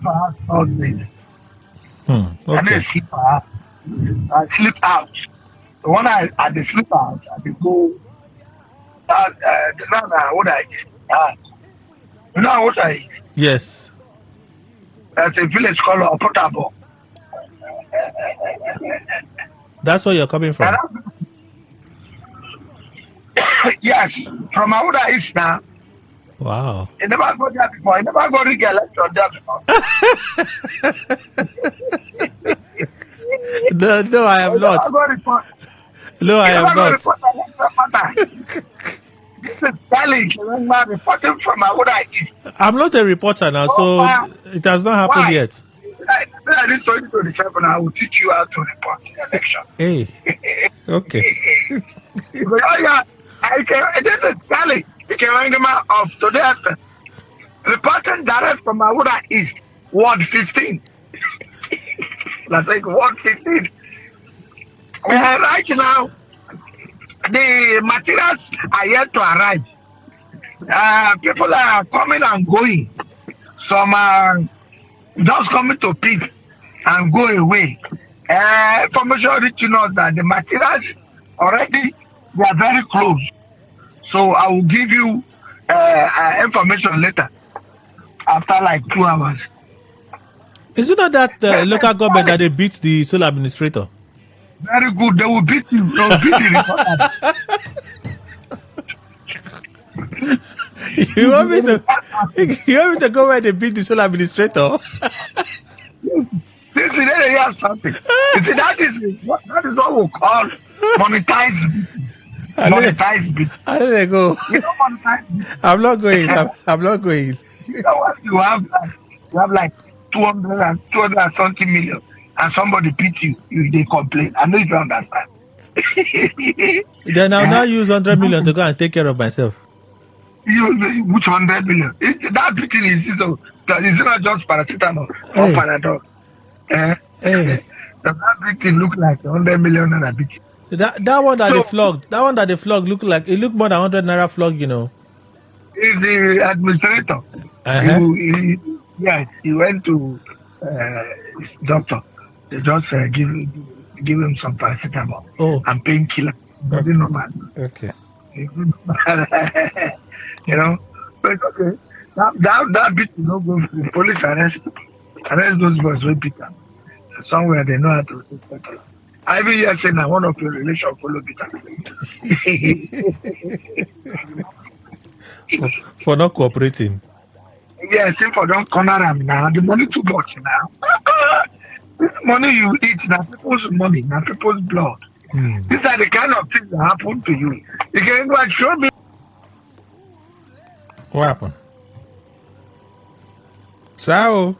for house all days. I Okay. didn't sleep for house. I sleep out. So when I dey sleep out, I dey go now what I eat. You know what I eat? Yes. There's a village called Opotabo. That's where you're coming And from. yes, from Awuda East now. Wow. He never go there before. He never go rig election there before. No, no, I am He never not. go report. No, I He am never go not. report election matter. This is Sterling Kirengma reporting from Awuda East. I'm not a reporter now, Oh, so it has not happened why? yet. This 2027, I will teach you how to report the election. Hey. Okay. Because, oh yeah, this is Sterling Kirengma of Today95.1fm reporting direct from Awuda East, Ward 15. I think Ward 15. Right now, the materials are yet to arrive. People are coming and going. Some are just coming to pick and go away. Information reaching us that the materials already they are very close. So I will give you information later after like 2 hours. Is it not that local government that they beat the sole administrator? Very good. They will beat you. They will beat the reporter. You want me to? You want me to go where they beat the sole administrator? This is they hear something. You see, that is what we call monetize. Monetize bit. How did they go? You know monetize. I'm not going. I'm not going. You know what you have like 200 and something million, and somebody beat you, they complain. I know you don't understand. Then I'll now use 100 million to go and take care of myself. Which 100 million? That beating is so. It's not just paracetamol or Panadol. Hey. Does that beating look like 100 million and a beating? That one that they flogged. That one that they flogged looked like it looked more than 100 naira flog. You know. He's the administrator. He went to his doctor. They just give him some paracetamol and painkiller. Very normal. Okay. You know, but okay. That bit is not going to the police arrest those boys with Peter. Somewhere they know how to respect it. I even hear saying that one of your relation follow Peter. For not cooperating. Yes, for don't corner them now. The money too much now. This money you eat now, people's money, now people's blood. These are the kind of things that happen to you. You can go and show me. What happened? So,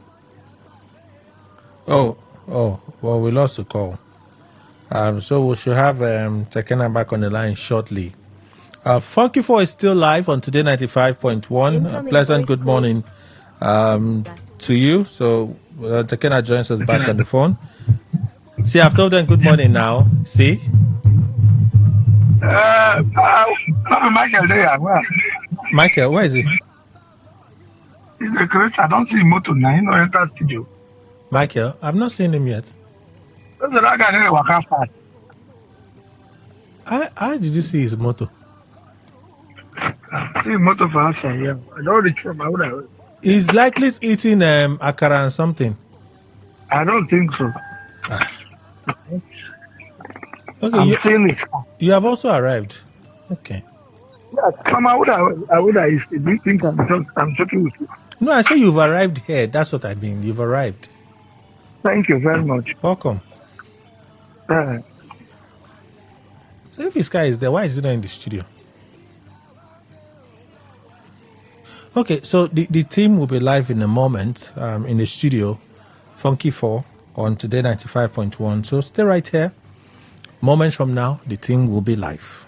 well, we lost the call. So we should have Tekena back on the line shortly. Funky 4 is still live on Today 95.1. Pleasant good morning to you. So Tekena joins us back on the phone. See, I've told them good morning now. See? Michael there. Where? Michael, where is he? He's a Chris. I don't see him motor now. He no enter studio. Michael, I've not seen him yet. That's that guy there waka fast. How did you see his motor? See his motor for outside, yeah. I don't reach from Awuda. He's likely eating akara and something. I don't think so. Okay, I'm seeing his car. You have also arrived. Okay. Yeah, from Awuda is. Do you think I'm joking with you? No, I say you've arrived here. That's what I mean. You've arrived. Thank you very much. Welcome. So if this guy is there, why is he not in the studio? Okay, so the team will be live in a moment in the studio, Funky 4 on Today 95.1. So stay right here. Moments from now, the team will be live.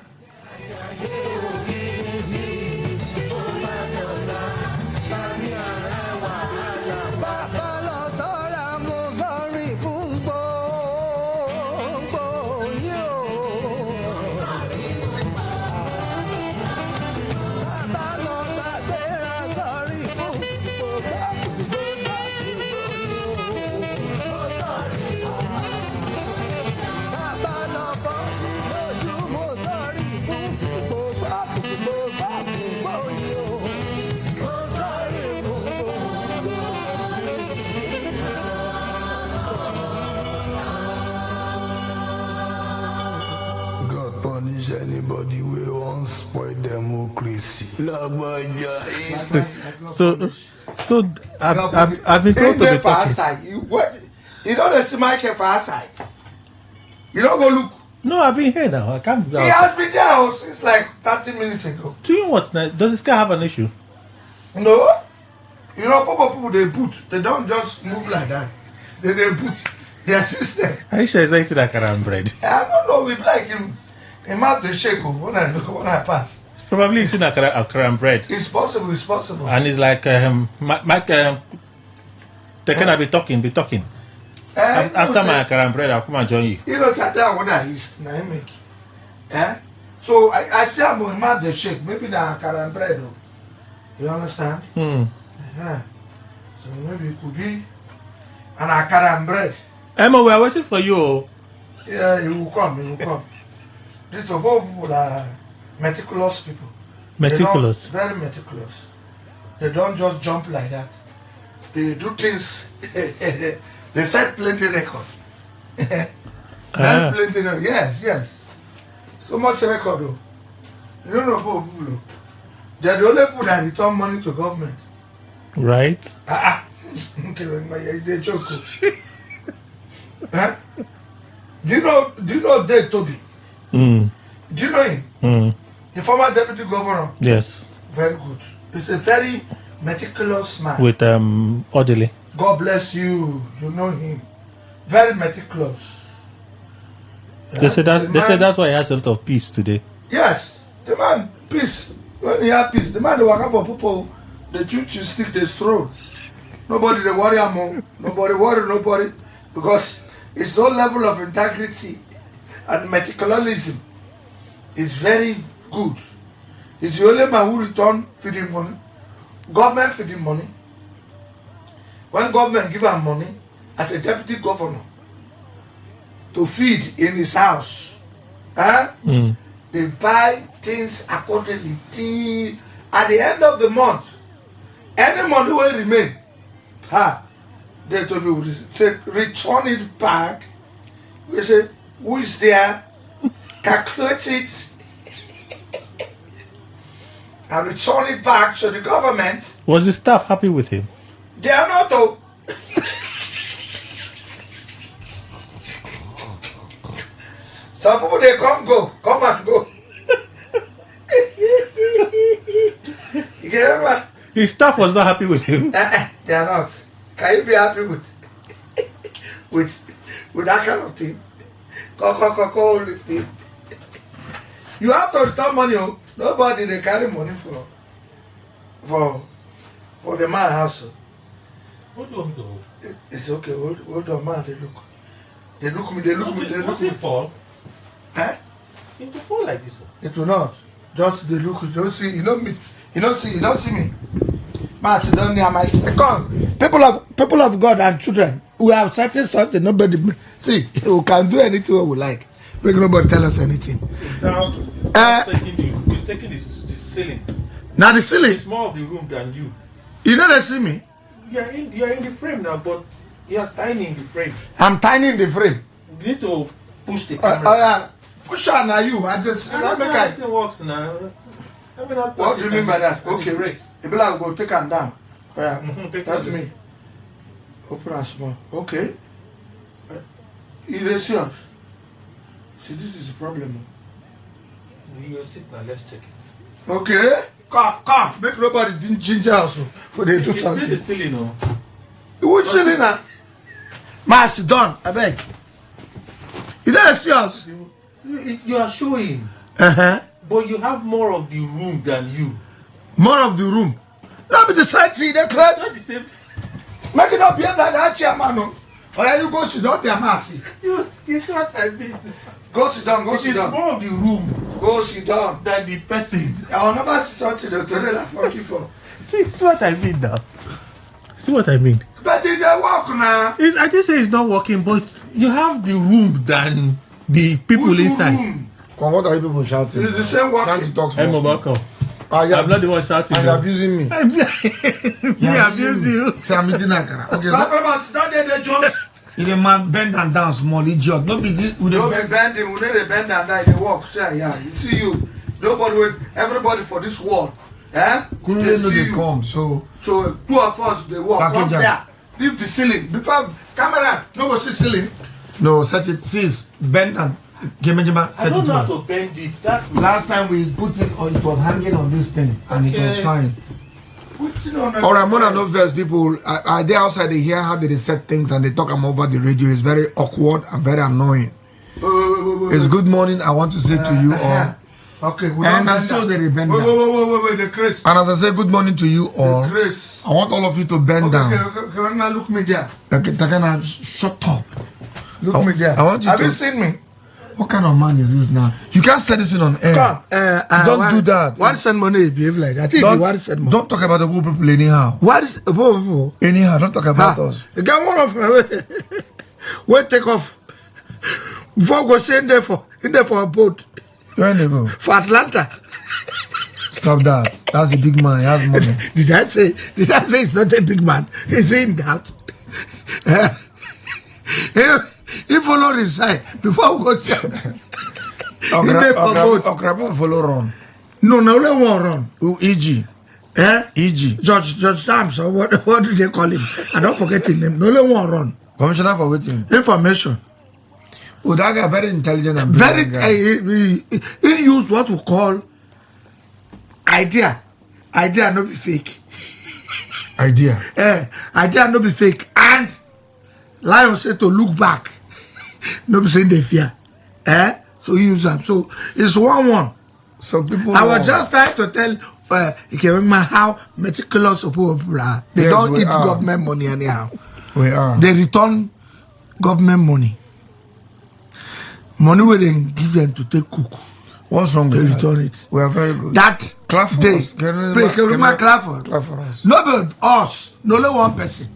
punish anybody we won't spoil democracy. So I've been told to be talking. You don't see Michael for outside. You don't go look. No, I've been here now. I can't. He has been there since like 30 minutes ago. Doing what now? Does this guy have an issue? No. You know, people they boot. They don't just move like that. They boot their system. Are you sure it's eating that kind of bread? I don't know. We like him. He mouth the shake when I pass. It's probably eating a cram bread. It's possible. It's possible. And it's like Mike. They cannot be talking. After my cram bread, I'll come and join you. You know, that what I is now make. So I say I'm going mouth the shake. Maybe that cram bread. You understand? Yeah. So maybe it could be an akara and bread. Emma, we are waiting for you. Yeah, he will come. These are both people are meticulous people. Meticulous? Very meticulous. They don't just jump like that. They do things. They set plenty record. Plenty record. Yes. So much record though. You don't know both people. They are the only people that return money to government. Right. Okay, they joke. Huh? Do you know Dave Toby? Do you know him? The former deputy governor. Yes. Very good. He's a very meticulous man. With orderly. God bless you. You know him. Very meticulous. They say that's why he has a lot of peace today. Yes, the man peace. When he have peace, the man they work out for people. They choose to stick the straw. Nobody they worry about. Nobody because his whole level of integrity and meticulousism is very good. He's the only man who return feeding money. Government feeding money. When government give him money as a deputy governor to feed in his house, they buy things accordingly. At the end of the month, any money will remain. They told me, say, return it back. We say, who is there? Calculate it. And return it back to the government. Was the staff happy with him? They are not though. Some people they come and go. You get what? His staff was not happy with him. They are not. Can you be happy with that kind of thing? All this thing. You have to return money. Nobody they carry money for the man house. What do you want me to hold? It's okay. Hold on, man. They look me. What if fall? It will fall like this. It will not. Just they look. You don't see. You know me. You don't see me. Man, sit down near my. Come, people of God and children. We have certain something. Nobody see. We can do anything we like. Make nobody tell us anything. It's taking the ceiling. Now the ceiling. It's more of the room than you. You don't see me. You're in the frame now, but you're tiny in the frame. I'm tiny in the frame. You need to push the camera. Yeah. Push on now you. I just don't know how it works now. What do you mean by that? Okay. Breaks. The black will take them down. Yeah. Help me. Open and small. Okay. You see us. See, this is the problem. You sit now. Let's check it. Okay. Come. Make nobody ginger us. But they do something. It's still the ceiling, no? Which ceiling now? Mass done. I beg. You don't see us. You are showing. But you have more of the room than you. More of the room. That be the same thing, the class. Not the same thing. Make it up here like that chairman. Or you go sit down there, Mercy. It's what I mean. Go sit down, go sit down. It is more of the room. Go sit down. Than the person. I will never see something that I fuck you for. See, it's what I mean now. See what I mean? But it don't work now. I just say it's not working, but you have the room than the people Which inside. Room? What are you people shouting? It's the same working. Can't you talk I'm small? I'm not the one shouting. And you're abusing me. Me abuse you. See, I'm eating akara. Okay, Not there, Jones. If a man bend and down small idiot. Don't be this. We don't be bending. We need to bend and down. They walk. Say, yeah. You see you. Nobody with everybody for this world. Eh? They see you. Come. So two of us they walk up there. Leave the ceiling. Before camera, no go see ceiling. No, set it. See, bend and I don't know how to bend it. That's last time we put it on. It was hanging on this thing, and it was fine. Alright, Mona no verse people. I they outside they hear how they set things and they talk them over the radio. It's very awkward and very annoying. It's good morning. I want to say to you all. Okay, and I saw the bend down. Wait, the Chris. And as I say good morning to you all, Chris. I want all of you to bend down. Okay, now look me there. Okay, Takana, shut up. Look me there. I want you. Have you seen me? What kind of man is this now? You can't say this in on air. Come, don't do that. Why send money behave like that? I think you want to send money. Don't talk about the poor people anyhow. What is poor? Anyhow, don't talk about us. You got one of wait, take off. Before go send there for a boat. Where they go? For Atlanta. Stop that. That's a big man. He has money. Did I say it's not a big man? He's in that. He followed his side before we go see him. Okrabo follow run. No, only one run. Who EG? EG. George Times or what do they call him? I don't forget his name. Only one run. Commissioner for waiting. Information. Oh, that guy very intelligent and very he used what we call idea. Idea not be fake. Idea. Idea not be fake. And Lion said to look back. No be saying they fear. So he use them. So it's 1-1. So people I was just trying to tell how meticulous people are. They don't eat government money anyhow. We are. They return government money. Money we then give them to take cook. What's wrong with that? They return it. We are very good. That clap for us. Clap for us. No but us. No only one person.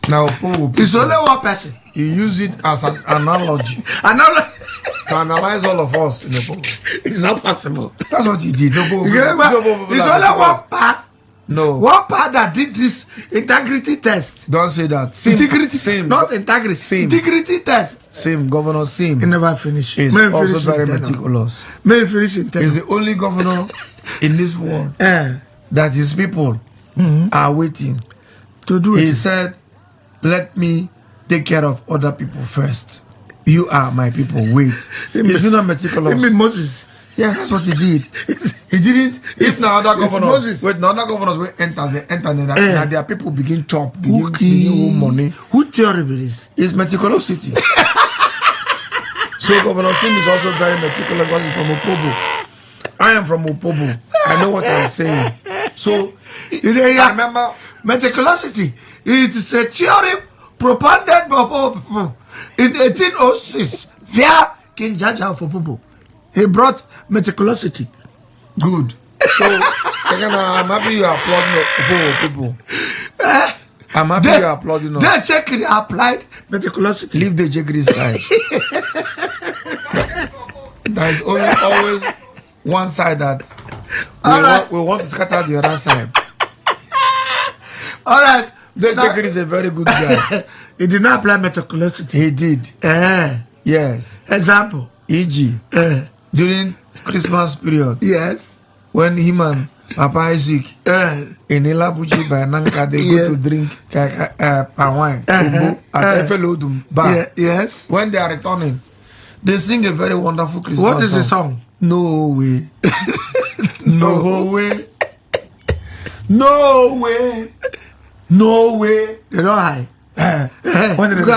Now it's only one person. You use it as an analogy. To analyze all of us in the book. It's not possible. That's what you did. It's only one part. No. One part that did this integrity test. Don't say that. Same. Not integrity. Same. Integrity test. Same. Governor Sim. He never finished. He's also very meticulous. May finish in He's the only governor in this world that his people are waiting to do it. He said, let me take care of other people first. You are my people. Wait. Is he not meticulous? He mean Moses. Yeah, that's what he did. He didn't. If now other governors, wait, now other governors will enter. They enter. Now their people begin chop. Begin money. Who theory is? It's meticulosity. So Governor Sim is also very meticulous because he's from Opobo. I am from Opobo. I know what I'm saying. So I remember meticulosity. It is a theory propounded by people in 1806 via King Jaja of Opobo. He brought meticulosity. Good. So I'm happy you are applauding Opobo people. I'm happy you are applauding us. They check it applied meticulosity. Leave the jiggery side. There is always one side that we want to scatter the other side. All right. The jiggery is a very good guy. He did not apply meticulosity. He did. Yes. Example. E.g. During Christmas period. Yes. When him and Papa Isaac in Ilabuchi by Nanka, they go to drink palm wine at Efelodum bar. Yes. When they are returning, they sing a very wonderful Christmas song. What is the song? No way. No way. No way. No way. They don't hide. When they go,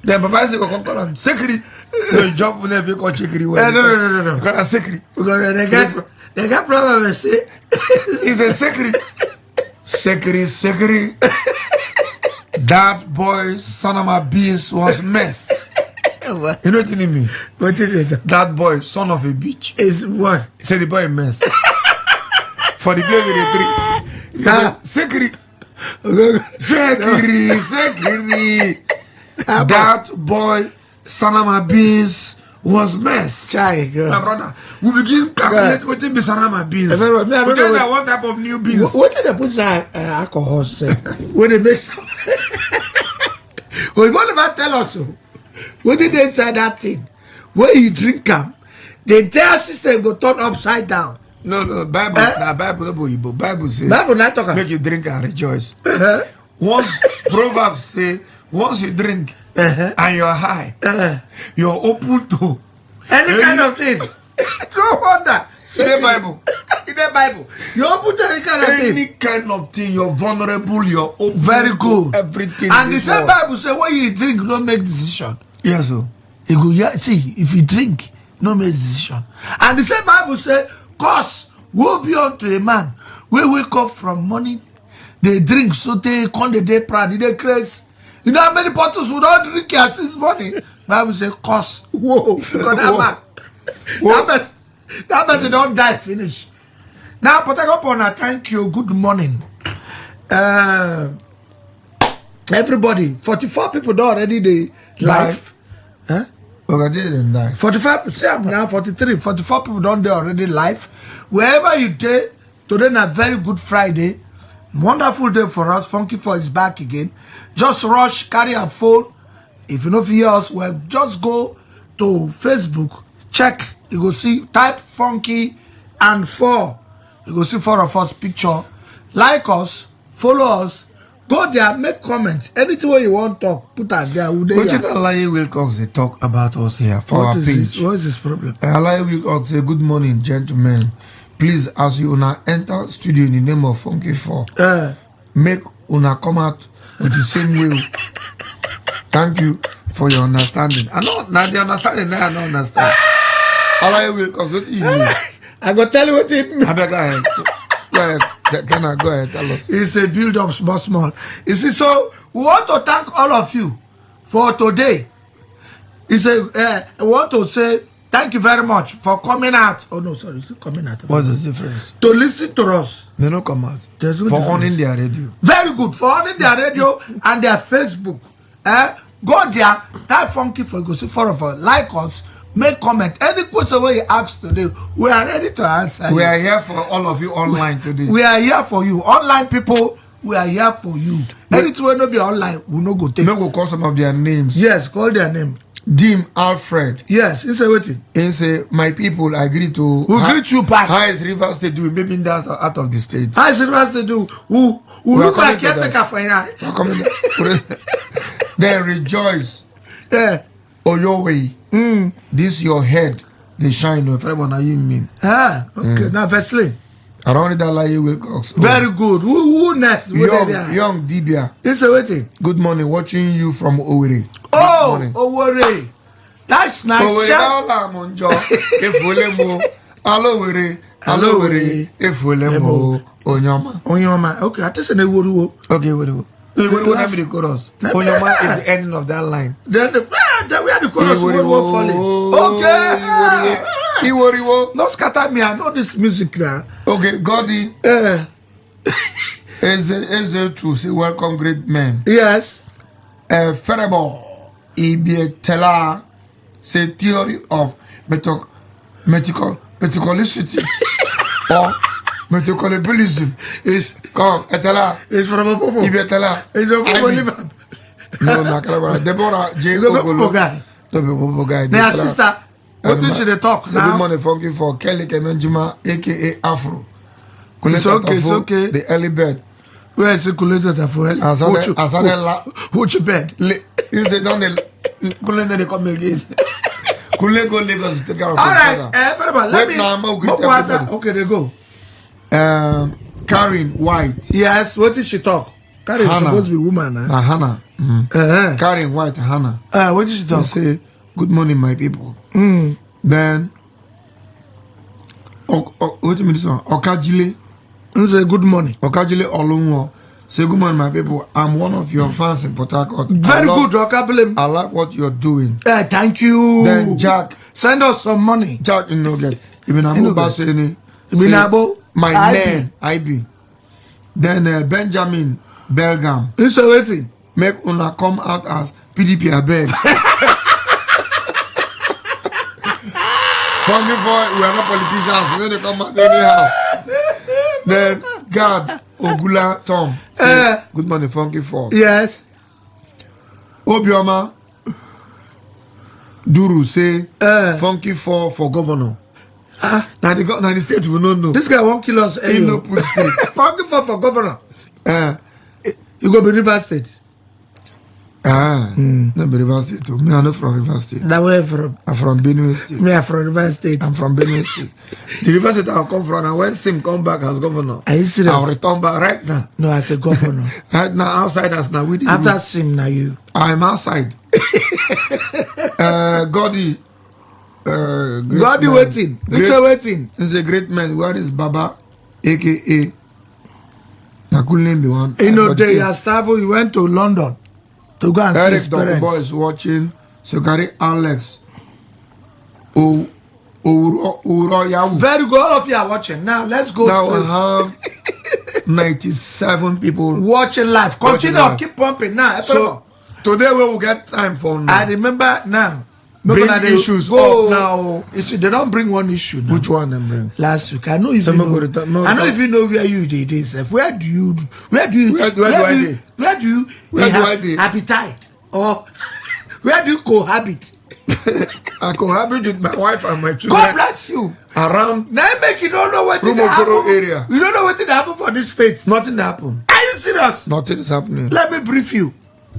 then Papa Isaac will call him Secretary. They jump whenever you call Secretary. No. Because Secretary. Because they got problem say he's a secretary. Secretary. That boy, son of a beast, was mess. What? You know what you mean? What did it? That boy, son of a bitch. Is what? He said the boy mess. For the play with the three. Secretary. That boy, son of a beast, was mess. My brother, we begin calculate what is Bisarama beans. We get one type of new beans. What did they put alcohol say? When they make some We won't never tell us so. What did they say that thing? When you drink them, the entire system go turn upside down. No, Bible. Nah, Bible no boyibo. Bible say. Bible not talking. Make you drink and rejoice. Once Proverbs say, once you drink and you're high, you're open to any kind of thing. No wonder. In the Bible. In the Bible. You're open to any kind of thing. Any kind of thing, you're vulnerable, you're open. Very good. Everything. And the same Bible say when you drink, don't make decision. Yes, sir. You go, yeah, see, if you drink, no make decision. And the same Bible say, cause woe be unto a man. We wake up from morning, they drink, so they come the day proud, they crazy. You know how many bottles would not drink here since morning? Bible say, cause whoa, because that man, that person don't die finish. Now, Potagopona, thank you. Good morning. Everybody, 44 people don't already the live. Huh? 45, say I'm now 43, 44 people don't they already live. Wherever you did, today is a very good Friday. Wonderful day for us. Funky 4 is back again. Just rush, carry a phone. If you know for us, well, just go to Facebook, check. You go see, type Funky and 4. You go see 4 of us picture. Like us, follow us. Go there, make comments. Anything you want to talk, put out there. But you know, Alaye Wilcox, they talk about us here for our page. What is this problem? Alaye Wilcox say, good morning, gentlemen. Please, as you una enter studio in the name of Funky 4, make una come out with the same way. Thank you for your understanding. I know, now the understanding, now I don't understand. Alaye Wilcox, what do you mean? I go tell you what it means. I beg, go ahead. Can I go ahead, tell us? It's a build-up small. You see, so we want to thank all of you for today. It's a, I want to say thank you very much for coming out. Oh no, sorry, it's coming out. What's the difference? To listen to us. They don't come out. There's no for difference. owning their radio. Very good. For owning their radio and their Facebook. Go there, type Funky 4, go see 4 of us. Like us. Make comment. Any question where you ask today, we are ready to answer. We are here for all of you online today. We are here for you. Online people, we are here for you. Anything will not be online, we no go take. No go call some of their names. Yes, call their name. Dim Alfred. Yes, he say waiting. He say, my people agree to... We'll greet you back. How is Rivers State doing? Maybe that out of the state. How is Rivers State do? Who look like caretaker for now? Then rejoice. Yeah. Oyowe. This your head. They shine. If everyone you mean. Okay. Now, firstly. Around that like you Wilcox. Very good. Who next? Young Dibia. He say waiting. Good morning. Watching you from Owerri. Oh, Owerri. That's nice. Owerri. Onyoma. Okay, I just say Owerri. Okay, Owerri. Owerri be the chorus. Onyoma is the ending of that line. Then we are the chorus. Okay. No scatter me. I know this music now. Okay, Goddy. Is to say welcome, great men. Yes. Ferrebo. Ibietela say theory of meticulousity or meticulabilism is come etela is from a popo. Ibietela Is a popo liver. No, Deborah J. Ogolo guy. The popo guy. My sister, what did she talk now? Good morning, Funky for Kelly Kemenjima, aka Afro. It's okay. The early bed. Where is the calculator for hell? Watch your bed. You say don't they come again. Kule go Lagos to take care of. All right, everybody, let me. Okay, they go. Karen White. Yes, what did she talk? Karen is supposed to be woman. Hannah. Karen White, Hannah. What did she talk? She say, good morning, my people. Then, what do you mean this one? Okajile. Say good morning. Okajile Olunwo. Say good morning, my people. I'm one of your fans in Port Harcourt. Very good, Rockablim. I like what you're doing. Thank you. Then Jack. Send us some money. Jack, you know, get. My name, IB. Then Benjamin Belgam. You say waiting. Make una come out as PDP abeg. Funky boy, we are not politicians. We don't come out anyhow. Then God Ogula Tom. Say, good morning, Funky 4. Yes. Obioma Duru say Funky for governor. Now the state will not know. This guy won't kill us. He no put state. Funky for governor. You go to River State. No be River State too. Me, I'm not from River State. That way from? I'm from Benue State. Me, I'm from River State. I'm from Benue State. The River State I'll come from, and when Sim come back as governor, Are you serious? I'll return back right now. No, as a governor. Right now, outside us now. With After Sim, now you. I'm outside. Godi. Godi waiting. Who's waiting? He's a great man. Where is Baba, aka? I couldn't name the one. You know, they has traveled. He went to London to go and see his Eric parents. Boy is watching. Sokari Alex. Uro Yahoo. Very good. All of you are watching. Now, let's go. Now we have 97 people watching live. Continue. Watching live. Keep pumping now. So today we will get time for now. I remember now. Bring Maybe issues go up now. You see, they don't bring one issue now. Which one them bring? Last week, I know if you Some know. go to no, I know no. if you know where you did this. Where do you appetite or where do you cohabit? I cohabit with my wife and my children. God bless you. Around Now make you don't know what did Rumokoro happen. area. You don't know what did happen for this state. nothing happened. Are you serious? Nothing is happening. Let me brief you.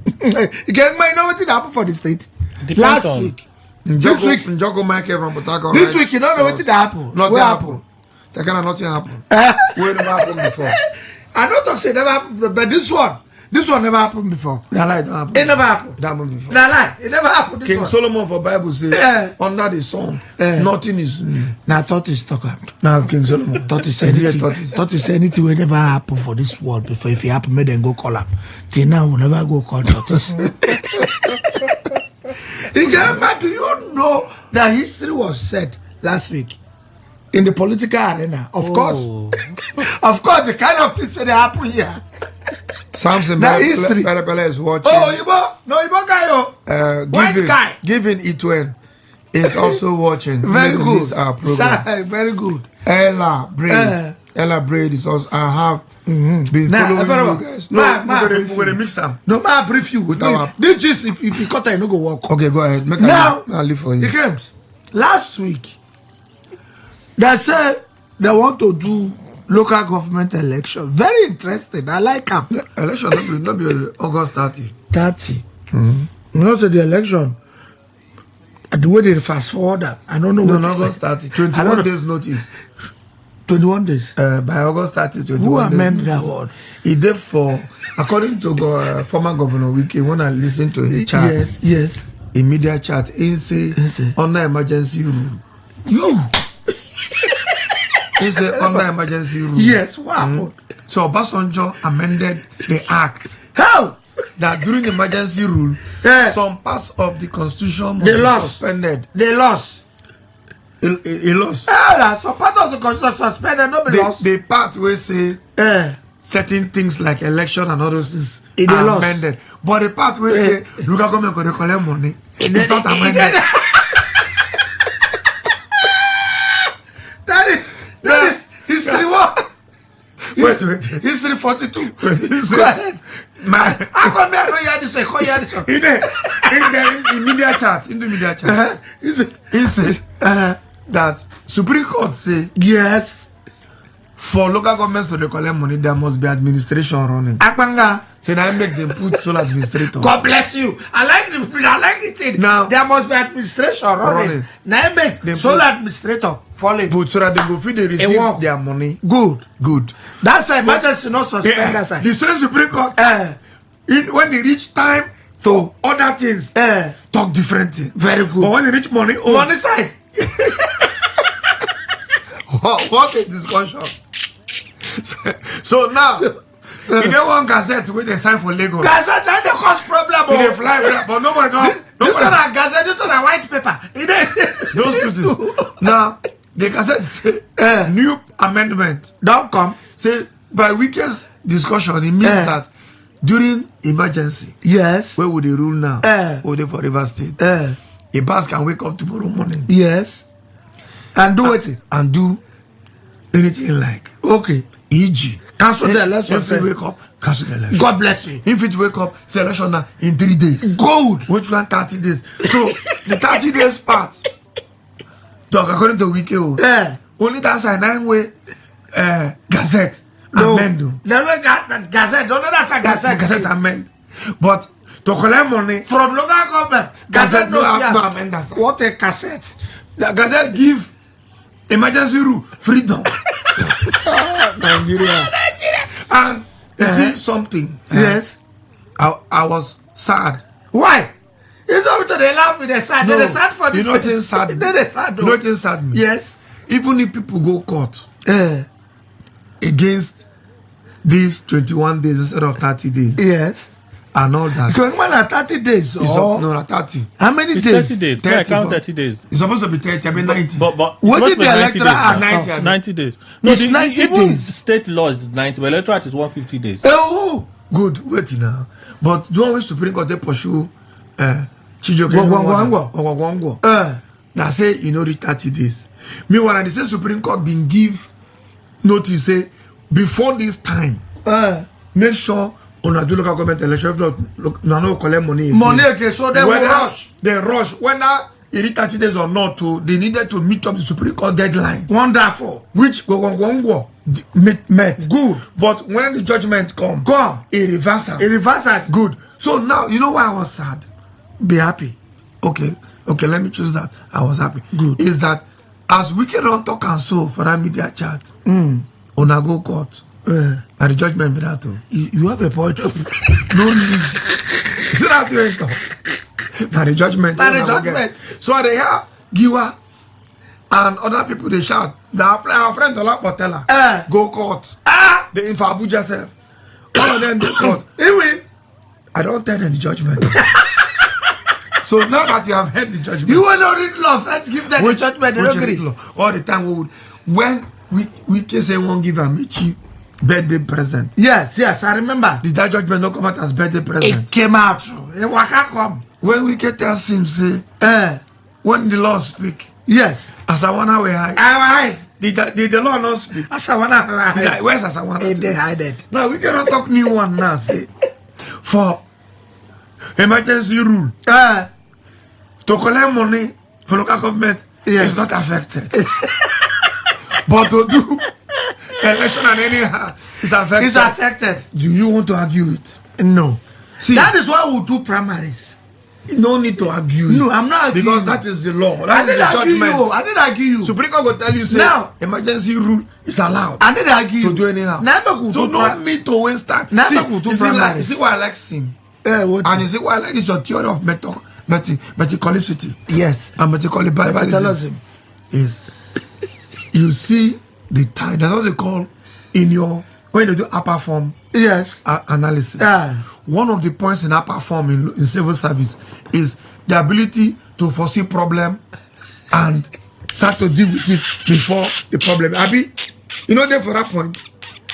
You might know what did happen for the state. Depends Last on- week. Njoko, week- Njoko Michael from Port Harcourt, This right? week you don't know what did happen. Nothing What happened. That kind of nothing happened. Where never happened before. I don't talk say never happened, but this one never happened before. That light happened. It never happened. That happened before. Nah, lie. It never happened. This King one. Solomon for Bible says under the sun, nothing is new. Now tortoise talk am. Now King Solomon. Tortoise Is he a anything. tortoise? Tortoise anything will never happen for this world before. If it happen, make them go call am. Till now, we'll never go call tortoise. Igamba, do you know that history was set last week in the political arena? Of course, the kind of things that happen here. Samson Now history. Perepele is watching. Oh, Ibo guy, white guy. Giving Itwen is also watching. Very Maybe good. this our program. Sir, very good. Ella Braid. Ella Braid is also. I have been Nah, following you guys. No, Ma, we're gonna mix them. No, ma, brief you. With our- This is if you cut it, you no go walk. Okay, go ahead. Make Now, I'll leave for you. It comes. Last week, they said they want to do local government election. Very interesting. I like them. Election not be August 30. 30. You know, so the election, the way they fast forward that, I don't know No, what. not August 30. I don't 21 know. days notice. 21 days. By August 30, 21 Who days amended that notice. word? He did for, according to former Governor Wiki, when I listened to his chat, Yes. in media chat, he say under emergency rule. You. He say under emergency rule. Yes. What happened? So Obasanjo amended the act How? that during emergency rule, Yeah. some parts of the constitution must They be lost. suspended. They lost. He lost. So part of the constitution suspended, no be lost. The part where say certain things like election and all those things It dey are lost. amended. But the part where say local government go dey collect money, it's not amended. That is history what? Wait. History 42. Go ahead. Man, How come I don't hear this? I can't hear this. in media chat, he said that Supreme Court say Yes. for local governments to dey collect money, there must be administration running. Akpanga. So now make them put sole administrator. God bless you. I like the thing. Now- there must be administration running. Running. Now I make Them sole put- administrator falling. But so that they go fit dey receive work. their money. Good. Good. That's why emergency not suspend that side. The same Supreme Court, when they reach time to other things, talk different things. Very good. But when they reach money, oh, Money side. what a discussion. So now, in that one gazette where they sign for Lagos, Gazette that they cause problem. they dey fly, but nobody This know. one a gazette, this one a white paper. Those two things. Now, the gazette say new amendment. Don't come. Say by weekend's discussion, it means that during emergency, Yes. where would they rule now? Or they for River State? A boss can wake up tomorrow morning Yes. And do it. and do anything like Okay. e.g. Cancel the election. If you wake up cancel the election. God bless you. If it wake up, say election now in 3 days. Good. Which one 30 days? So the 30 days part, talk according to Wiki. Only that's a 9-way gazette. No, amend. no, gazette. No, that's a gazette. Gazette amend. But to collect money from local government, gazette no amend gazette. What a cassette. The gazette give emergency rule freedom. Nigeria. And you see something. Yes. I was sad. Why? It's over to they laugh with the sad. No, They're sad for this. You know what sad me? They're sad. You know what sad me? Yes. Even if people go court against these 21 days instead of 30 days. Yes. And all that. It's going on 30 days. No, not 30. How many it's days? 30 days. 30 I count 30 days. It's supposed to be 30, I mean 90. But what did the 90 electoral days act? now. 90 days. No, It's 90 even days. state law is 90, but electoral is 150 days. Oh, good. Wait now. But do always Supreme Court they pursue Chijoke Gwangwa. now say you know the 30 days. Meanwhile, the same Supreme Court been give notice say before this time make sure on a do local government election if not no collect money. Money again, so they will rush. They rush whether it is 30 days or not. They needed to meet up the Supreme Court deadline. Wonderful. Which Gwangwa met. Good. But when the judgment come, it reverses. It reverses. Good. So now you know why I was sad. Be happy. Okay, let me choose that. I was happy. Good. Is that as we cannot talk and so for that media chat, on a go court, and the judgment be that too. You have a point of No need. See that you ain't talk. Now the judgment. Now the judgment. So they have Giwa and other people they shout. Our friend Ola Potela go court. The info Abuja self. All of them go court. Even I don't tell them the judgment. So now that you have heard the judgment, you will not read law. Let's give them the judgment. They don't agree. All the time when we can say won't give Amici birthday present. Yes, I remember. Did that judgment not come out as birthday present? It came out. It waka come. When we can tell him say, when the law speak, yes, Asawana will hide. I hide. Did the law not speak? Asawana hide. Where's Asawana? They hide it. Now we cannot talk new one now. Say for emergency rule. To collect money for local government is not affected. But to do election and anyhow is affected. It's affected. Do you want to argue it? No. See, that is why we do primaries. No need to argue. No, I'm not arguing. Because that is the law. That I didn't argue you. I didn't argue you. Supreme Court will tell you say now emergency rule is allowed. I didn't argue to do anyhow. So no need to waste time. You see why I like sin. And you see why I like this your theory of meticulousity. Yes. And meticalism is you see the time. That's what they call in your when you do upper form analysis. One of the points in upper form in civil service is the ability to foresee problem and start to deal with it before the problem. Abi, you know there for that point.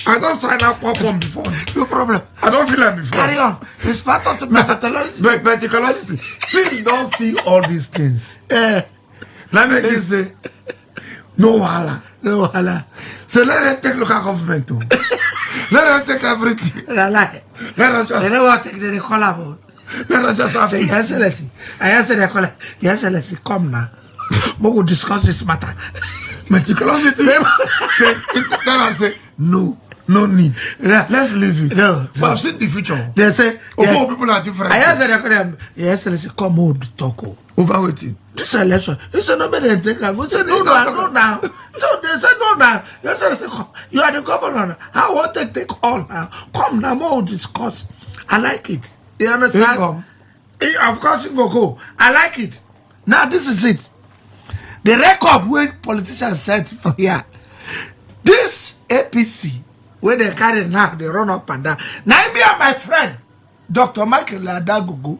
I don't sign up form before. No problem. I don't feel like before. Carry on. It's part of the meticulosity. See, don't see all these things. Let me just say, no wahala. No wahala. So let them take local government too. Let them take everything. Let them just. They don't want to take the collabo. Let them just have. Say, Your Excellency. I answer the call. Your Excellency, come now. We will discuss this matter. Meticulosity. Say no need. Let's leave it. No. But I've seen the future. They say people are different. I answer the call. Your Excellency, come hold the talk. Over waiting. This election. They say nobody take a. We say no now. So they say no now. Your Excellency, come. You are the governor. I want to take all now. Come now, more discuss. I like it. You understand? Of course you go. I like it. Now this is it. The record where politicians set for here. This APC, where they carry now, they run up and down. Now me and my friend, Dr. Michael Adagugu,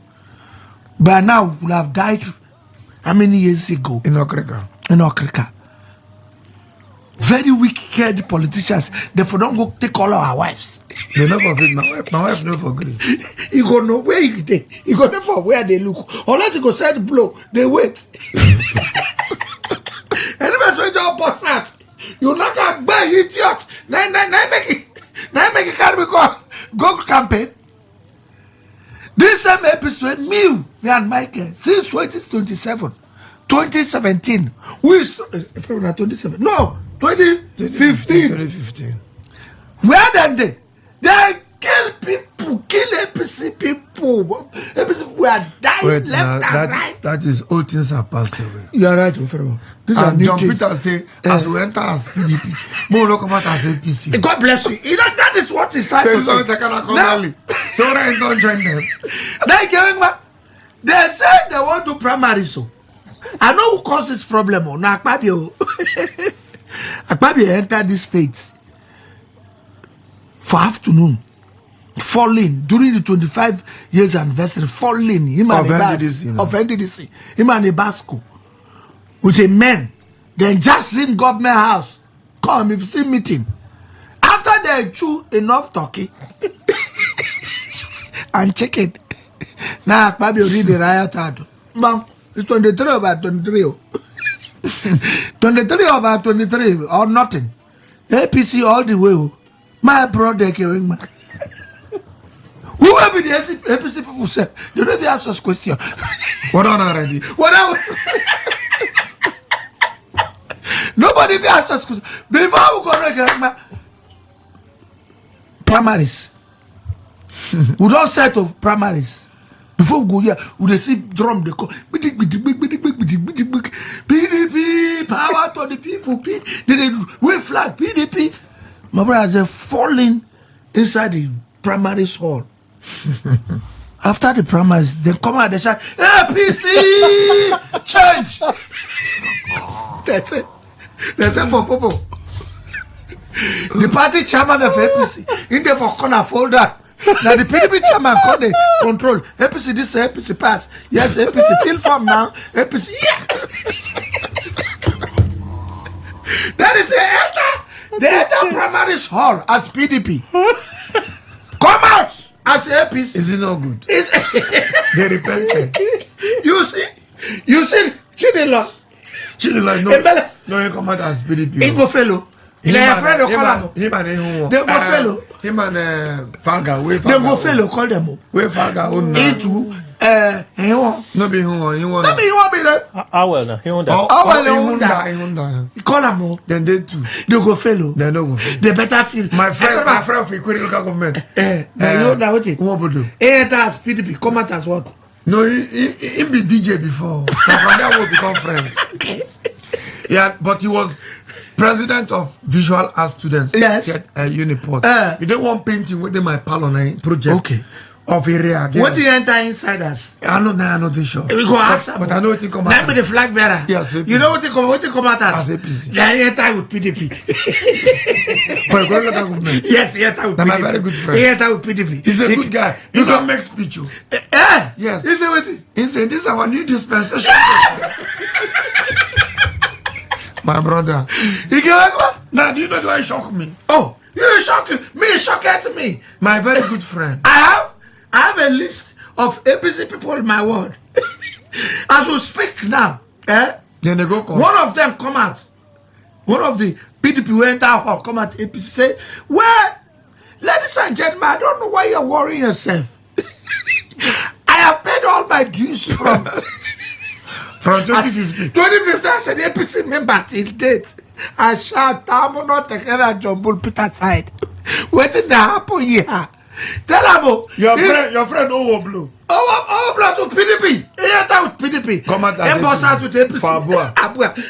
by now will have died how many years ago? In Okrika. Very wicked politicians. Therefore, don't go take all our wives. They never agree. My wife never agree. You go know where you take. You go know for where they look. Unless you go send blow, they wait. Anyway, so you just bust out. You not a bad idiot. Now make it carry me go campaign. This same episode, me and Michael, since 2017, we 27. No, 2015. Where then they kill people, kill APC people. APC people are dying left and right. That is all things are passed away. You are right, Ofero. These are And new John things. Peter say, as we enter as PDP, more look about as APC. God bless you. You know, that is what he's trying to say. So I don't join them. They said they want to primary so. I know who caused this problem. Now, Akpabio entered the states for afternoon, falling during the 25 years anniversary, falling him and of NDDC, him and the Basco with a man. Then just in government house, come if you see meeting. After they chew enough turkey and chicken, now Akpabio read the riot ad. Mom, it's 23 over 23. 23 over 23 or nothing. APC all the way. My brother came. Who will be the APC people say? They don't even ask us question. What on already? Whatever. Nobody even ask us question. Before we go to get primaries. We don't set of primaries. Before we go here, we see drum they call PDP, power to the people. They wave flag PDP. My brothers are falling inside the primaries hall. After the primaries, they come out, they shout, APC change. That's it. That's it for people. The party chairman of APC in there for corner folder. Now the PDP chairman call the control. APC this, APC pass. Yes, APC fill form now. APC yeah. That is the enter primaries hall as PDP. Come out as APC. Is it not good? They repented. You see, Chidila, no, you come out as PDP. Ingo fellow. Him and Farga, they go fellow, call them. Where Farga own Into no be who he won't be there. Well, no, he won't. Call them. Then they too. They go fellow. They no go. They better feel. My friend for Equity local government. They know that what it. What would do? As PDP, come out as what? No, he be DJ before. But from there we become friends. Yeah, but he was president of visual art students. Yes. Uniport. You don't want painting within my Palonine project. Okay. Of area. What do you enter inside us? I know this show. We go ask but I know what you come out. Let me the flag bearer. Yes, you know what you come out as? APC. They enter with PDP. For a local government. Yes, he enter with PDP. My very good friend. He enter with PDP. He's a good guy. You can make speech. Yes. He said what? He said this is our new dispensation. My brother. Now, do you know why you shock me? Oh, you shock me, shock at me. My very good friend. I have a list of APC people in my ward. As we speak now, Then they go call. one of them come out. One of the PDP who enter hall come out APC say, well, ladies and gentlemen, I don't know why you're worrying yourself. I have paid all my dues from 2015. 2015 as an APC member till date. I shout, I'm not taking a John Bull Peter side. What did that happen here? Tell him, your friend Owo Blue. Oh, blood to PDP. He enter with PDP. Come out as boss out with APC. For Abua.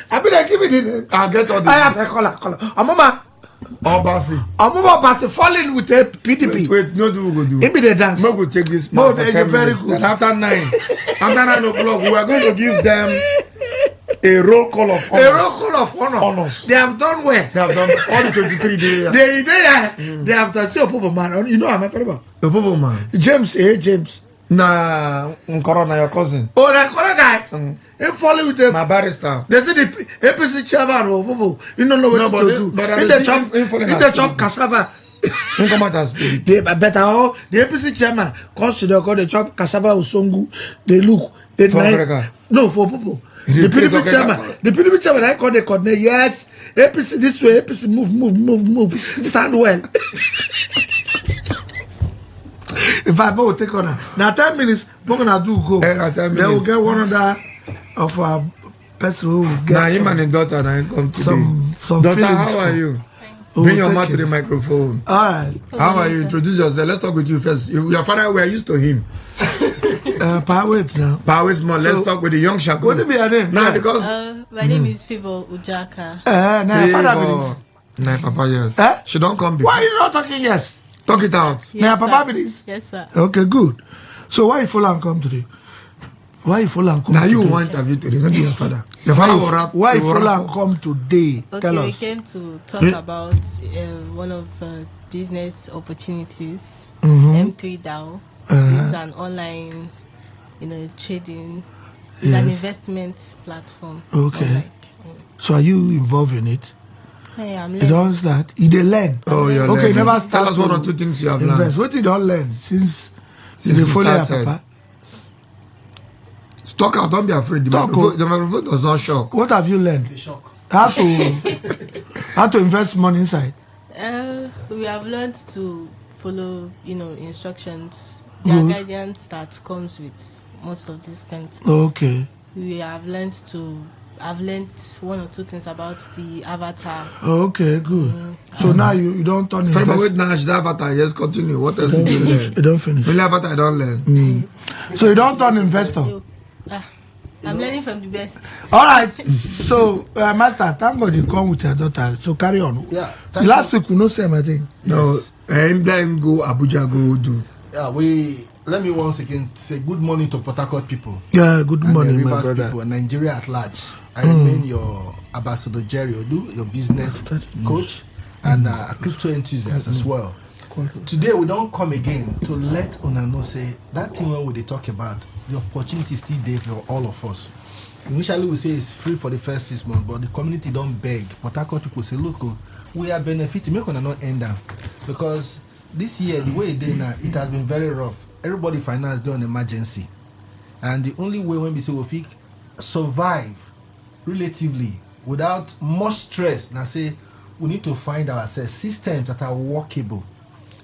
I mean, I give it in. I'll get all I have a color. Amama. Obasi. Amama Basi falling with a PDP. Wait, no do we go do. It be the dance. No go take this. No, they're very good. And after 9 o'clock, we are going to give them a roll call of honor. A roll call of honors. They have done well. They have done all the 23 days. They have done. See, Opobo man. You know I'm a friend. Opobo man. James, James. Nah, Corona, your cousin. Oh, that Corona guy. He falling with the. My barrister. They say the APC chairman. Opobo. You don't know what to do. In the chop cassava. Come out as they better all the APC chairman consider call the chop cassava usongu. They look. They no for people. The PDP chairman, I call the coordinate. Yes, APC this way, APC move. Stand well. In fact, we'll take on now 10 minutes. We're gonna do go. Then we'll get one of our person who will get now him and his daughter now come today. Some daughter, feelings how are you? Oh, Bring your mouth to the microphone. All right. How are you? Introduce yourself. Let's talk with you first. Your father, we are used to him. Powers now. Powers more. Let's talk with the young Shaku. What will be your name? Now because my name is Favor Ujaka. Nah, Papa, yes. She don't come before. Why are you not talking yes? Talk it out. Yes, Papa, please. Yes, sir. Okay, good. So why you follow and come today? Why you follow and come now today? Now you want interview today, not your father. Your father will rap. Why you follow and come today? Okay, Tell us. we came to talk about one of business opportunities, M3 DAO. It's an online, trading. It's an investment platform. Okay. So are you involved in it? I am learning. You don't start. You dey learn. Oh, you're okay. Learning. Never start. Tell us one or two things you have learned. What you don't learn since you follow your papa? Talk out. Don't be afraid. The microphone does not shock. What have you learned? The shock. How to invest money inside? We have learned to follow, instructions. There are guidance that comes with most of these things. Okay. I've learned one or two things about the avatar. Okay, good. So now you don't turn invest. Wait, now the avatar. Yes, continue. What else did you learn? You don't finish. Only avatar I don't learn. So you don't turn investor. I'm learning from the best. All right. So, Master, thank God you come with your daughter. So carry on. Yeah. Last week we no say my thing. No, and then go Abuja go do. Yeah, let me once again say good morning to Port Harcourt people. Yeah, good morning, my brother. People, Nigeria at large. I remain your ambassador Jerry Odu, your business coach, and a crypto enthusiast as well. Today we don't come again to let una know say that thing when we talk about the opportunity is still there for all of us. Initially we say it's free for the first 6 months, but the community don't beg. Port Harcourt people say, look, we are benefiting. Make una not end down because this year the way it is now, it has been very rough. Everybody finance done emergency, and the only way when we say we survive relatively without much stress, now say we need to find ourselves systems that are workable.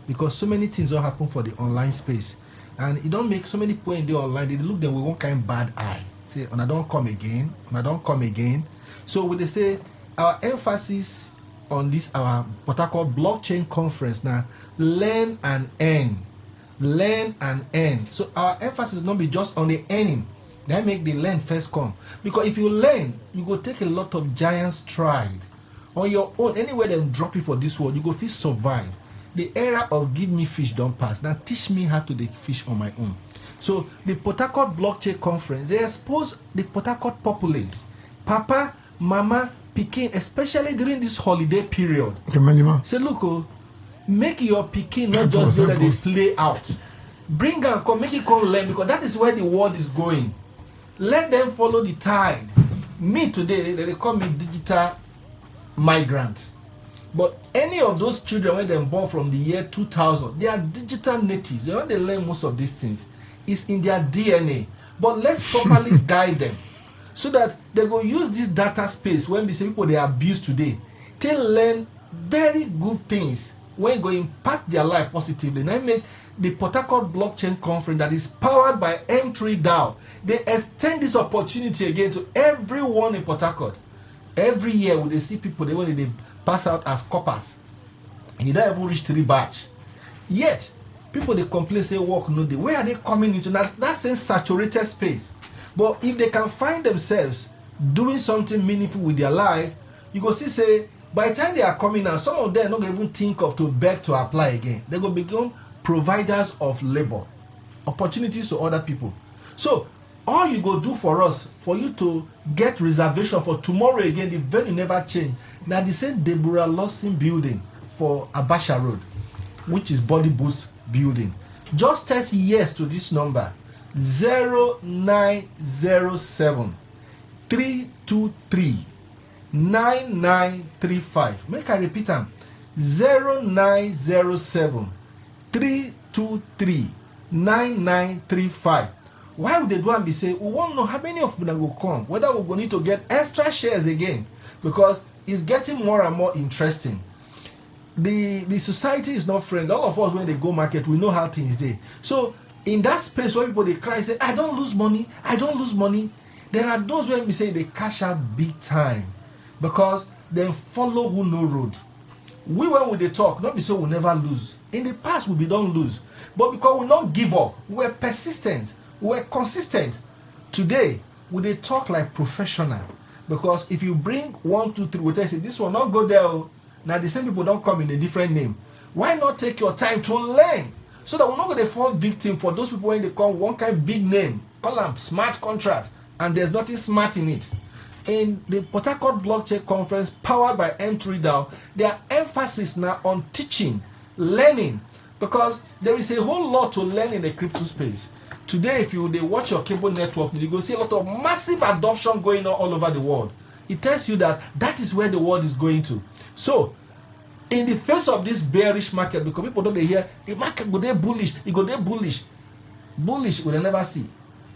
Because so many things don't happen for the online space, and it don't make so many people in the online. They look them with one kind of bad eye. Say, "And I don't come again. And I don't come again." So when they say our emphasis on this our Port Harcourt blockchain conference now, learn and earn, learn and earn. So our emphasis not be just on the earning. That make the learn first come. Because if you learn, you go take a lot of giant stride on your own. Anywhere they drop you for this world, you go feel survive. The era of give me fish don't pass. Now teach me how to do fish on my own. So the Port Harcourt Blockchain Conference, they expose the Port Harcourt populace, Papa, Mama, Pikin, especially during this holiday period. Say, look, make your Pikin not just know that they play out. Bring them, come, make it come learn, because that is where the world is going. Let them follow the tide. Me today, they call me digital migrant. But any of those children when they're born from the year 2000, they are digital natives. They want to learn most of these things. It's in their DNA. But let's properly guide them so that they go use this data space when we say people they abuse today. They learn very good things when go impact their life positively. And I make the Port Harcourt Blockchain Conference that is powered by M3 DAO. They extend this opportunity again to everyone in Port Harcourt. Every year when they see people, they pass out as coppers. You don't even reach 3 batch. Yet, people they complain, say work no day. Where are they coming into that same saturated space? But if they can find themselves doing something meaningful with their life, you go see say, by the time they are coming out, some of them not even think of to beg to apply again. They go become providers of labor, opportunities to other people. So, all you go do for us, for you to get reservation for tomorrow again, the venue never change. Now the same Deborah Lawson building for Abasha Road, which is Body Boost building. Just test yes to this number 0907 323 9935. Make I repeat them 0907 323 9935. Why would they do and be say, we won't know how many of them will come, whether we're going to get extra shares again, because it's getting more and more interesting. the society is not friendly. All of us, when they go market, we know how things dey. So in that space where people they cry, say, I don't lose money, I don't lose money. There are those when we say they cash out big time because they follow who no road. We when we they talk, not be so we never lose. In the past we don't lose, but because we not give up, we're persistent, we're consistent. Today we they talk like professional because if you bring 1, 2, 3, we tell you this will not go there. Now the same people don't come in a different name. Why not take your time to learn so that we're not going to fall victim for those people when they come one kind of big name, call them smart contract, and there's nothing smart in it. In the Port Harcourt Blockchain Conference powered by M3 DAO, their emphasis now on teaching, learning, because there is a whole lot to learn in the crypto space. Today, if you they watch your cable network, you go see a lot of massive adoption going on all over the world. It tells you that that is where the world is going to. So, in the face of this bearish market, because people don't hear the market go there bullish, it go there bullish. Bullish we never see.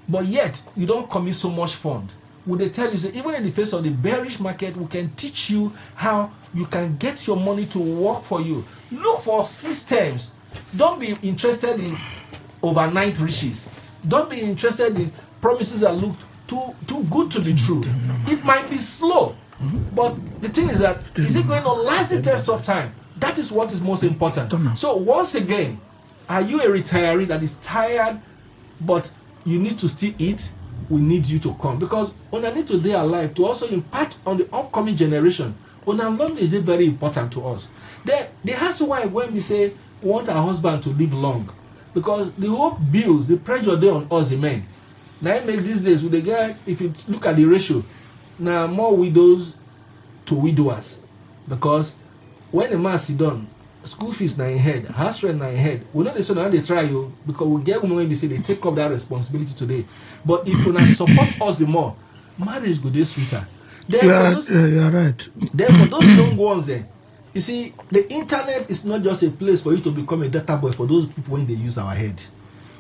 But yet, you don't commit so much fund. Would they tell you, say, even in the face of the bearish market, we can teach you how you can get your money to work for you. Look for systems. Don't be interested in overnight riches. Don't be interested in promises that look too good to be true. It might be slow, but the thing is that, is it going to last the test of time? That is what is most important. So once again, are you a retiree that is tired, but you need to still eat? We need you to come, because when I need to stay alive to also impact on the upcoming generation. When I'm lonely, is it very important to us? There has why when we say we want our husband to live long, because the whole bills, the pressure there on us, the men. Now it make these days with the guy, if you look at the ratio, now more widows to widowers, because when the man sit down, school fees na in head, house rent na in head. We know this one they try you because we get women when we say they take up that responsibility today. But if you not support us the more, marriage go dey sweeter. You're right. Then for those young ones there, you see, the internet is not just a place for you to become a data boy for those people when they use our head.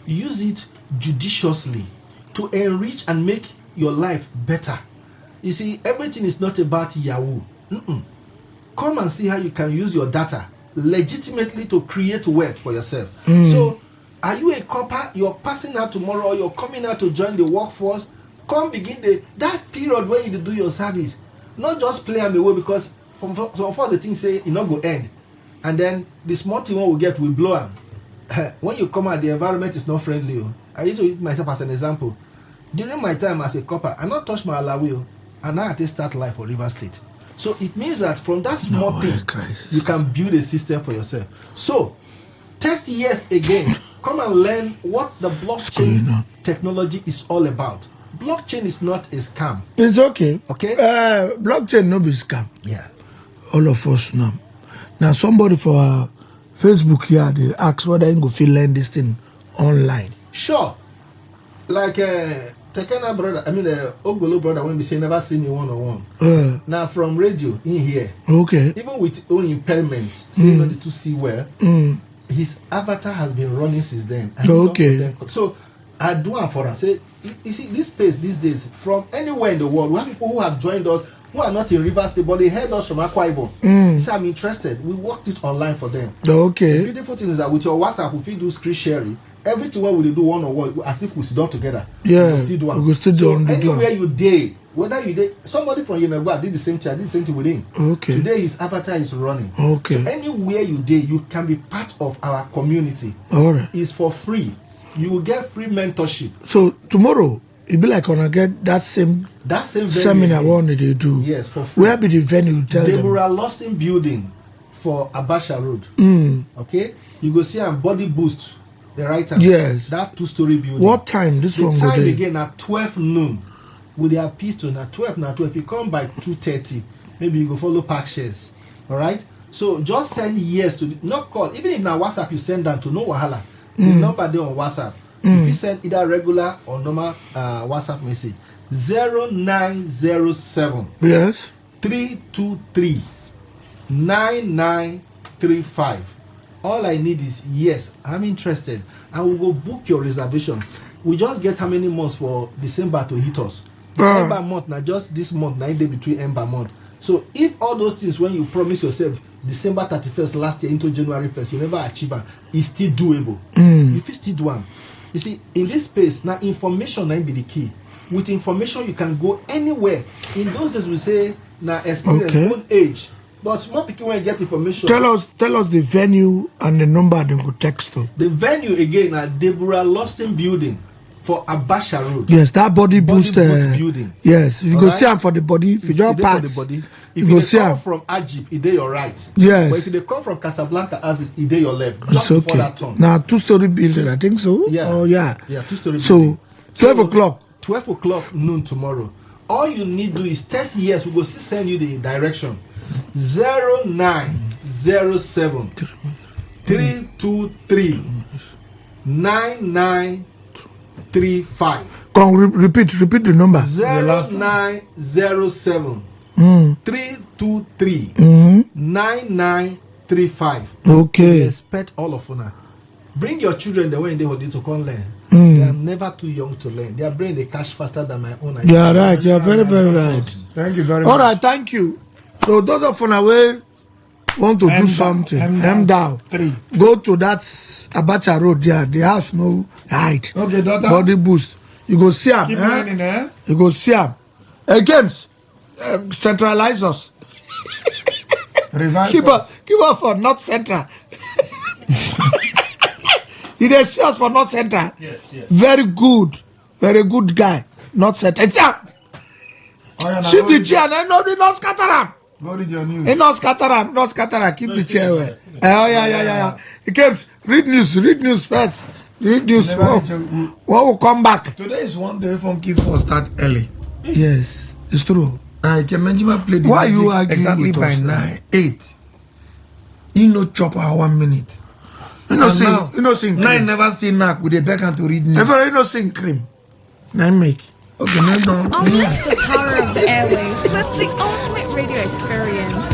You use it judiciously to enrich and make your life better. You see, everything is not about Yahoo. Come and see how you can use your data legitimately to create wealth for yourself. So, are you a copper? You're passing out tomorrow, or you're coming out to join the workforce? Come begin that period where you do your service. Not just play them away, because some of the things say it not go end, and then the small thing one will get will blow them. When you come out, the environment is not friendly. I used to use myself as an example. During my time as a copper, I not touch my alawi, and now I just start life for River State. So it means that from that small thing, you can build a system for yourself. So, test yes again. Come and learn what the blockchain technology is all about. Blockchain is not a scam. It's okay. Okay? Blockchain no be scam. Yeah. All of us know. Now somebody for Facebook here, they ask whether you go feel learn this thing online. Sure. Like Tekena brother, I mean the Ogolo brother, when we say never see me one-on-one. Now from radio in here, okay, even with own impairments, seeing on the 2C well, his avatar has been running since then. Okay. So I do one for us. Say, you see, this space these days, from anywhere in the world, we have people who have joined us who are not in Rivers State, but they heard us from Akwa Ibom. So I'm interested. We worked it online for them. Okay. The beautiful thing is that with your WhatsApp, if you do screen sharing, everything what we do one-on-one, as if we sit down together. Yeah, we still do one. We still do so anywhere you day, whether you day, somebody from Yenagua did the same thing. I did the same thing with him. Okay. Today his avatar is running. Okay. So anywhere you day, you can be part of our community. All right. It's for free. You will get free mentorship. So tomorrow, it be like when I get that same seminar one they do. Yes, for free. Where be the venue? Tell them. Deborah Lawson Building for Abasha Road. Okay, you go see a body boost. The right time. Yes. That 2-story building. What time? This one the go time there? again at 12 noon. With the appeal to now 12 now 12. If you come by 2:30, maybe you go follow park shares. Alright? So just send yes to not call. Even if now WhatsApp you send them to no wahala. The number there on WhatsApp. If you send either regular or normal WhatsApp message 0907 Yes. 323 9935. All I need is yes, I'm interested. And we'll go book your reservation. We just get how many months for December to hit us. December month, now just this month, 9 days between Ember month. So if all those things when you promise yourself, December 31st last year into January 1st, you never achieve it, it's still doable. You can still do it. You see, in this space, now information might be the key. With information, you can go anywhere. In those days, we say, now experience, old age. But small people when get information. Tell us the venue and the number they could text to. The venue again at Deborah Lawson Building for Abasha Road. Yes, that body boost building. Yes, if you go see them for the body, if you just pass, the body. If you go see come from Ajib, it your right. Yes. But if they come from Casablanca, as it your left. Just before that turn. Now 2-story building, I think so. Yeah. Oh yeah. Yeah, 2-story building. So 12 o'clock. 12 o'clock noon tomorrow. All you need to do is test yes. We will still send you the direction. 0907 323 9935. Come repeat the number. 0907 323 9935. Okay. We expect all of you. Bring your children the way they will need to come learn. They are never too young to learn. Their brain they catch faster than my own. You are right. You are very, very right. Thank you very much. All right, thank you. So those of you away want to do something. M down. 3. Go to that Abacha Road there. The house no height. Okay, daughter. Body boost. You go see him. Keep learning, eh? You go see him. Games. Centralize us. Keep us for North Central. Did they see us for North Central? Yes. Very good guy. North Central. Shift the chair and nobody not scatter him. Go read your news. Not scatter him. Keep the chair away. Yeah. He came. Read news first. Read news. When we'll come back. Today is one day Funky 4 start early. Yes, it's true. I can Benjamin play the Why music you arguing exactly with by us 8. You know chop our 1 minute. You know sing 9 cream. never see knack with a backhand to read news. Ever you know sing cream. Now make. Okay, now don't. Unleash the power of the airwaves with the ultimate radio experience.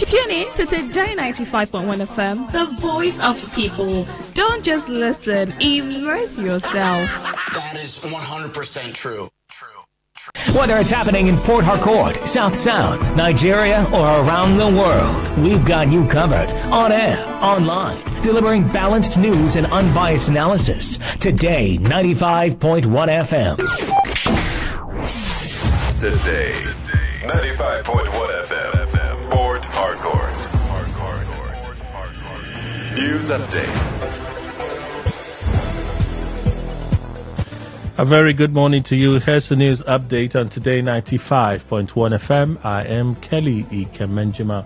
Tune in to Today 95.1 FM, the voice of the people. Don't just listen, immerse yourself. That is 100% true. Whether it's happening in Port Harcourt, South, Nigeria, or around the world, we've got you covered. On air, online, delivering balanced news and unbiased analysis. Today 95.1 FM. Today 95.1 FM. Port Harcourt. News update. A very good morning to you. Here's the news update on Today 95.1 FM. I am Kelly Ikemenjima.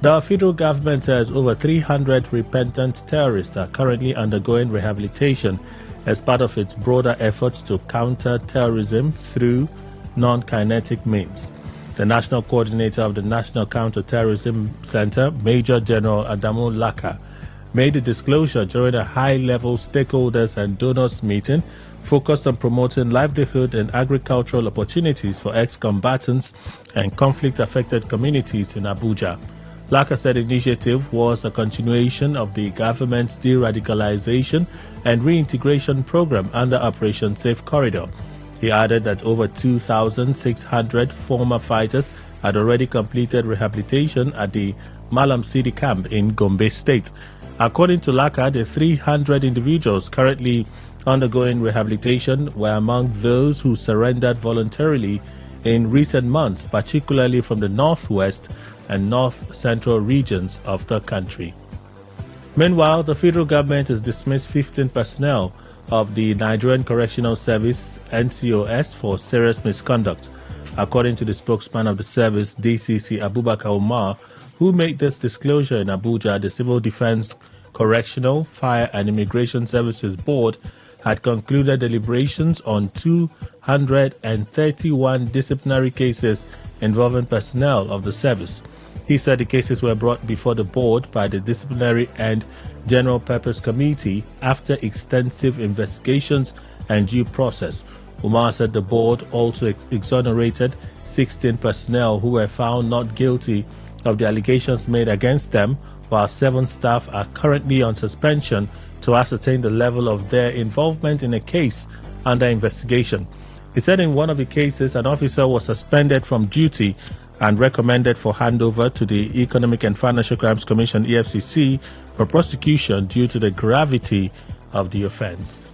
The federal government says over 300 repentant terrorists are currently undergoing rehabilitation as part of its broader efforts to counter terrorism through non-kinetic means. The national coordinator of the National Counter-Terrorism Center, Major General Adamu Laka, made a disclosure during a high-level stakeholders and donors meeting focused on promoting livelihood and agricultural opportunities for ex-combatants and conflict-affected communities in Abuja. Laka said the initiative was a continuation of the government's de-radicalization and reintegration program under Operation Safe Corridor. He added that over 2,600 former fighters had already completed rehabilitation at the Malam City camp in Gombe State. According to Laka, the 300 individuals currently undergoing rehabilitation were among those who surrendered voluntarily in recent months, particularly from the northwest and north central regions of the country. Meanwhile, the federal government has dismissed 15 personnel of the Nigerian Correctional Service (NCOS) for serious misconduct, according to the spokesman of the service, DCC Abubakar Umar, who made this disclosure in Abuja. The Civil Defense, Correctional, Fire and Immigration Services Board had concluded deliberations on 231 disciplinary cases involving personnel of the service. He said the cases were brought before the board by the Disciplinary and General Purpose Committee after extensive investigations and due process. Umar said the board also exonerated 16 personnel who were found not guilty of the allegations made against them, while 7 staff are currently on suspension to ascertain the level of their involvement in a case under investigation. He said in one of the cases, an officer was suspended from duty and recommended for handover to the Economic and Financial Crimes Commission (EFCC) for prosecution due to the gravity of the offense.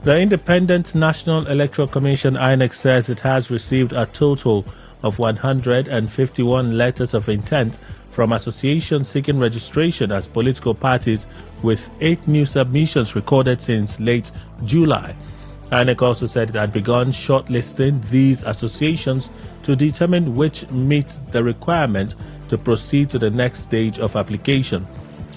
The Independent National Electoral Commission (INEC) says it has received a total of 151 letters of intent from associations seeking registration as political parties, with 8 new submissions recorded since late July. INEC also said it had begun shortlisting these associations to determine which meets the requirement to proceed to the next stage of application.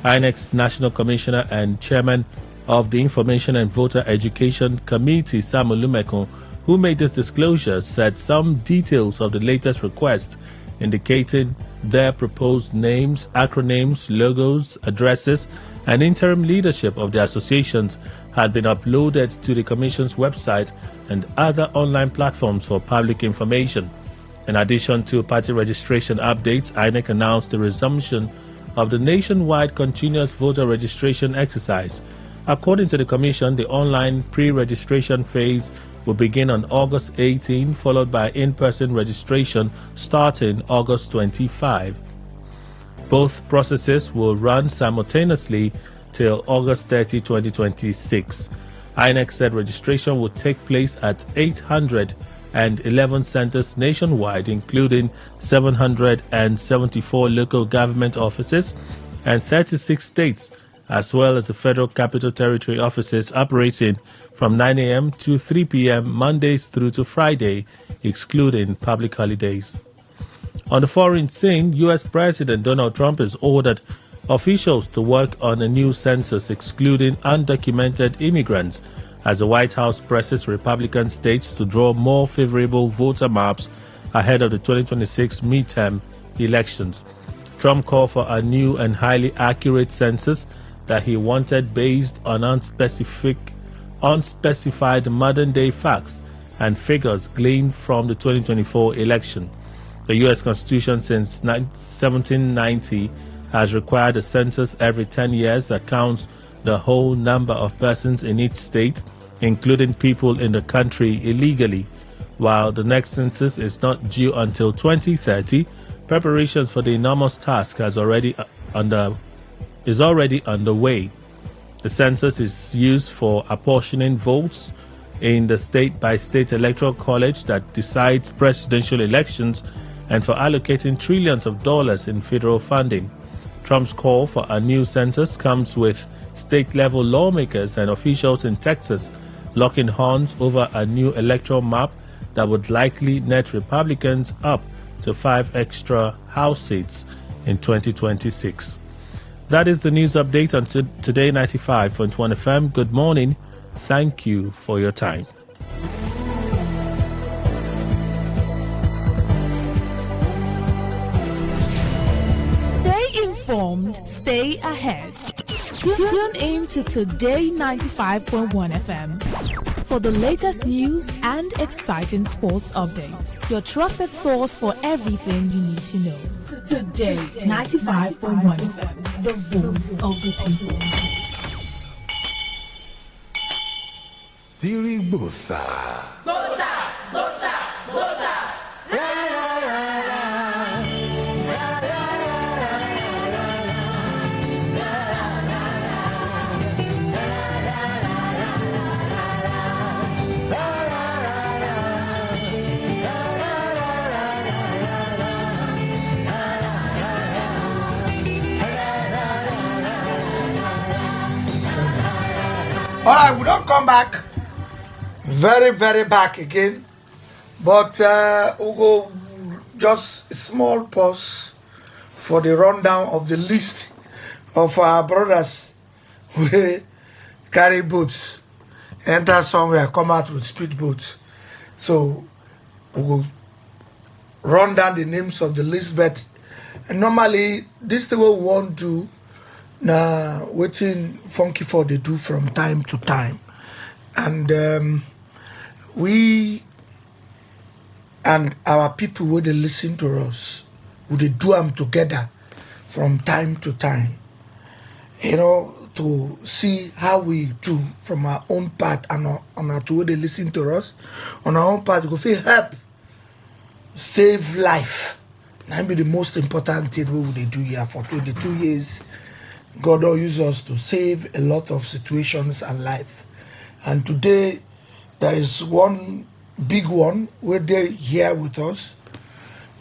INEC's National Commissioner and Chairman of the Information and Voter Education Committee, Samuel Lumekun, who made this disclosure, said some details of the latest request, indicating their proposed names, acronyms, logos, addresses, and interim leadership of the associations had been uploaded to the Commission's website and other online platforms for public information. In addition to party registration updates, INEC announced the resumption of the nationwide continuous voter registration exercise. According to the Commission, the online pre-registration phase will begin on August 18, followed by in-person registration starting August 25. Both processes will run simultaneously till August 30, 2026. INEC said registration will take place at 811 centers nationwide, including 774 local government offices and 36 states, as well as the Federal Capital Territory offices operating from 9 a.m. to 3 p.m. Mondays through to Friday, excluding public holidays. On the foreign scene, U.S. President Donald Trump has ordered officials to work on a new census excluding undocumented immigrants as the White House presses Republican states to draw more favorable voter maps ahead of the 2026 midterm elections. Trump called for a new and highly accurate census that he wanted based on unspecified modern-day facts and figures gleaned from the 2024 election. The U.S. Constitution since 1790 has required a census every 10 years that counts the whole number of persons in each state, including people in the country illegally. While the next census is not due until 2030, preparations for the enormous task is already underway. The census is used for apportioning votes in the state-by-state electoral college that decides presidential elections and for allocating trillions of dollars in federal funding. Trump's call for a new census comes with state-level lawmakers and officials in Texas locking horns over a new electoral map that would likely net Republicans up to 5 extra House seats in 2026. That is the news update on Today 95.1 FM. Good morning. Thank you for your time. Stay informed, stay ahead. Tune in to Today 95.1 FM for the latest news and exciting sports updates. Your trusted source for everything you need to know. Today 95.1 FM, the voice of the people. Tiribusa. Bosa, bosa, bosa. All right, we don't come back. Very, very back again. But we'll go just a small pause for the rundown of the list of our brothers who carry boats, enter somewhere, come out with speedboats. So we'll run down the names of the list. But normally, this is what we want to do. Now, waiting funky for they do from time to time. And we and our people who they listen to us, who they do them together from time to time, you know, to see how we do from our own part and on our to where they listen to us. On our own part, we feel help save life. That be the most important thing we will do here for 22 years. God will use us to save a lot of situations and life. And today, there is one big one where they here with us.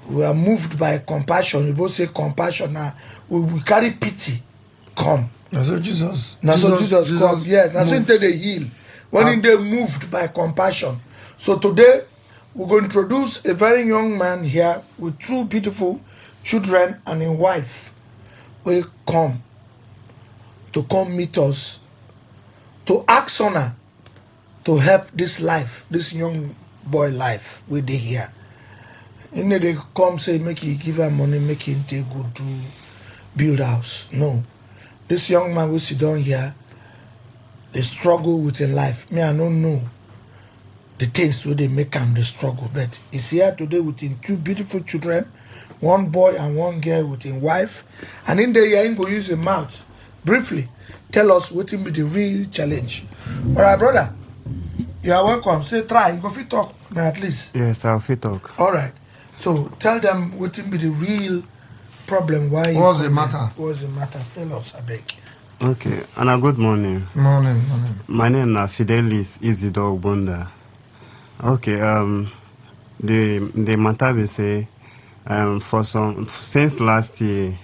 We are moved by compassion. We both say compassion. Now we carry pity. Come. That's what Jesus. Jesus come. Yes. That's when they heal. When they moved by compassion. So today we're going to introduce a very young man here with two beautiful children and a wife. Will come meet us to ask honor to help this life, this young boy life where they here. And they come say make he give her money, make him take go to build house. No. This young man will sit down here, they struggle with in life. Me, I don't know the things where they make him the struggle. But he's here today with him two beautiful children, one boy and one girl with his wife. And in there, he go use a mouth. Briefly, tell us what will be the real challenge. All right, brother. You are welcome. Say try. You go fit talk at least. Yes, I'll fit talk. All right. So tell them what will be the real problem. Why? What's the matter? What's the matter? Tell us, I beg. Okay, and good morning. Morning. My name is Fidelis Isidore Bunda. Okay, the matter we say, since last year,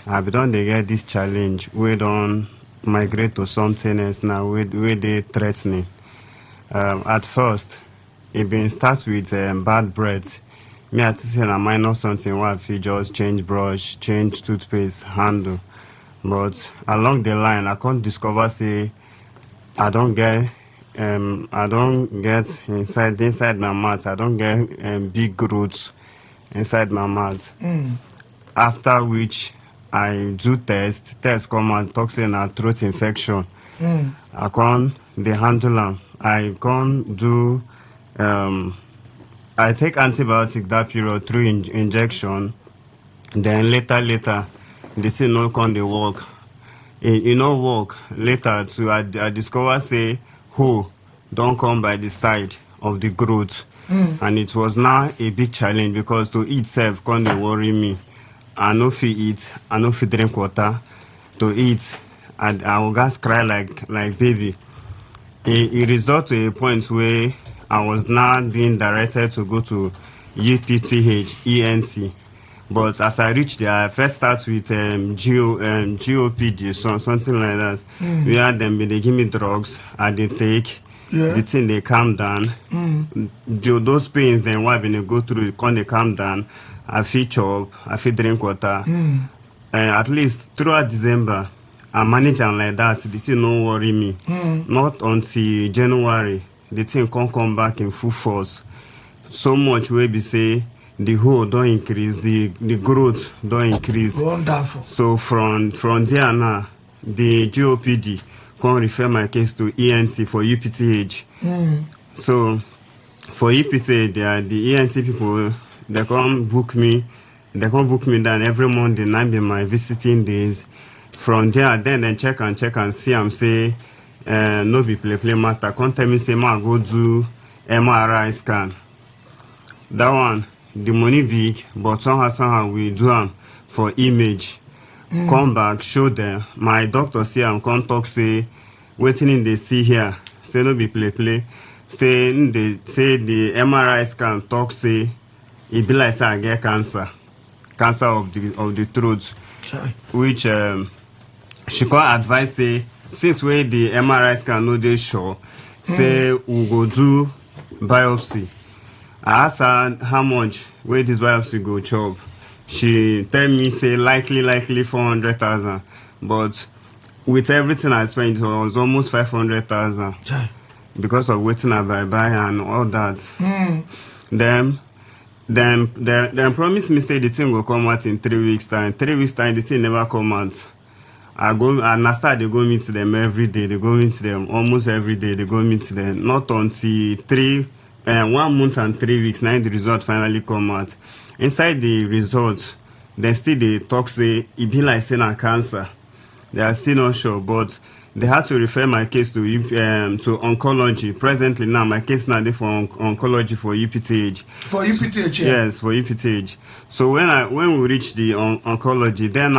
I've done they get this challenge. We don't migrate to something else now. We they threatening. At first, it been start with bad breath. Me at saying I might know something where if you just change brush, change toothpaste, handle. But along the line, I can't discover say I don't get inside my mouth. I don't get big roots inside my mouth. After which I do test come and talk say na throat infection. I can't the handle them. I can't do I take antibiotic that period through injection. Then later the thing no come dey work. It no work. Later too I discover say who don't come by the side of the growth. And it was now a big challenge because to eat self come dey worry me. I no fit eat, I no fit drink water. To eat, I will just cry like baby. It result to a point where I was now being directed to go to UPTH, ENC. But as I reached there, I first start with GOPD, something like that. Where they give me drugs, I they take. The thing they calm down. Those pains then why when they go through, when they calm down, I feel chop, I feel drink water. At least throughout December, I manage and like that. The thing no worry me. Not until January, the thing can't come back in full force. So much where we say the hole don't increase, the growth don't increase. Wonderful. So from there now, the GOPD can refer my case to ENC for UPTH. So for UPTH, the ENC people, they come book me down every Monday night be my visiting days. From there, then they check and see and say no be play matter. Come tell me say ma go do MRI scan. That one, the money big, but somehow we do them for image. Come back, show them. My doctor see and come talk say waiting in the see here. Say no be play. Say the MRI scan talk say it be like say I get cancer of the throat. Which she can't advise say since where the MRI scan no dey sure, say we go do biopsy. I asked her how much where this biopsy go chop. She tell me say likely 400,000, but with everything I spent it was almost 500,000 because of waiting I buy and all that. Then promise me say the thing will come out in 3 weeks time. 3 weeks time the thing never come out. I go and I start to go meet them every day. They go meet them almost every day. They go meet them not until 1 month and 3 weeks. Now the result finally come out. Inside the results, they still they talk say it be like saying a cancer. They are still not sure, but they had to refer my case to oncology. Presently now, my case now is for oncology for UPTH. For UPTH, yeah. Yes, for UPTH. So when we reach the oncology, then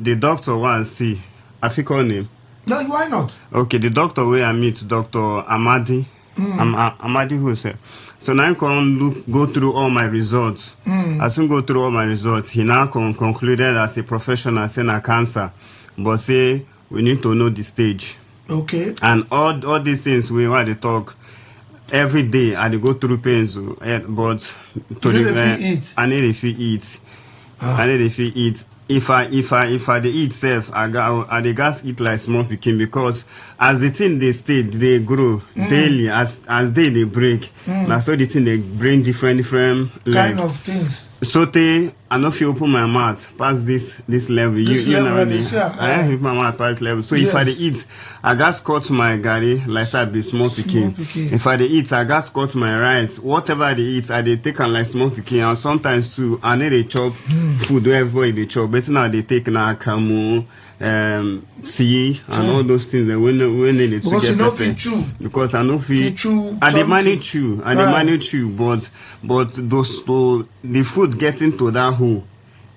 the doctor was see. I think her name. No, why not? Okay, the doctor where I meet, Dr. Amadi. Amadi who said. So now I can go through all my results. As I go through all my results, he now concluded as a professional saying a cancer, but say we need to know the stage. Okay. And all these things we want to talk every day. I go through pains, but to I need if you eat. I need if you eat. If I dey eat self, I dey gas eat like small pikin, because as the thing they stay, they grow daily as they break. Now so the thing they bring different kind of things. So I no fit open my mouth past this level. I hit my mouth past level. So if I dey eat, I gas cut my garri like I be small pikin. If I dey eat, I gas cut my rice. Whatever I dey eat, I dey take am like small pikin. And sometimes too, I need to chop food where everybody dey chop. But now they take na akamu, tea, and all those things. That when they need to because get you know fit chew. Because I know fit chew. I dey manage chew. But those the food getting to that hole,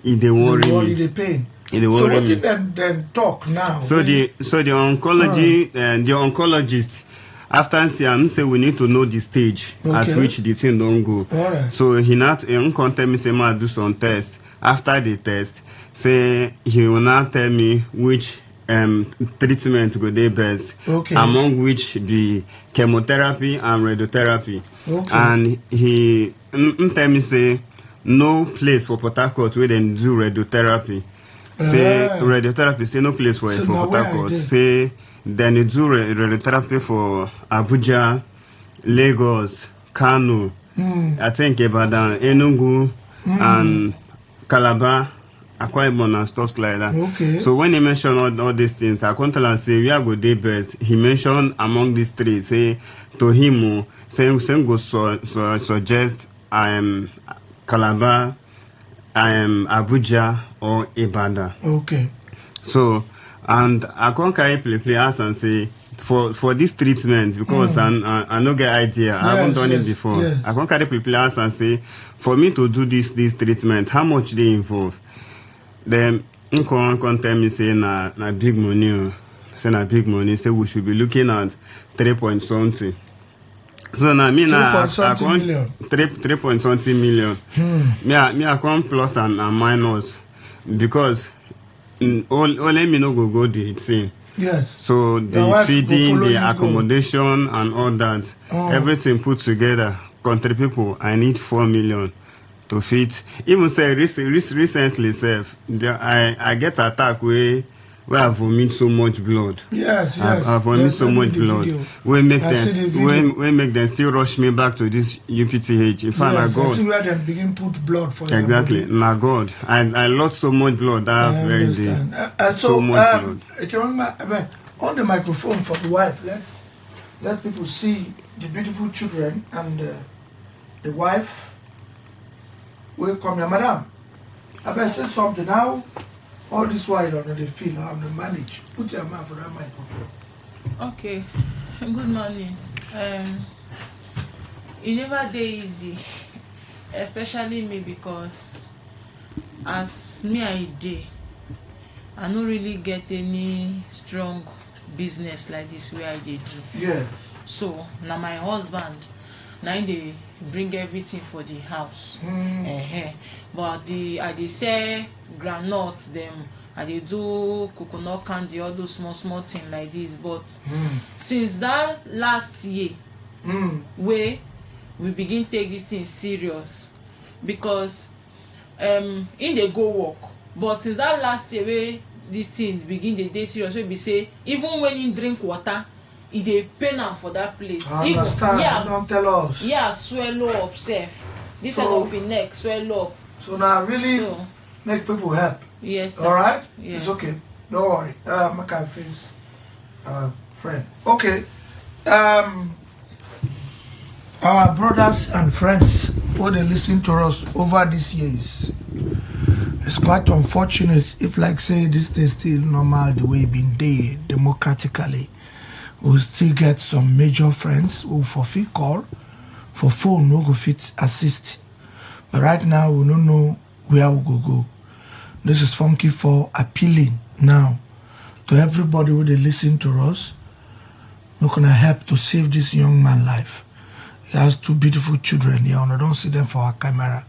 it dey worry me. The pain. It dey worry me. So what then talk now? So the oncology and the oncologist, after say we need to know the stage at which the thing don't go. Right. So he can't tell me say I do some test. After the test, say he will not tell me which treatment go dey best, among which be chemotherapy and radiotherapy. And he tell me say no place for Port Harcourt where they do radiotherapy. Say radiotherapy, say no place for Port Harcourt. Say then they do radiotherapy for Abuja, Lagos, Kano, I think Ibadan, Enugu, and Calabar, Akwa Ibom and stuff like that. So when he mentioned all these things, I can't tell him say we are go day best. He mentioned among these three, say to him, say go suggest Calabar, Abuja or Ibadan. So and I can't carry play ask and say for this treatment, because I no get idea. I haven't done it before. I can't carry play ask and say for me to do this treatment, how much they involve? Then can tell me say na big money. Say na big money. Say we should be looking at 3 point something. So now me na 3 point something million. Me I come plus and minus, because only me no go the thing. Yes. So the feeding, the accommodation, and all that, everything put together, country people, I need 4 million to feed. Even say recently, I get attack where I vomit so much blood. Yes. I vomit so much blood. We make them still rush me back to this UPTH. In fact, I God. See where them begin put blood for exactly. Na God. I lost so much blood that very day. So much blood. On the microphone for the wife, let people see the beautiful children and the wife. Welcome, your madam. I better say something now. All this while on the field, how to manage. Put your mouth for that microphone. Okay. Good morning. It never day easy, especially me, because as me I dey, I don't really get any strong business like this where I did do. Yeah. So now my husband, now they bring everything for the house. But I dey sell groundnuts, them I dey do coconut candy, all those small things like this. But since that last year, where we begin take this thing serious, because in they go work. But since that last year, where this thing begin the day serious, we be say even when you drink water, it dey pain am for that place. I understand. Don't tell us. Yeah, swallow up, safe. This side of your neck swallow up. So now really make people happy. Yes, sir. All right. Yes. It's okay. Don't worry. I can face friend. Okay. Our brothers and friends who they listen to us over these years, It's quite unfortunate if, like, say, this is still normal the way it been there democratically. We'll still get some major friends who for fit call, for phone, no go fit assist. But right now, we don't know where we go. This is Funky for appealing now to everybody who they listen to us. We're gonna help to save this young man's life. He has 2 beautiful children here, and I don't see them for our camera.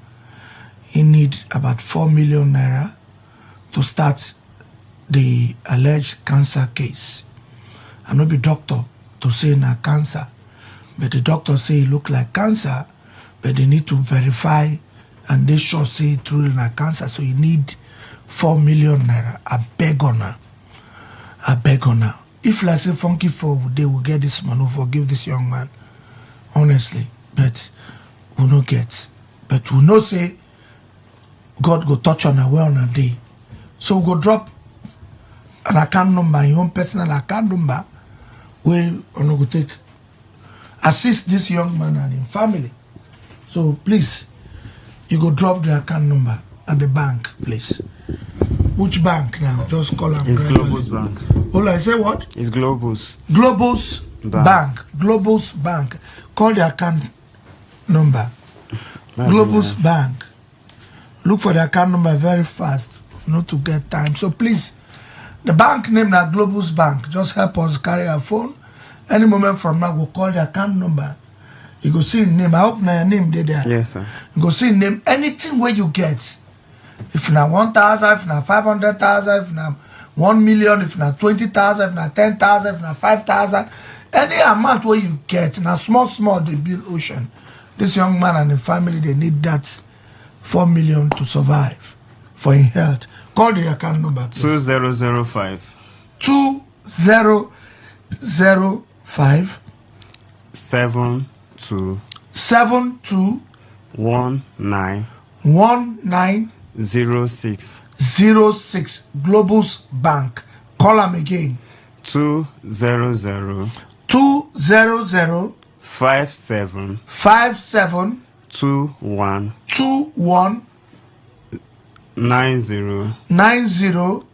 He needs about 4 million naira to start the alleged cancer case. I'm not be doctor to say na cancer, but the doctor say it look like cancer, but they need to verify and they sure say it truly na cancer. So you need 4 million naira. I beg on her. If like say Funky for they will get this money, forgive this young man, honestly. But we no get. But we know say God go touch on her well on a day. So we go drop an account number, your own personal account number, where we go take assist this young man and his family. So please, you go drop the account number at the bank, please. Which bank now? Just call them. It's Globus Bank. Hold on, I say what? It's Globus. Globus Bank. Globus Bank. Call the account number. Globus Bank. Look for the account number very fast, not to get time. So please, the bank name now Globus Bank. Just help us carry our phone. Any moment from now, we'll call the account number. You go see name. I hope now your name there. Yes, sir. You go see name. Anything where you get. If now 1,000, if now 500,000, if now 1 million, if now 20,000, if now 10,000, if now 5,000, any amount where you get, now small, they build ocean. This young man and the family, they need that 4 million to survive for his health. Call the account number, please. 2005 2005 72 19 06 Globus Bank. Call them again. 200 57 21 90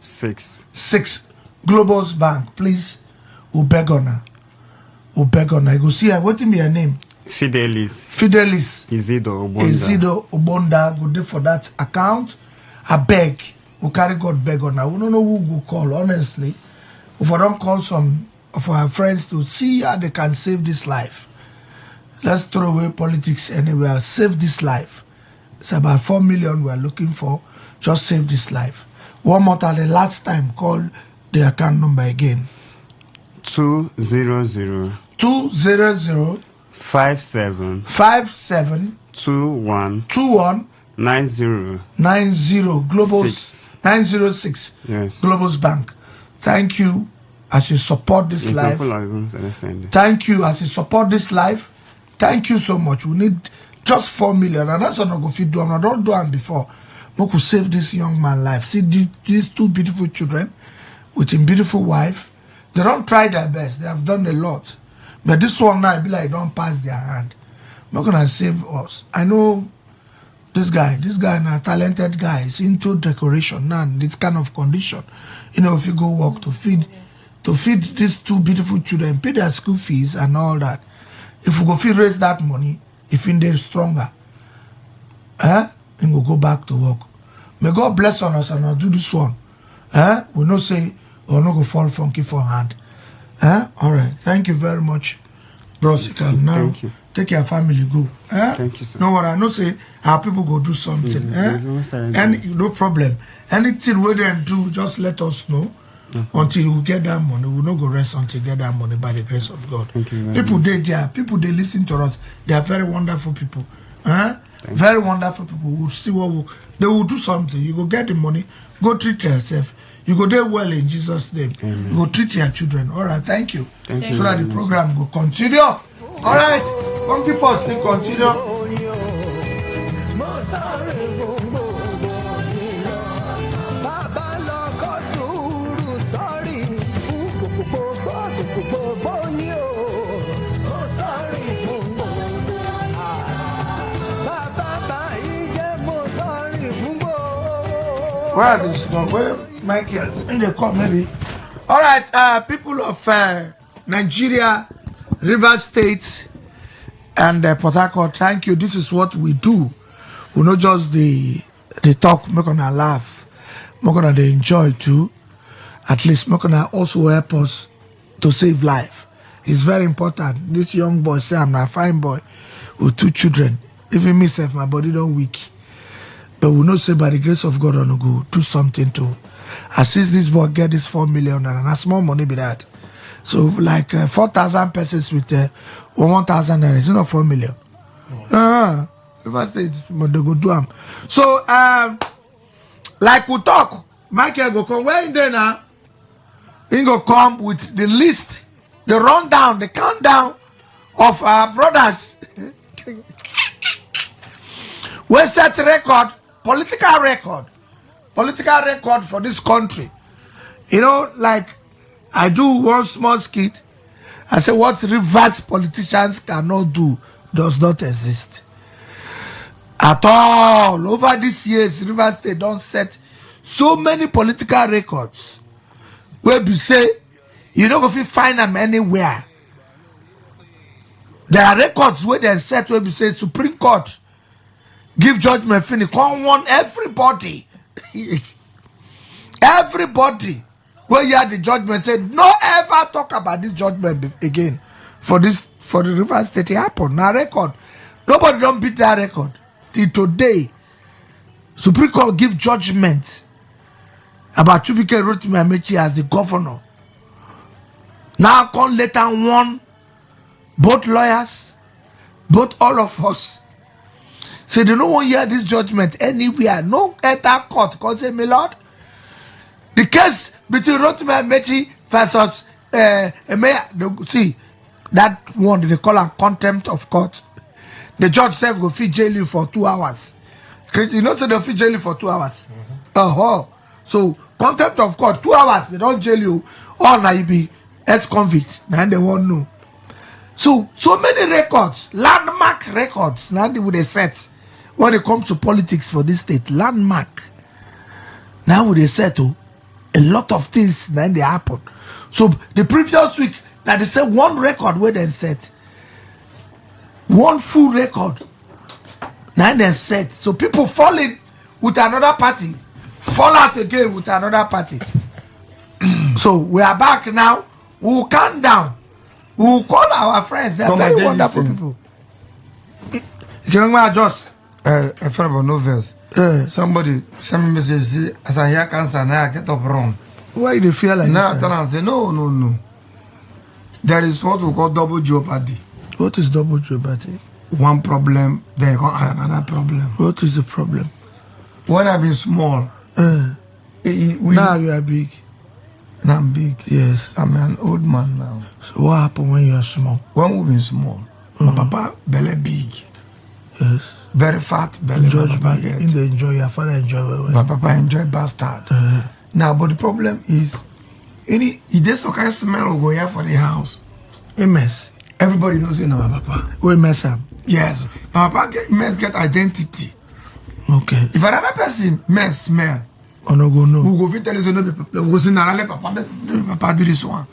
6 Globus Bank. Please, we beg on her. You go see her. What is your name? Fidelis Isidro Obonda. Go there for that account. I beg. We carry God beg on her. We don't know who go call, honestly. If we don't call some of our friends to see how they can save this life. Let's throw away politics anywhere. Save this life. It's about 4 million we're looking for. Just save this life. One more time, the last time, call the account number again. 200 57 21 90 Globus 906. Yes. Globus Bank. Thank you as you support this life. Thank you as you support this life. Thank you so much. We need just 4 million, and that's what I'm going to do. I don't do it before. We could save this young man's life. See these 2 beautiful children with a beautiful wife. They don't try their best. They have done a lot. But this one now, I be like, don't pass their hand. Not going to save us. I know this guy now, a talented guy, is into decoration now, this kind of condition. You know, if you go work to feed these 2 beautiful children, pay their school fees and all that. If we go raise that money, if they're stronger, and we'll go back to work. May God bless on us and I'll do this one. We not say, or not go fall Funky for hand. All right. Thank you very much, bro. Now, thank you. Take your family, go. Thank you, sir. No worry, I know say our people go do something. And no problem. Anything we then do, just let us know. Until we get that money. We'll not go rest until we get that money by the grace of God. Thank you very people much. People they listen to us. They are very wonderful people. Very wonderful people. We'll see they will do something. You go get the money, go treat yourself. You go there well in Jesus' name. Amen. You go treat your children. All right, thank you. Thank you so that the program will continue. All right, Funky first thing continue. Where is this? Where Michael? When they come, maybe. All right, people of Nigeria, Rivers State, and Port Harcourt, thank you. This is what we do. We not just the talk, make on laugh, make on they enjoy too. At least make on also help us to save life. It's very important. This young boy say I'm a fine boy with 2 children. Even myself, my body don't weak. But we know say by the grace of God on go do something to assist this boy get this 4 million and a small money be that. So like 4,000 pesos with 1,000 naira, it's not 4 million. But they go do them. So like we talk, Michael go come where in there now? He go come with the list, the rundown, the countdown of our brothers. We set record, political record for this country. You know, like I do one small skit. I say what reverse politicians cannot do does not exist at all. Over these years, Rivers State don't set so many political records where we say you don't go find them anywhere. There are records where they set where we say Supreme Court give judgment finish. Come on, everybody. Everybody where you had the judgment said no ever talk about this judgment again. For the Rivers State it happened. Now record. Nobody don't beat that record. Till today, Supreme Court give judgment about Chubike Rotimi Amechi as the governor. Now come later one, both lawyers, both all of us. Say they don't want to hear this judgment anywhere. No enter court. Because say, my lord, the case between Rotimi Amechi versus see that one they call a contempt of court. The judge self go fit jail you for 2 hours. You know, so they'll fit jail you for 2 hours. So contempt of court, 2 hours, they don't jail you. Or now you be ex-convict. Now they won't know. So many records, landmark records, now they would have set when it comes to politics for this state. Landmark. Now would they set a lot of things then they happen. So the previous week, now they say one record where they set. One full record. Now they set. So people fall in with another party, fall out again with another party. So we are back now. We will calm down. We will call our friends. They are very wonderful people. Just a friend of novels. Somebody send me message as I hear cancer now I get up wrong. Why do you feel like now? Tell them say no. There is what we call double jeopardy. What is double jeopardy? One problem, then you have another problem. What is the problem? When I've been small, now you are big. Now I'm big. Yes. I'm an old man now. So what happened when you are small? When we've been small, my papa belly big. Yes. Very fat belly. Enjoy your father enjoy. My papa enjoy bastard. Now, but the problem is, he just some kind of smell will go here for the house. A mess. Everybody knows it now, my papa. We mess up. Yes. My papa get identity. Okay. If another person mess smell, oh no go no. Who go fit tell you no go say na papa do this one.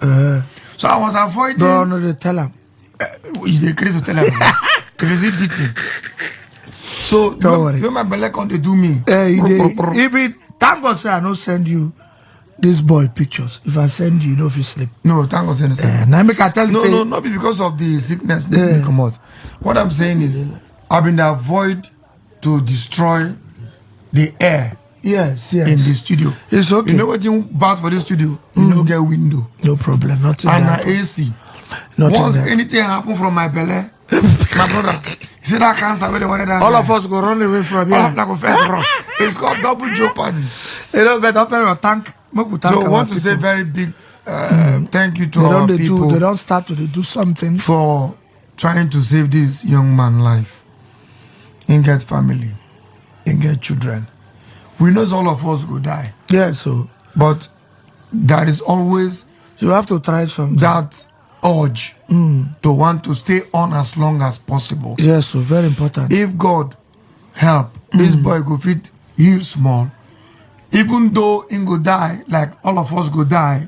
So I was avoiding. No, they tell him. They crazy to tell him. Crazy beating. So don't worry. When my belly come to do me. Even thank God say I no send you this boy pictures. If I send you, if you sleep. No, thank God send you. Now make I tell you. No, not because of the sickness they come out. What I'm saying is, I've been avoid to destroy the air. Yes. In the studio. It's okay. You know what you bad for the studio? You know get window. No problem. Nothing. And an AC. Nothing. Once anything happen from my belly, my brother, you see that cancer where they wanted that. All of us go run away from here. It's called double jeopardy. You know, but after thank. So I want to say very big thank you to our people. They don't start to do something for trying to save this young man's life. He get family, he get children. We know all of us will die. Yeah, so. But there is always you have to try something. That urge to want to stay on as long as possible. Yes, so very important. If God help, this boy go fit heal small, even though he go die, like all of us go die,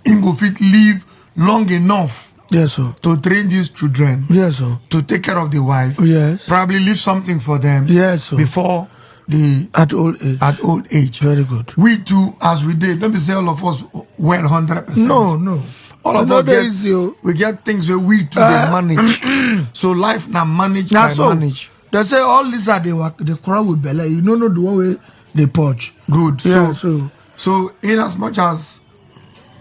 he go fit live long enough. Yes, sir. To train these children. Yes, sir. To take care of the wife. Yes. Probably leave something for them. Yes, sir. Before the at old age. At old age. Very good. We too, as we did, don't be say all of us well 100%. No. All of us we get things where we too they manage. So life now manage by manage. They say all these are the crowd with belly. You don't know the one way they purge. Good. Yeah, so in as much as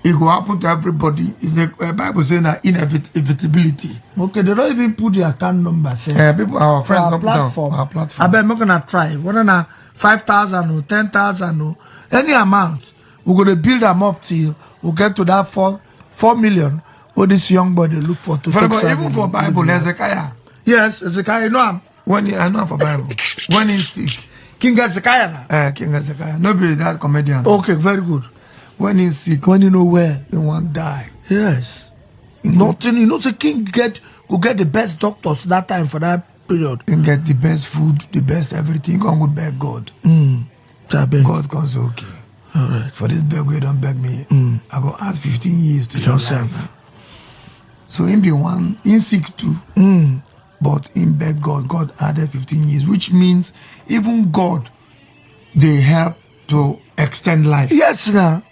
it will happen to everybody, is the Bible saying that inevitability. Okay, they don't even put the account number. People, our friends, our platform. Our platform. I bet I'm gonna try. Whether na 5,000 or 10,000 or any amount, we're gonna build them up till we get to that 4 million. What this young boy they look for to take even for Bible, Hezekiah. Yes, Hezekiah. You know him. I know for Bible. When he's sick, King Hezekiah. King Hezekiah. Nobody that comedian. Okay, very good. When he's sick, when you know where he won't die. Yes. Nothing. You know, the king will get the best doctors that time for that period. And get the best food, the best everything. Come go beg God. God goes okay. All right. For this beg, we don't beg me. I go ask 15 years to yourself. So him be one in sick too. But in beg God, God added 15 years, which means even God they help to extend life. Yes, now.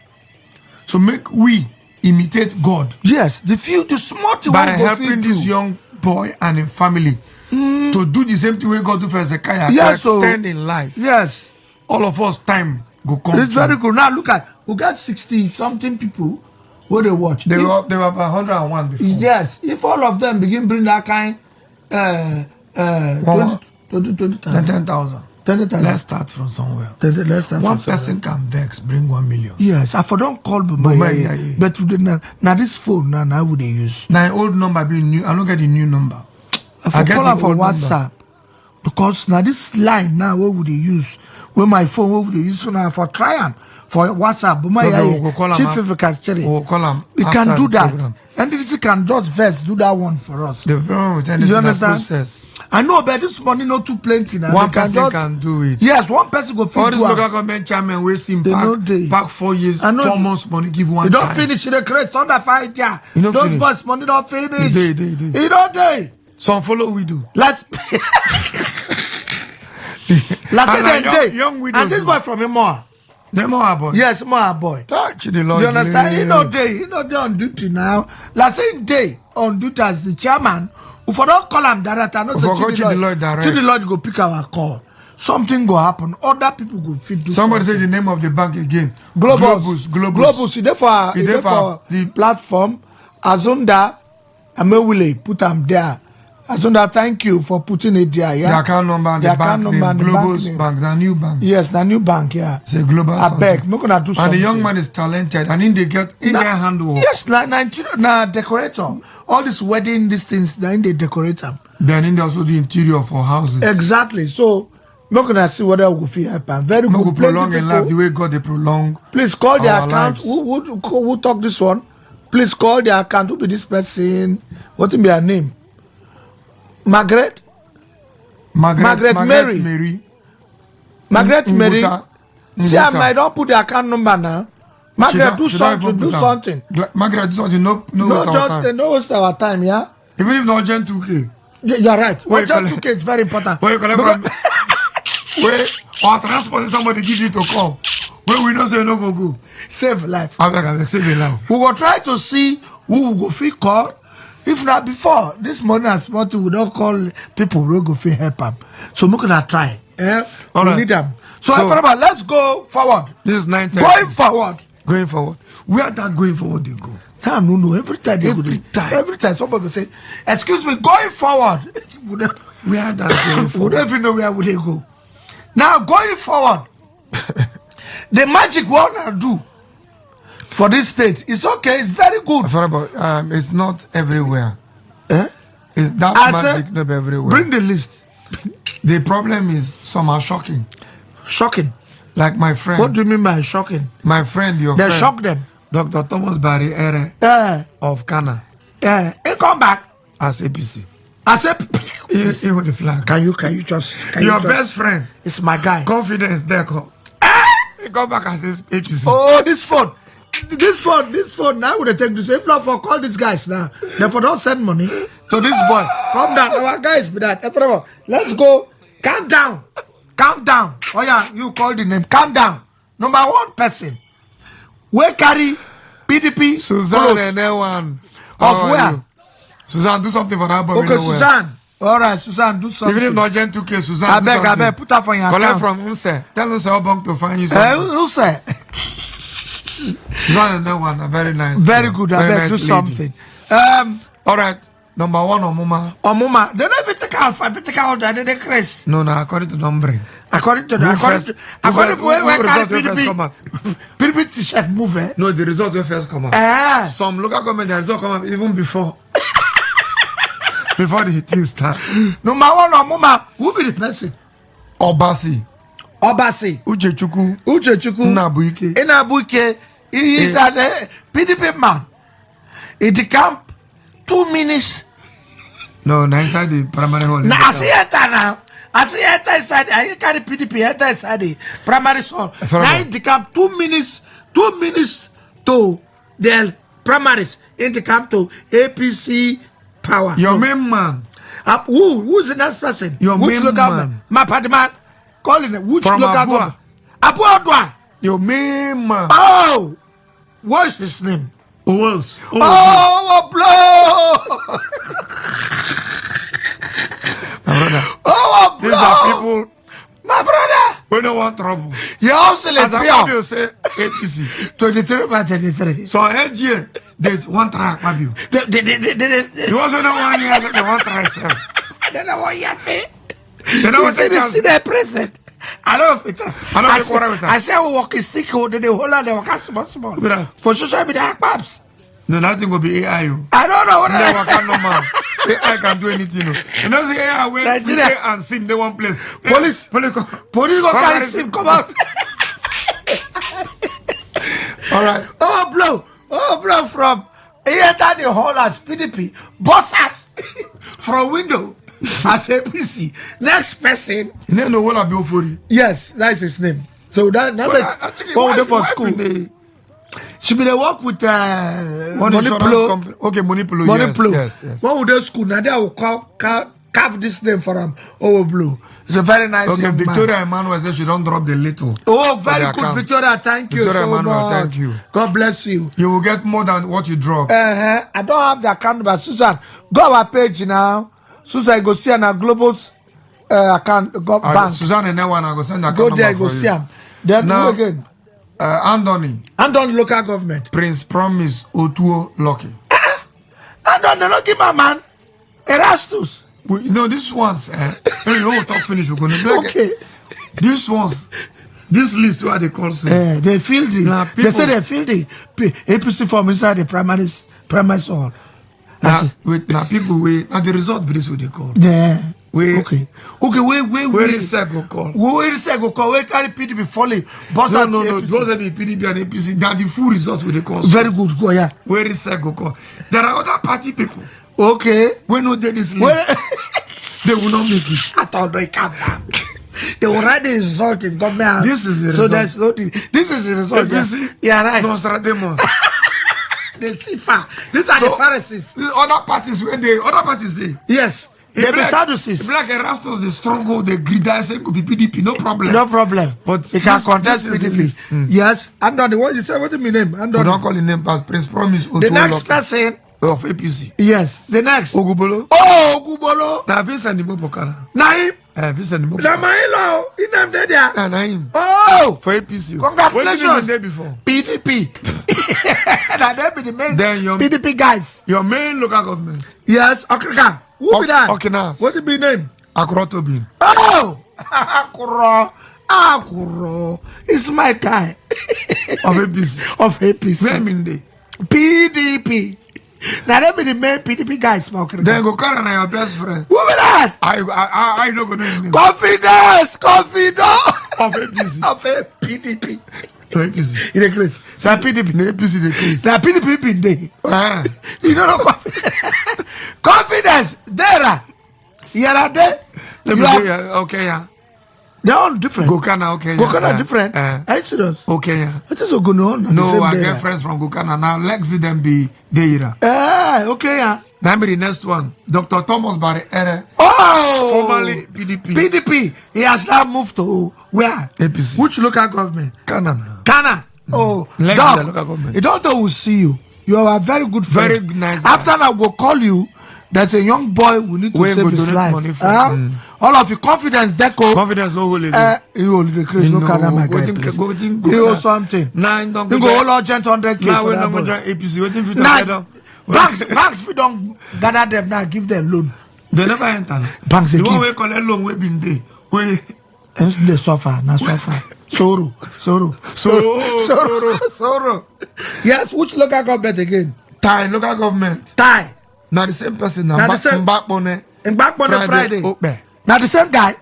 So make we imitate God. Yes, the smart by helping this young boy and his family to do the same thing we God do for Hezekiah. Yes, to extend in life. Yes. All of us time go come. It's very good. Now look at we got 60-something people who they watch. They were about 101 before. Yes. If all of them begin bring that kind 10,000. Let's start from somewhere. One person can vex, bring 1 million. Yes, I for don't call but now this phone now would they use? Now old number be new. I don't get the new number. I call her for WhatsApp because now this line now what would they use? When my phone what would they use now for trying for WhatsApp? But my we'll call him. We can do that. And this can just first do that one for us. The problem with you understand? Process. I know, but this money not too plenty now. One person can do it. Yes, one person go. All this local government chairman wasting back 4 years, 4 months money give one. You don't finish the create under 5 years. Those boys money don't finish. They don't. Some follow we do. Let's say young widows. And this boy from Imoa. The Moa boy. Yes, Moa boy. Touch the Lord. You understand? He not there on duty now. Last day on duty as the chairman. If I don't call him director, not the Lord direct. The Lord go pick our call. Something go happen. Other people go fit do. Somebody say the name of the bank again. Globus. Is there for the platform. Azunda, Amewule, put them there. Azunda, thank you for putting it there. Yeah. The account number and the account number and Globus bank, the new bank. Yes, the new bank. Yeah. It's a global. I beg, not gonna do something. And the young man is talented, and in they get their handwork. Yes, na decorator. All this wedding, these things, then they decorate them. Then in they also the interior for houses. Exactly. So, not gonna see whether we feel help. Very good. We prolong in life the way God they prolong. Please call the account. Who talk this one? Please call the account. Who be this person? What will be her name? Margaret Mary. Margaret Mary. See, I don't put the account number now. Margaret, do something. Margaret, do something. No waste our time, yeah? Even if not urgent 2K. You're right. Urgent 2K is very important. Where you collect from? Where or transport somebody give you to come. Where we don't say no go. Save life. I save a life. We will try to see who will go free call. If not before, this morning as small we don't call people who go free help them. So we're gonna try. We need them. So let's go forward. This is 9:10. Going forward. Where that going forward they go? No. Every time somebody will say, excuse me, going forward. Where that going forward? We don't even know where would they go. Now going forward, the magic we wanna do for this state, it's okay, it's very good. It's not everywhere. It's that magic not everywhere. Bring the list. The problem is some are shocking. Shocking? Like my friend. What do you mean by shocking? My friend, your friend. They shock them. Dr. Thomas Barry Ere of Ghana. He come back. As APC. As APC. He with the flag. Can you just... Your best friend. It's my guy. Confidence there. He come back and says APC. Oh, this phone. Now would take this. If not for call these guys now, therefore don't send money to this boy. Calm down, our guys be that. Let's go. Calm down. Oh yeah, you call the name. Calm down. Number one person. We carry PDP. Suzanne and everyone. Of where? You? Suzanne, do something for that boy. Okay, Suzanne. All right, Suzanne, do something. Even if not Gen 2K, Suzanne, I do beg, something. put that on your Collect account. from Unse. Tell Unse how bunk to find you something. Unse. Suzanne and everyone are very nice. Very good. I beg, nice do lady. something. All right. Number one, Omuma. They never take out. Take out that they crazy. No, according to numbering. According to where carry PDP t-shirt move. No, the result will first come out. Some local government, the result come out even before. Before the thing start. Number one, Omuma. Who be the person? Obasi. Uchechukwu. Nnabuike. He is a PDP man. In the camp, 2 minutes. No, inside the primary hall. Now, I see enter now. I see enter inside. I carry PDP enter inside the primary hall. Now in the camp, 2 minutes. 2 minutes to the primaries. In the camp to APC power. Your main man. Who's the next person? Your main man. My party man. Calling it. Which From local government? Abu Adwa. Your main man. Oh, what's his name? Owos. Oh, blow! My brother. Oh, blow! These are people. My brother. We don't want trouble. You also let me you say APC. 23 by 33. So LGA, there's one track, Mabu. You also don't want to hear they want to try yourself. I don't know what you say. They don't want to see the president. I love it. I say we walk a stick, they hold on, they walk small. For social media, perhaps. No, nothing will be AI. I don't know what AI can do anything. You know, the AI where Nigeria and SIM, they one place. Police go carry SIM, come out. All right. Oh, blow from he entered the hall as PDP, boss out from window. As APC. Next person. You know what I'll be for you? Yes, that's his name. So that now go for school. She be the work with Moniplo. Okay, Moniplo. Yes. What would they school? Now they will carve this name for him. Oh, blue. It's a very nice okay, young Victoria man. Emmanuel says she don't drop the little. Oh, very good, account. Victoria. Thank you Victoria so Emmanuel, much. thank you. God bless you. You will get more than what you drop. I don't have the account number. Susan, go our page now. Susan, go see on our global account bank. Susan and everyone, I go send account go number there, go see him. Then now, go again. Anthony local government. Prince Promise Otuo Lucky. Anthony, Lucky, my man. Erastus. You know, these ones, you know, talk finish, we're going to okay. These ones, this list, what they call so. They feel the, they say they feel the APC form inside the primary hall. Now, people wait. Now the result be this what they call. Yeah. Wait. Okay. Where is go call? Where is go call? Where carry PDP falling? No. Those be PDP and APC. Now the full result with the call. Very good. Go yeah. Where is go call? There are other party people. Okay. When no they this list, they will not make it. At all, they can't. They will write the result in government. This is the result. So there's nothing. This is the result. APC. Yeah, right. Nostradamus. The Sifa. These are the Pharisees. These other parties they. Yes. They be Sadducees. Black Erastus, they struggle, they greed, I say could be PDP, no problem. No problem. But they can contest PDP. Yes. And on the one you say, what do you name? And don't call him name, but Prince Promise. The next person of APC. Yes. The next. Ogubolo. Oh, Ogubolo. Now Vincent Imopokana. Naim. Vincent Imopokana. Na Mailo. In them there. Naim. Oh. For APC. Congratulations. What did you do before? PDP. That they be the main PDP guys. Your main local government. Yes. Okrika. Who be that? Okinas. What it be name? Akuro Tobin. Oh. Akuro. It's my guy. Of APC. Where mean they? PDP. Now they be the main PDP guys for Okrika. Then go carry your best friend. Who be that? I don't know his name. Confidence. Of APC. Of PDP. APC. In the case. That PDP. The APC the case. That PDP been there. You don't know confidence. Confidence. There. You are there. Okay, yeah. They're all different. Gokana, okay. Gokana different. Are you serious? Okay, yeah. What is going on? No, I get friends from Gokana now. Let's see them be there. Okay, yeah. Now be the next one. Dr. Thomas Barre. Formerly PDP. PDP. He has now moved to where? APC. Which local government? Kana. Oh, let's see the local government. The doctor will see you. You are a very good friend. Very nice. After that, we'll call you. There's a young boy we need to save his life. Money for. All of your confidence, deco. Confidence, no holiday. You hold the crazy. No, my guy. You owe something. Nine, don't go all urgent 100K. Now we're not going to APC. Waiting for banks, if we don't gather them now, give them loan. They never enter. Banks, the one we collect loan, we been there. They suffer, not suffer. Sorrow. Yes, which local government again? Thai local government. Thai. Now the same person now. Now the same. In Backbone Friday. Now the same guy.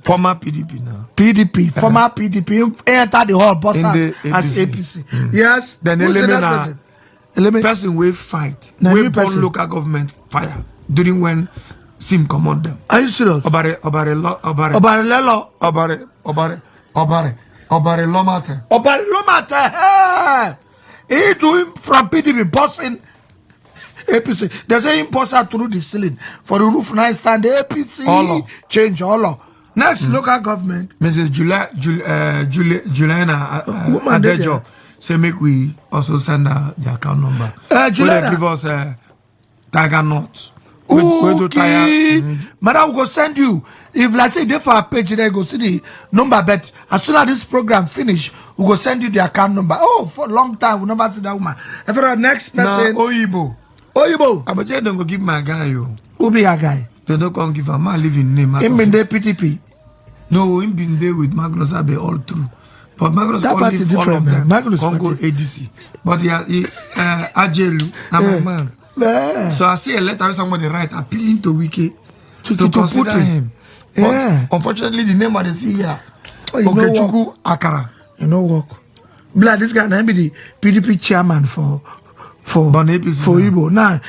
Former PDP now. PDP. Former PDP. Enter the hall boss as APC. Yes. Then the person will fight. We burn local government fire during when Sim command them. Are you serious? Obare Lomate. He doing from PDP bossing APC. They say him boss out through the ceiling for the roof nice stand. The APC change all. Next local government. Mrs. Juliana Adejo say make we also send her the account number. Juliana give us Tiger Note. Okay. Madam will go send you. If let's say they for a page, they go see the number. But as soon as this program finish, we go send you the account number. Oh, for a long time we never see that woman. If the next person, Oyibo. I but you don't go give my guy you. Who be a guy? They don't come give a man living name. Him been there PTP. No, him been there with Magnus Abe all through. But Magnus that party different. Magnus Congo ADC. But he Ajelu, I'm a man. So I see a letter where somebody write appealing to Wiki to consider him. But unfortunately, the name of the see here, Okechukwu Akara. You know work. Blood, this guy now be the PDP chairman for Igbo. Now,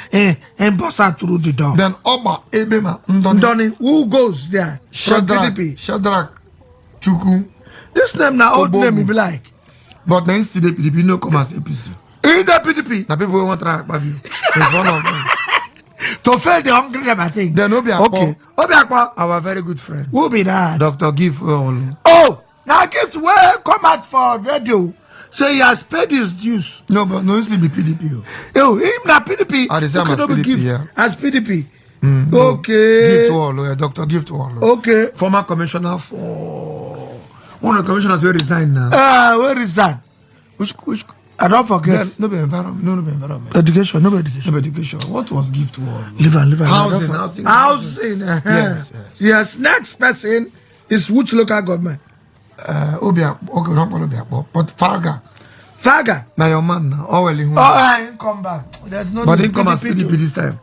and boss out through the door. Then Oba Ebema Ndoni, who goes there? Shadrach Chukwu. This name now old name will be like. But then still the PDP no come as APC. In the PDP. Now people want to track baby. It's one of them. To fail the hungry, I think. Then okay. Our very good friend. Who be that? Dr. Gift. Oh, now Gift will come out for radio. So he has paid his dues. No, but no, it's the PDP. Oh, him not PDP. I as PDP, yeah. As PDP. Okay. Gift to all, Dr. Gift to all. Okay. Former commissioner for one of the commissioners will resign now. Where resign? Which I don't forget. No environment. No environment. Education. No education. What was gift to all? Live and Housing. Yes. Next person is which local government? Obia. Okay, not Obia, but Farga. Now your man now. I ain't come back. There's no. But he come as PDP this time.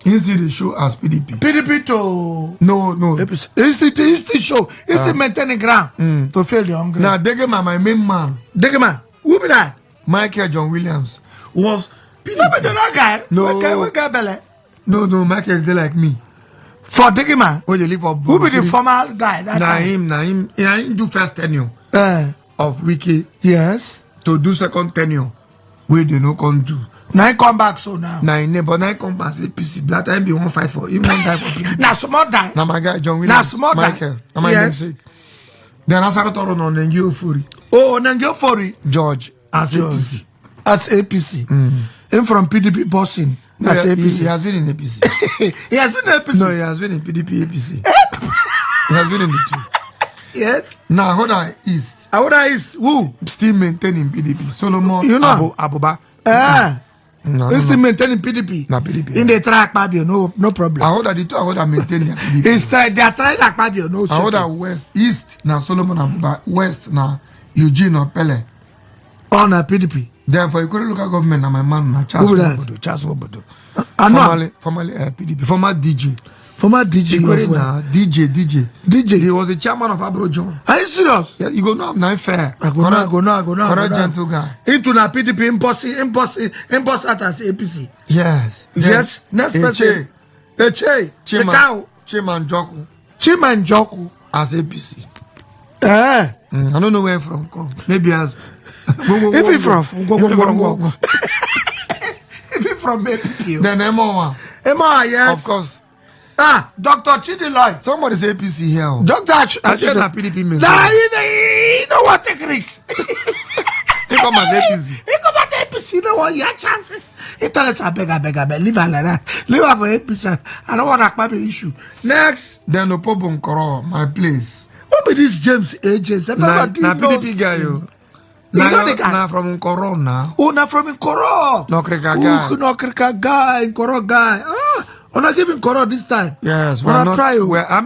He see the show as PDP. PDP to no. It's the show. It's the maintaining ground to fail the hungry. Now Degema, my main man. Degema. Who be that? Michael John Williams was PDP. No, but that guy. No. What guy belly? No, Michael they like me. For Degema. Who they live for? Who be the former guy? Nah, him do first tenure of Wiki. Yes. To do second tenure. Where they no can do. Now come back so now. But now come back APC. That time be one fight for him, one die for PDP. Now small die. Now my guy John Williams. Now small Michael. Now my namesake. Then I started on Nengio Furi. Oh, Nengio Furi. George as APC. As APC. Him from PDP bossing. No, as APC. He has been in APC. He has been in APC. No, he has been in PDP APC. He has been in the two. Yes. Now Ahoda East. Who? Still maintaining PDP. Solomon Abuba. Still maintaining PDP. Na PDP. In the track, Pabio, no problem. Ahoda the two Ahoda maintaining PDP. They are trying like Pabio, no. Ahoda West, East na Solomon Abuba, West na Eugene Opele. On a PDP. Therefore, you could look at government na my man na Charles Wobodo. Formerly PDP. Former DJ. DJ. He was the chairman of Abro John. Are you serious? Yeah, you go now. I'm not fair. I go now. Correct gentle guy. Into the PDP impose at as APC. Yes. Next person. Chiman Joku as APC. I don't know where from. Maybe as if he from if he from APC, then Emma, yes, of course. Dr. Chidiloi. Somebody say APC here. Dr. I said that PDP member. Nah, you know what take risks. He come as APC. He come as APC. You know what? Your chances. He tell us, I beg, leave her like that. Leave her for APC. I don't want to have an issue. Next. Then Opobo Nkoro, my place. What be this James A. James? Na PDP guy, yo. Na from Nkoro now. Oh, na from Nkoro. No Krika guy. No Krika guy. Nkoro guy. I'm not giving Nkoro this time. Yes, we are not. Try, we are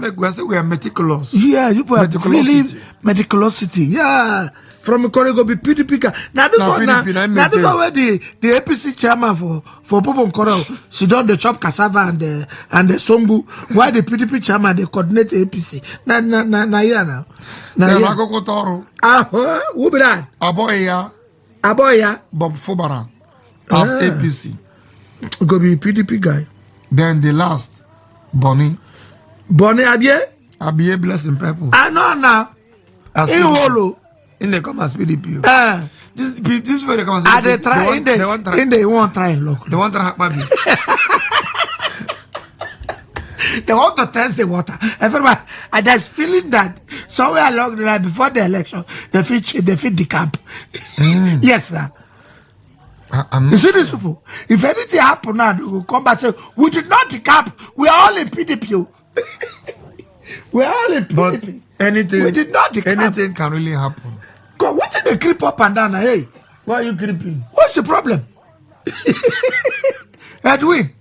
meticulous. Yeah, you are really meticulosity. Yeah. From Nkoro go be PDP guy. Now this one now this one where the APC chairman for Opobo Nkoro, she done the chop cassava and the songu. Why the PDP chairman they coordinate the APC? Na here now. Now yeah. Toro. Who be that? Aboya. Bob Fubara of APC. Go be PDP guy. Then the last, Bonnie Abie blessing people. I know now. In Holo. In the come as PDP. This way they come as PDP. They try. They won't try look. They want to hack baby. They want to test the water. Everybody, and there's feeling that somewhere along the line before the election, they fit the camp. Yes, sir. You see these people? If anything happen now, they will come back and say, we did not decamp. We are all in PDP. We are all in PDP. Anything, we did not decamp. Anything can really happen. God, what did they creep up and down? Hey, why are you creeping? What's the problem? Edwin,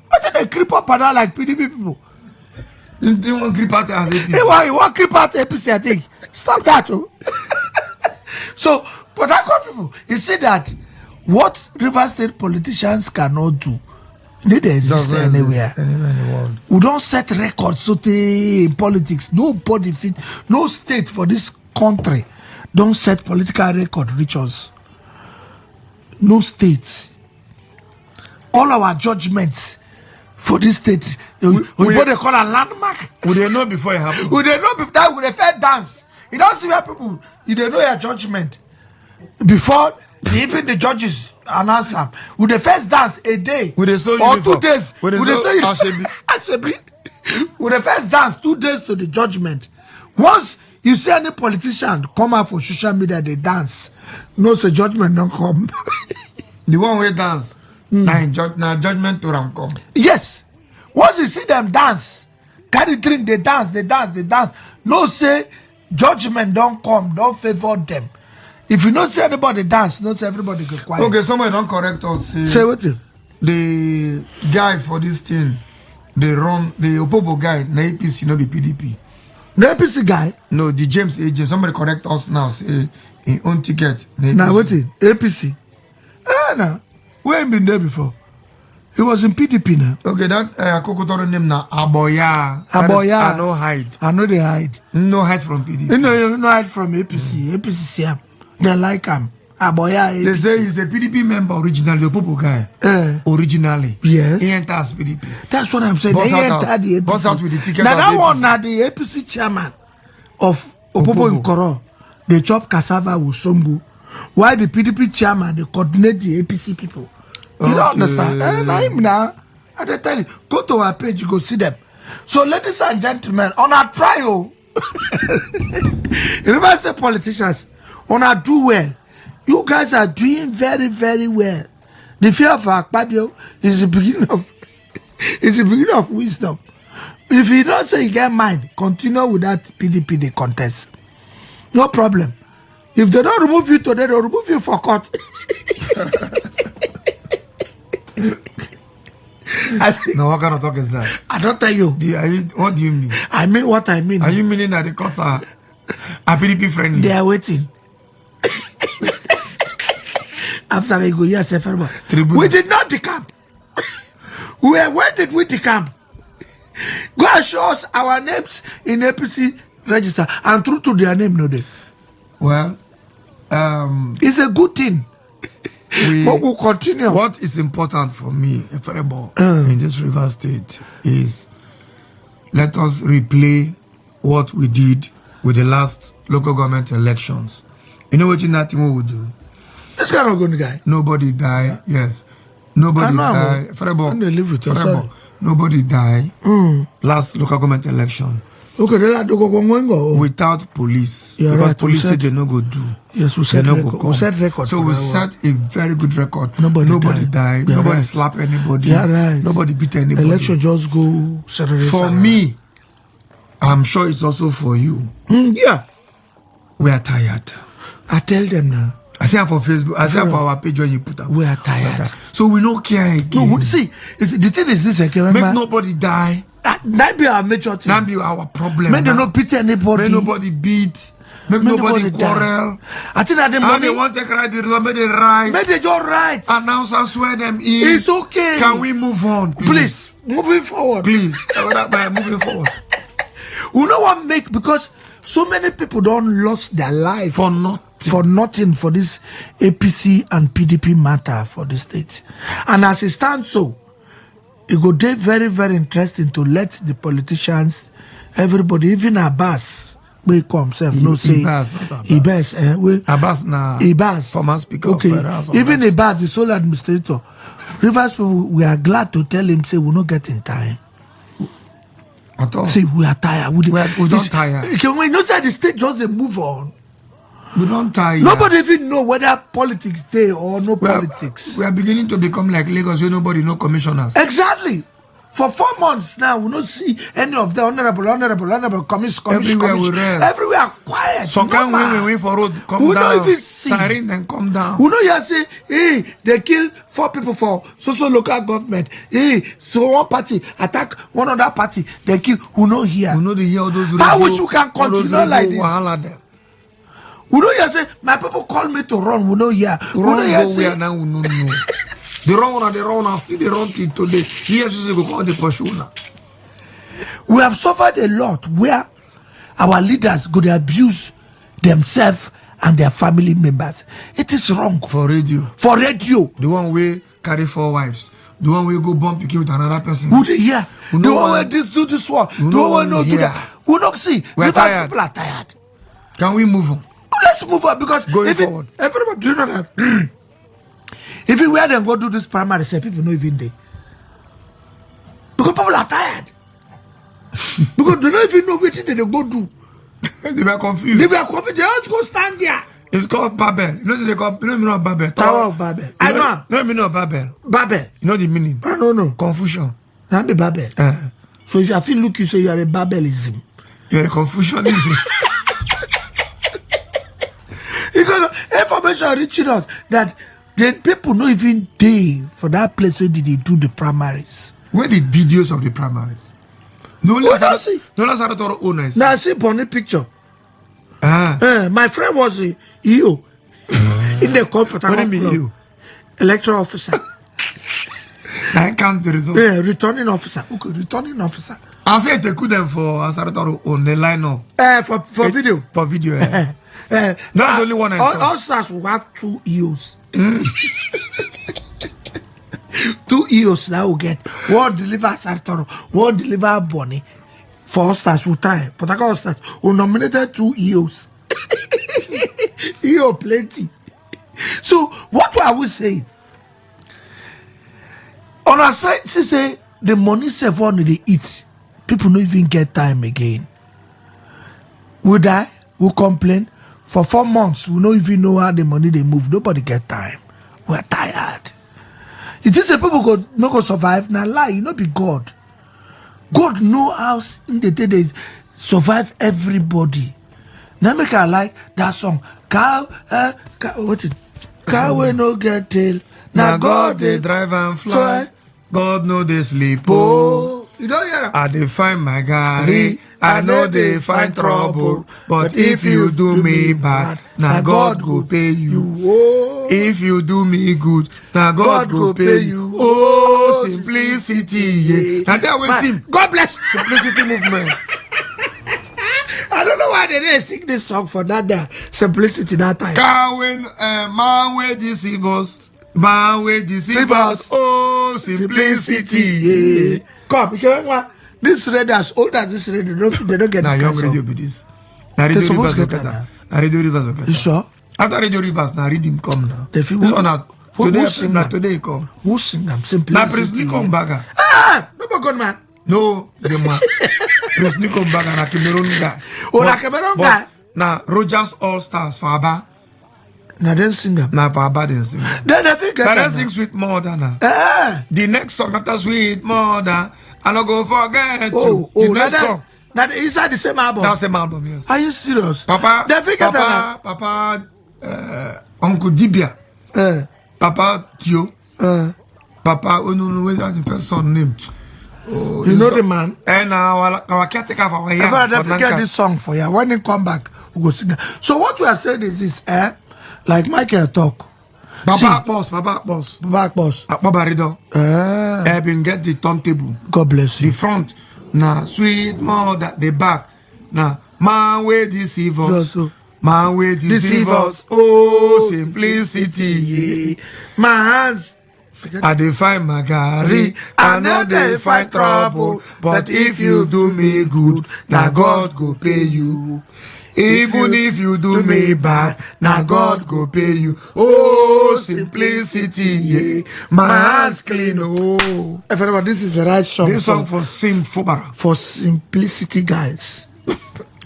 what did they creep up and down like PDP people? They want creep out as APC. Hey, you want creep out APC, I think. Stop that, oh. So, but I got people, you see that what River State politicians cannot do, they don't exist anywhere. Anywhere in the world. We don't set records so in politics. Nobody fit, no state for this country don't set political record reach us. No state. All our judgments for this state, what they call a landmark. We didn't know before it happened. We didn't know before that. We the first dance. You don't see where people. You didn't know your judgment before. Even the judges announce them. With the first dance a day or uniform. 2 days. With the first dance 2 days to the judgment. Once you see any politician come out for social media, they dance. No, so judgment don't come. The one way dance. Now judgment to them come. Yes. Once you see them dance, carry drink, they dance. No, say judgment don't come, don't favor them. If you don't see anybody dance, not everybody go quiet. Okay, somebody don't correct us. Say what? The guy for this thing, they run the Opobo guy, na APC, no be PDP. The APC guy? No, the James agent. Somebody correct us now. Say in own ticket. Now what? APC? No, we ain't been there before. He was in PDP now. Okay, that Kokotoro name now Aboya. Aboya. I no hide. I know they hide. No hide from PDP. No hide from APC. APC Siam. They like him. Aboya. They say he's a PDP member originally, the Popo guy. Originally. Yes. He enters PDP. That's what I'm saying. He entered the APC. Boss out with the ticket. Now that one now the APC chairman of Opobo Nkoro, they chop cassava with Songu. Why the PDP chairman they coordinate the APC people? You don't understand. Now I tell you, go to our page, you go see them. So ladies and gentlemen, on our trial, River State politicians, on our do well. You guys are doing very, very well. The fear of Akpabio is the beginning of wisdom. If you don't say you get mind, continue with that PDP the contest. No problem. If they don't remove you today, they'll remove you for court. No, what kind of talk is that? I don't tell you. What do you mean? I mean what I mean. Are you meaning that the courts are PDP friendly? They are waiting. After they go, yes, we did not decamp. Where did we decamp? Go and show us our names in APC register and true to their name, no day. Well, it's a good thing. But we'll continue. What is important for me, in this River State is let us replay what we did with the last local government elections. You know what nothing we would do? This guy not going to die. Nobody die. Yes. Nobody die. Nobody die. Last local government election. Okay, without police. Yeah, because right. Police said they no go do. Yes, we set record. We set record. So we set a very good record. Nobody died. Yeah, nobody right. slap anybody. Yeah, right. Nobody beat anybody. Election just go. For me, I'm sure it's also for you. Yeah. We are tired. I tell them now. I say for Facebook. I say for our page when you put up. We are tired. So we don't care again. No, see, the thing is this. Make nobody die. That be our major thing. That be our problem. Make they not beat anybody. Make nobody beat. Make nobody quarrel. I think that the money. They want to write the result. Make they write. Make they just write. Announce and swear them in. It's okay. Can we move on, please? Moving forward. Please. Moving forward. We don't want to make because so many people don't lost their life for nothing for this APC and PDP matter for the state. And as it stands so, it go be very, very interesting to let the politicians, everybody, even Abbas, we come self, no say Abbas, Abbas na Abbas, former speaker. Okay, even Abbas, the sole administrator, Rivers people, we are glad to tell him say we not get in time. At all. See, we are tired. We don't tire. Can we not say the state just move on? We don't tire. Nobody even know whether politics there or no politics. We are beginning to become like Lagos, where nobody know commissioners. Exactly. For 4 months now, we don't see any of the honorable commission. Everywhere quiet. Some can win for road, come we down. Don't even see. Siren then come down. We don't even say, hey, they kill 4 people for social local government. Hey, so one party attack one other party. They kill. We don't hear. We don't hear all those. How wish we can continue like this? We don't hear say my people call me to run. We don't hear. We don't hear say now. We don't know. They run and still they run till today. Here just go call the pursue now. We have suffered a lot where our leaders go to abuse themselves and their family members. It is wrong. For radio. The one way carry 4 wives. The one way go bump with another person. Who they hear? The one way do this one. The one way not do that. We don't see. We're tired. People are tired. Can we move on? Let's move on because going forward. Everybody, do you know that? Even where they go do this primary, say people know even they. Because people are tired. Because they don't even know what they go do. They were confused. They just go stand there. It's called Babel. You know what they call? You know Babel? Tower of Babel. I know. No, you know Babel. Babel. You know the meaning? I don't know. Confusion. That be Babel. So if I feel look, you say you are a Babelism. You are a Confucianism. Because information reaching us that the people not even there for that place where did they do the primaries. Where the videos of the primaries? No less owners. Now I see Bonnie picture. My friend was a EO in the corporate. What do you mean EO? Electoral officer. I count the result. Yeah, returning officer. Okay, returning officer. I said they could them for Asarator on the lineup. For video. For video. Not only one I saw. All stars will have 2 EOs. 2 EOs now will get one deliver Sartoro, one deliver Bonnie. 4 stars will try. But I got stars will nominated 2 EOs. EO plenty. So what are we saying? On our side, she say the money save on they eat. People don't even get time again. We die, we complain. For 4 months, we don't even know how the money they move. Nobody get time. We're tired. It is a people go not go survive. Now lie, you not be God. God know how in the day they survive everybody. Now make I like that song. Cow, what it? Cow will no get tail. Now God they drive and fly. God know they sleep. Oh, you don't hear that? I dey find my Gary. I know they find trouble, but if you do me bad, now God go pay you. Oh. If you do me good, now God go pay you. Oh, simplicity, yeah. And there we sing. God bless Simplicity movement. I don't know why they didn't sing this song for that simplicity that time. Man will deceive us. Man will deceive us. Oh, simplicity, yeah. Come, because this radio as old as this radio, they don't get now this young radio be this. Na Radio Rivers will get that. Na Radio Rivers will get that. You sure? After Radio Rivers, na Rhythm come now. This one na today come. Who sing them? Simply. Na Prince Nico Mbaga. No good man. No, the man. Prince Nico Mbaga na Cameroon guy. Oh, na Cameroon guy. Na Rogers All Stars for Aba. Na then sing them. Na for Aba then sing. Then I think na sing Sweet Mother na. The next song after Sweet Mother, I no go forget you. The next song. That inside the same album. That's the same album, yes. Are you serious? Papa, Papa, Uncle Dibia, Papa Tio, Papa, where's that first son name? Oh, you know the man? And our caretaker for here. I forget this song for you. When he come back, we go sing. So what we are saying is this, like Michael talk. Papa boss. Papa Rido. I've been get the turntable. God bless you. The front. Now, Sweet Mother, the back. Now, man way deceive us. Man way deceive us. Oh, simplicity. My hands. I define my Gary. I know they find trouble. But if you do me good, now God go pay you. Even if you do me bad, now God go pay you. Oh, simplicity, yeah. My hands clean, oh. Everyone, this is the right song. This song for simplicity, guys.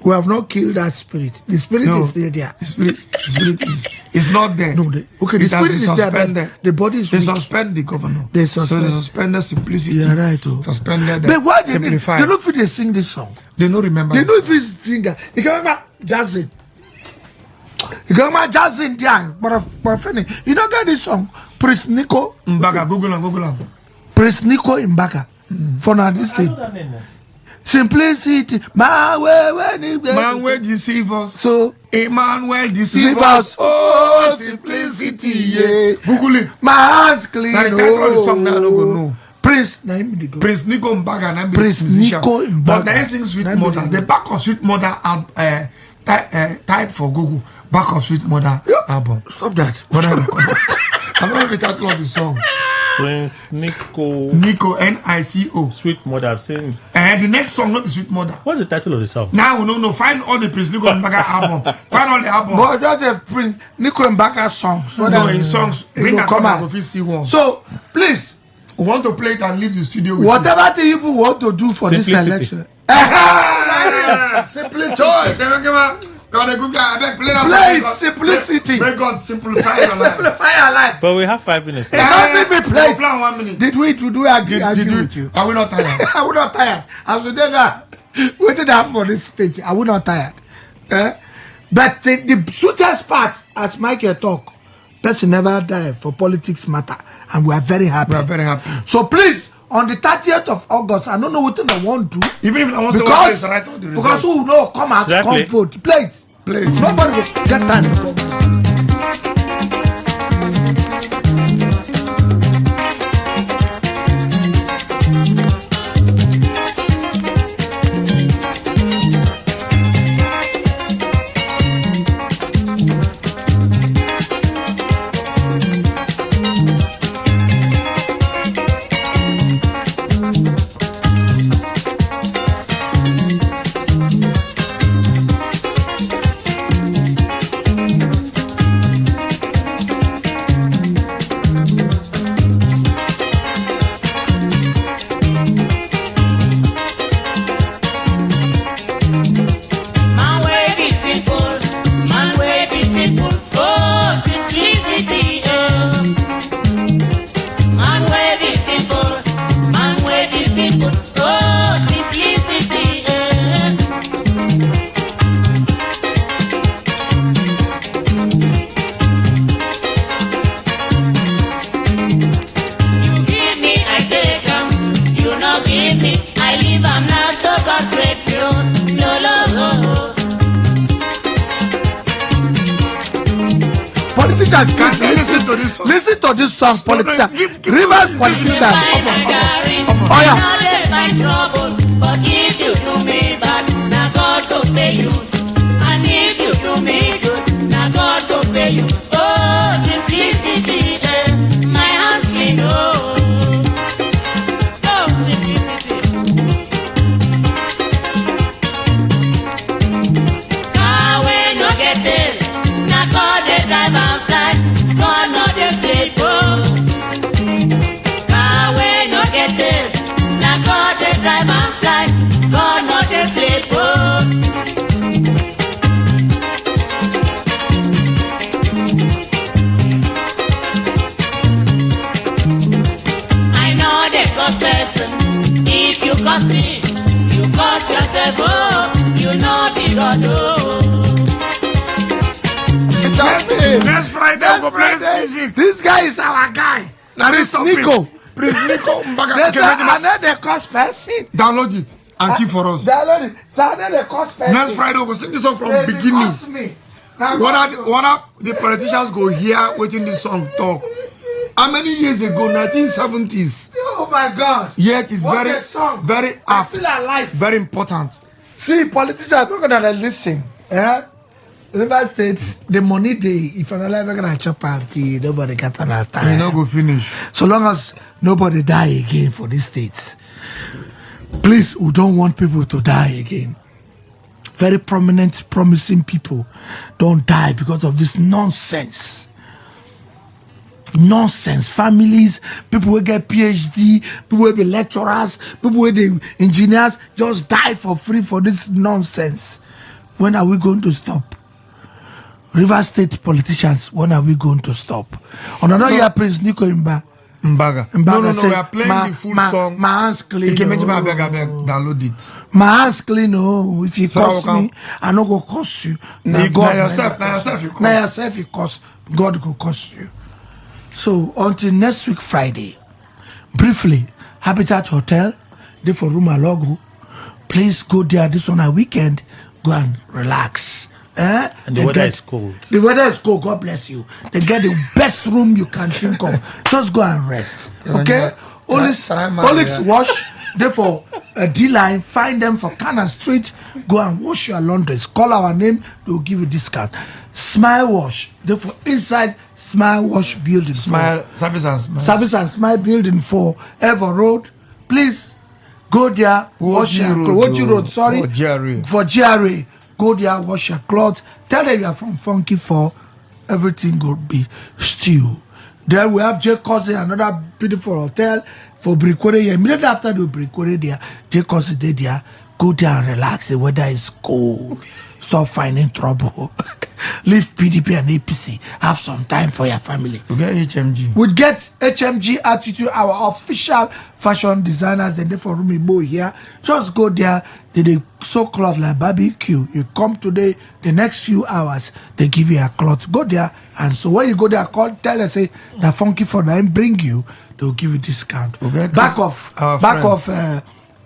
We have not killed that spirit. The spirit is still there. The spirit is not there. No, the spirit is there. The body is They suspend the governor. They suspended simplicity. Yeah, right. Oh. Suspended But why they don't feel they sing this song? They don't remember. They don't feel sing that. You can remember jazzing. You can remember jazzing there. But funny, you don't get this song. Prince Nico Mbaga. Google. Prince Nico Mbaga. For now this thing. Simplicity, man will deceive us. So Emmanuel deceive us. Oh, simplicity, yeah. Google it. My hands clean. Oh, song now no go know. Prince Nico Mbaga. Prince Nico Mbaga. But they sing Sweet Mother. The back of Sweet Mother type for Google. Back of Sweet Mother album. Stop that. Whatever. I don't know the title of the song. Prince Nico Nico. Sweet Mother, I've seen. And the next song, not the Sweet Mother. What's the title of the song? Now, no. Find all the Prince Nico Mbaga album. Find all the album. But that's a Prince Nico Mbaga song. So no, in songs. Bring that come out. See one. So, please. We want to play it and leave the studio with whatever the people want to do for this election. Simplicity. God, a good guy. I beg, play it. Simplicity. Pray God, simplify your life. Simplify your life. But we have 5 minutes. It doesn't be played. Plan 1 minute. Did we agree with you? Are we not tired? I will not tired. As we did that, what did happen for this stage? I will not tired. But the sweetest part, as Michael talk, person never die for politics matter, and we are very happy. We are very happy. So please, on the 30th of August, I don't know what I want to. Even if I want to because, to write all the results. Because who know come out, come vote. Play it. Nobody will get time. Listen to this song, politician. Rivers politician. Oh yeah. But if you do me bad, now God go pay you. And if you do me good, now God go pay you. Oh, simplicity, my hands clean. Oh, simplicity. Friday. Next Friday, we'll play music. This guy is our guy. Prince Nico. Prince Nico Mbaga. Another cost person. Download it and keep for us. Download it. So another cost person. Next Friday, we'll sing this song from beginning. What are the politicians go here waiting this song talk? How many years ago? 1970s. Oh my God! Yet it's very apt, still alive. Very important. See, politicians are not gonna listen. River State, the money they if you're not gonna chop party, nobody got an time. We not go finish. So long as nobody die again for these states. Please, we don't want people to die again. Very prominent, promising people don't die because of this nonsense. Nonsense. Families, people who get PhD, people who be lecturers, people who be engineers, just die for free for this nonsense. When are we going to stop? River State politicians, when are we going to stop? On another year, Prince Nico Mbaga. No, we are playing the full song. My hands clean. Download it. My hands clean. Oh, if you curse me, I no go curse you. Now yourself, you curse. God go curse you. So until next week Friday, briefly, Habitat Hotel, they for room logo. Please go there this on a weekend. Go and relax. And the weather is cold. The weather is cold. God bless you. They get the best room you can think of. Just go and rest. Okay? Always wash. Therefore, a D-line, find them for Cannon Street. Go and wash your laundries. Call our name. They will give you discount. Smile Wash. Therefore, inside Smile Wash building. Service and Smile building for Ever Road. Please go there. Wash your clothes. Road. Sorry. For GRA. Go there, wash your clothes. Tell them you are from Funky 4. Everything will be stew. Then we have J. Cousin, another beautiful hotel for Brickwood. Immediately after the Brickwood there, J. Cousin there. Go there and relax. The weather is cold. Stop finding trouble. Leave PDP and APC. Have some time for your family. We get HMG. We get HMG Attitude, our official fashion designers. And therefore, Rumi Bo here. Just go there. They sew cloth like barbecue. You come today, the next few hours, they give you a cloth. Go there. And so when you go there, tell us, say, the Funky for them bring you, they'll give you discount. Okay, back of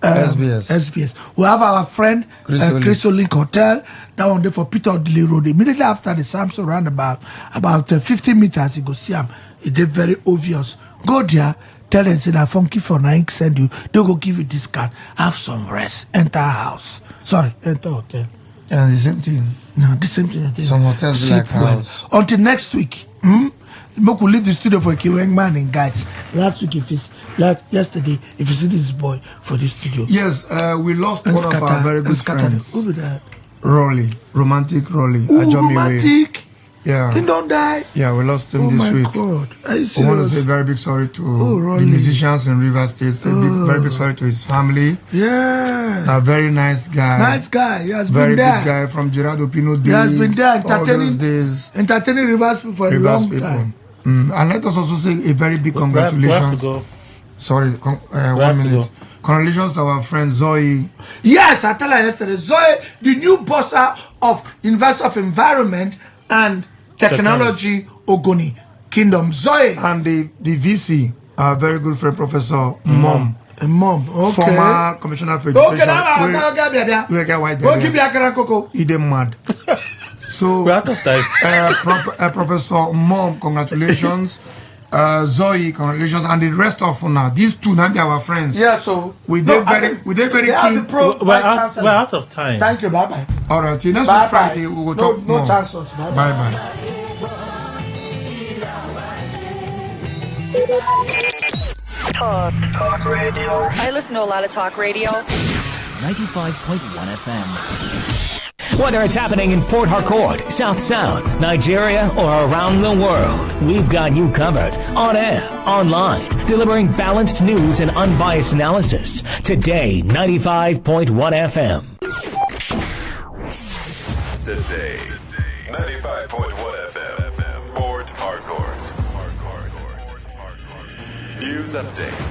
SBS. We have our friend Crystal Link Hotel. That one there for Peter Odile Road. Immediately after the Samson roundabout, about 50 meters, you go see them. It's very obvious. Go there. Tell them say that Funky for 9 send you. They'll go give you discount. Have some rest. Enter house. Sorry, enter hotel. And the same thing. No, the same thing. Some hotels like house. Until next week. Moku leave the studio for Kiweng Man and guys. Yesterday, if you see this boy for the studio. Yes, we lost one of our very good friends. Who be that? Romantic Rolly. Romantic. Yeah. He don't die. Yeah, we lost him this week. Oh my God. I want to say a very big sorry to the musicians in River State. Very big sorry to his family. Yeah. A very nice guy. Nice guy. He has very been there. Very good guy from Gerardo Pino days. He has been there entertaining Rivers for a long time. And let us also say a very big congratulations. We have to go. Sorry, 1 minute. Congratulations to our friend Zoe. Yes, I told her yesterday. Zoe, the new bosser of University of Environment and Technology Ogoni Kingdom. Zoe. And the VC, our very good friend, Professor Mom. Mom, okay. Former Commissioner for Education. He did mad. So, we're out of time. Professor Mom, congratulations. Zoe, congratulations, and the rest of now. These two now they are our friends. Yeah, so we did very keen. We're out of time. Thank you, bye bye. All right, till next Friday we will talk more. No chances. Bye bye. Talk radio. I listen to a lot of talk radio. 95.1 FM. Whether it's happening in Port Harcourt, South South, Nigeria, or around the world, we've got you covered. On air, online, delivering balanced news and unbiased analysis. Today, 95.1 FM. Today, 95.1 FM. Port Harcourt. News update.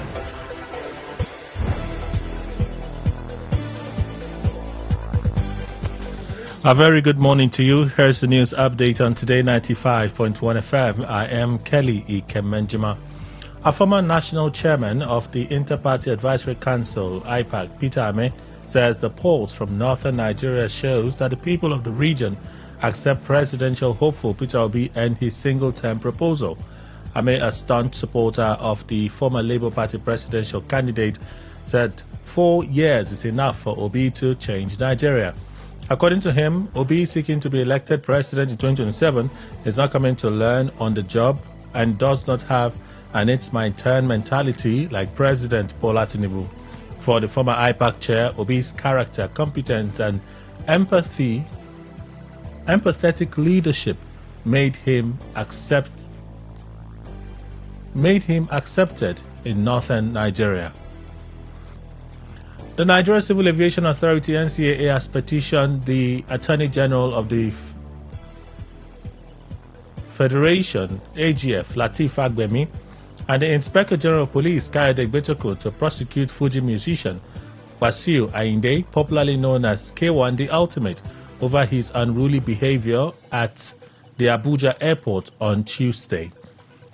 A very good morning to you. Here's the news update on Today 95.1 FM. I am Kelly Ikemenjima. A former national chairman of the Inter-Party Advisory Council, IPAC, Peter Ame, says the polls from northern Nigeria shows that the people of the region accept presidential hopeful Peter Obi and his single-term proposal. Ame, a staunch supporter of the former Labour Party presidential candidate, said 4 years is enough for Obi to change Nigeria. According to him, Obi seeking to be elected president in 2027 is not coming to learn on the job and does not have an it's my turn mentality like President Bola Tinubu. For the former IPAC chair, Obi's character, competence and empathetic leadership made him accepted in northern Nigeria. The Nigeria Civil Aviation Authority (NCAA) has petitioned the Attorney General of the Federation (AGF) Lateef Fagbemi and the Inspector General of Police Kayode Egbetokun to prosecute Fuji musician Wasiu Ayinde, popularly known as K1 the Ultimate, over his unruly behavior at the Abuja airport on Tuesday.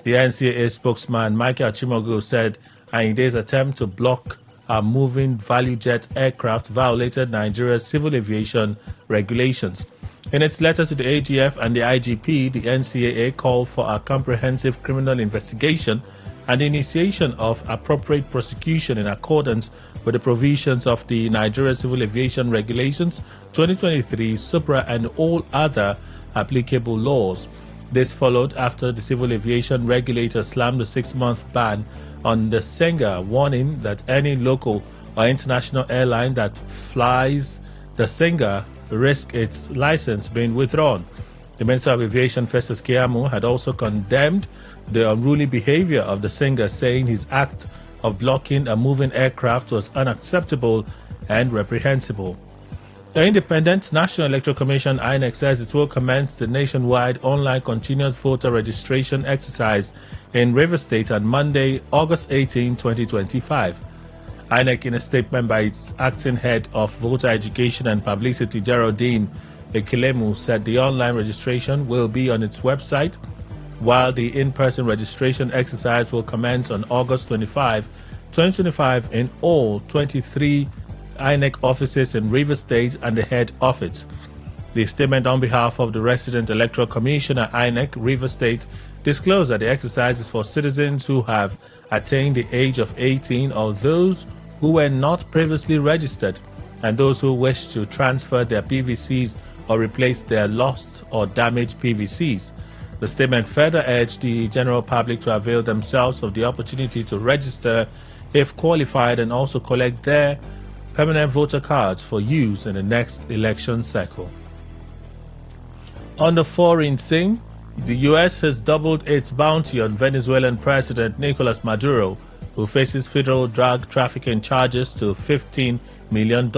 The NCAA spokesman Michael Chimogo said Ayinde's attempt to block a moving value jet aircraft violated Nigeria's civil aviation regulations. In its letter to the AGF and the IGP, the NCAA called for a comprehensive criminal investigation and the initiation of appropriate prosecution in accordance with the provisions of the Nigeria Civil Aviation Regulations 2023, SUPRA, and all other applicable laws. This followed after the civil aviation regulator slammed the 6-month ban on the Senga, warning that any local or international airline that flies the Senga risk its license being withdrawn. The Minister of Aviation, Festus Keyamo, had also condemned the unruly behavior of the Senga, saying his act of blocking a moving aircraft was unacceptable and reprehensible. The Independent National Electoral Commission (INEC) says it will commence the nationwide online continuous voter registration exercise in Rivers State on Monday, August 18, 2025. INEC, in a statement by its acting head of voter education and publicity, Geraldine Ekilemu, said the online registration will be on its website, while the in-person registration exercise will commence on August 25, 2025 in all 23 INEC offices in Rivers State and the head office. The statement on behalf of the resident electoral commissioner INEC Rivers State disclosed that the exercise is for citizens who have attained the age of 18 or those who were not previously registered and those who wish to transfer their PVCs or replace their lost or damaged PVCs. The statement further urged the general public to avail themselves of the opportunity to register if qualified and also collect their permanent voter cards for use in the next election cycle. On the foreign scene, the U.S. has doubled its bounty on Venezuelan President Nicolas Maduro, who faces federal drug trafficking charges to $15 million.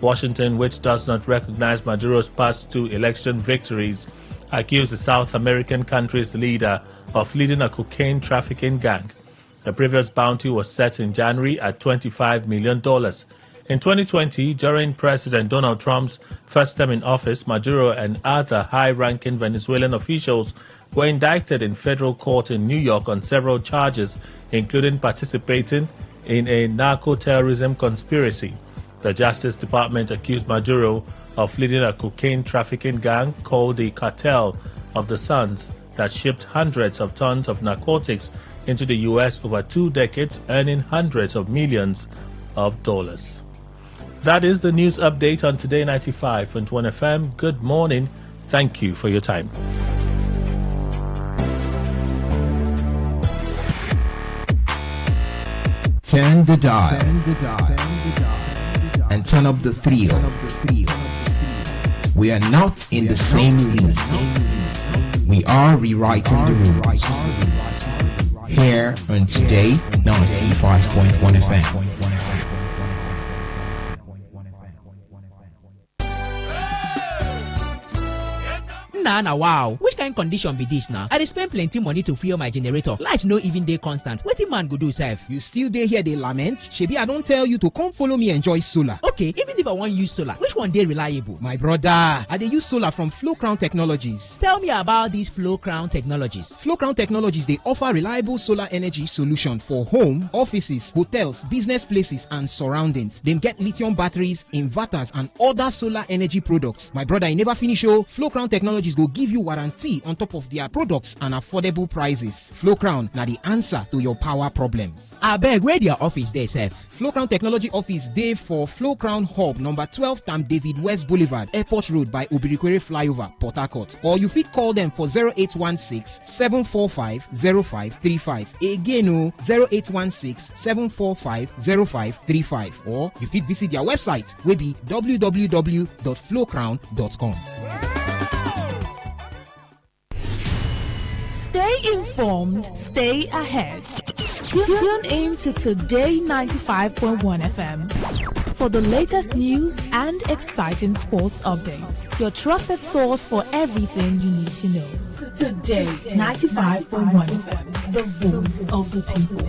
Washington, which does not recognize Maduro's past 2 election victories, accused the South American country's leader of leading a cocaine trafficking gang. The previous bounty was set in January at $25 million. In 2020, during President Donald Trump's first term in office, Maduro and other high-ranking Venezuelan officials were indicted in federal court in New York on several charges, including participating in a narco-terrorism conspiracy. The Justice Department accused Maduro of leading a cocaine trafficking gang called the Cartel of the Suns that shipped hundreds of tons of narcotics into the U.S. over 2 decades, earning hundreds of millions of dollars. That is the news update on Today 95.1 FM. Good morning. Thank you for your time. Turn the dial and turn up the thrill. We are not in the same league. We are rewriting the rules. Here on Today 95.1 FM. Nah, wow. Which kind of condition be this now? I dey spend plenty money to fuel my generator. Lights no even dey constant. Wetin man go do sef? You still dey here dey lament? Shebi I don tell you to come follow me enjoy solar. Okay, even if I wan use solar, which one dey reliable? My brother, I dey use solar from Flow Crown Technologies. Tell me about these Flow Crown Technologies. Flow Crown Technologies dey offer reliable solar energy solution for home, offices, hotels, business places and surroundings. Dem get lithium batteries, inverters and other solar energy products. My brother, e never finish o. Flow Crown Technologies go give you warranty on top of their products and affordable prices. Flow Crown na the answer to your power problems. Abeg, where their office dey sef? Flow Crown Technology office dey for Flow Crown Hub number 12 Tam David West Boulevard, Airport Road by Obirikwere Flyover, Port Harcourt. Or you fit call them for 0816 745 0535. Again, 0816 745 0535. Or you fit visit their website, wey be www.flowcrown.com. Stay informed, stay ahead. Tune in to Today 95.1 FM for the latest news and exciting sports updates. Your trusted source for everything you need to know. Today 95.1 FM, the voice of the people.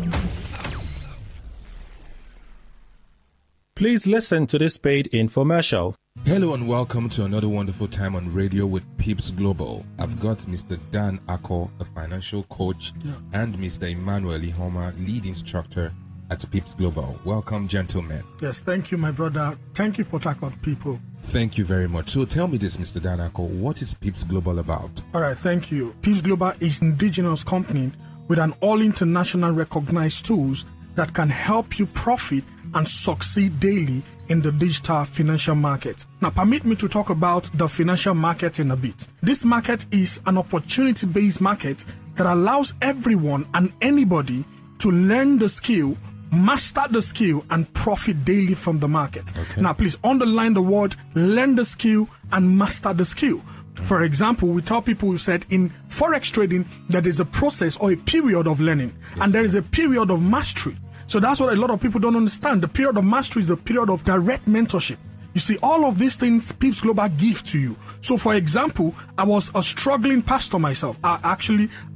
Please listen to this paid infomercial. Hello and welcome to another wonderful time on radio with Pips Global. I've got Mr. Dan Ako, a financial coach, and Mr. Emmanuel Ihoma, lead instructor at Pips Global. Welcome, gentlemen. Yes, thank you, my brother. Thank you, Port Harcourt people. Thank you very much. So tell me this, Mr. Dan Ako, what is Pips Global about? All right, thank you. Pips Global is an indigenous company with an all-international recognized tools that can help you profit and succeed daily in the digital financial market. Now, permit me to talk about the financial market in a bit. This market is an opportunity-based market that allows everyone and anybody to learn the skill, master the skill, and profit daily from the market. Okay. Now, please underline the word learn the skill and master the skill. For example, we tell people, we said in forex trading, there is a process or a period of learning, and there is a period of mastery. So that's what a lot of people don't understand. The period of mastery is a period of direct mentorship. You see, all of these things Pips Global give to you. So, for example, I was a struggling pastor myself. I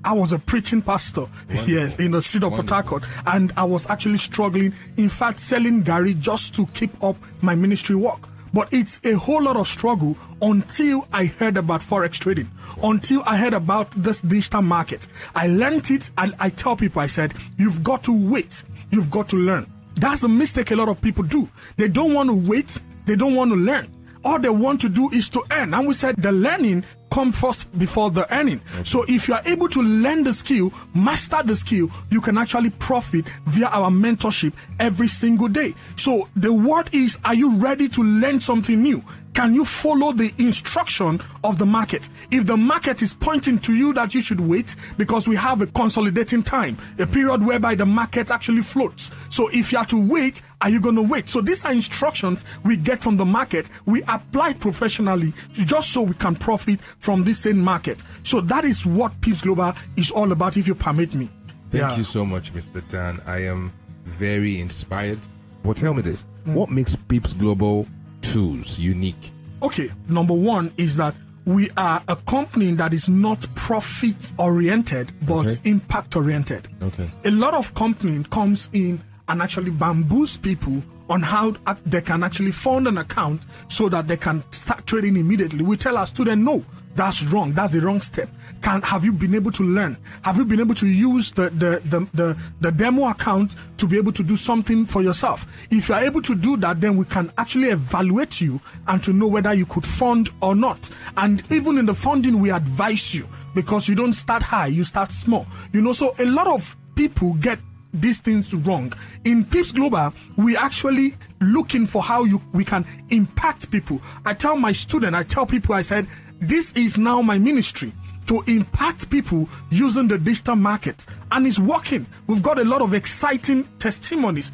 was a preaching pastor, wonderful. Yes, in the street of Port Harcourt. And I was actually struggling, in fact, selling Gary just to keep up my ministry work. But it's a whole lot of struggle until I heard about forex trading, until I heard about this digital market. I learned it, and I tell people, I said, you've got to wait. You've got to learn. That's the mistake a lot of people do. They don't want to wait. They don't want to learn. All they want to do is to earn. And we said the learning comes first before the earning. Okay. So if you are able to learn the skill, master the skill, you can actually profit via our mentorship every single day. So the word is, are you ready to learn something new? Can you follow the instruction of the market? If the market is pointing to you that you should wait, because we have a consolidating time, a period whereby the market actually floats. So if you have to wait, are you going to wait? So these are instructions we get from the market. We apply professionally just so we can profit from this same market. So that is what Pips Global is all about, if you permit me. Thank you so much, Mr. Dan. I am very inspired. But tell me this, what makes Pips Global tools unique? Okay, number one is that we are a company that is not profit oriented but impact oriented. Okay. A lot of company comes in and actually bamboos people on how they can actually fund an account so that they can start trading immediately. We tell our students, no, that's wrong. That's the wrong step. Have you been able to learn? Have you been able to use the demo account to be able to do something for yourself? If you are able to do that, then we can actually evaluate you and to know whether you could fund or not. And even in the funding, we advise you, because you don't start high, you start small. So a lot of people get these things wrong. In Pips Global, we actually looking for how we can impact people. I tell people, I said, this is now my ministry, to impact people using the digital market, and it's working. We've got a lot of exciting testimonies,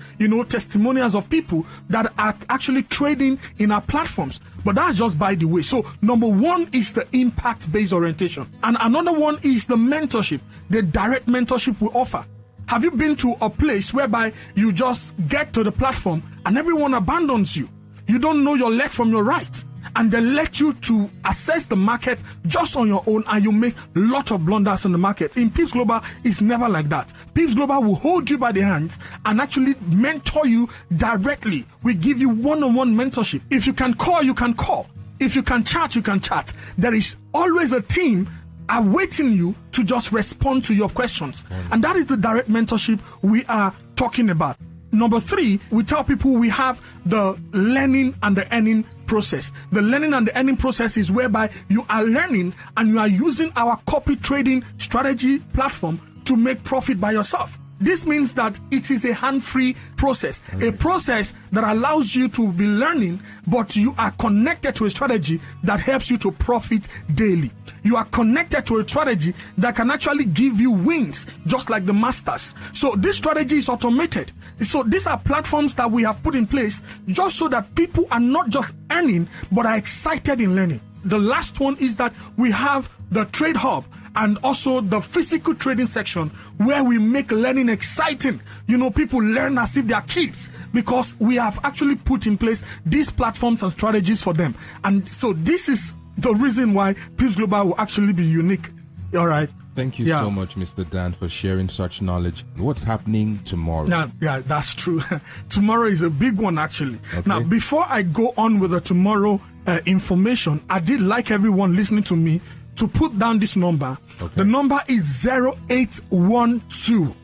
testimonials of people that are actually trading in our platforms. But that's just by the way. So number one is the impact-based orientation, and another one is the mentorship, the direct mentorship we offer. Have you been to a place whereby you just get to the platform and everyone abandons you? You don't know your left from your right. and they let you to assess the market just on your own, and you make a lot of blunders in the market. In Pips Global, it's never like that. Pips Global will hold you by the hands and actually mentor you directly. We give you one-on-one mentorship. If you can call, you can call. If you can chat, you can chat. There is always a team awaiting you to just respond to your questions. And that is the direct mentorship we are talking about. Number 3, we tell people we have the learning and the earning process. The learning and the earning process is whereby you are learning and you are using our copy trading strategy platform to make profit by yourself. This means that it is a hand-free process, a process that allows you to be learning, but you are connected to a strategy that helps you to profit daily. You are connected to a strategy that can actually give you wins, just like the masters. So this strategy is automated. So these are platforms that we have put in place just so that people are not just earning, but are excited in learning. The last one is that we have the Trade Hub and also the physical trading section where we make learning exciting. You know, people learn as if they are kids because we have actually put in place these platforms and strategies for them. And so this is the reason why Pips Global will actually be unique. All right. Thank you so much, Mr. Dan, for sharing such knowledge. What's happening tomorrow? Yeah, that's true. Tomorrow is a big one, actually. Okay. Now, before I go on with the tomorrow information, I did like everyone listening to me to put down this number. Okay. The number is 0812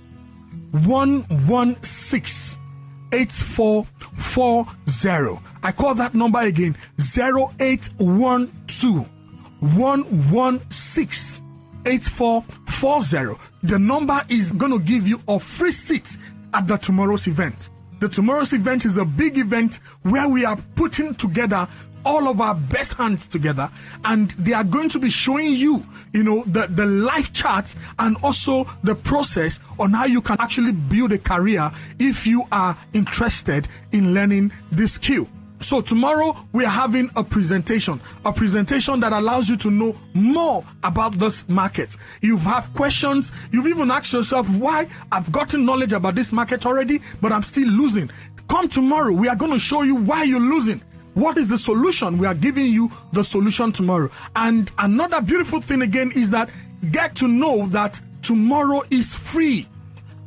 116 8440. I call that number again, 0812 116 8440. The number is going to give you a free seat at the tomorrow's event. The tomorrow's event is a big event where we are putting together all of our best hands together, and they are going to be showing you, the life charts and also the process on how you can actually build a career if you are interested in learning this skill. So tomorrow we are having a presentation that allows you to know more about this market. You have questions. You've even asked yourself, why I've gotten knowledge about this market already, but I'm still losing. Come tomorrow. We are going to show you why you're losing. What is the solution? We are giving you the solution tomorrow. And another beautiful thing again is that get to know that tomorrow is free.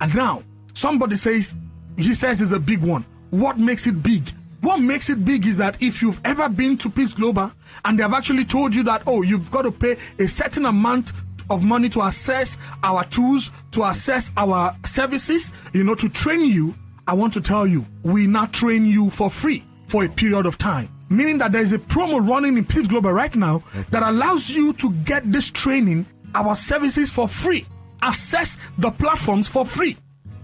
And now somebody says, it's a big one. What makes it big? What makes it big is that if you've ever been to Pips Global and they have actually told you that, you've got to pay a certain amount of money to access our tools, to access our services, to train you, I want to tell you, we now train you for free for a period of time. Meaning that there is a promo running in Pips Global right now that allows you to get this training, our services for free. Access the platforms for free.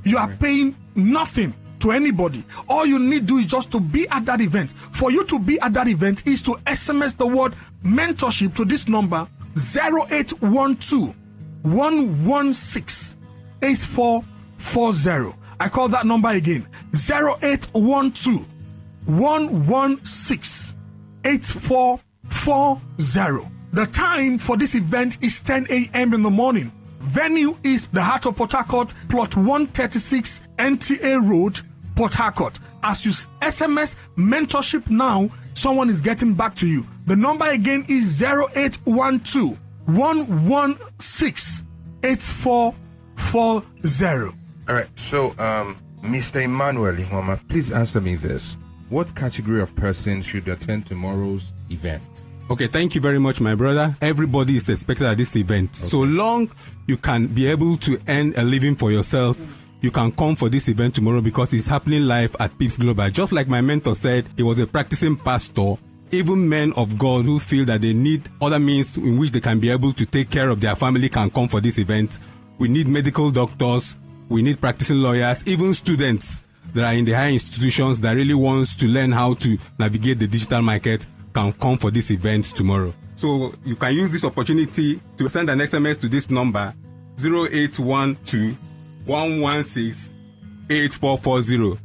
You are paying nothing to anybody. All you need to do is just to be at that event. For you to be at that event is to SMS the word mentorship to this number 0812 116 8440. I call that number again, 0812 116 8440. The time for this event is 10 a.m. in the morning. Venue is the heart of Port Harcourt, plot 136 NTA Road, Port Harcourt. As you SMS mentorship now, someone is getting back to you. The number again is 0812 116 8440. All right, so Mr. Emmanuel Ihoma, please answer me this. What category of persons should attend tomorrow's event? Okay, thank you very much, my brother. Everybody is expected at this event. Okay. So long you can be able to earn a living for yourself, you can come for this event tomorrow because it's happening live at Pips Global. Just like my mentor said, he was a practicing pastor. Even men of God who feel that they need other means in which they can be able to take care of their family can come for this event. We need medical doctors, we need practicing lawyers, even students that are in the higher institutions that really wants to learn how to navigate the digital market can come for this event tomorrow. So you can use this opportunity to send an SMS to this number 0812 116 8440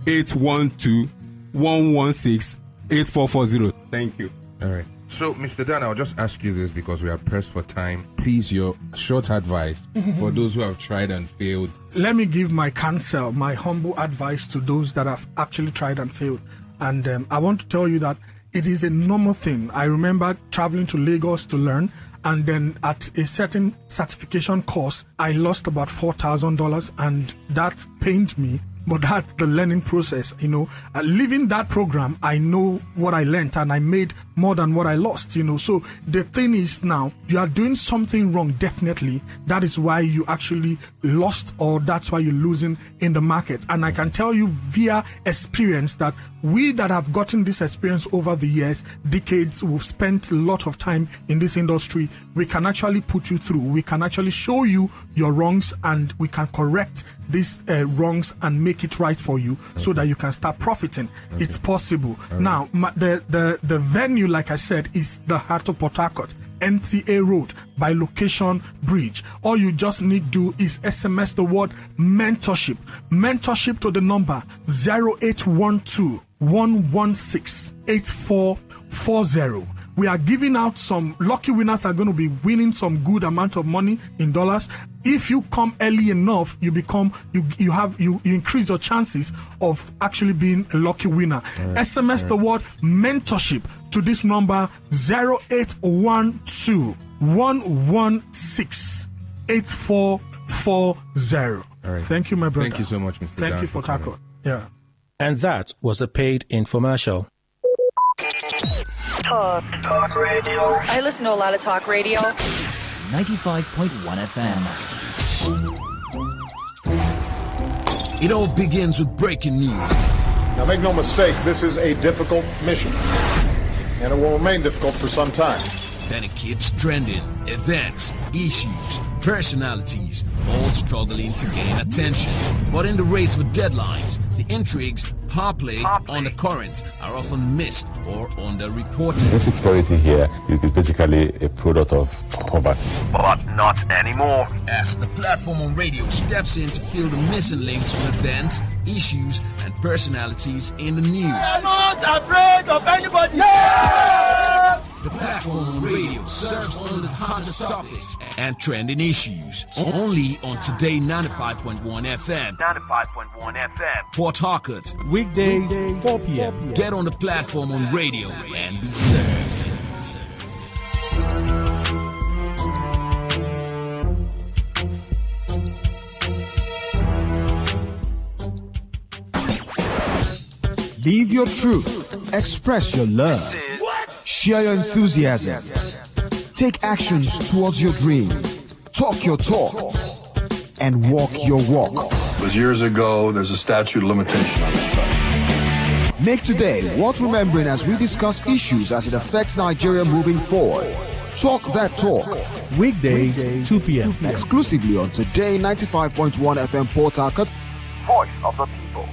0812 116 8440. Thank you. All right. So, Mr. Dan, I'll just ask you this because we are pressed for time. Please, your short advice for those who have tried and failed. Let me give my counsel, my humble advice to those that have actually tried and failed. And I want to tell you that it is a normal thing. I remember traveling to Lagos to learn, and then at a certain certification course, I lost about $4,000, and that pained me. But that's the learning process, leaving that program, I know what I learned, and I made more than what I lost, So the thing is now, you are doing something wrong, definitely. That is why you actually lost, or that's why you're losing in the market. And I can tell you via experience that we that have gotten this experience over the years, decades, we've spent a lot of time in this industry, we can actually put you through. We can actually show you your wrongs, and we can correct these wrongs and make it right for you, so that you can start profiting. It's possible. Now, the venue, like I said, is the heart of Port Harcourt, NTA Road by Location Bridge. All you just need to do is SMS the word mentorship to the number 0812 116 8440. We are giving out some lucky winners are going to be winning some good amount of money in dollars. If you come early enough, you increase your chances of actually being a lucky winner. SMS the word mentorship to this number 0812 116 8440. Thank you, my brother. Thank you so much, Mr. Thank you for Taco. Yeah. And that was a paid infomercial. Talk radio. I listen to a lot of talk radio. 95.1 FM. It all begins with breaking news. Now make no mistake, this is a difficult mission, and it will remain difficult for some time. Then it keeps trending. Events, issues, personalities, all struggling to gain attention. But in the race for deadlines, the intrigues, power play on the currents are often missed or underreported. Insecurity here is basically a product of poverty. But not anymore. As the platform on radio steps in to fill the missing links on events, issues, and personalities in the news. I'm not afraid of anybody. The platform on radio serves only the hottest topics and trending issues. Only on Today 95.1 FM. 95.1 FM. Port Harcourt. Weekdays, 4 p.m. Get on the platform on radio and be served. Live your truth. Express your love. Share your enthusiasm. Take actions towards your dreams. Talk your talk. And walk your walk. It was years ago. There's a statute of limitation on this stuff. Make today worth remembering as we discuss issues as it affects Nigeria moving forward. Talk that talk. Weekdays, 2 p.m. Exclusively on Today 95.1 FM Port Harcourt. Voice of the people.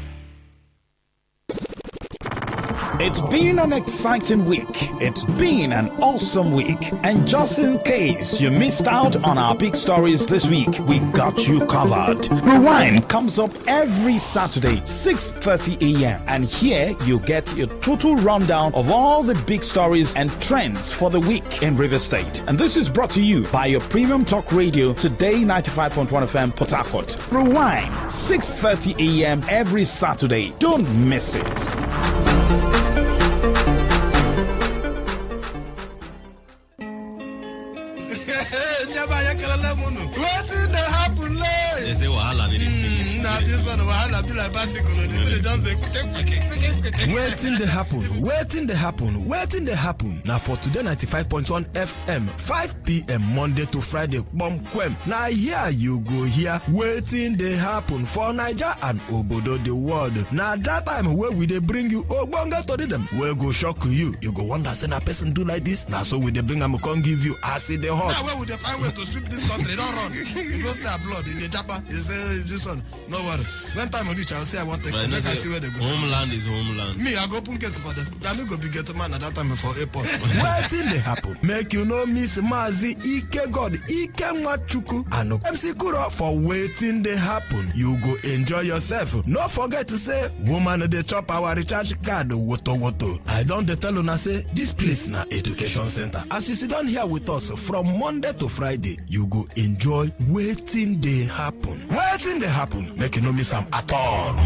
It's been an exciting week. It's been an awesome week. And just in case you missed out on our big stories this week, we got you covered. Rewind comes up every Saturday, 6:30 a.m. And here you get a total rundown of all the big stories and trends for the week in River State. And this is brought to you by your premium talk radio, Today 95.1 FM Port Harcourt. Rewind, 6:30 a.m. every Saturday. Don't miss it. Waiting they happen. Now for Today 95.1 FM, 5 p.m. Monday to Friday, Bomkwem. Now here you go here, waiting they happen for Niger and Obodo the world. Now that time where we they bring you Ogbonga to them, where go shock you. You go wonder say a person do like this. Now so we they bring am come give you acid the hot. Now where would they find way to sweep this country? Don't run. You go stay blood in the japa. You say this one. No worry. When time on reach, I'll say I want to take them. I see where they go. Homeland is homeland. Me, I go punket for them. I me go be get man at that time for airport. Waiting they happen. Make you know Miss Mazi Ike God Ike Mwachuku and MC Kuro for waiting they happen. You go enjoy yourself. Not forget to say woman they chop our recharge card woto. I don't tell you say this place na education center. As you sit down here with us from Monday to Friday, you go enjoy waiting they happen. Waiting they happen. Make you know miss them at all.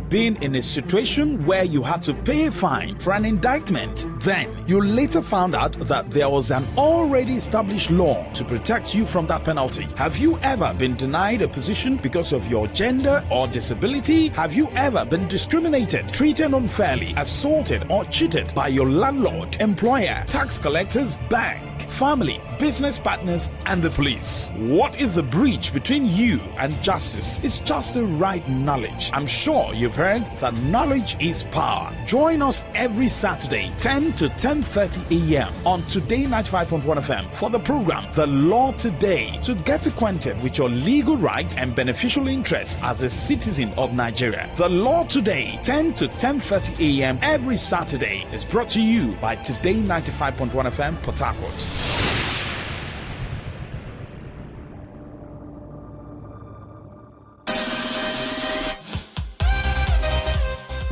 been in a situation where you had to pay a fine for an indictment? Then you later found out that there was an already established law to protect you from that penalty. Have you ever been denied a position because of your gender or disability? Have you ever been discriminated, treated unfairly, assaulted or cheated by your landlord, employer, tax collectors, bank, family, business partners, and the police? What if the breach between you and justice is just the right knowledge? I'm sure you've heard that knowledge is power. Join us every Saturday, 10 to 10:30 a.m. on Today 95.1 FM for the program The Law Today, to get acquainted with your legal rights and beneficial interests as a citizen of Nigeria. The Law Today, 10 to 10:30 a.m. every Saturday, is brought to you by Today 95.1 FM, Port Harcourt.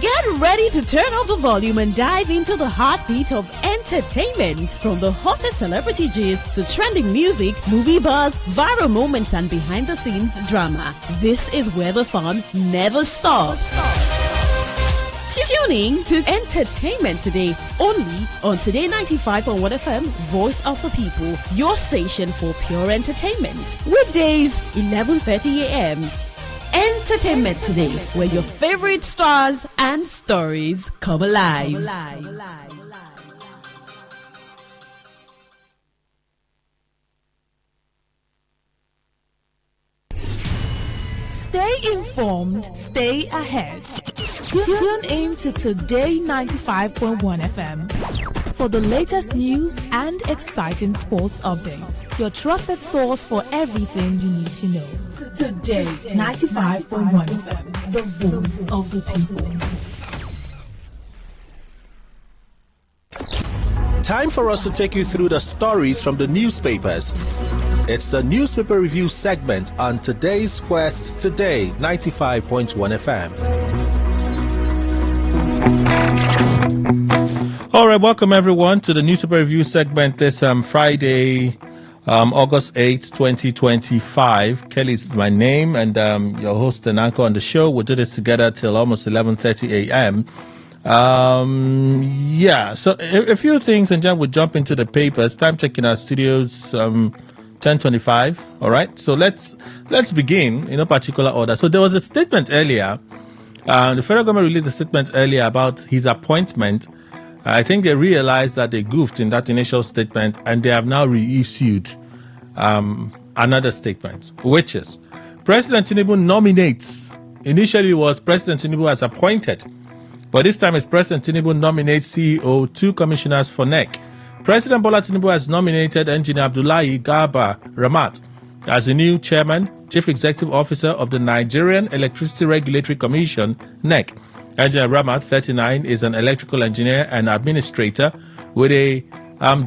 Get ready to turn up the volume and dive into the heartbeat of entertainment. From the hottest celebrity gist to trending music, movie buzz, viral moments, and behind-the-scenes drama. This is where the fun never stops. Tune in to Entertainment Today, only on Today 95.1 FM, Voice of the People, your station for pure entertainment. Weekdays, 11:30 a.m. Entertainment Today, where your favorite stars and stories come alive. Stay informed, stay ahead. Tune in to Today 95.1 FM for the latest news and exciting sports updates. Your trusted source for everything you need to know. Today 95.1 FM, the voice of the people. Time for us to take you through the stories from the newspapers. It's the newspaper review segment on today's Quest Today 95.1 FM. All right, welcome everyone to the newspaper review segment this Friday, August 8th, 2025. Kelly's my name, and your host and anchor on the show. We'll do this together till almost 11:30 a.m. So a few things, and then we'll jump into the papers. Time checking our studios, 10:25. All right, so let's begin in no particular order. So there was a statement earlier. The federal government released a statement earlier about his appointment. I think they realized that they goofed in that initial statement, and they have now reissued another statement, which is President Tinubu nominates. Initially, it was President Tinubu has appointed, but this time it's President Tinubu nominates CEO, 2 commissioners for NEC. President Bola Tinubu has nominated Engineer Abdullahi Garba Ramat as the new chairman, chief executive officer of the Nigerian Electricity Regulatory Commission, NEC. Engineer Ramat, 39, is an electrical engineer and administrator with a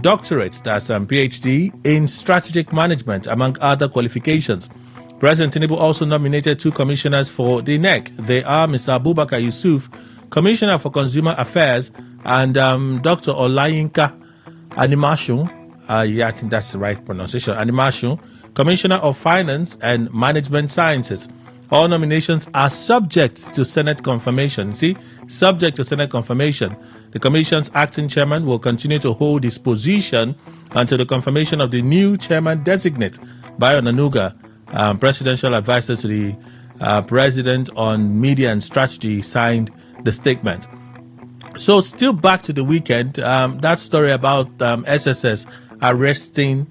doctorate, that's a PhD, in strategic management, among other qualifications. President Tinubu also nominated 2 commissioners for the NEC. They are Mr. Abubakar Yusuf, Commissioner for Consumer Affairs, and Dr. Olayinka Animashun, I think that's the right pronunciation, Animashun, Commissioner of Finance and Management Sciences. All nominations are subject to Senate confirmation. See, subject to Senate confirmation. The Commission's acting chairman will continue to hold his position until the confirmation of the new chairman designate, Bayo Nanuga, presidential advisor to the president on media and strategy, signed the statement. So still back to the weekend, that story about SSS arresting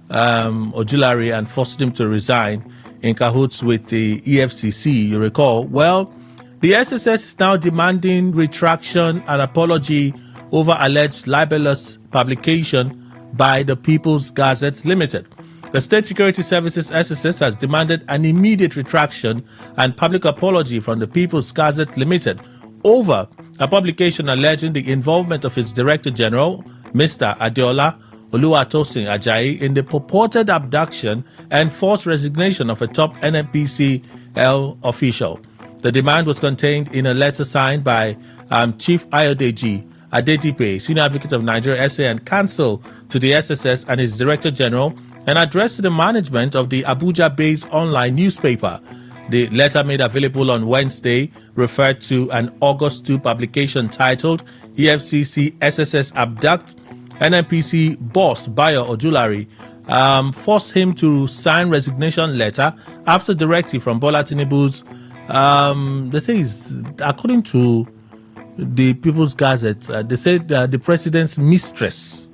Ojulari and forcing him to resign in cahoots with the EFCC, you recall. Well, the SSS is now demanding retraction and apology over alleged libelous publication by the People's Gazette Limited. The State Security Services SSS has demanded an immediate retraction and public apology from the People's Gazette Limited over a publication alleging the involvement of its Director General, Mr. Adeola Oluwatosin Ajayi, in the purported abduction and forced resignation of a top NNPCL official. The demand was contained in a letter signed by Chief Ayodeji Adedipe, Senior Advocate of Nigeria SA and Counsel to the SSS and its Director General, and addressed to the management of the Abuja-based online newspaper. The letter made available on Wednesday referred to an August 2 publication titled EFCC SSS Abduct NNPC Boss Bayo Ojulari, forced him to sign resignation letter after directive from Bola Tinubu's, they say, according to the People's Gazette, they said the president's mistress,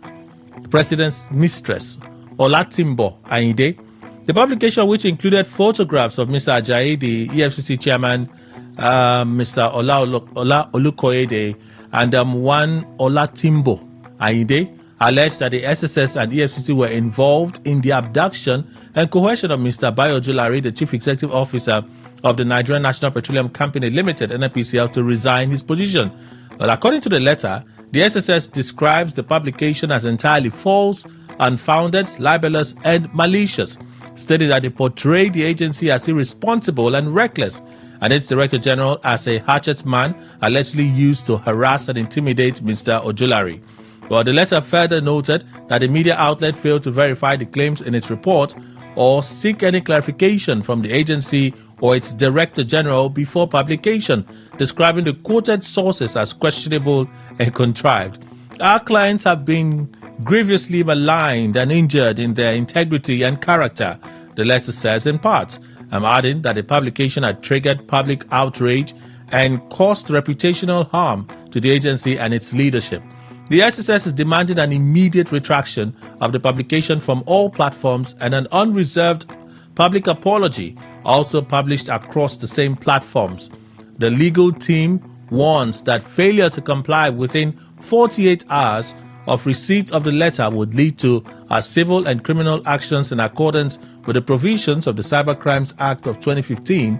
Olatimbo Ayinde. The publication, which included photographs of Mr. Ajayi, the EFCC chairman, Mr. Ola Olukoyede, and one Olatimbo Ayinde, alleged that the SSS and EFCC were involved in the abduction and coercion of Mr. Bayo Ojulari, the chief executive officer of the Nigerian National Petroleum Company Limited, NNPCL, to resign his position. Well, according to the letter, the SSS describes the publication as entirely false, unfounded, libelous, and malicious, stating that it portrayed the agency as irresponsible and reckless, and its Director General as a hatchet man allegedly used to harass and intimidate Mr. Ojulari. Well, the letter further noted that the media outlet failed to verify the claims in its report or seek any clarification from the agency or its Director General before publication, describing the quoted sources as questionable and contrived. Our clients have been grievously maligned and injured in their integrity and character, the letter says in part. I'm adding that the publication had triggered public outrage and caused reputational harm to the agency and its leadership. The SSS is demanding an immediate retraction of the publication from all platforms and an unreserved public apology, also published across the same platforms. The legal team warns that failure to comply within 48 hours of receipt of the letter would lead to civil and criminal actions in accordance with the provisions of the Cybercrimes Act of 2015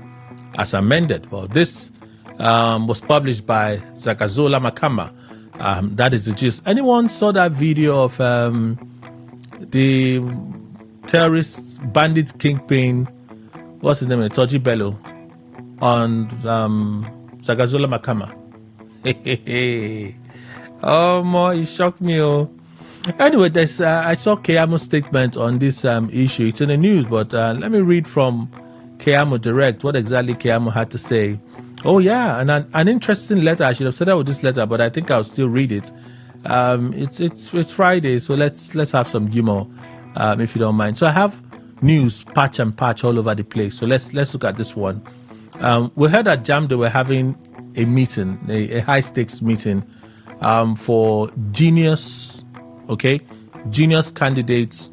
as amended. Well, this was published by Zakazola Makama. That is the gist. Anyone saw that video of the terrorist bandit kingpin, what's his name, Toji Bello, on Zakazola Makama? Oh, more, it shocked me. Oh. Anyway, there's I saw Keamo's statement on this issue. It's in the news, but let me read from Keamo Direct what exactly Keamo had to say. Oh yeah, and an interesting letter. I should have said that with this letter, but I think I'll still read it. It's Friday, so let's have some humor, if you don't mind. So I have news patch and patch all over the place. So let's look at this one. We heard at JAM they were having a meeting, a high stakes meeting, for genius candidates,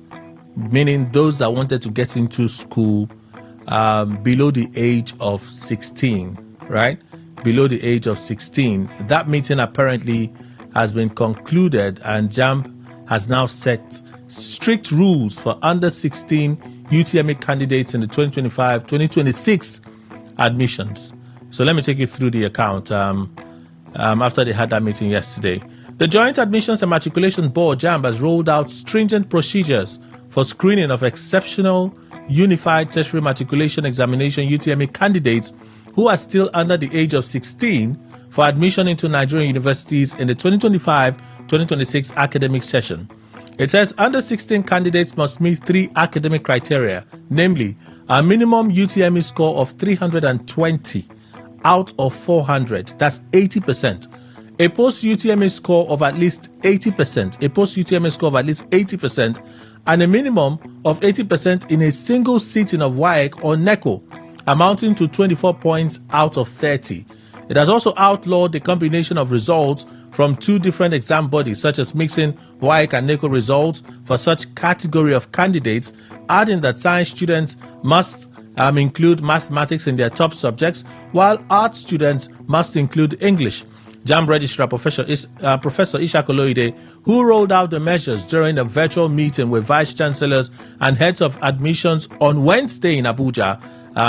meaning those that wanted to get into school below the age of 16. Right? Below the age of 16. That meeting apparently has been concluded, and JAMB has now set strict rules for under 16 UTME candidates in the 2025-2026 admissions. So let me take you through the account after they had that meeting yesterday. The Joint Admissions and Matriculation Board, JAMB, has rolled out stringent procedures for screening of exceptional Unified Tertiary Matriculation Examination UTME candidates who are still under the age of 16 for admission into Nigerian universities in the 2025-2026 academic session. It says under 16 candidates must meet 3 academic criteria, namely a minimum UTME score of 320 out of 400, that's 80%. A post-UTME score of at least 80%, and a minimum of 80% in a single sitting of WAEC or NECO, amounting to 24 points out of 30. It has also outlawed the combination of results from 2 different exam bodies, such as mixing WAEC and NECO results for such category of candidates, adding that science students must include mathematics in their top subjects, while art students must include English. JAMB Registrar Professor Ishak Oloide, who rolled out the measures during a virtual meeting with vice chancellors and heads of admissions on Wednesday in Abuja,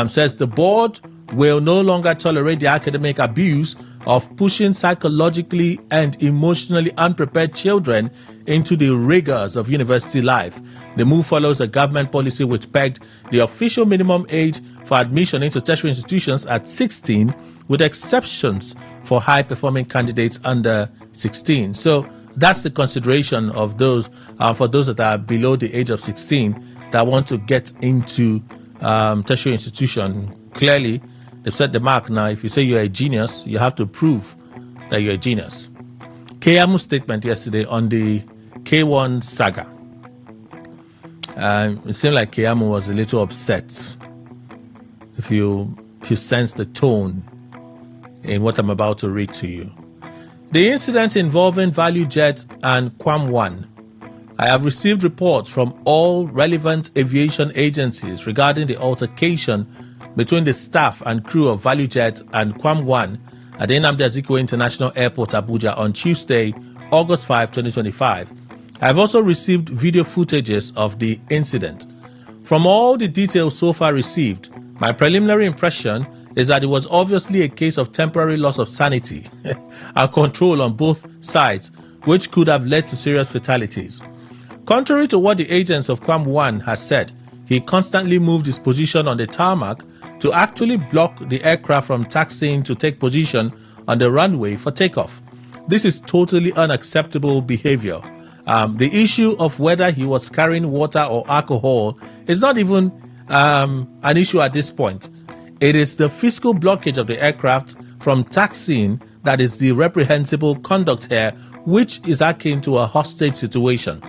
says the board will no longer tolerate the academic abuse of pushing psychologically and emotionally unprepared children into the rigors of university life. The move follows a government policy which pegged the official minimum age for admission into tertiary institutions at 16, with exceptions for high-performing candidates under 16. So that's the consideration of those for those that are below the age of 16 that want to get into tertiary institution. Clearly, they've set the mark. Now, if you say you're a genius, you have to prove that you're a genius. Keamu's statement yesterday on the K1 saga. It seemed like Keamu was a little upset. If you sense the tone in what I'm about to read to you. The incident involving ValueJet and Kwam1. I have received reports from all relevant aviation agencies regarding the altercation between the staff and crew of ValueJet and Kwam1 at the Nnamdi Azikiwe International Airport, Abuja on Tuesday, August 5, 2025. I have also received video footages of the incident. From all the details so far received, my preliminary impression is that it was obviously a case of temporary loss of sanity and control on both sides, which could have led to serious fatalities. Contrary to what the agents of Kwam1 has said, he constantly moved his position on the tarmac to actually block the aircraft from taxiing to take position on the runway for takeoff. This is totally unacceptable behavior. The issue of whether he was carrying water or alcohol is not even an issue at this point. It is the physical blockage of the aircraft from taxiing that is the reprehensible conduct here, which is akin to a hostage situation.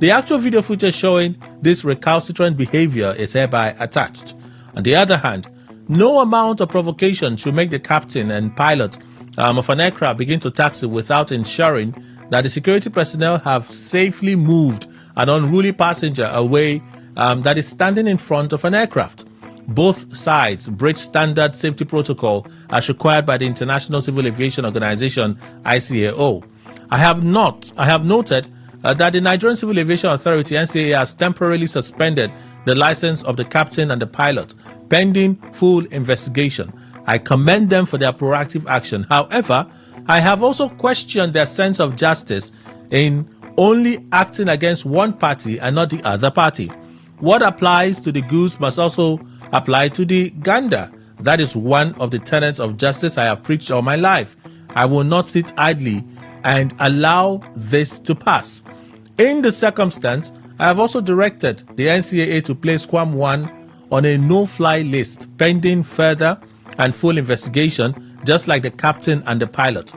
The actual video footage showing this recalcitrant behavior is hereby attached. On the other hand, no amount of provocation should make the captain and pilot of an aircraft begin to taxi without ensuring that the security personnel have safely moved an unruly passenger away that is standing in front of an aircraft. Both sides breach standard safety protocol as required by the International Civil Aviation Organization, ICAO. I have noted that the Nigerian Civil Aviation Authority, NCAA, has temporarily suspended the license of the captain and the pilot, pending full investigation. I commend them for their proactive action. However, I have also questioned their sense of justice in only acting against one party and not the other party. What applies to the goose must also apply to the gander. That is one of the tenets of justice I have preached all my life. I will not sit idly and allow this to pass. In the circumstance, I have also directed the NCAA to place Kwam1 on a no-fly list pending further and full investigation, just like the captain and the pilot.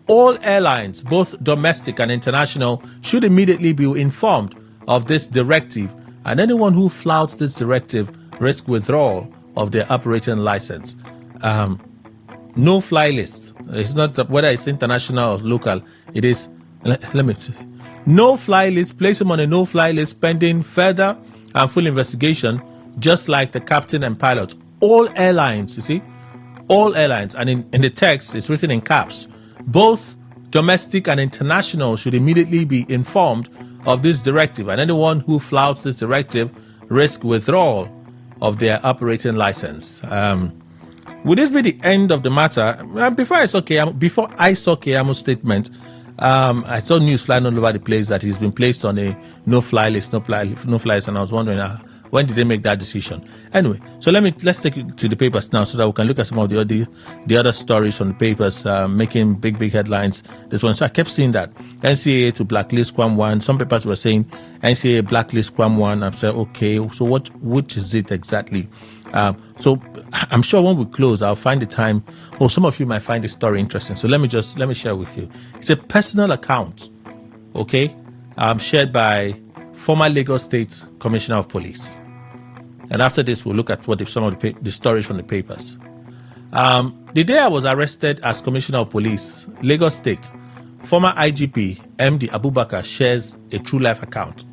All airlines, both domestic and international, should immediately be informed of this directive, and anyone who flouts this directive risk withdrawal of their operating license. No-fly list. It's not whether it's international or local. It is, let me see. No-fly list. Place him on a no-fly list pending further and full investigation, just like the captain and pilot. All airlines, you see, all airlines, and in the text, it's written in caps. Both domestic and international should immediately be informed of this directive, and anyone who flouts this directive risk withdrawal of their operating license. Would this be the end of the matter? Before I saw Keamu's statement, I saw news flying all over the place that he's been placed on a no-fly list, and I was wondering when did they make that decision? Anyway, so let's take it to the papers now so that we can look at some of the other stories from the papers making big headlines this one. So I kept seeing that NCAA to blacklist Kwam1. Some papers were saying NCAA blacklist Kwam1. I said, okay, so which is it exactly? So I'm sure when we close, I'll find the time. Or some of you might find the story interesting. So let me share with you. It's a personal account, okay, shared by former Lagos State Commissioner of Police. And after this, we'll look at some of the stories from the papers. The day I was arrested as Commissioner of Police, Lagos State, former IGP MD Abubakar shares a true life account.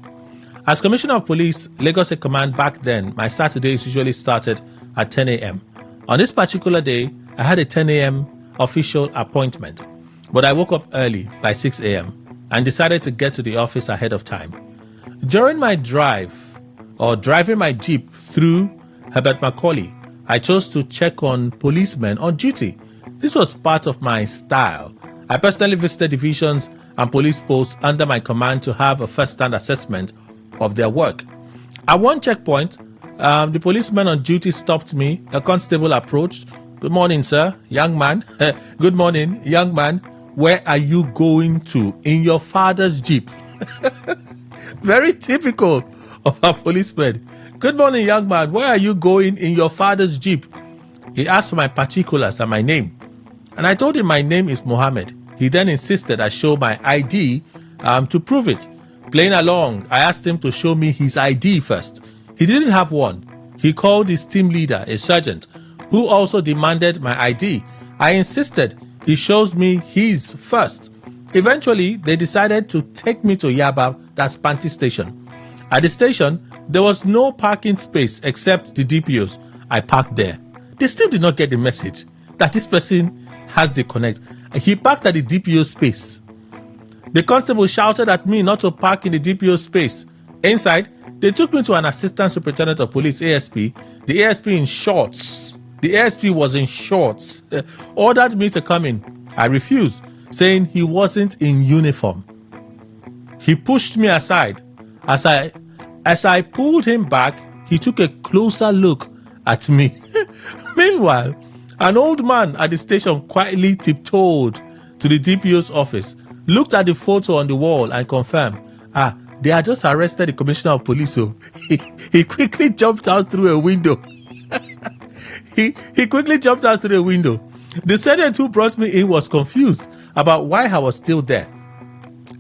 As Commissioner of Police, Lagos State Command back then, my Saturdays usually started at 10 a.m. On this particular day, I had a 10 a.m. official appointment, but I woke up early by 6 a.m. and decided to get to the office ahead of time. During my driving my Jeep through Herbert Macaulay, I chose to check on policemen on duty. This was part of my style. I personally visited divisions and police posts under my command to have a first-hand assessment of their work. At one checkpoint, the policeman on duty stopped me. A constable approached. "Good morning, sir. Young man." "Good morning, young man. Where are you going to? In your father's Jeep." Very typical of our policemen. Good morning, young man. Where are you going in your father's Jeep? He asked for my particulars and my name. And I told him my name is Mohammed. He then insisted I show my ID to prove it. Playing along, I asked him to show me his ID first. He didn't have one. He called his team leader, a sergeant, who also demanded my ID. I insisted he shows me his first. Eventually, they decided to take me to Yaba, that's Panti Station. At the station, there was no parking space except the DPOs. I parked there. They still did not get the message that this person has the connect. He parked at the DPO space. The constable shouted at me not to park in the DPO space. Inside, they took me to an assistant superintendent of police, ASP. The ASP in shorts. The ASP was in shorts. Ordered me to come in. I refused, saying he wasn't in uniform. He pushed me aside. As I pulled him back, he took a closer look at me. Meanwhile, an old man at the station quietly tiptoed to the DPO's office, looked at the photo on the wall and confirmed, they had just arrested the commissioner of police. So he quickly jumped out through a window. He quickly jumped out through a window. The sergeant who brought me in was confused about why I was still there.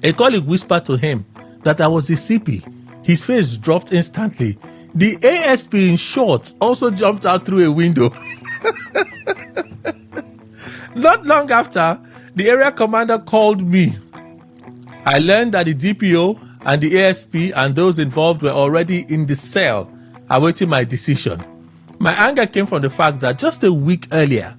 A colleague whispered to him that I was the CP. His face dropped instantly. The ASP in shorts also jumped out through a window. Not long after, the area commander called me. I learned that the DPO and the ASP and those involved were already in the cell awaiting my decision. My anger came from the fact that just a week earlier,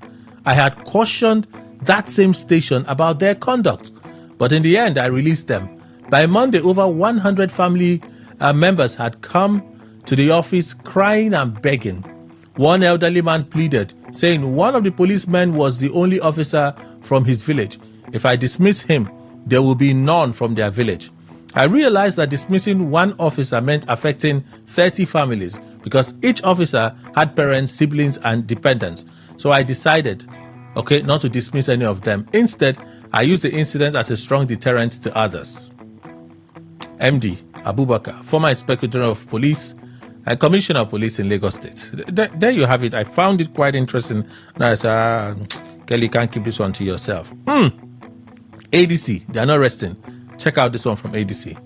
I had cautioned that same station about their conduct. But in the end, I released them. By Monday, over 100 family members had come to the office crying and begging. One elderly man pleaded, saying one of the policemen was the only officer from his village. If I dismiss him, there will be none from their village. I realized that dismissing one officer meant affecting 30 families because each officer had parents, siblings, and dependents. So I decided, not to dismiss any of them. Instead, I used the incident as a strong deterrent to others. MD Abubakar, former Inspector General of Police and Commissioner of Police in Lagos State. There you have it. I found it quite interesting. Now, Kelly, you can't keep this one to yourself. ADC, they are not resting. Check out this one from ADC.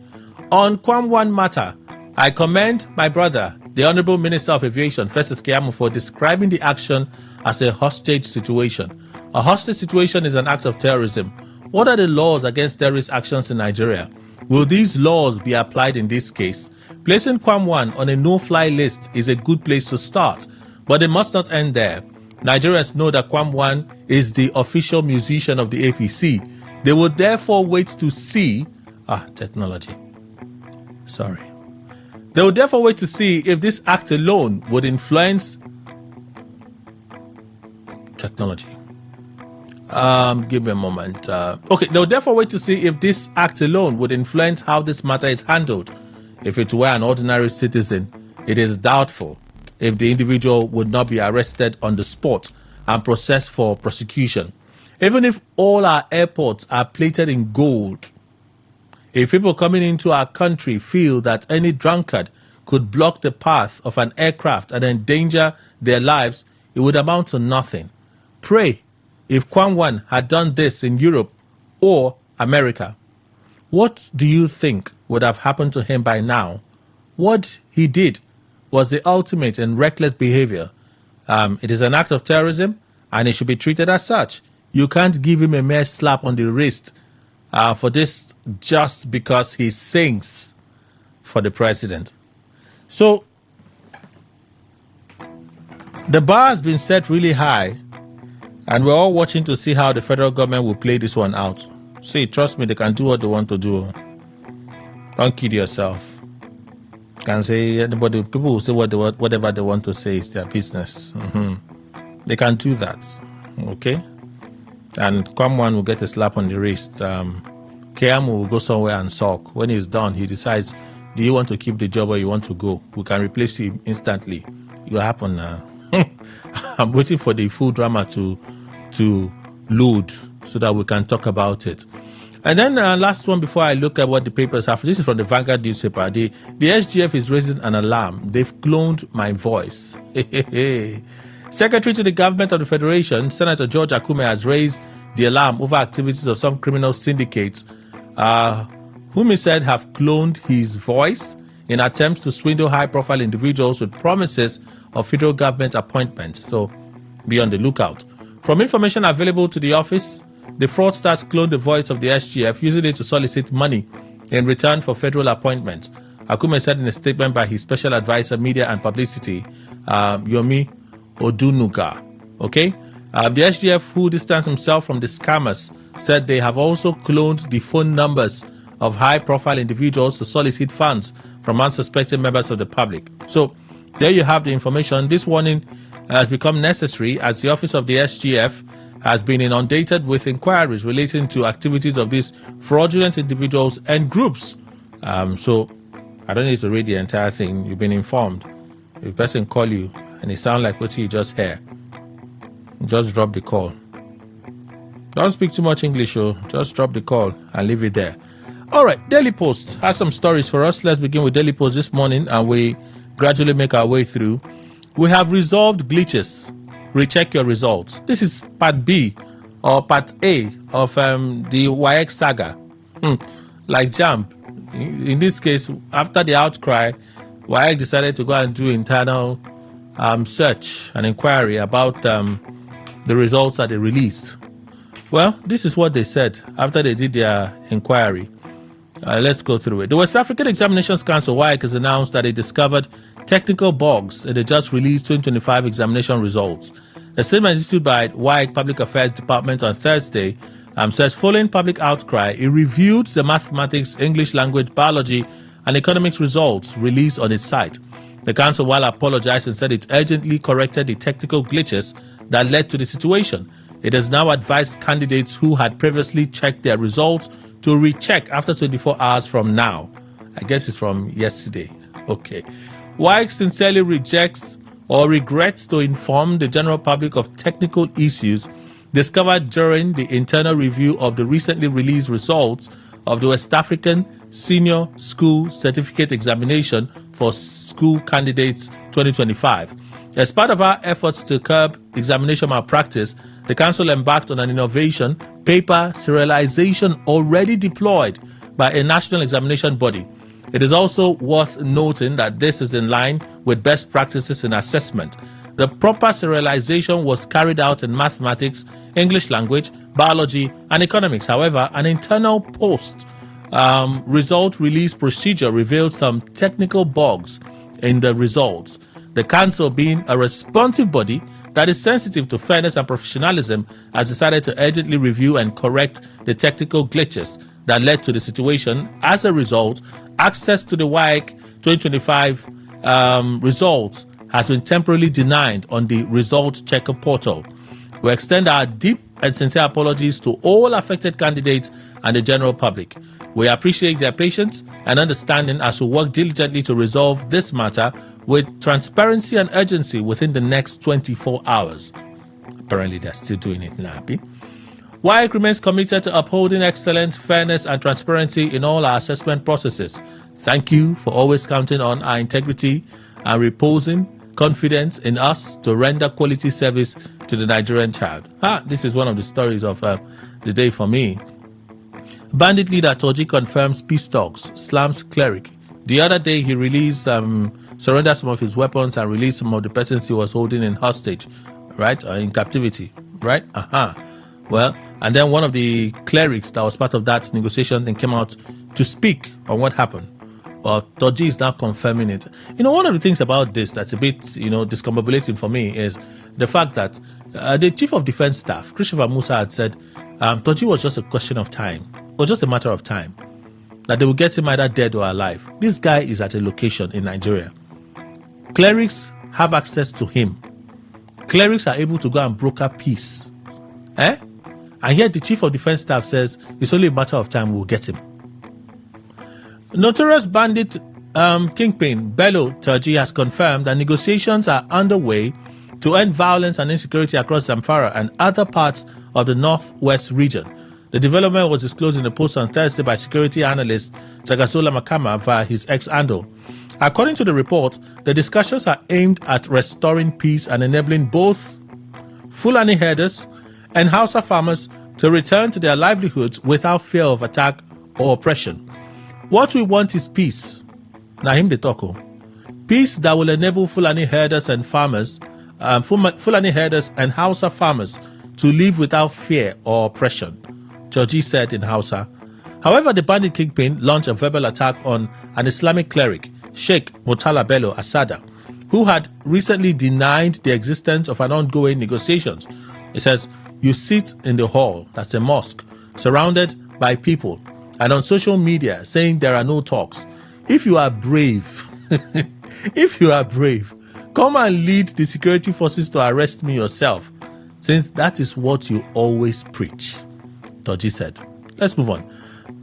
On Kwamwan matter, I commend my brother, the Honorable Minister of Aviation, Festus Keyamo, for describing the action as a hostage situation. A hostage situation is an act of terrorism. What are the laws against terrorist actions in Nigeria? Will these laws be applied in this case? Placing Kwamwan on a no-fly list is a good place to start, but it must not end there. Nigerians know that Kwamwan is the official musician of the APC. They would therefore wait to see... technology. Sorry. They would therefore wait to see if this act alone would influence... Technology. Give me a moment. They would therefore wait to see if this act alone would influence how this matter is handled. If it were an ordinary citizen, it is doubtful if the individual would not be arrested on the spot and processed for prosecution. Even if all our airports are plated in gold, if people coming into our country feel that any drunkard could block the path of an aircraft and endanger their lives, it would amount to nothing. Pray if Kwamwan had done this in Europe or America, what do you think would have happened to him by now? What he did was the ultimate and reckless behavior. It is an act of terrorism and it should be treated as such. You can't give him a mere slap on the wrist for this just because he sings for the president. So, the bar has been set really high, and we're all watching to see how the federal government will play this one out. See, trust me, they can do what they want to do. Don't kid yourself. Can say anybody, people will say whatever they want to say is their business. They can do that. Okay? And Kwamwan will get a slap on the wrist. Keyamo will go somewhere and sulk. When he's done, he decides, do you want to keep the job or you want to go? We can replace you instantly. It will happen now. I'm waiting for the full drama to load so that we can talk about it. And then last one before I look at what the papers have. This is from the Vanguard newspaper. The SGF is raising an alarm. They've cloned my voice. Secretary to the Government of the Federation, Senator George Akume, has raised the alarm over activities of some criminal syndicates whom he said have cloned his voice in attempts to swindle high-profile individuals with promises of federal government appointments. So be on the lookout. From information available to the office, the fraudsters cloned the voice of the SGF, using it to solicit money in return for federal appointments. Akume said in a statement by his special advisor, media and publicity, Yomi Odunuga. Okay? The SGF, who distanced himself from the scammers, said they have also cloned the phone numbers of high-profile individuals to solicit funds from unsuspecting members of the public. So there you have the information. This warning has become necessary as the office of the SGF has been inundated with inquiries relating to activities of these fraudulent individuals and groups. So I don't need to read the entire thing. You've been informed. If a person call you and it sounds like what you just heard, just drop the call. Don't speak too much English, just drop the call and leave it there. All right, Daily Post has some stories for us. Let's begin with Daily Post this morning, and we gradually make our way through. We have resolved glitches. Recheck your results. This is part B or part A of the WAEC saga. Like JAMB. In this case, after the outcry, WAEC decided to go and do internal search and inquiry about the results that they released. Well, this is what they said after they did their inquiry. Let's go through it. The West African Examinations Council, WAEC, has announced that it discovered technical bugs in the just released 2025 examination results. A statement issued by WAEC Public Affairs Department on Thursday says following public outcry, it reviewed the mathematics, English language, biology, and economics results released on its site. The council, while apologized and said it urgently corrected the technical glitches that led to the situation, it has now advised candidates who had previously checked their results to recheck after 24 hours from now. I guess it's from yesterday. Okay. WAEC sincerely rejects or regrets to inform the general public of technical issues discovered during the internal review of the recently released results of the West African Senior School Certificate Examination for School Candidates 2025. As part of our efforts to curb examination malpractice, the Council embarked on an innovation, paper serialization already deployed by a national examination body. It is also worth noting that this is in line with best practices in assessment. The proper serialization was carried out in mathematics, English language, biology, and economics. However, an internal post result release procedure revealed some technical bugs in the results. The Council, being a responsive body that is sensitive to fairness and professionalism, has decided to urgently review and correct the technical glitches that led to the situation. As a result, access to the WAEC 2025 results has been temporarily denied on the Result Checker portal. We extend our deep and sincere apologies to all affected candidates and the general public. We appreciate their patience and understanding as we work diligently to resolve this matter with transparency and urgency within the next 24 hours. Apparently, they're still doing it now. WAEC remains committed to upholding excellence, fairness, and transparency in all our assessment processes. Thank you for always counting on our integrity and reposing confidence in us to render quality service to the Nigerian child. This is one of the stories of the day for me. Bandit leader Toji confirms peace talks, slams cleric. The other day he released, surrendered some of his weapons and released some of the persons he was holding in hostage, right, in captivity, right? Well, and then one of the clerics that was part of that negotiation then came out to speak on what happened. Well, Toji is now confirming it. One of the things about this that's a bit, discombobulating for me is the fact that the Chief of Defense Staff, Christopher Musa, had said Toji was just a question of time. It was just a matter of time that they will get him either dead or alive. This guy is at a location in Nigeria. Clerics have access to him. Clerics are able to go and broker peace. And yet the Chief of Defense Staff says it's only a matter of time we'll get him. Notorious bandit kingpin Bello Turji has confirmed that negotiations are underway to end violence and insecurity across Zamfara and other parts of the northwest region. The development was disclosed in a post on Thursday by security analyst Tagasola Makama via his ex-handle. According to the report, the discussions are aimed at restoring peace and enabling both Fulani herders and Hausa farmers to return to their livelihoods without fear of attack or oppression. What we want is peace. Nahim de Toko. Peace that will enable Fulani herders and farmers, Fulani herders and Hausa farmers to live without fear or oppression, Georgie said in Hausa. However, the bandit kingpin launched a verbal attack on an Islamic cleric, Sheikh Murtala Bello Asada, who had recently denied the existence of an ongoing negotiations. He says, you sit in the hall, that's a mosque, surrounded by people, and on social media saying there are no talks. If you are brave, come and lead the security forces to arrest me yourself, since that is what you always preach, Toji said. Let's move on.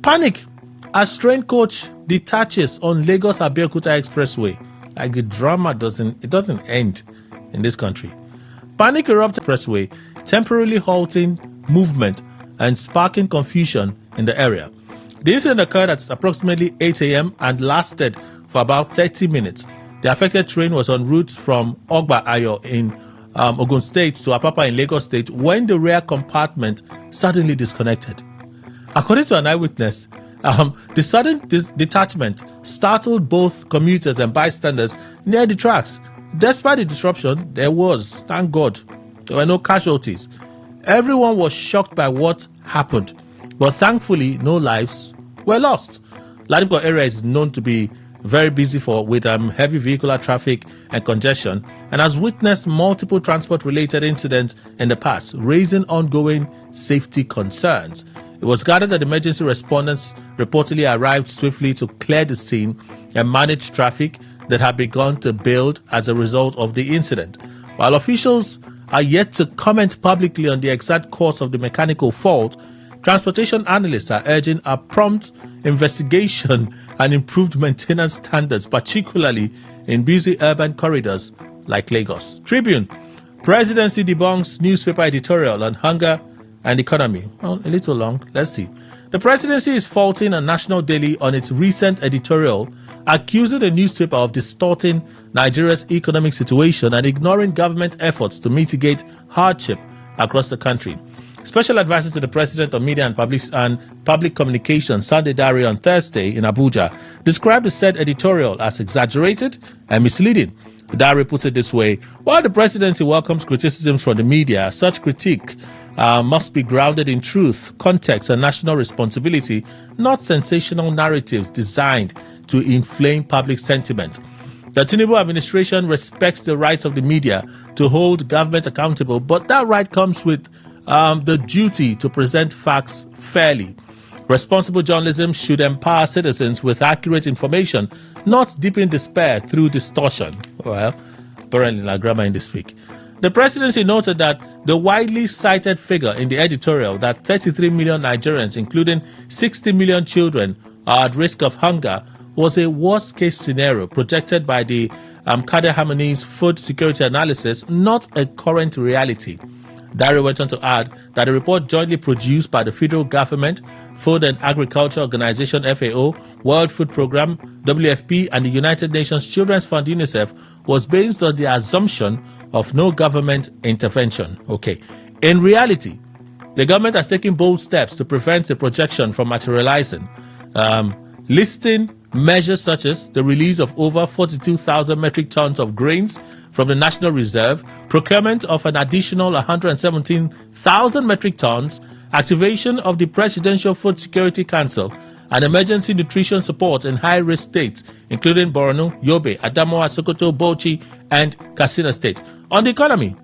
Panic as train coach detaches on Lagos-Abeokuta Expressway. Like the drama doesn't end in this country. Panic erupted expressway, temporarily halting movement and sparking confusion in the area. The incident occurred at approximately 8 a.m. and lasted for about 30 minutes. The affected train was en route from Ogba Ayo in Ogun State to Apapa in Lagos State when the rear compartment suddenly disconnected. According to an eyewitness, the sudden detachment startled both commuters and bystanders near the tracks. Despite the disruption, there was, thank God, there were no casualties. Everyone was shocked by what happened, but thankfully no lives were lost. Ladipo area is known to be very busy with heavy vehicular traffic and congestion, and has witnessed multiple transport-related incidents in the past, raising ongoing safety concerns. It was gathered that emergency responders reportedly arrived swiftly to clear the scene and manage traffic that had begun to build as a result of the incident. While officials are yet to comment publicly on the exact cause of the mechanical fault, transportation analysts are urging a prompt investigation and improved maintenance standards, particularly in busy urban corridors like Lagos. Tribune, Presidency debunks newspaper editorial on hunger and economy. Well, a little long. Let's see. The presidency is faulting a national daily on its recent editorial, accusing the newspaper of distorting Nigeria's economic situation and ignoring government efforts to mitigate hardship across the country. Special advisor to the president on media and public communications, Sunday Diary, on Thursday in Abuja, described the said editorial as exaggerated and misleading. The Diary puts it this way: while the presidency welcomes criticisms from the media, such critique must be grounded in truth, context, and national responsibility, not sensational narratives designed to inflame public sentiment. The Tinubu administration respects the rights of the media to hold government accountable, but that right comes with the duty to present facts fairly. Responsible journalism should empower citizens with accurate information, not deepen despair through distortion. Well, apparently not grammar in this week. The presidency noted that the widely cited figure in the editorial that 33 million Nigerians, including 60 million children, are at risk of hunger was a worst-case scenario projected by the Kader Hamani's food security analysis, not a current reality. Diary went on to add that a report jointly produced by the federal government, Food and Agriculture Organization FAO, World Food Programme WFP, and the United Nations Children's Fund UNICEF was based on the assumption of no government intervention. Okay. In reality, the government has taken bold steps to prevent the projection from materializing, listing measures such as the release of over 42,000 metric tons of grains from the National Reserve, procurement of an additional 117,000 metric tons, activation of the Presidential Food Security Council, and emergency nutrition support in high-risk states, including Borno, Yobe, Adamawa, Sokoto, Bauchi, and Katsina State. On the economy,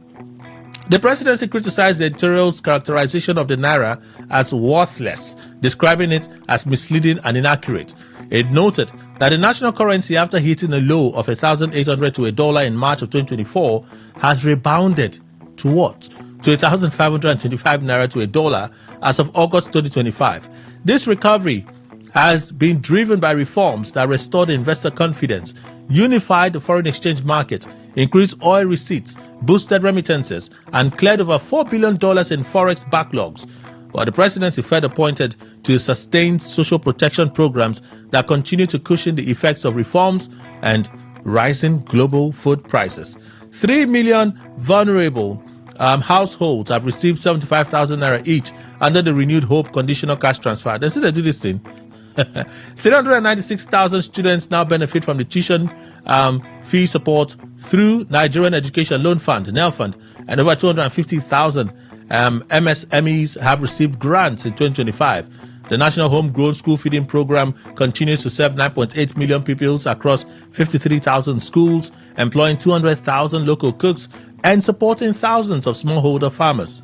the presidency criticized the editorial's characterization of the Naira as worthless, describing it as misleading and inaccurate. It noted that the national currency, after hitting a low of 1,800 to $1 in March of 2024, has rebounded to what? To 1,525 Naira to $1 as of August 2025. This recovery has been driven by reforms that restored investor confidence, unified the foreign exchange market, increased oil receipts, boosted remittances, and cleared over $4 billion in forex backlogs. But the presidency further pointed to sustained social protection programs that continue to cushion the effects of reforms and rising global food prices. 3 million vulnerable households have received 75,000 naira each under the Renewed Hope conditional cash transfer. They say they do this thing. 396,000 students now benefit from the tuition fee support through Nigerian Education Loan Fund, NEL Fund, and over 250,000 MSMEs have received grants in 2025. The National Homegrown School Feeding Program continues to serve 9.8 million pupils across 53,000 schools, employing 200,000 local cooks and supporting thousands of smallholder farmers.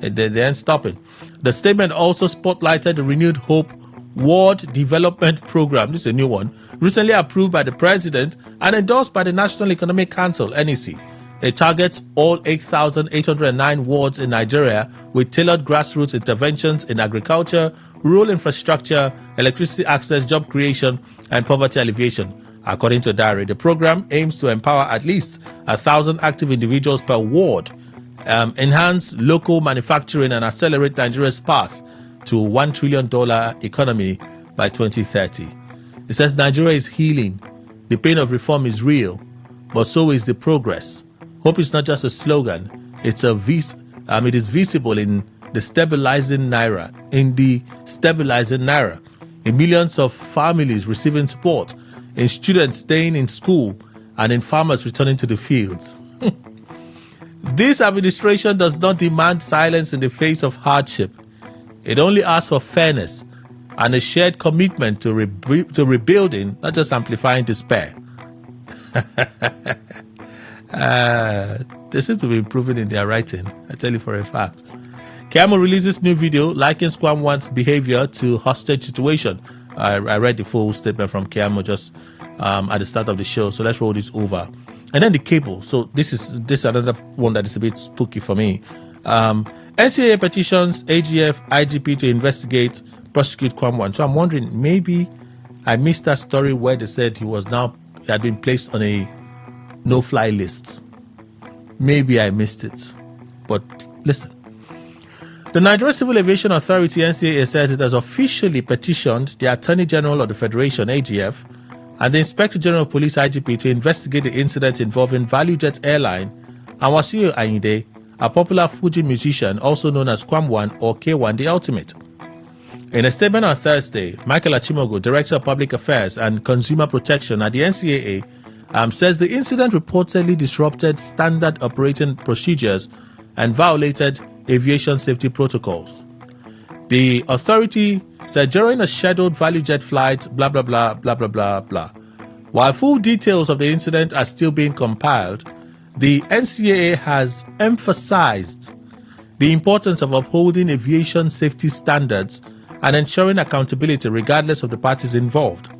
They ain't stopping. The statement also spotlighted the Renewed Hope Ward Development Program, this is a new one, recently approved by the President and endorsed by the National Economic Council, NEC. It targets all 8,809 wards in Nigeria with tailored grassroots interventions in agriculture, rural infrastructure, electricity access, job creation, and poverty alleviation. According to Diary, the program aims to empower at least 1,000 active individuals per ward, enhance local manufacturing, and accelerate Nigeria's path to $1 trillion economy by 2030. It says Nigeria is healing. The pain of reform is real, but so is the progress. Hope is not just a slogan. It is visible in the stabilizing naira. In millions of families receiving support, in students staying in school, and in farmers returning to the fields. This administration does not demand silence in the face of hardship. It only asks for fairness and a shared commitment to rebuilding, not just amplifying despair. They seem to be improving in their writing, I tell you for a fact. Kiamo releases new video likening Squam One's behavior to hostage situation. I read the full statement from Kiamo just at the start of the show, so let's roll this over. And then the cable. So this is another one that is a bit spooky for me. NCAA petitions AGF, IGP to investigate, prosecute Kwamwan. So I'm wondering, maybe I missed that story where they said he had been placed on a no-fly list. Maybe I missed it. But listen. The Nigeria Civil Aviation Authority, NCAA, says it has officially petitioned the Attorney General of the Federation, AGF, and the Inspector General of Police, IGP, to investigate the incident involving ValueJet Airline and Wasiu Ayinde, a popular Fuji musician also known as Kwamwan or K1 The Ultimate. In a statement on Thursday, Michael Achimogo, Director of Public Affairs and Consumer Protection at the NCAA, says the incident reportedly disrupted standard operating procedures and violated aviation safety protocols. The authority said during a scheduled ValueJet flight, blah, blah, blah, blah, blah, blah, blah. While full details of the incident are still being compiled, the NCAA has emphasized the importance of upholding aviation safety standards and ensuring accountability regardless of the parties involved.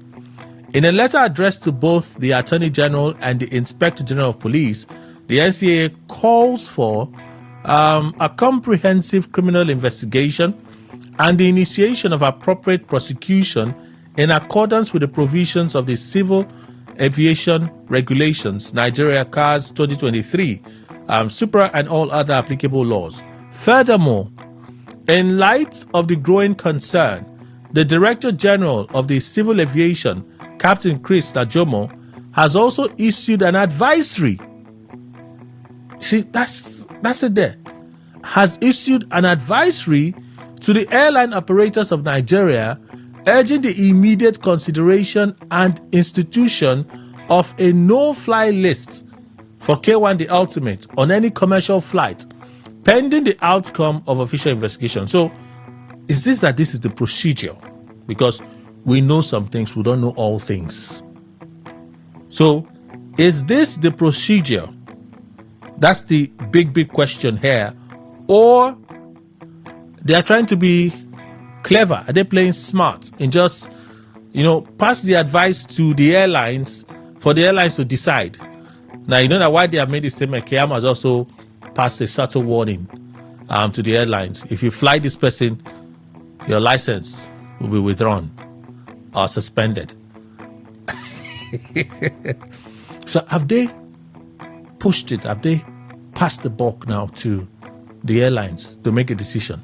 In a letter addressed to both the Attorney General and the Inspector General of Police, the NCAA calls for a comprehensive criminal investigation and the initiation of appropriate prosecution in accordance with the provisions of the Civil Aviation Regulations, Nigeria CARS 2023, SUPRA, and all other applicable laws. Furthermore, in light of the growing concern, the Director General of the Civil Aviation, Captain Chris Najomo, has also issued an advisory. See, that's it there. Has issued an advisory to the airline operators of Nigeria, urging the immediate consideration and institution of a no-fly list for K1 The Ultimate on any commercial flight, pending the outcome of official investigation. So, is this the procedure? Because we know some things, we don't know all things. So, is this the procedure? That's the big question here. Or they are trying to be clever. Are they playing smart and just, pass the advice to the airlines for the airlines to decide? Now, you know that why they have made the statement, Kiyama has also passed a subtle warning to the airlines. If you fly this person, your license will be withdrawn or suspended. So have they pushed it? Have they passed the buck now to the airlines to make a decision?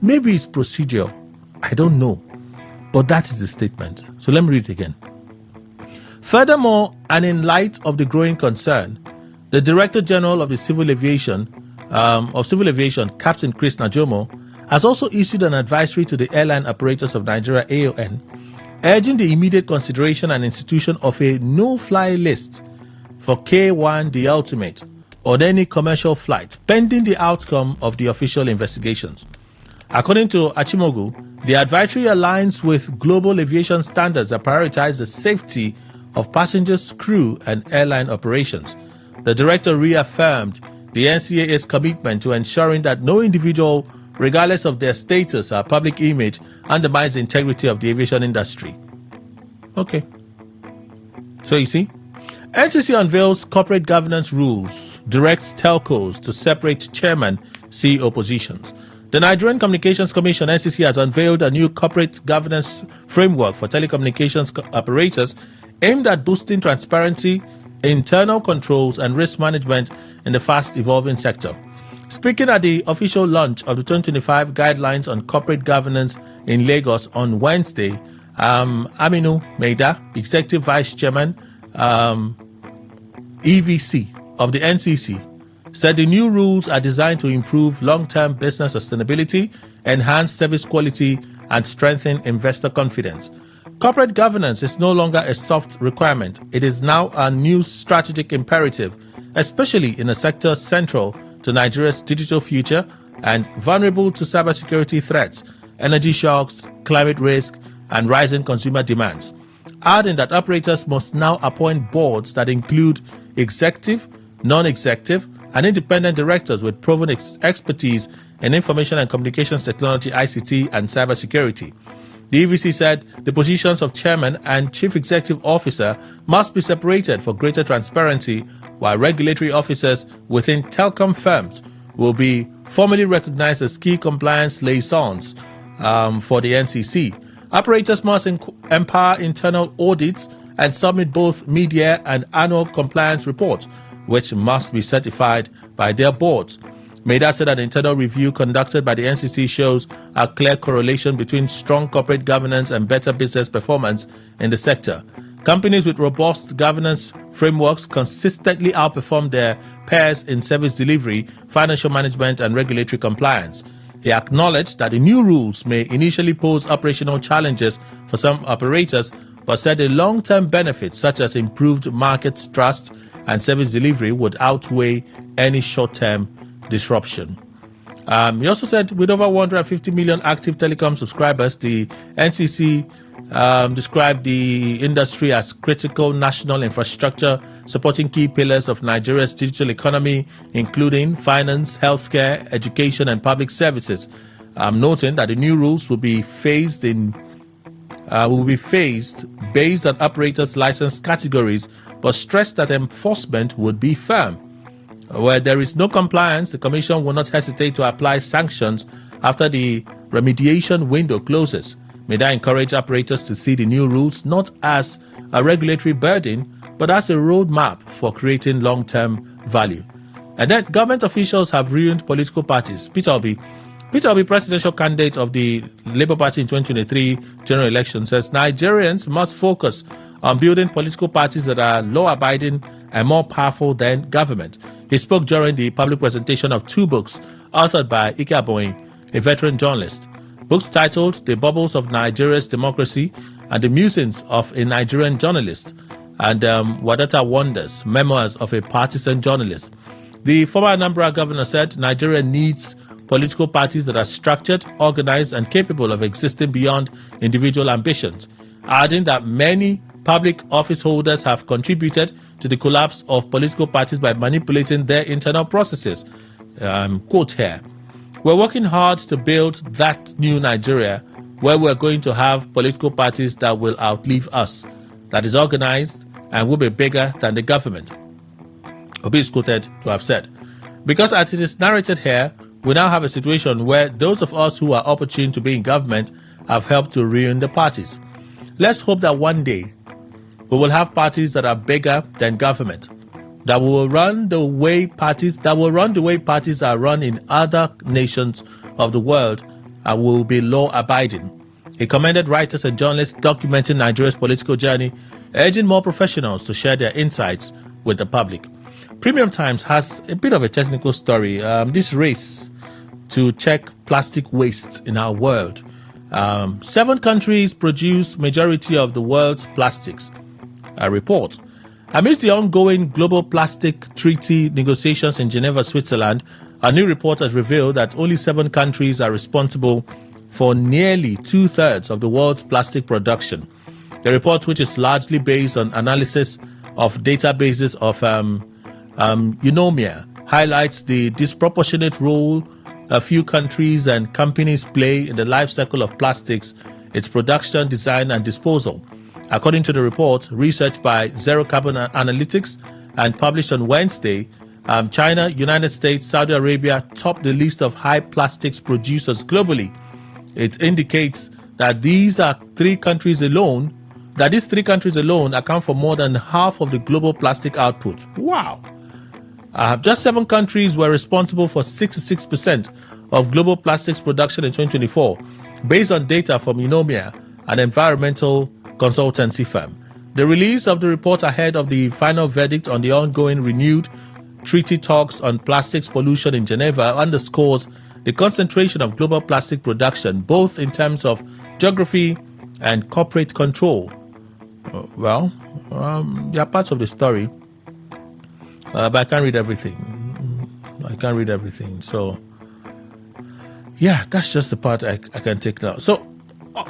Maybe it's procedure. I don't know. But that is the statement. So let me read it again. Furthermore, and in light of the growing concern, the Director General of the Civil Aviation, Captain Chris Najomo, has also issued an advisory to the Airline Operators of Nigeria (AON), urging the immediate consideration and institution of a no-fly list for K1 the Ultimate on any commercial flight, pending the outcome of the official investigations. According to Achimogu, the advisory aligns with global aviation standards that prioritize the safety of passengers, crew, and airline operations. The director reaffirmed the NCAA's commitment to ensuring that no individual, regardless of their status or public image, undermines the integrity of the aviation industry. Okay. So you see, NCC unveils corporate governance rules, directs telcos to separate chairman, CEO positions. The Nigerian Communications Commission, NCC, has unveiled a new corporate governance framework for telecommunications operators aimed at boosting transparency, internal controls, and risk management in the fast-evolving sector. Speaking at the official launch of the 2025 Guidelines on Corporate Governance in Lagos on Wednesday, Aminu Maida, Executive Vice Chairman, EVC of the NCC, said the new rules are designed to improve long-term business sustainability, enhance service quality, and strengthen investor confidence. Corporate governance is no longer a soft requirement. It is now a new strategic imperative, especially in a sector central to Nigeria's digital future and vulnerable to cybersecurity threats, energy shocks, climate risk, and rising consumer demands. Adding that operators must now appoint boards that include executive, non-executive, and independent directors with proven expertise in information and communications technology, ICT, and cybersecurity. The EVC said the positions of chairman and chief executive officer must be separated for greater transparency, while regulatory officers within telecom firms will be formally recognized as key compliance liaisons for the NCC. Operators must empower internal audits and submit both mid-year and annual compliance reports, which must be certified by their boards. Maida said that internal review conducted by the NCC shows a clear correlation between strong corporate governance and better business performance in the sector. Companies with robust governance frameworks consistently outperform their peers in service delivery, financial management, and regulatory compliance. He acknowledged that the new rules may initially pose operational challenges for some operators, but said the long-term benefits such as improved market trust and service delivery would outweigh any short-term disruption. He also said with over 150 million active telecom subscribers, the NCC described the industry as critical national infrastructure supporting key pillars of Nigeria's digital economy, including finance, healthcare, education, and public services. Noting that the new rules will be phased based on operators' license categories, but stressed that enforcement would be firm. Where there is no compliance, the Commission will not hesitate to apply sanctions after the remediation window closes. Maida encourage operators to see the new rules not as a regulatory burden, but as a roadmap for creating long-term value. And then government officials have ruined political parties. Peter Obi, presidential candidate of the Labour Party in 2023 general election, says Nigerians must focus on building political parties that are law-abiding and more powerful than government. He spoke during the public presentation of two books authored by Ike Aboyin, a veteran journalist. Books titled The Bubbles of Nigeria's Democracy and The Musings of a Nigerian Journalist, and Wadata Wonders, Memoirs of a Partisan Journalist. The former Anambra governor said Nigeria needs political parties that are structured, organized, and capable of existing beyond individual ambitions, adding that many public office holders have contributed to the collapse of political parties by manipulating their internal processes. Quote here, "We're working hard to build that new Nigeria where we're going to have political parties that will outlive us, that is organized and will be bigger than the government." Obi is quoted to have said, "Because as it is narrated here, we now have a situation where those of us who are opportune to be in government have helped to ruin the parties. Let's hope that one day we will have parties that are bigger than government, that will run the way parties are run in other nations of the world, will be law-abiding. He commended writers and journalists documenting Nigeria's political journey, urging more professionals to share their insights with the public. Premium Times has a bit of a technical story. This race to check plastic waste in our world. 7 countries produce majority of the world's plastics. A report. Amidst the ongoing global plastic treaty negotiations in Geneva, Switzerland, a new report has revealed that only 7 countries are responsible for nearly 2/3 of the world's plastic production. The report, which is largely based on analysis of databases of Eunomia, highlights the disproportionate role a few countries and companies play in the life cycle of plastics, its production, design, and disposal. According to the report, research by Zero Carbon Analytics and published on Wednesday, China, United States, Saudi Arabia top the list of high plastics producers globally. It indicates that these 3 countries alone account for more than half of the global plastic output. Wow! Just 7 countries were responsible for 66% of global plastics production in 2024, based on data from Eunomia, an environmental consultancy firm. The release of the report ahead of the final verdict on the ongoing renewed treaty talks on plastics pollution in Geneva underscores the concentration of global plastic production, both in terms of geography and corporate control. They are parts of the story, but I can't read everything. So, yeah, that's just the part I can take now. So,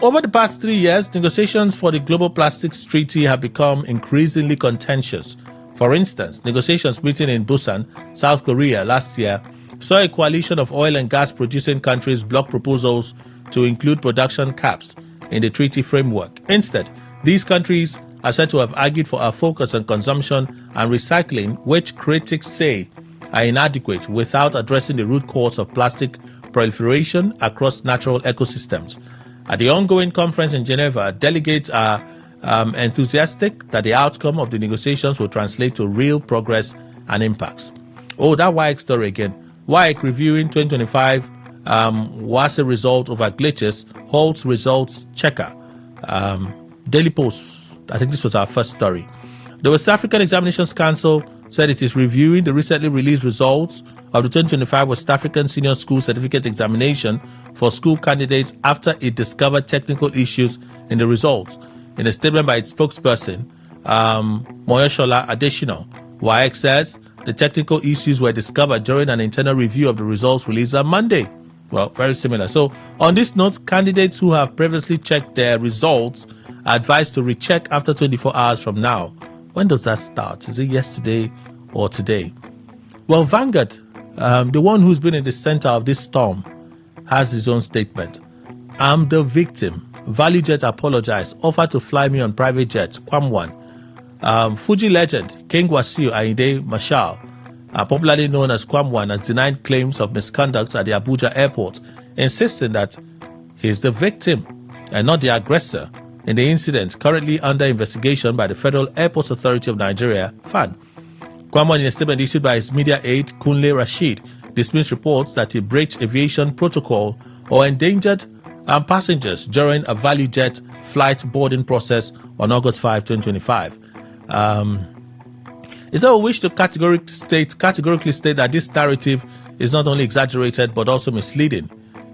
over the past 3 years, negotiations for the Global Plastics Treaty have become increasingly contentious. For instance, negotiations meeting in Busan, South Korea last year saw a coalition of oil and gas producing countries block proposals to include production caps in the treaty framework. Instead, these countries are said to have argued for a focus on consumption and recycling, which critics say are inadequate without addressing the root cause of plastic proliferation across natural ecosystems. At the ongoing conference in Geneva, delegates are enthusiastic that the outcome of the negotiations will translate to real progress and impacts. Oh, that WAEC story again. WAEC reviewing 2025 was a result over glitches, halts results checker. Daily Post, I think this was our first story. The West African Examinations Council said it is reviewing the recently released results of the 2025 West African Senior School Certificate Examination for school candidates after it discovered technical issues in the results. In a statement by its spokesperson, Moyoshola Adesina, WAEC says the technical issues were discovered during an internal review of the results released on Monday. Well, very similar. So, on this note, candidates who have previously checked their results are advised to recheck after 24 hours from now. When does that start? Is it yesterday or today? Well, Vanguard, the one who's been in the center of this storm, has his own statement. I'm the victim. ValueJet apologized, offered to fly me on private jet. Kwamwan. Fuji legend King Wasiu Ayinde Marshal, popularly known as Kwamwan, has denied claims of misconduct at the Abuja airport, insisting that he is the victim and not the aggressor in the incident currently under investigation by the Federal Airports Authority of Nigeria, FAN. Kwamwan, in a statement issued by his media aide, Kunle Rashid, dismissed reports that he breached aviation protocol or endangered passengers during a ValueJet flight boarding process on August 5, 2025. Is there a wish to categorically state that this narrative is not only exaggerated but also misleading,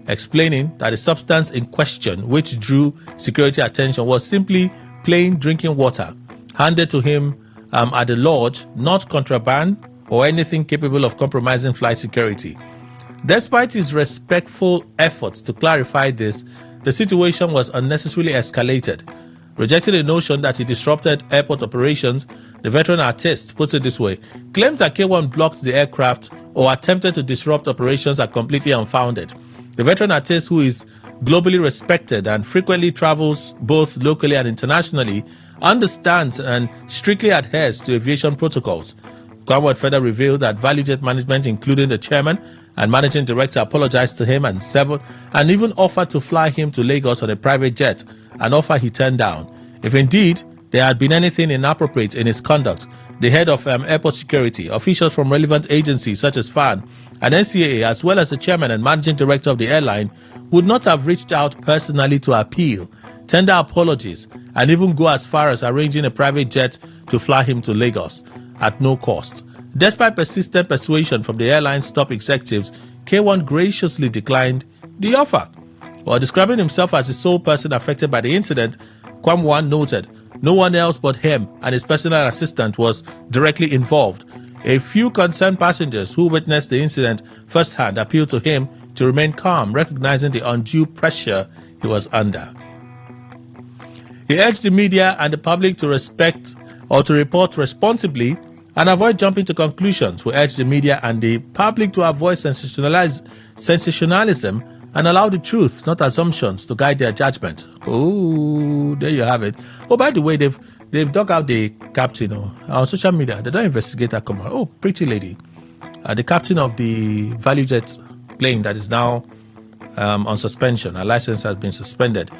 explaining that the substance in question, which drew security attention, was simply plain drinking water handed to him at the lodge, not contraband or anything capable of compromising flight security. Despite his respectful efforts to clarify this, the situation was unnecessarily escalated. Rejecting the notion that he disrupted airport operations, the veteran artist puts it this way: claims that K1 blocked the aircraft or attempted to disrupt operations are completely unfounded. The veteran artist, who is globally respected and frequently travels both locally and internationally, understands and strictly adheres to aviation protocols. Kwamwan further revealed that ValueJet management, including the chairman and managing director, apologized to him and even offered to fly him to Lagos on a private jet, an offer he turned down. If indeed there had been anything inappropriate in his conduct, the head of airport security, officials from relevant agencies such as FAN and NCAA, as well as the chairman and managing director of the airline, would not have reached out personally to appeal, tender apologies, and even go as far as arranging a private jet to fly him to Lagos at no cost. Despite persistent persuasion from the airline's top executives, K1 graciously declined the offer. While describing himself as the sole person affected by the incident, Kwamwan noted no one else but him and his personal assistant was directly involved. A few concerned passengers who witnessed the incident firsthand appealed to him to remain calm, recognizing the undue pressure he was under. He urged the media and the public to respect or to report responsibly and avoid jumping to conclusions. We urge the media and the public to avoid sensationalism and allow the truth, not assumptions, to guide their judgment. Oh, there you have it. Oh, by the way, they've dug out the captain on social media. They don't investigate that command. Oh, pretty lady. The captain of the ValueJet plane that is now on suspension. Her license has been suspended.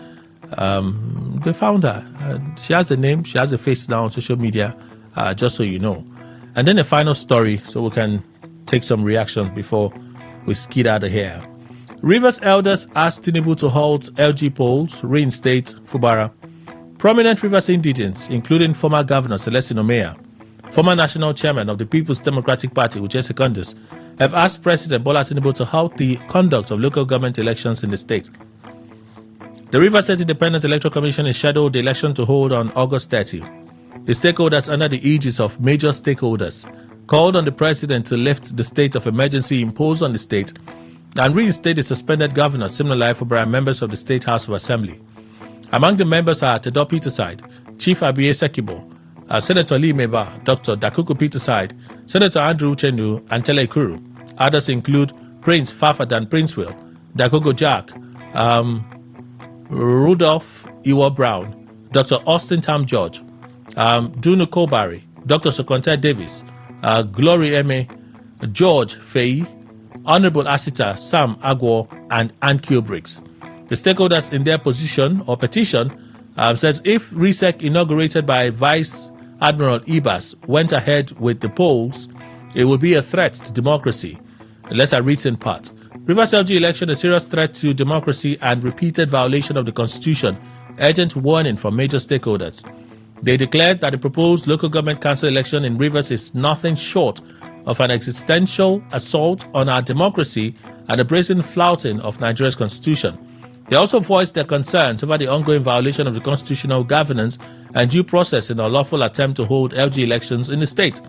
They found her. She has the name. She has the face now on social media, just so you know. And then a final story, so we can take some reactions before we skid out of here. Rivers elders asked Tinubu to halt LG polls, reinstate Fubara. Prominent Rivers indigents, including former Governor Celestine Omeya, former National Chairman of the People's Democratic Party, Uche Secondus, have asked President Bola Tinubu to halt the conduct of local government elections in the state. The Rivers State Independent Electoral Commission has scheduled the election to hold on August 30. The stakeholders under the aegis of major stakeholders called on the President to lift the state of emergency imposed on the state and reinstate the suspended governor, Siminalayi Fubara, members of the State House of Assembly. Among the members are Tedo Peterside, Chief Abiye Sekibo, Senator Lee Meba, Dr. Dakuku Peterside, Senator Andrew Uchendu, and Tele Ikuru. Others include Prince Fafadan Princewell, Dagogo Jack, Rudolph Iwo Brown, Dr. Austin Tam George, Dunu Kobari, Dr. Sokonte Davis, Glory Eme, George Fei, Honorable Asita Sam Agwo, and Ankyo Briggs. The stakeholders in their position or petition says if RISEC inaugurated by Vice Admiral Ibas went ahead with the polls, it would be a threat to democracy. The letter reads in part, Rivers LG election a serious threat to democracy and repeated violation of the Constitution, urgent warning from major stakeholders. They declared that the proposed local government council election in Rivers is nothing short of an existential assault on our democracy and a brazen flouting of Nigeria's constitution. They also voiced their concerns over the ongoing violation of the constitutional governance and due process in a lawful attempt to hold LG elections in the state.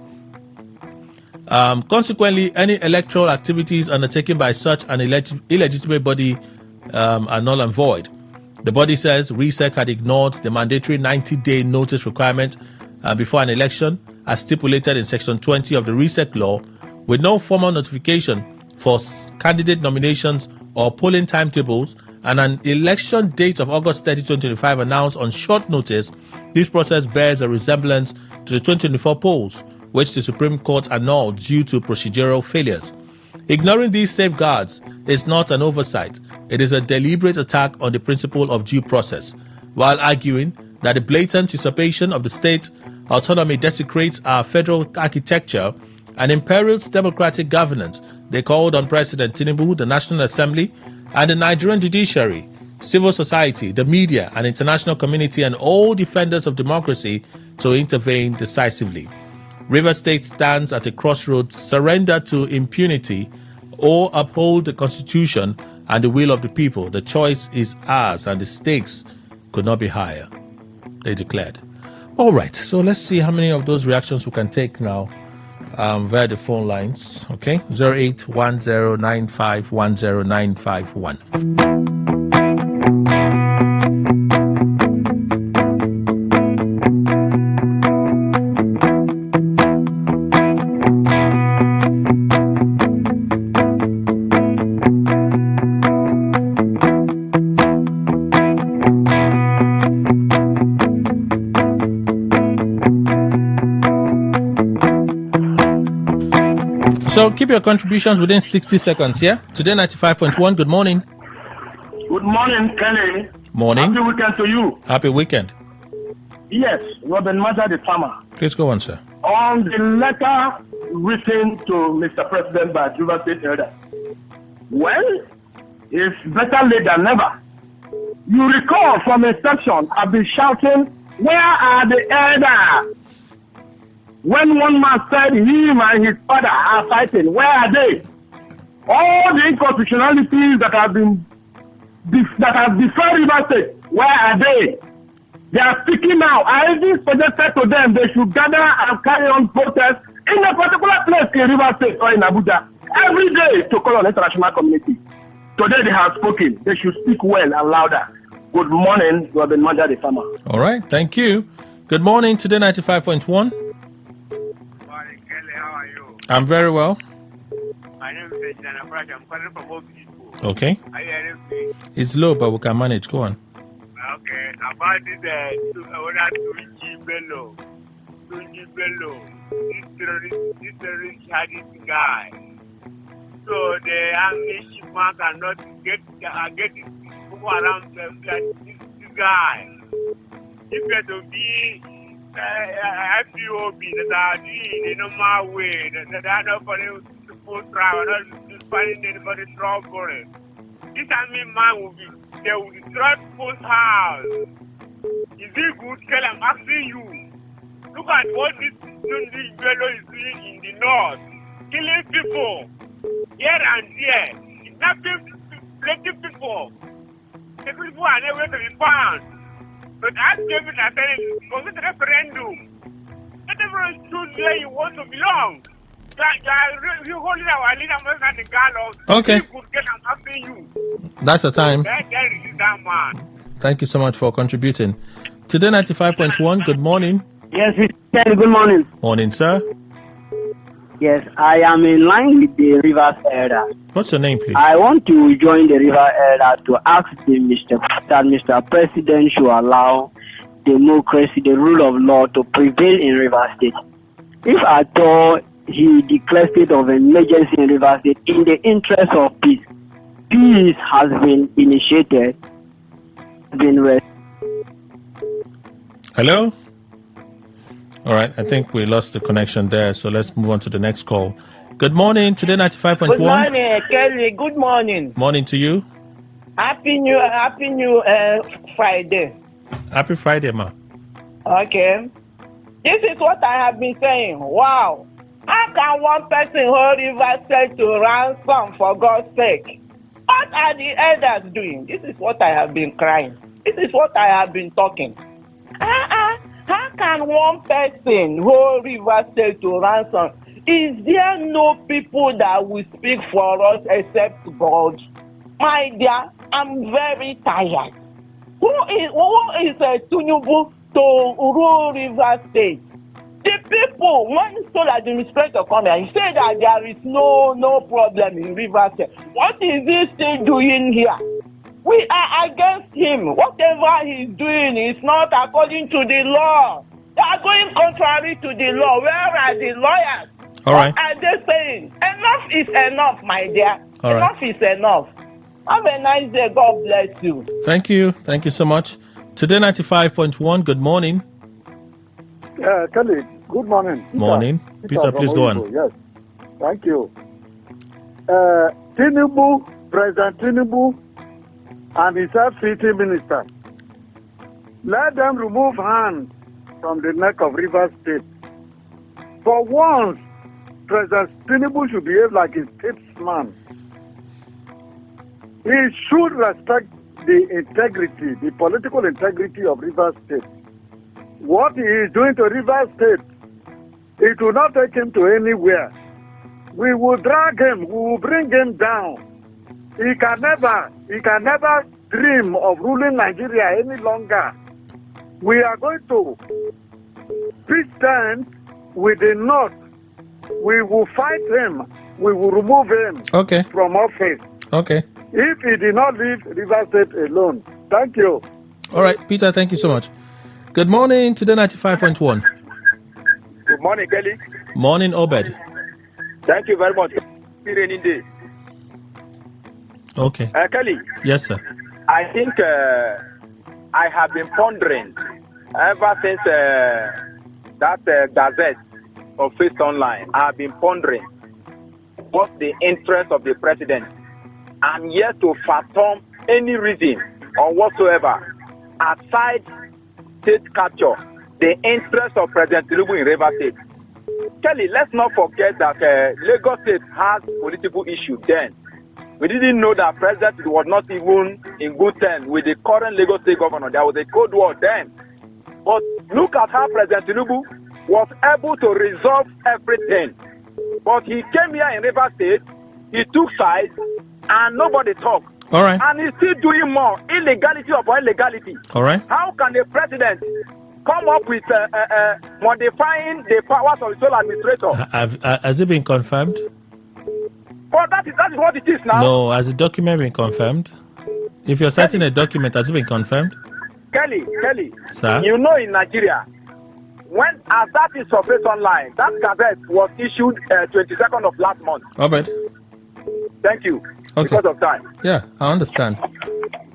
Consequently, any electoral activities undertaken by such an illegitimate body are null and void. The body says RISEC had ignored the mandatory 90-day notice requirement before an election, as stipulated in Section 20 of the RISEC law, with no formal notification for candidate nominations or polling timetables, and an election date of August 30, 2025 announced on short notice. This process bears a resemblance to the 2024 polls, which the Supreme Court annulled due to procedural failures. Ignoring these safeguards is not an oversight. It is a deliberate attack on the principle of due process, while arguing that the blatant usurpation of the state autonomy desecrates our federal architecture and imperils democratic governance. They called on President Tinubu, the National Assembly, and the Nigerian judiciary, civil society, the media, and international community, and all defenders of democracy to intervene decisively. Rivers State stands at a crossroads: surrender to impunity or uphold the Constitution and the will of the people. The choice is ours, and the stakes could not be higher, they declared. All right, so let's see how many of those reactions we can take now via the phone lines. Okay, 08109510951. So keep your contributions within 60 seconds, yeah? Today 95.1, good morning. Good morning, Kenny. Morning. Happy weekend to you. Happy weekend. Yes, Robin Maja the farmer. Please go on, sir. On the letter written to Mr. President by Rivers State Elder. Well, It's better late than never. You recall from a section, I've been shouting, where are the elders? When one man said him and his father are fighting, where are they? All the inconstitutionalities that have deferred River State, where are they? They are speaking now. I even suggested to them they should gather and carry on protests in a particular place in River State or in Abuja every day to call on the international community. Today they have spoken. They should speak well and louder. Good morning, Robin Manja, the farmer. All right, thank you. Good morning, Today 95.1. Morning, Kelly. How are you? I'm very well. My name is Jana Pratt. I'm calling from Obi. Okay. Are you hearing me? It's low, but we can manage. Go on. Okay. About this, Tunji Bello. This terrorist jihadist guy. So the English man cannot get people around this guy. If you to be FPOB that are doing in a normal way, that are not for people travel, not finding anybody trouble. This man will be, they will destroy people's house. Is it good? Tell I'm asking you. Look at what this fellow is doing in the north. Killing people here and there. Kidnapping plenty people. The people are nowhere to be found. But ask David and tell him, go to the referendum. Let everyone choose where you want to belong. You're holding our leader more than the gallows. Okay. I'm asking you. That's the time. That man. Thank you so much for contributing. Today 95.1, good morning. Yes, good morning. Morning, sir. Yes, I am in line with the Rivers Elder. What's your name, please? I want to join the River Elder to ask that Mr. President should allow democracy, the rule of law, to prevail in River State. If at all he declares state of emergency in River State in the interest of peace, peace has been initiated, Hello? All right, I think we lost the connection there, so let's move on to the next call. Good morning, Today 95.1. Good morning, Kelly. Good morning. Morning to you. Happy New Friday. Happy Friday, ma. Okay. This is what I have been saying. Wow. How can one person hold River State to ransom for God's sake? What are the elders doing? This is what I have been crying. This is what I have been talking. How can one person hold River State to ransom? Is there no people that will speak for us except God? My dear, I'm very tired. Who is Tinubu to rule River State? The people, one sole administrator come here, he said that there is no problem in River State. What is he still doing here? We are against him. Whatever he's doing is not according to the law. They are going contrary to the law. Where are the lawyers? All right. What are they saying? Enough is enough, my dear. All right. Enough is enough. Have a nice day. God bless you. Thank you. Thank you so much. Today 95.1, good morning. Kelly, good morning. Morning. Peter, please go on. Yes. Thank you. President Tinubu, and his self-city minister, let them remove hands from the neck of River State. For once, President Tinubu should behave like a statesman. He should respect the integrity, the political integrity of River State. What he is doing to River State, it will not take him to anywhere. We will drag him, we will bring him down. He can never dream of ruling Nigeria any longer. We are going to stand with the North. We will fight him. We will remove him from office. Okay. If he did not leave River State alone. Thank you. All right, Peter, thank you so much. Good morning, Today 95.1. Good morning, Kelly. Morning, Obed. Thank you very much. Raining day. Okay. Kelly. Yes, sir. I think I have been pondering ever since that Gazette of Face Online. I have been pondering what's the interest of the president I'm yet to fathom any reason or whatsoever aside state capture the interest of President Tinubu in Rivers State. Kelly, let's not forget that Lagos State has political issue then. We didn't know that President was not even in good terms with the current Lagos State governor. There was a Cold War then. But look at how President Tinubu was able to resolve everything. But he came here in Rivers State, he took sides, and nobody talked. All right. And he's still doing more illegality upon illegality. All right. How can the president come up with modifying the powers of the sole administrator? Has it been confirmed? But that is what it is now. No, has the document been confirmed? If you're citing a document, has it been confirmed? Kelly, Sir? You know in Nigeria, when as that is surfaced online, that gazette was issued 22nd of last month. All right. Thank you. Okay. Because of time. Yeah, I understand.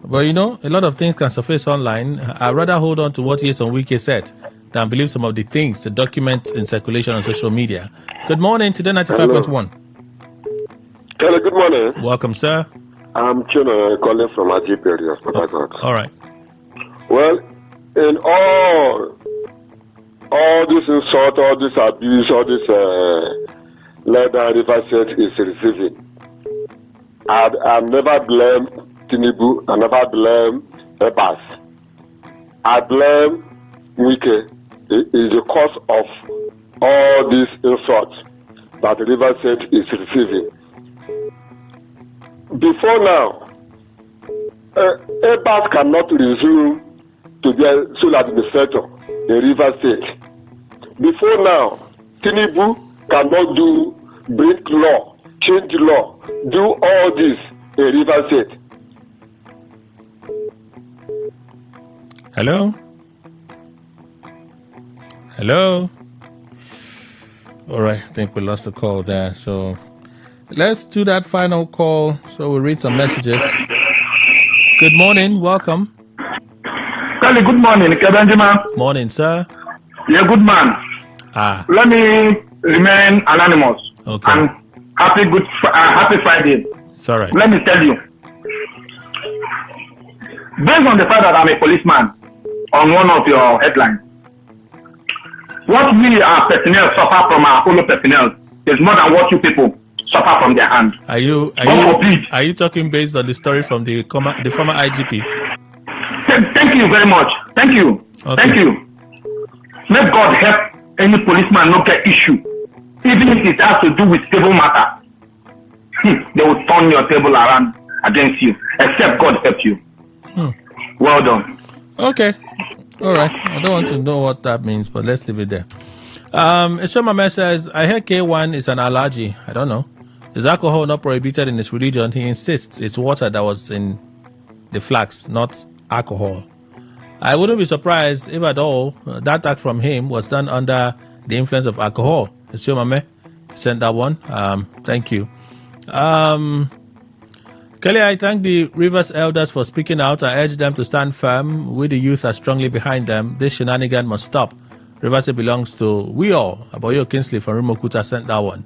But you know, a lot of things can surface online. I'd rather hold on to what Yeson Wike said than believe some of the things, the documents in circulation on social media. Good morning, Today 95.1. Hello, good morning. Welcome, sir. I'm Chino calling from Ajip area. All right. Well, in all this insult, all this abuse, all this letter River State is receiving, I've never blamed Tinubu. I never blame Ebas. I blame Wike. It is the cause of all these insults that the River State is receiving. Before now, Ebas cannot resume to be a sole administrator in River State. Before now, Tinubu cannot break law, change law, do all this in River State. Hello? Hello? All right, I think we lost the call there. So let's do that final call so we'll read some messages. Good morning, welcome. Kelly, good morning. Kebenjamin. Morning, sir. Yeah, good man. Let me remain anonymous. Okay. And happy Friday. It's all right. Let me tell you. Based on the fact that I'm a policeman, on one of your headlines, what we our personnel suffer from our fellow personnel is more than what you people suffer from their hands. Are you talking based on the story from the former IGP? Thank you very much. Thank you. Okay. Thank you. May God help any policeman not get issue, even if it has to do with civil matter. They will turn your table around against you, except God help you. Well done. Okay. All right. I don't want to know what that means, but let's leave it there. Ishomame says, I heard K1 is an allergy. I don't know. Is alcohol not prohibited in his religion? He insists it's water that was in the flask, not alcohol. I wouldn't be surprised if at all that act from him was done under the influence of alcohol. Ishomame sent that one. Thank you. Kelly, I thank the Rivers elders for speaking out. I urge them to stand firm. We, the youth, are strongly behind them. This shenanigan must stop. Rivers belongs to we all. Aboyo Kinsley from Rimokuta sent that one.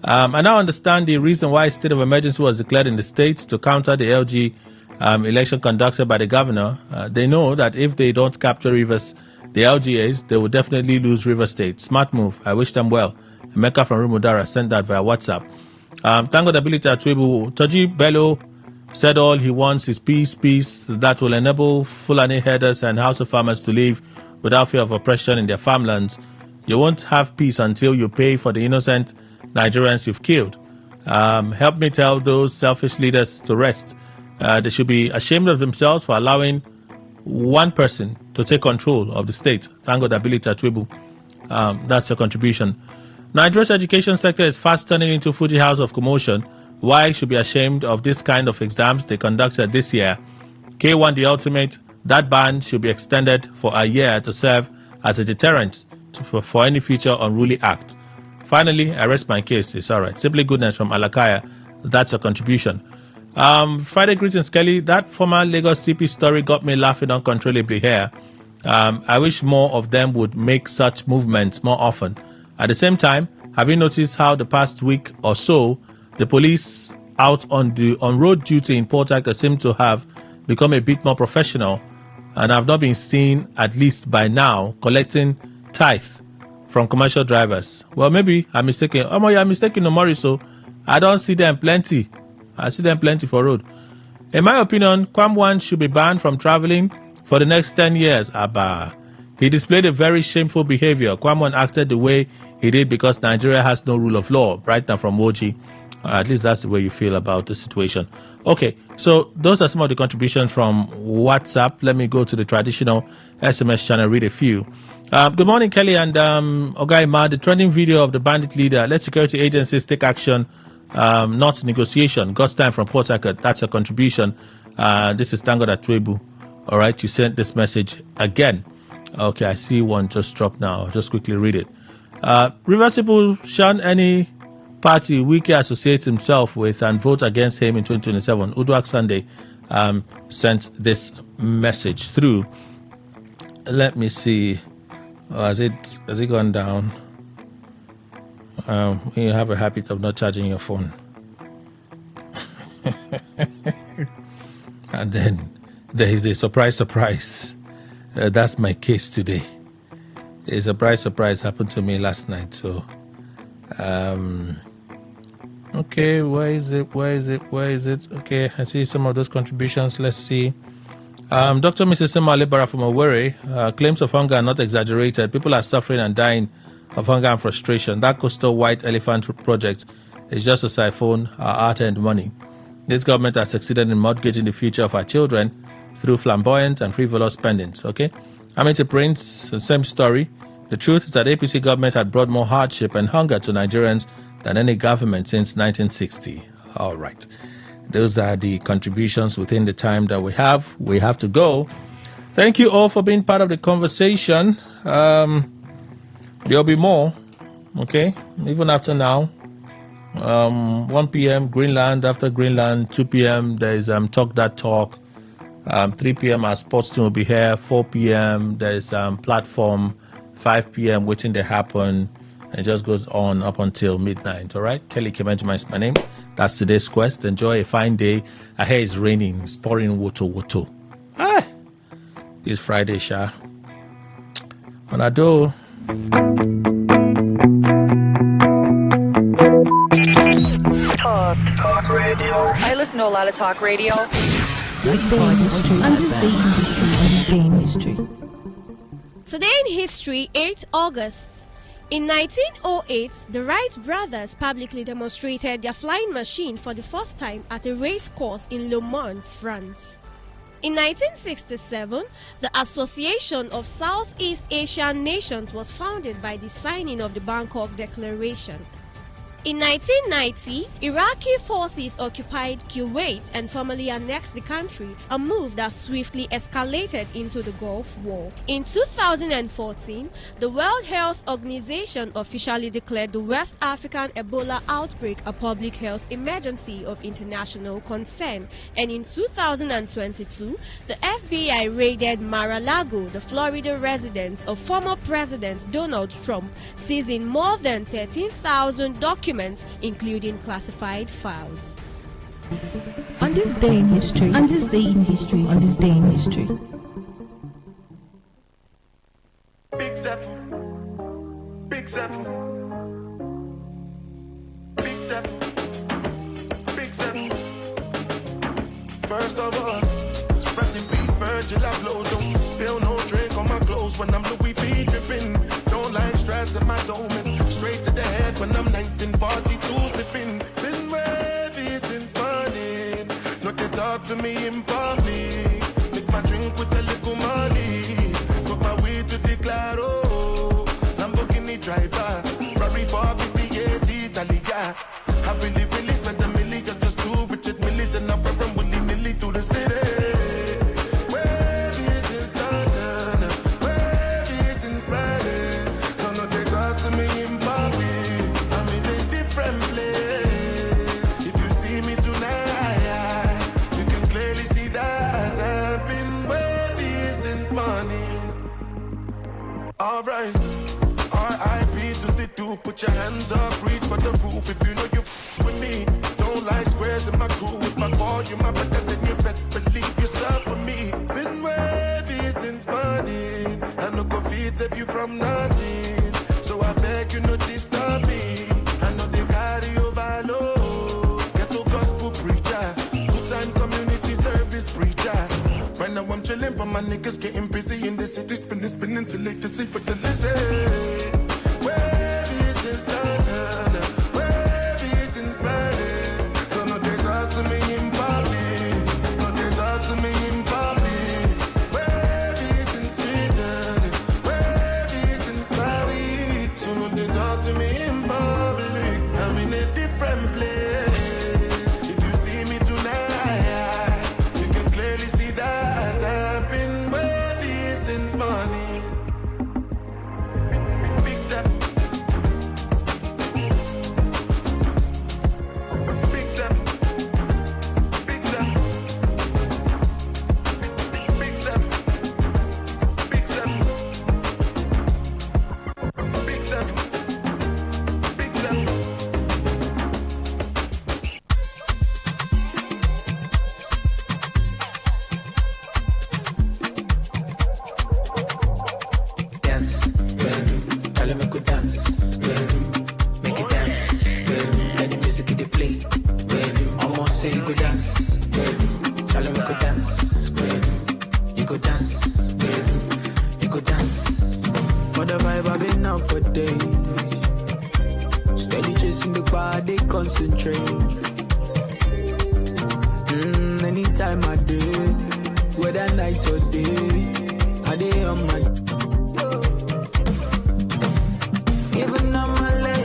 I now understand the reason why a state of emergency was declared in the state to counter the LG election conducted by the governor. They know that if they don't capture Rivers, the LGAs, they will definitely lose Rivers State. Smart move. I wish them well. Emeka from Rumudara sent that via WhatsApp. Thank God ability at Twebu. Toji Bello said all he wants is peace that will enable Fulani herders and Hausa farmers to live without fear of oppression in their farmlands. You won't have peace until you pay for the innocent Nigerians you've killed. Help me tell those selfish leaders to rest. They should be ashamed of themselves for allowing one person to take control of the state. Thank God ability at Twebu. That's your contribution. Nigeria's education sector is fast turning into Fuji House of commotion. Why should be ashamed of this kind of exams they conducted this year? K1 the ultimate, that ban should be extended for a year to serve as a deterrent for any future unruly act. Finally, I rest my case. It's all right. Simply goodness from Alakaya. That's a contribution. Friday greetings, Kelly. That former Lagos CP story got me laughing uncontrollably here. I wish more of them would make such movements more often. At the same time, have you noticed how the past week or so, the police out on road duty in Port Harcourt seem to have become a bit more professional, and I've not been seen, at least by now, collecting tithe from commercial drivers. Well, maybe I'm mistaken. Oh, yeah, I'm mistaken, Omori, so I don't see them plenty. I see them plenty for road. In my opinion, Kwamwan should be banned from traveling for the next 10 years. Abba. He displayed a very shameful behavior. Kwamwan acted the way he did because Nigeria has no rule of law. Right now from Woji. At least that's the way you feel about the situation. Okay, so those are some of the contributions from WhatsApp. Let me go to the traditional SMS channel, read a few. Good morning, Kelly and Ogaima. The trending video of the bandit leader. Let security agencies take action, not negotiation. God's time from Port Harcourt. That's a contribution. This is Tango Atwebu. All right, you sent this message again. Okay, I see one just dropped now. I'll just quickly read it. Rivers people shun any party Wike associates himself with and vote against him in 2027. Uduak Sunday sent this message through. Let me see. Has it gone down? You have a habit of not charging your phone. And then there is a surprise. That's my case today. A surprise happened to me last night. So, okay, where is it? Okay, I see some of those contributions. Let's see. Dr. Mrs. Sema Lebara from Owerri, claims of hunger are not exaggerated. People are suffering and dying of hunger and frustration. That coastal white elephant project is just to siphon our hard-earned money. This government has succeeded in mortgaging the future of our children through flamboyant and frivolous spendings. Okay, Amity Prince, the same story. The truth is that APC government had brought more hardship and hunger to Nigerians than any government since 1960. All right. Those are the contributions within the time that we have. We have to go. Thank you all for being part of the conversation. There'll be more, okay, even after now. 1 p.m. Greenland. After Greenland, 2 p.m. there is Talk That Talk. 3 p.m. our sports team will be here. 4 p.m. there is Platform. 5 p.m. Waiting to Happen. And it just goes on up until midnight. All right, Kelly Kementima is my name. That's today's quest. Enjoy a fine day. I hear it's raining. It's pouring woto. Ah, it's Friday, Sha. On a do. Talk radio. I listen to a lot of talk radio. This day in history. On this day in history. On this day in history. Today in history, 8 August. In 1908, the Wright brothers publicly demonstrated their flying machine for the first time at a race course in Le Mans, France. In 1967, the Association of Southeast Asian Nations was founded by the signing of the Bangkok Declaration. In 1990, Iraqi forces occupied Kuwait and formally annexed the country, a move that swiftly escalated into the Gulf War. In 2014, the World Health Organization officially declared the West African Ebola outbreak a public health emergency of international concern. And in 2022, the FBI raided Mar-a-Lago, the Florida residence of former President Donald Trump, seizing more than 13,000 documents, including classified files. On this day in history. On this day in history. On this day in history. Big Seven. Big Seven. Big Seven. Big Seven. First of all, rest in peace, Virgil Abloh. Don't spill no drink on my clothes when I'm Louis V dripping. Don't like stress in my dome. Straight to the head when I'm 1942 sipping. Been wavy since morning. Not to talk to me in public. Mix my drink with a little Molly. Smoke my weed to the Claro. Lamborghini driver. Ferrari 458 Italia. I really spent $1 million just to Richard Millie and I'm from willy-nilly through the city. Alright, R.I.P. to sit to put your hands up, reach for the roof if you know you with me. Don't don't like squares in my crew. If I call you my brother, then you best believe you're stuck with me. Been wavy since morning. I no go feed save you from nothing. So I beg you not disturb me. I know they carry overload. Get to gospel preacher, two-time community service preacher. Right now I'm chilling, but my niggas getting busy in the city, spinning till they can see for the listen. Wavy since London, wavy since Berlin. So no they talk to me in public, no they talk to me in public. Wavy since Sweden, wavy since Paris. So no they talk to me in public. I'm in a different place. If you see me tonight, you can clearly see that I've been wavy since morning. Big step. Big step. Big step. Big step. Big step. Big step. Big step. Dance, tell them make we dance, make it dance, let the music they play, almost say you go dance, tell them make we dance, you go dance, you go dance, for the vibe I've been out for days, steady chasing the bar, they concentrate, anytime I do, whether night or day, I day on my even on my leg,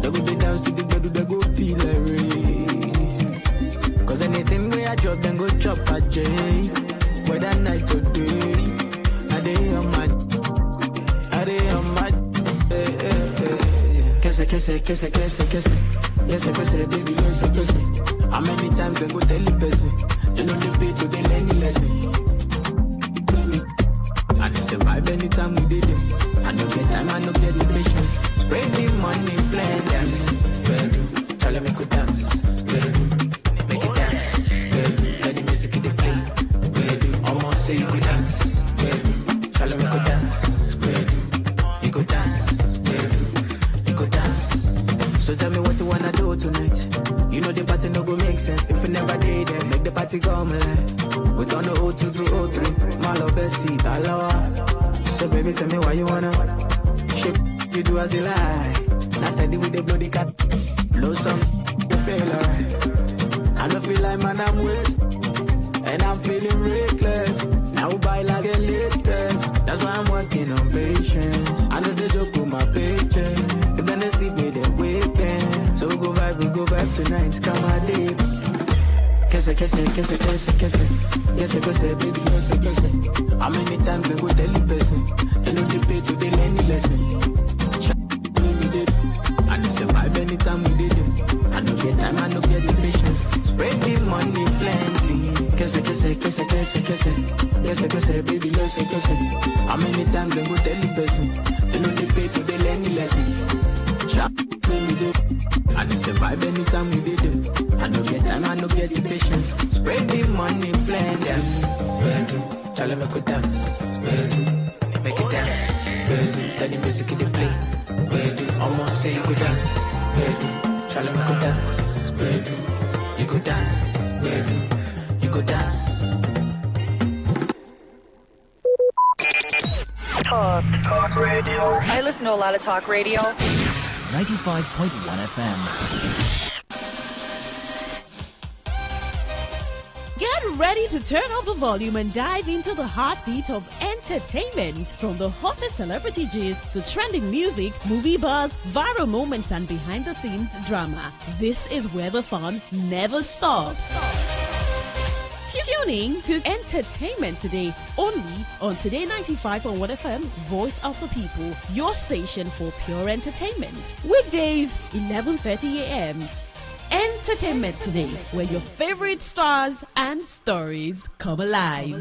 they go dey dance to the bed, they go feel like rain. Cause anything where I drop, then go chop a J. Whether night or day, I dey on my, kese, baby, kese. How many times they go tell the person? They know the beat, so they learn the lesson. And they survive anytime we did it. I no get time, I no get the patience. Spread the money, plenty. Tell them make we dance. Make it dance. Let the music they play. Almost say you go dance. Tell them make we dance. You go dance. You go dance. So tell me what you wanna do tonight. You know the party no go make sense if you never did it. Make the party come alive. We done the 02 to 03. My love best seat, I love. So baby, tell me why you wanna ship. You do as you like. Now steady with the bloody cat. Blow some, you feel alright. I don't feel like man, I'm waste. And I'm feeling reckless. Now buy like a latest. That's why I'm working on patience. I know they joke with my paycheck. If then they sleep with them waiting. So we go vibe tonight. Come on, deep. Kese, baby, kese. How many times they go tell the person? They know they pay to they learn the lesson. And they survive anytime we did it. I no get time, I no get the patience. Spread the money plenty. Kese, baby, kese. How many times they go tell the person? They know they pay to they learn the lesson. Sharp, and they survive anytime we did it. I no get time, I no get the patience. Spread the money plenty. Tell them make we dance. Make it dance. Let the music they play. Almost say you go dance. Tell them make we dance. You go dance. You go dance. Talk radio. I listen to a lot of talk radio. 95.1 FM. Get ready to turn up the volume and dive into the heartbeat of entertainment. From the hottest celebrity gist to trending music, movie buzz, viral moments, and behind-the-scenes drama. This is where the fun never stops. Tuning to Entertainment Today, only on Today 95.1 FM, Voice of the People, your station for pure entertainment. Weekdays, 11:30 a.m. Entertainment Today, where your favorite stars and stories come alive.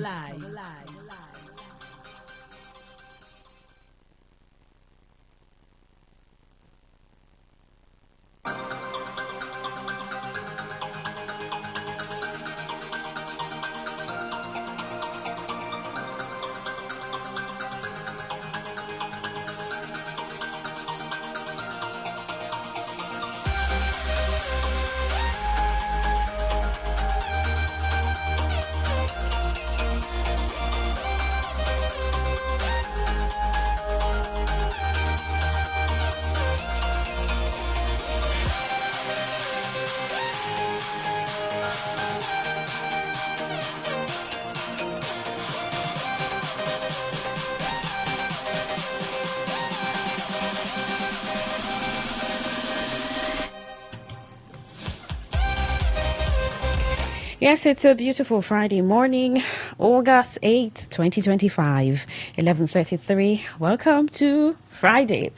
Yes, it's a beautiful Friday morning, August 8th, 2025, 11:33. Welcome to Friday.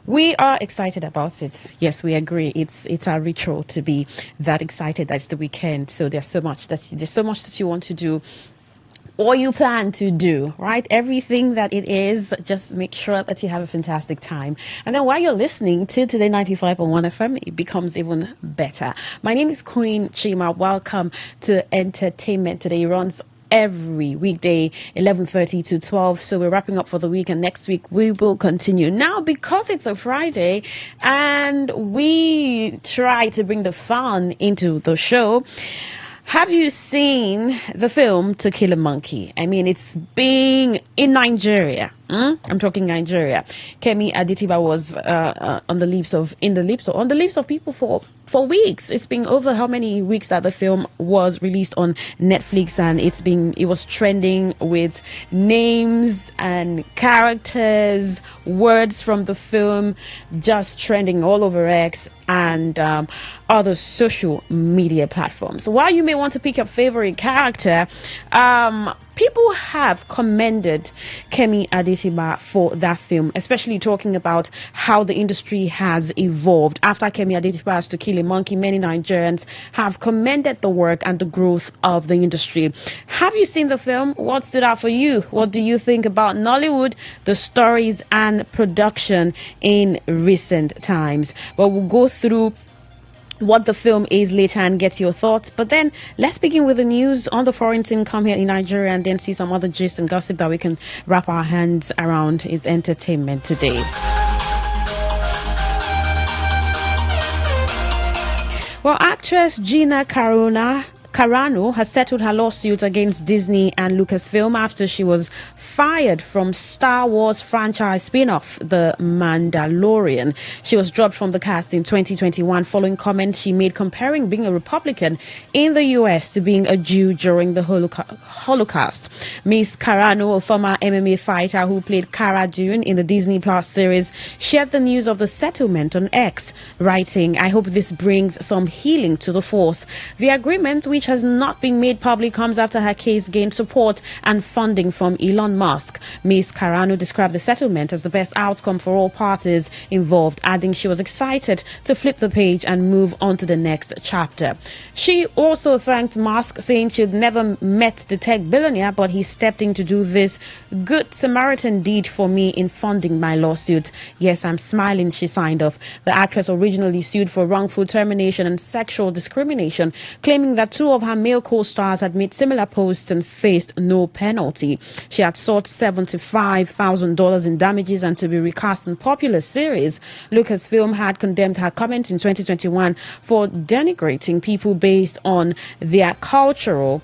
We are excited about it. Yes, we agree. It's our ritual to be that excited. That's the weekend. So there's so much that you want to do or you plan to do, right? Everything that it is, just make sure that you have a fantastic time. And then while you're listening to Today 95.1 FM, it becomes even better. My name is Queen Chima. Welcome to Entertainment Today. It runs every weekday 11:30 to 12, so we're wrapping up for the week, and next week we will continue. Now, because it's a Friday and we try to bring the fun into the show, have you seen the film To Kill a Monkey? I mean, it's being in Nigeria. I'm talking Nigeria. Kemi Adetiba was on the lips of people for weeks. It's been over how many weeks that the film was released on Netflix, and it was trending with names and characters, words from the film, just trending all over X and other social media platforms. While you may want to pick your favorite character, people have commended Kemi Adetiba for that film, especially talking about how the industry has evolved. After Kemi Adetiba's To Kill a Monkey, many Nigerians have commended the work and the growth of the industry. Have you seen the film? What stood out for you? What do you think about Nollywood, the stories and production in recent times? Well, we'll go through what the film is later and get your thoughts. But then let's begin with the news on the foreign scene, come here in Nigeria, and then see some other gist and gossip that we can wrap our hands around. Is Entertainment Today. Well, actress Gina Carano has settled her lawsuit against Disney and Lucasfilm after she was fired from Star Wars franchise spin-off The Mandalorian. She was dropped from the cast in 2021 following comments she made comparing being a Republican in the US to being a Jew during the Holocaust. Ms. Carano, a former MMA fighter who played Cara Dune in the Disney Plus series, shared the news of the settlement on X, writing, "I hope this brings some healing to the force. The agreement, which has not been made public, comes after her case gained support and funding from Elon Musk." Ms. Carano described the settlement as the best outcome for all parties involved, adding she was excited to flip the page and move on to the next chapter. She also thanked Musk, saying she'd never met the tech billionaire, but he stepped in to do this good Samaritan deed for me in funding my lawsuit. "Yes, I'm smiling," she signed off. The actress originally sued for wrongful termination and sexual discrimination, claiming that two of her male co-stars had made similar posts and faced no penalty. She had sought $75,000 in damages and to be recast in popular series. Lucasfilm had condemned her comment in 2021 for denigrating people based on their cultural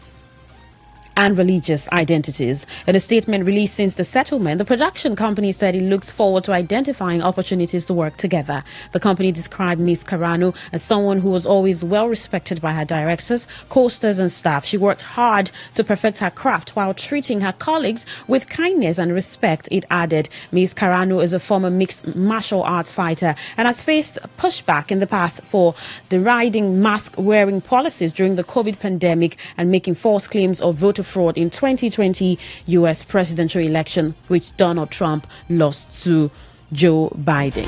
and religious identities. In a statement released since the settlement, the production company said it looks forward to identifying opportunities to work together. The company described Ms. Carano as someone who was always well respected by her directors, co-stars and staff. She worked hard to perfect her craft while treating her colleagues with kindness and respect, it added. Ms. Carano is a former mixed martial arts fighter and has faced pushback in the past for deriding mask-wearing policies during the COVID pandemic and making false claims of voter fraud in 2020 U.S. presidential election, which Donald Trump lost to Joe Biden.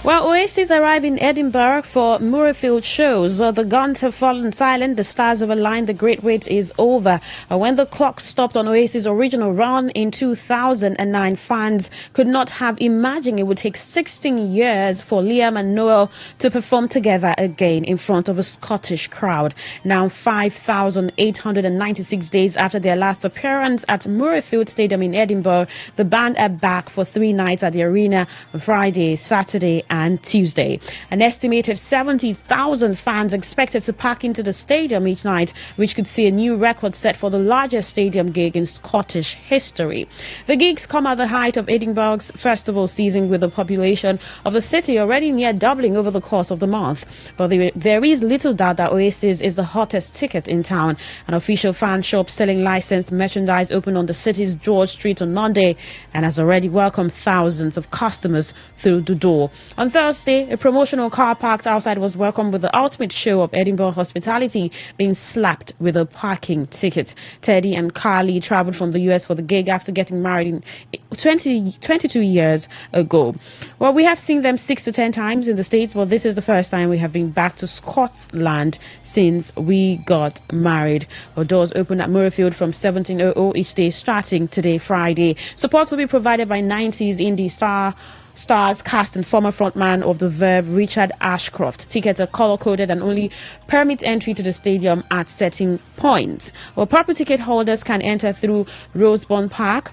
Well, Oasis arrive in Edinburgh for Murrayfield shows. Well, the guns have fallen silent. The stars have aligned. The great wait is over. When the clock stopped on Oasis' original run in 2009, fans could not have imagined it would take 16 years for Liam and Noel to perform together again in front of a Scottish crowd. Now, 5,896 days after their last appearance at Murrayfield Stadium in Edinburgh, the band are back for 3 nights at the arena, Friday, Saturday, and and Tuesday. An estimated 70,000 fans expected to pack into the stadium each night, which could see a new record set for the largest stadium gig in Scottish history. The gigs come at the height of Edinburgh's festival season, with the population of the city already near doubling over the course of the month. But there is little doubt that Oasis is the hottest ticket in town. An official fan shop selling licensed merchandise opened on the city's George Street on Monday and has already welcomed thousands of customers through the door. On Thursday, a promotional car parked outside was welcomed with the ultimate show of Edinburgh hospitality being slapped with a parking ticket. Teddy and Carly traveled from the US for the gig after getting married 22 years ago. Well, we have seen them 6 to 10 times in the States, but this is the first time we have been back to Scotland since we got married. Our doors open at Murrayfield from 17:00 each day starting today, Friday. Support will be provided by 90s indie stars cast and former frontman of The Verve, Richard Ashcroft. Tickets are color-coded and only permit entry to the stadium at certain points. Well, proper ticket holders can enter through Roseburn Park.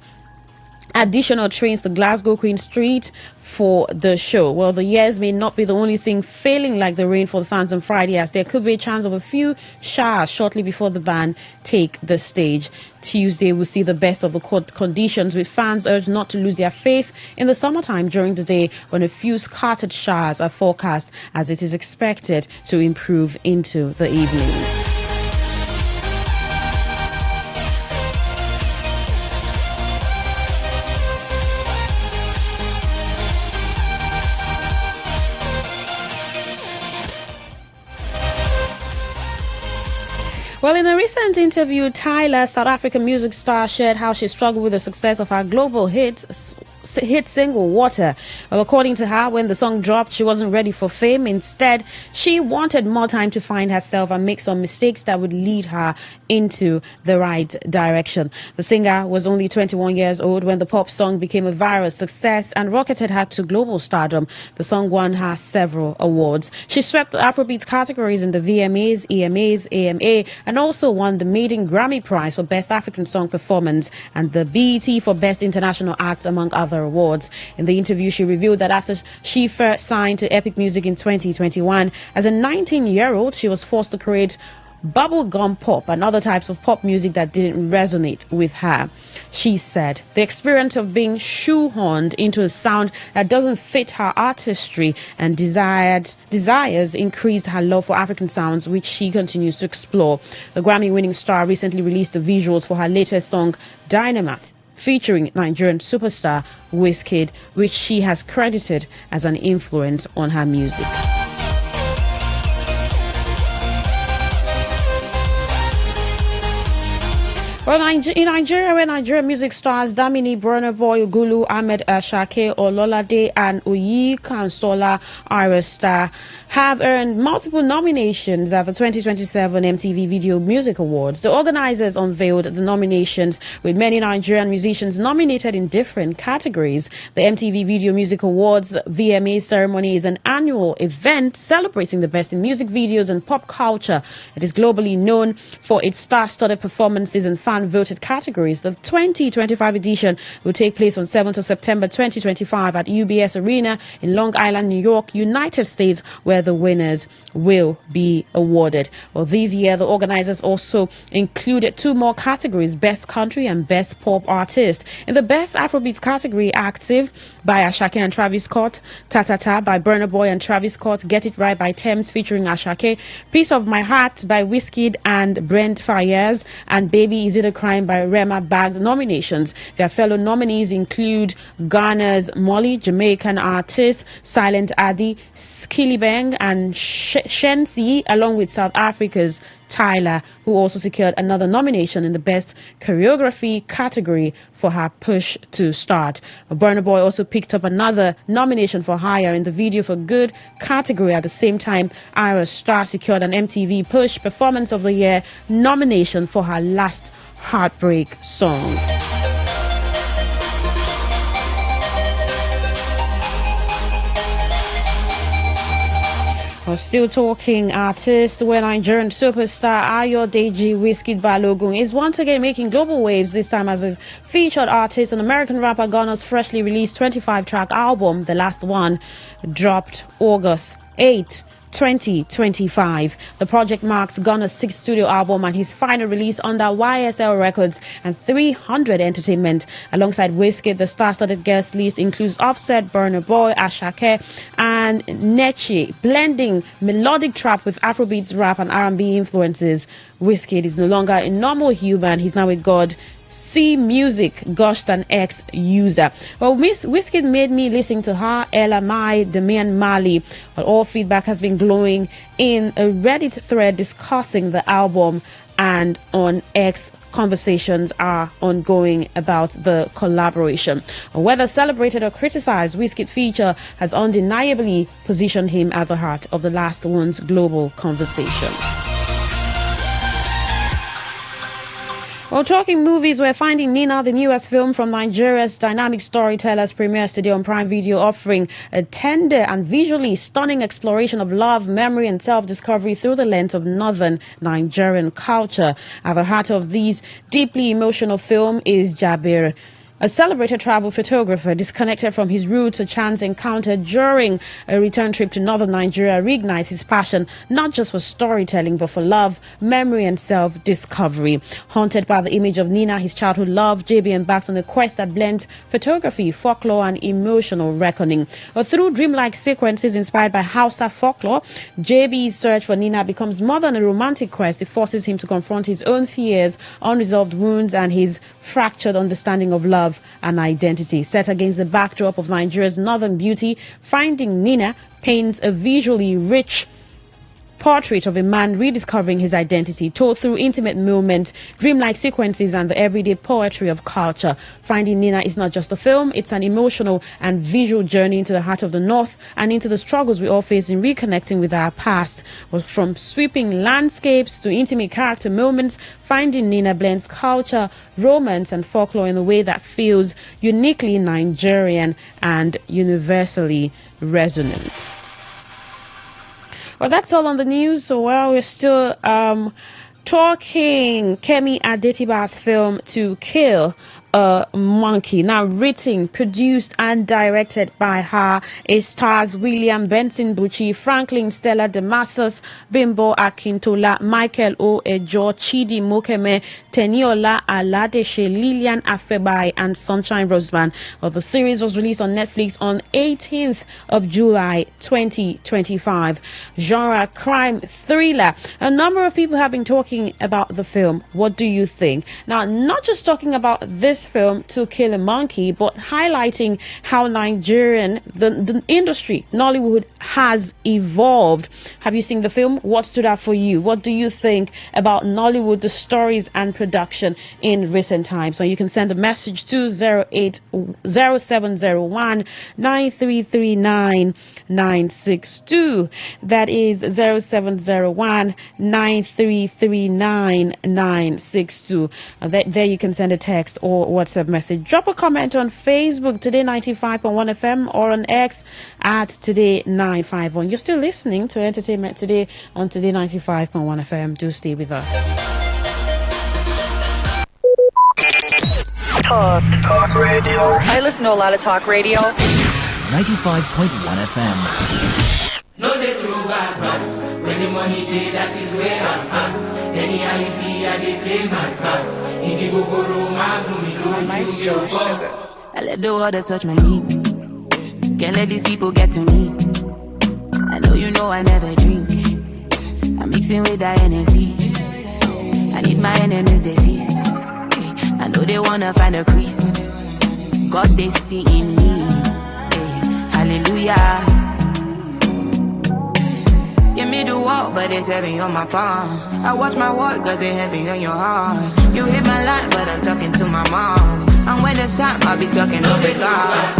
Additional trains to Glasgow Queen Street for the show. Well, the years may not be the only thing failing like the rain for the fans on Friday, as there could be a chance of a few showers shortly before the band take the stage. Tuesday will see the best of the conditions, with fans urged not to lose their faith in the summertime during the day, when a few scattered showers are forecast, as it is expected to improve into the evening. Well, in a recent interview, Tyler, South African music star, shared how she struggled with the success of her global hit single Water. Well, according to her, when the song dropped, she wasn't ready for fame. Instead, she wanted more time to find herself and make some mistakes that would lead her into the right direction. The singer was only 21 years old when the pop song became a viral success and rocketed her to global stardom. The song won her several awards. She swept the Afrobeat categories in the VMAs, EMAs, AMA, and also won the Maiden Grammy Prize for Best African Song Performance and the BET for Best International Act, among other awards. In the interview, she revealed that after she first signed to Epic Music in 2021, as a 19-year-old, she was forced to create bubblegum pop and other types of pop music that didn't resonate with her. She said the experience of being shoehorned into a sound that doesn't fit her artistry and desires increased her love for African sounds, which she continues to explore. The Grammy-winning star recently released the visuals for her latest song, Dynamite, featuring Nigerian superstar Wizkid, which she has credited as an influence on her music. Well, in Nigeria, where Nigerian music stars Damini, Burna Boy, Ugulu, Ahmed Ashake, Ololade, and Oyi Kansola Ira Star have earned multiple nominations at the 2027 MTV Video Music Awards. The organizers unveiled the nominations, with many Nigerian musicians nominated in different categories. The MTV Video Music Awards VMA ceremony is an annual event celebrating the best in music videos and pop culture. It is globally known for its star-studded performances and fan-voted categories. The 2025 edition will take place on 7th of September 2025 at UBS Arena in Long Island, New York, United States, where the winners will be awarded. Well, this year, the organizers also included 2 more categories, Best Country and Best Pop Artist. In the Best Afrobeat category, Active by Ashake and Travis Scott, Ta Ta Ta by Burna Boy and Travis Scott, Get It Right by Thames featuring Ashake, Piece of My Heart by Wizkid and Brent Faiyaz, and Baby Is It a Crime by Rema bagged nominations. Their fellow nominees include Ghana's Molly, Jamaican artist Silent Adi, Skillibeng, and Shensi, along with South Africa's Tyler, who also secured another nomination in the Best Choreography category for her Push to Start. Burna Boy also picked up another nomination for Hire in the Video for Good category. At the same time, Ira Star secured an MTV Push Performance of the Year nomination for her Last Heartbreak song. Well, Still talking artists, where Nigerian superstar Ayodeji Wizkid Balogun is once again making global waves, this time as a featured artist on American rapper Ghana's freshly released 25-track album. The last one dropped August 8, 2025. The project marks Ghana's 6th studio album and his final release under YSL Records and 300 Entertainment. Alongside Wizkid, the star-studded guest list includes Offset, Burna Boy, Ashake, and Nechi, blending melodic trap with Afrobeats, rap, and R&B influences. Wizkid is no longer a normal human; he's now a god. C Music gushed an ex-user. Well, Miss Wizkid made me listen to her, Ella Mai, Damian Marley. But all feedback has been glowing in a Reddit thread discussing the album, and on X, conversations are ongoing about the collaboration. Whether celebrated or criticized, Wizkid's feature has undeniably positioned him at the heart of the last one's global conversation. Well, talking movies, we're finding Nina, the newest film from Nigeria's dynamic storytellers, premieres today on Prime Video, offering a tender and visually stunning exploration of love, memory, and self-discovery through the lens of northern Nigerian culture. At the heart of this deeply emotional film is Jabir, a celebrated travel photographer disconnected from his roots. A chance encounter during a return trip to northern Nigeria reignites his passion not just for storytelling but for love, memory, and self-discovery. Haunted by the image of Nina, his childhood love, JB embarks on a quest that blends photography, folklore, and emotional reckoning. Through dreamlike sequences inspired by Hausa folklore, JB's search for Nina becomes more than a romantic quest. It forces him to confront his own fears, unresolved wounds, and his fractured understanding of love and identity. Set against the backdrop of Nigeria's northern beauty, Finding Nina paints a visually rich portrait of a man rediscovering his identity, told through intimate moments, dreamlike sequences, and the everyday poetry of culture. Finding Nina is not just a film, it's an emotional and visual journey into the heart of the North and into the struggles we all face in reconnecting with our past. From sweeping landscapes to intimate character moments, Finding Nina blends culture, romance, and folklore in a way that feels uniquely Nigerian and universally resonant. Well, that's all on the news. So while we're still talking, Kemi Adetiba's film To Kill a Monkey, now written, produced, and directed by her. It stars William Benson Bucci, Franklin Stella Damascus, Bimbo Akintola, Michael O. Ejo, Chidi Mokeme, Teniola Aladeshe, Lillian Afebai, and Sunshine Roseman. Well, the series was released on Netflix on 18th of July 2025. Genre crime thriller. A number of people have been talking about the film. What do you think? Now, not just talking about this film To Kill a Monkey, but highlighting how Nigerian the industry, Nollywood, has evolved. Have you seen the film? What stood out for you? What do you think about Nollywood, the stories and production in recent times? So you can send a message to 0701 9339 962. That is 0701 9339 962. There you can send a text or WhatsApp message. Drop a comment on Facebook, Today95.1 FM, or on X at Today951. You're still listening to Entertainment Today on Today95.1 FM. Do stay with us. Talk radio. I listen to a lot of talk radio. 95.1 FM. No, they throw back raps. When the money day, that is where I'm at. Anyhow it be, I they play my parts. In the Gogoro, I let the water touch my knee. Can't let these people get to me. I know you know I never drink. I'm mixing with that NSC. I need my enemies to cease. I know they wanna find a crease. God they see in me. Hallelujah. Give me the walk, but it's heavy on my palms. I watch my walk, cause it's heavy on your heart. You hit my line, but I'm talking to my moms. And when it's time, I'll be talking to the God.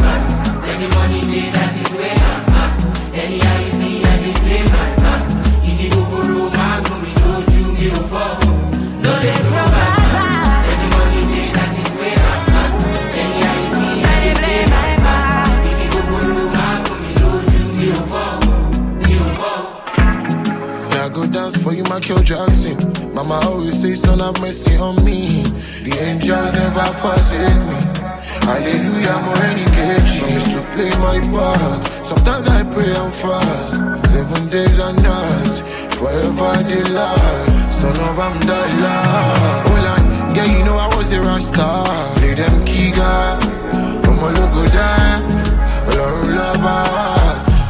When the money day, that is where I'm at. Anyhow it be, I dey play my part. In the Gogoro, my we don't you me fall. No, they throw back. When the money day, that is where I'm at. Anyhow it be, I dey play my part. In the Gogoro, my we don't you me fall. Michael Jackson. Mama always say, son, have mercy on me. The angels never forsake me. Hallelujah, more any cage. I used to play my part. Sometimes I pray and fast. 7 days and nights, forever delight. Son of Amdallah. Hold on, yeah, you know I was a rasta. Play them Kiga, from a logo down.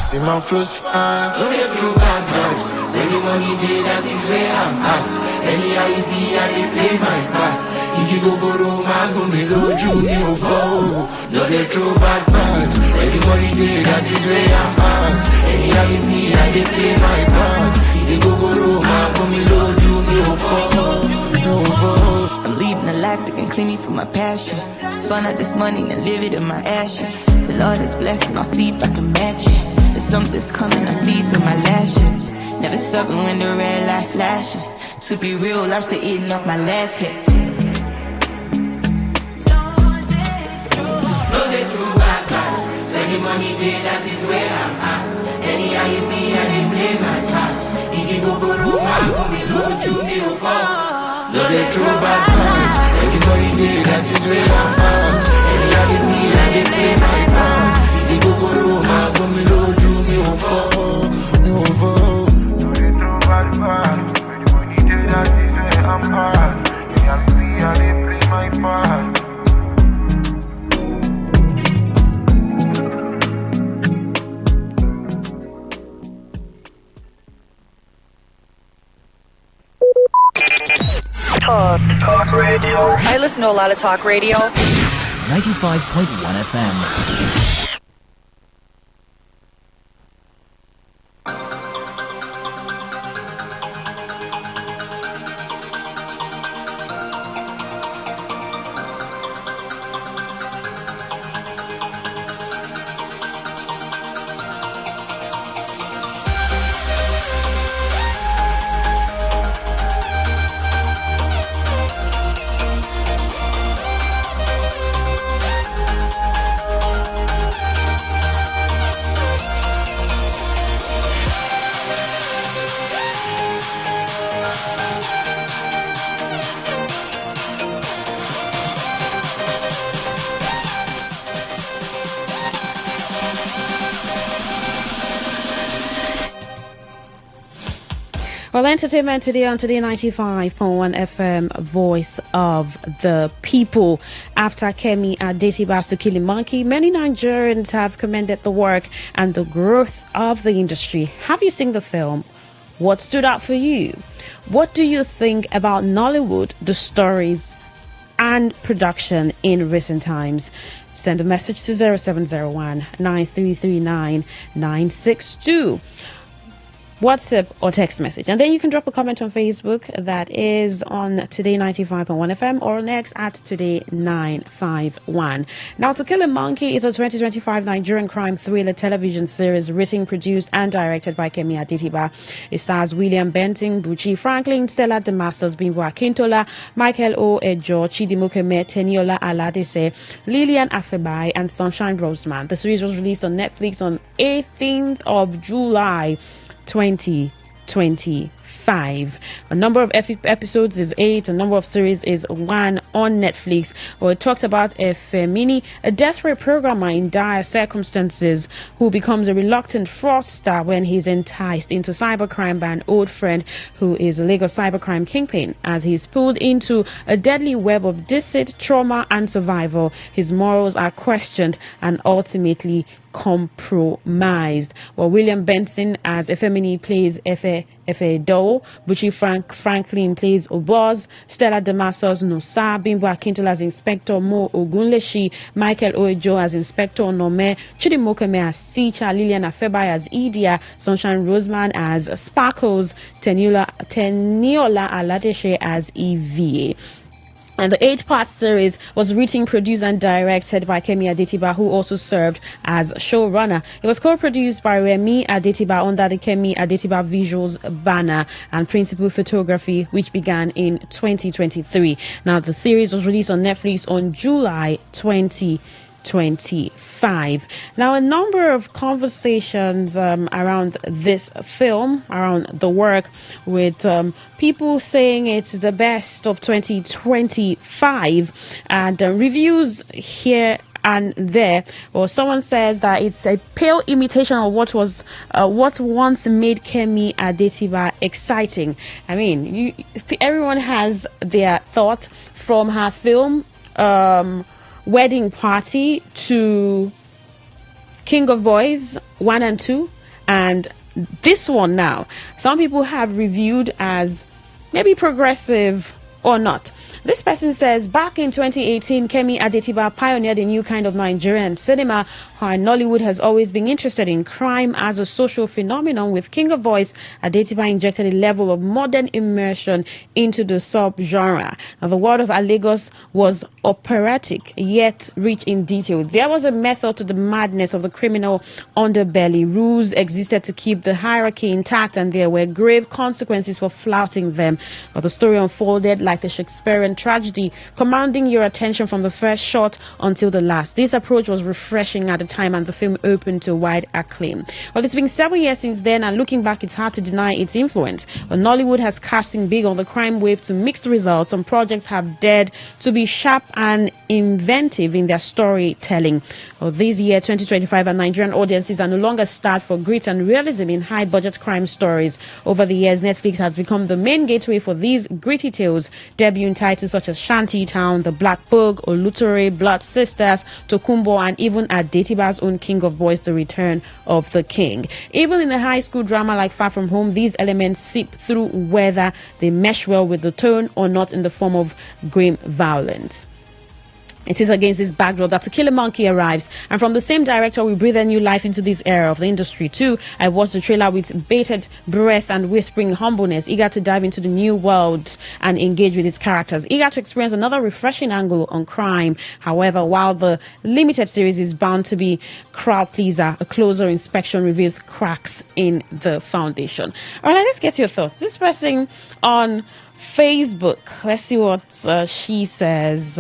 See my flows fire, no get true bad vibes. When the money day, that is where I'm at. Anyhow you be, I dey play my part. Iki go to my go me low junior foe. No get true bad vibes. When the money day, that is where I'm at. Anyhow you be, I dey play my part. Iki go to my go me low junior foe. I'm leading a life that can clean me from my passion. Burn out this money and live it in my ashes. The Lord is blessing, I'll see if I can match it. There's something's coming, I see it through my lashes. Never stopping when the red light flashes. To be real, I'm still eating off my last hit. No dey true bad vibes. When the money day, that is where I'm at. Anyhow you be, I dey play my part. Iki go my go me low junior fall. No dey true bad vibes. When the money day, that is where I'm at. Anyhow you be, I dey play my part. Iki go my go me low junior fall. No dey true bad vibes. When the money day, that is where I'm at. Anyhow you be, I dey play my part. Talk radio. I listen to a lot of talk radio. 95.1 FM. Well, entertainment today on Today 95.1 FM, Voice of the People. After Kemi Adetiba's To Kill a Monkey, many Nigerians have commended the work and the growth of the industry. Have you seen the film? What stood out for you? What do you think about Nollywood, the stories and production in recent times? Send a message to 0701 9339 962. WhatsApp or text message, and then you can drop a comment on Facebook. That is on Today 95.1 FM or next at Today 951. Now, To Kill a Monkey is a 2025 Nigerian crime thriller television series written, produced and directed by Kemi Adetiba. It stars William Benton, Buchi Franklin, Stella Damascus, Bimbo Akintola, Michael O. Ejo, Chidimokeme, Teniola Aladise, Lillian Afebai, and Sunshine Roseman. The series was released on Netflix on 18th of July 2025. A number of episodes is 8. A number of series is 1 on Netflix. Well, it talks about a desperate programmer in dire circumstances who becomes a reluctant fraudster when he's enticed into cybercrime by an old friend who is a Lagos cybercrime kingpin. As he's pulled into a deadly web of deceit, trauma, and survival, his morals are questioned and ultimately compromised. Well, William Benson as Efemini plays Efe Doe, Buchi Franklin plays Oboz, Stella Damascus Nosa, Bimbo Akintola as Inspector Mo Ogunleshi, Michael Oejo as Inspector Nome, Chidimokeme as Sicha, Lillian Afebai as Idia, Sunshine Roseman as Sparkles, Teniola Aladeshe as EVA. And the 8-part series was written, produced, and directed by Kemi Adetiba, who also served as showrunner. It was co-produced by Remi Adetiba under the Kemi Adetiba Visuals banner and principal photography, which began in 2023. Now, the series was released on Netflix on July 20 2025. Now, a number of conversations around this film, around the work, with people saying it's the best of 2025, and reviews here and there. Or someone says that it's a pale imitation of what once made Kemi Adetiba exciting. I mean, everyone has their thought, from her film Wedding Party to King of Boys 1 and 2, and this one now. Some people have reviewed as maybe progressive or not. This person says, back in 2018, Kemi Adetiba pioneered a new kind of Nigerian cinema, while Nollywood has always been interested in crime as a social phenomenon. With King of Boys, Adetiba injected a level of modern immersion into the sub-genre. Now, the world of Lagos was operatic, yet rich in detail. There was a method to the madness of the criminal underbelly. Rules existed to keep the hierarchy intact, and there were grave consequences for flouting them. But the story unfolded like a Shakespearean tragedy, commanding your attention from the first shot until the last. This approach was refreshing at the time, and the film opened to wide acclaim. Well, it's been 7 years since then, and looking back, it's hard to deny its influence. But Nollywood has cashed in big on the crime wave to mixed results. Some projects have dared to be sharp and inventive in their storytelling. Well, this year, 2025, and Nigerian audiences are no longer starved for grit and realism in high-budget crime stories. Over the years, Netflix has become the main gateway for these gritty tales, debuting titles such as Shanty Town, The Black Book, Olutere, Blood Sisters, Tokumbo, and even Adetiba's own King of Boys, The Return of the King. Even in a high school drama like Far From Home, these elements seep through, whether they mesh well with the tone or not, in the form of grim violence. It is against this backdrop that To Kill a Monkey arrives, and from the same director, we breathe a new life into this era of the industry too. I watched the trailer with bated breath and whispering humbleness, eager to dive into the new world and engage with its characters, eager to experience another refreshing angle on crime. However, while the limited series is bound to be crowd pleaser, a closer inspection reveals cracks in the foundation. All right, let's get your thoughts. This person on Facebook, let's see what she says.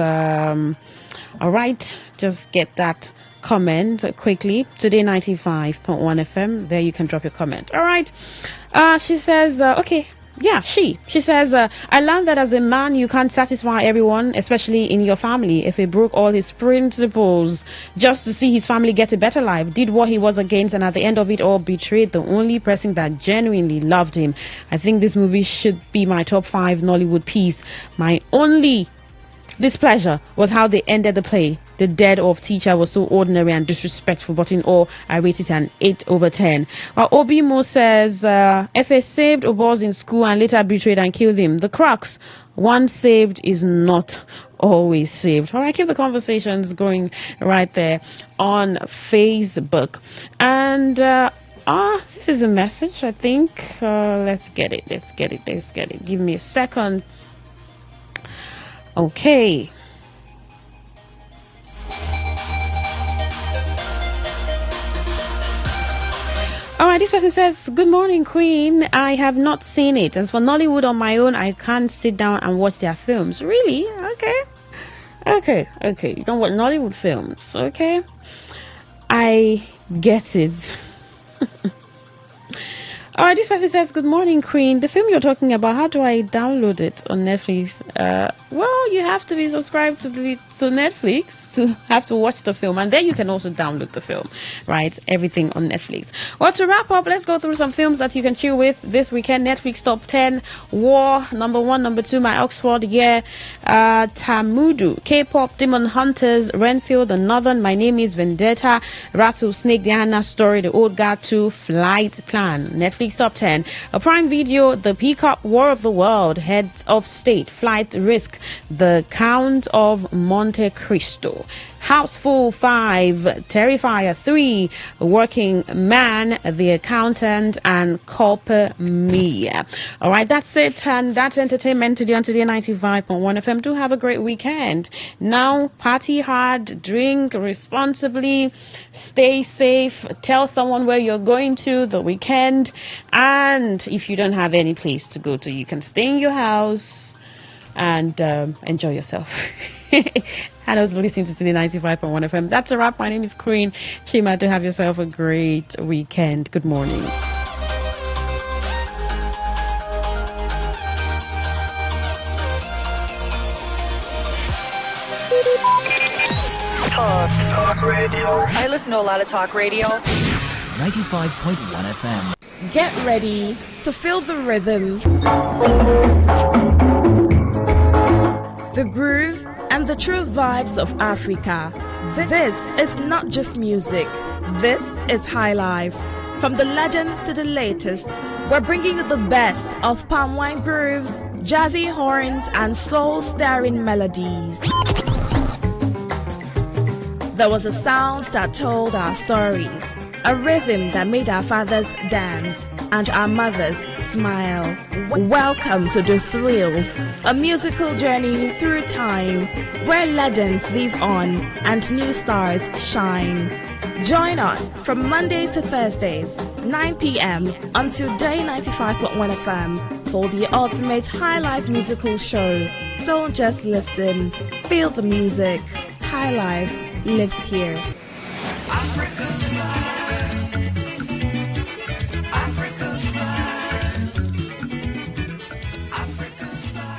All right, just get that comment quickly. Today 95.1 FM. There you can drop your comment. All right. She says, okay. Yeah, she says, I learned that as a man, you can't satisfy everyone, especially in your family. If he broke all his principles just to see his family get a better life, did what he was against, and at the end of it all, betrayed the only person that genuinely loved him. I think this movie should be my top 5 Nollywood piece. My only displeasure was how they ended the play. The death of teacher was so ordinary and disrespectful, but in all, I rate it an 8/10. Obimo says, FA saved Obos in school and later betrayed and killed him. The crux, one saved is not always saved. All right, keep the conversations going right there on Facebook. And this is a message, I think. Let's get it. Give me a second. Okay. All right, this person says, good morning, Queen. I have not seen it. As for Nollywood on my own, I can't sit down and watch their films. Really? Okay. You don't watch Nollywood films. Okay. I get it. All right, this person says, good morning, Queen. The film you're talking about, how do I download it on Netflix? Well, you have to be subscribed to Netflix to have to watch the film, and then you can also download the film, right? Everything on Netflix. Well, to wrap up, let's go through some films that you can chill with this weekend. Netflix top 10, War, number 1, number 2, My Oxford Year, Tamudu, K-pop, Demon Hunters, Renfield, The Northern, My Name is Vendetta, Rattlesnake, The Hannah Story, The Old Guard 2, Flight Plan. Netflix top 10, a Prime Video, The Peacock, War of the World, Head of State, Flight Risk, The Count of Monte Cristo, Houseful 5, Terrifier 3, Working Man, The Accountant, and Copper Mia. All right, that's it, and that's entertainment today on Today 95.1 FM. Do have a great weekend. Now, party hard, drink responsibly, stay safe, tell someone where you're going to the weekend, and if you don't have any place to go to, you can stay in your house, and enjoy yourself. And also listening to Today 95.1 FM. That's a wrap. My name is Queen Chima. To have yourself a great weekend. Good morning. Talk radio. I listen to a lot of talk radio. 95.1 FM. Get ready to feel the rhythm, the groove, and the true vibes of Africa. This is not just music. This is high life. From the legends to the latest, we're bringing you the best of palm wine grooves, jazzy horns, and soul-stirring melodies. There was a sound that told our stories, a rhythm that made our fathers dance and our mothers smile. Welcome to The Thrill, a musical journey through time where legends live on and new stars shine. Join us from Mondays to Thursdays, 9 p.m. on Today 95.1 FM for the ultimate high life musical show. Don't just listen, feel the music. High life lives here. African style. African style. African style.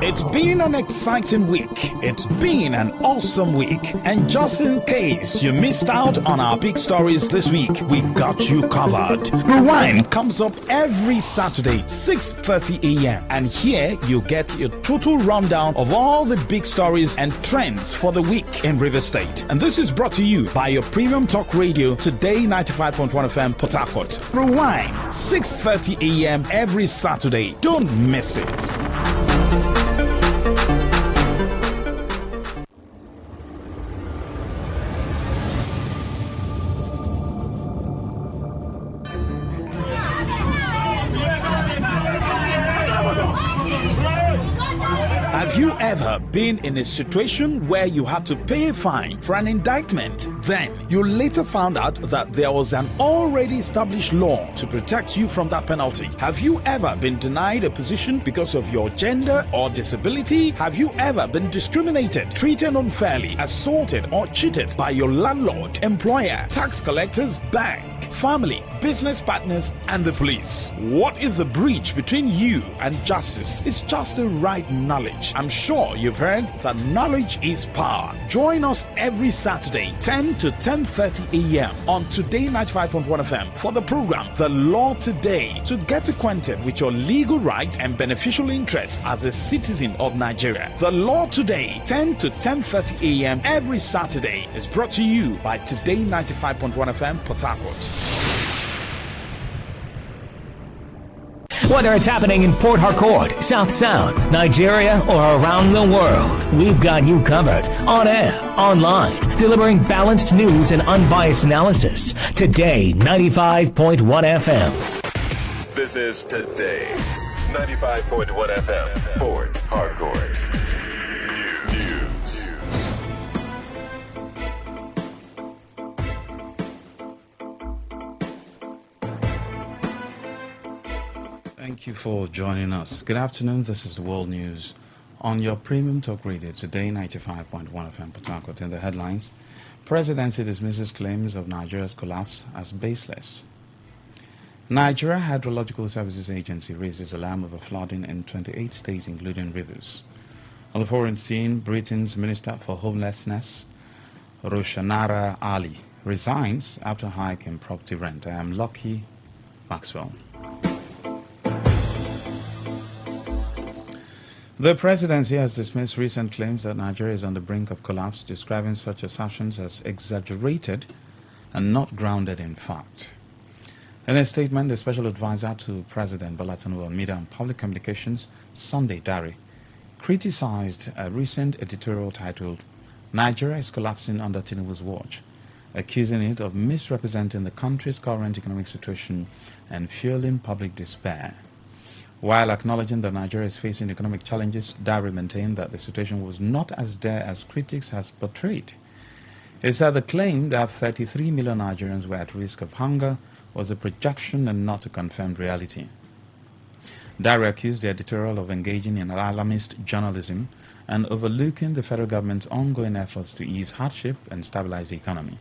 It's been an exciting week. It's been an awesome week. And just in case you missed out on our big stories this week, we got you covered. Rewind comes up every Saturday, 6:30 a.m. And here you get your total rundown of all the big stories and trends for the week in River State. And this is brought to you by your premium talk radio, Today 95.1 FM, Port Harcourt. Rewind, 6:30 a.m. every Saturday. Don't miss it. Have you ever been in a situation where you had to pay a fine for an indictment? Then you later found out that there was an already established law to protect you from that penalty. Have you ever been denied a position because of your gender or disability? Have you ever been discriminated, treated unfairly, assaulted or cheated by your landlord, employer, tax collectors, bank, family, business partners, and the police? What if the breach between you and justice is just the right knowledge? I'm sure you've heard that knowledge is power. Join us every Saturday, 10 to 10:30 a.m. on Today 95.1 FM for the program The Law Today, to get acquainted with your legal rights and beneficial interests as a citizen of Nigeria. The Law Today, 10 to 10:30 a.m. every Saturday, is brought to you by Today 95.1 FM, Port Harcourt. Whether it's happening in Port Harcourt, South, Nigeria, or around the world, we've got you covered. On air, online, delivering balanced news and unbiased analysis. Today, 95.1 FM. This is Today, 95.1 FM, Port Harcourt. News. Thank you for joining us. Good afternoon. This is the World News on your premium talk radio, Today 95.1 FM, Port Harcourt. In the headlines, Presidency dismisses claims of Nigeria's collapse as baseless. Nigeria Hydrological Services Agency raises alarm over flooding in 28 states, including rivers. On the foreign scene, Britain's Minister for Homelessness, Roshanara Ali, resigns after hike in property rent. I am Lucky Maxwell. The presidency has dismissed recent claims that Nigeria is on the brink of collapse, describing such assertions as exaggerated and not grounded in fact. In a statement, the special advisor to President Bola Tinubu on Media and Public Communications, Sunday Dari, criticized a recent editorial titled, "Nigeria is Collapsing Under Tinubu's Watch," accusing it of misrepresenting the country's current economic situation and fueling public despair. While acknowledging that Nigeria is facing economic challenges, Dari maintained that the situation was not as dire as critics has portrayed. He said the claim that 33 million Nigerians were at risk of hunger was a projection and not a confirmed reality. Diary accused the editorial of engaging in alarmist journalism and overlooking the federal government's ongoing efforts to ease hardship and stabilize the economy.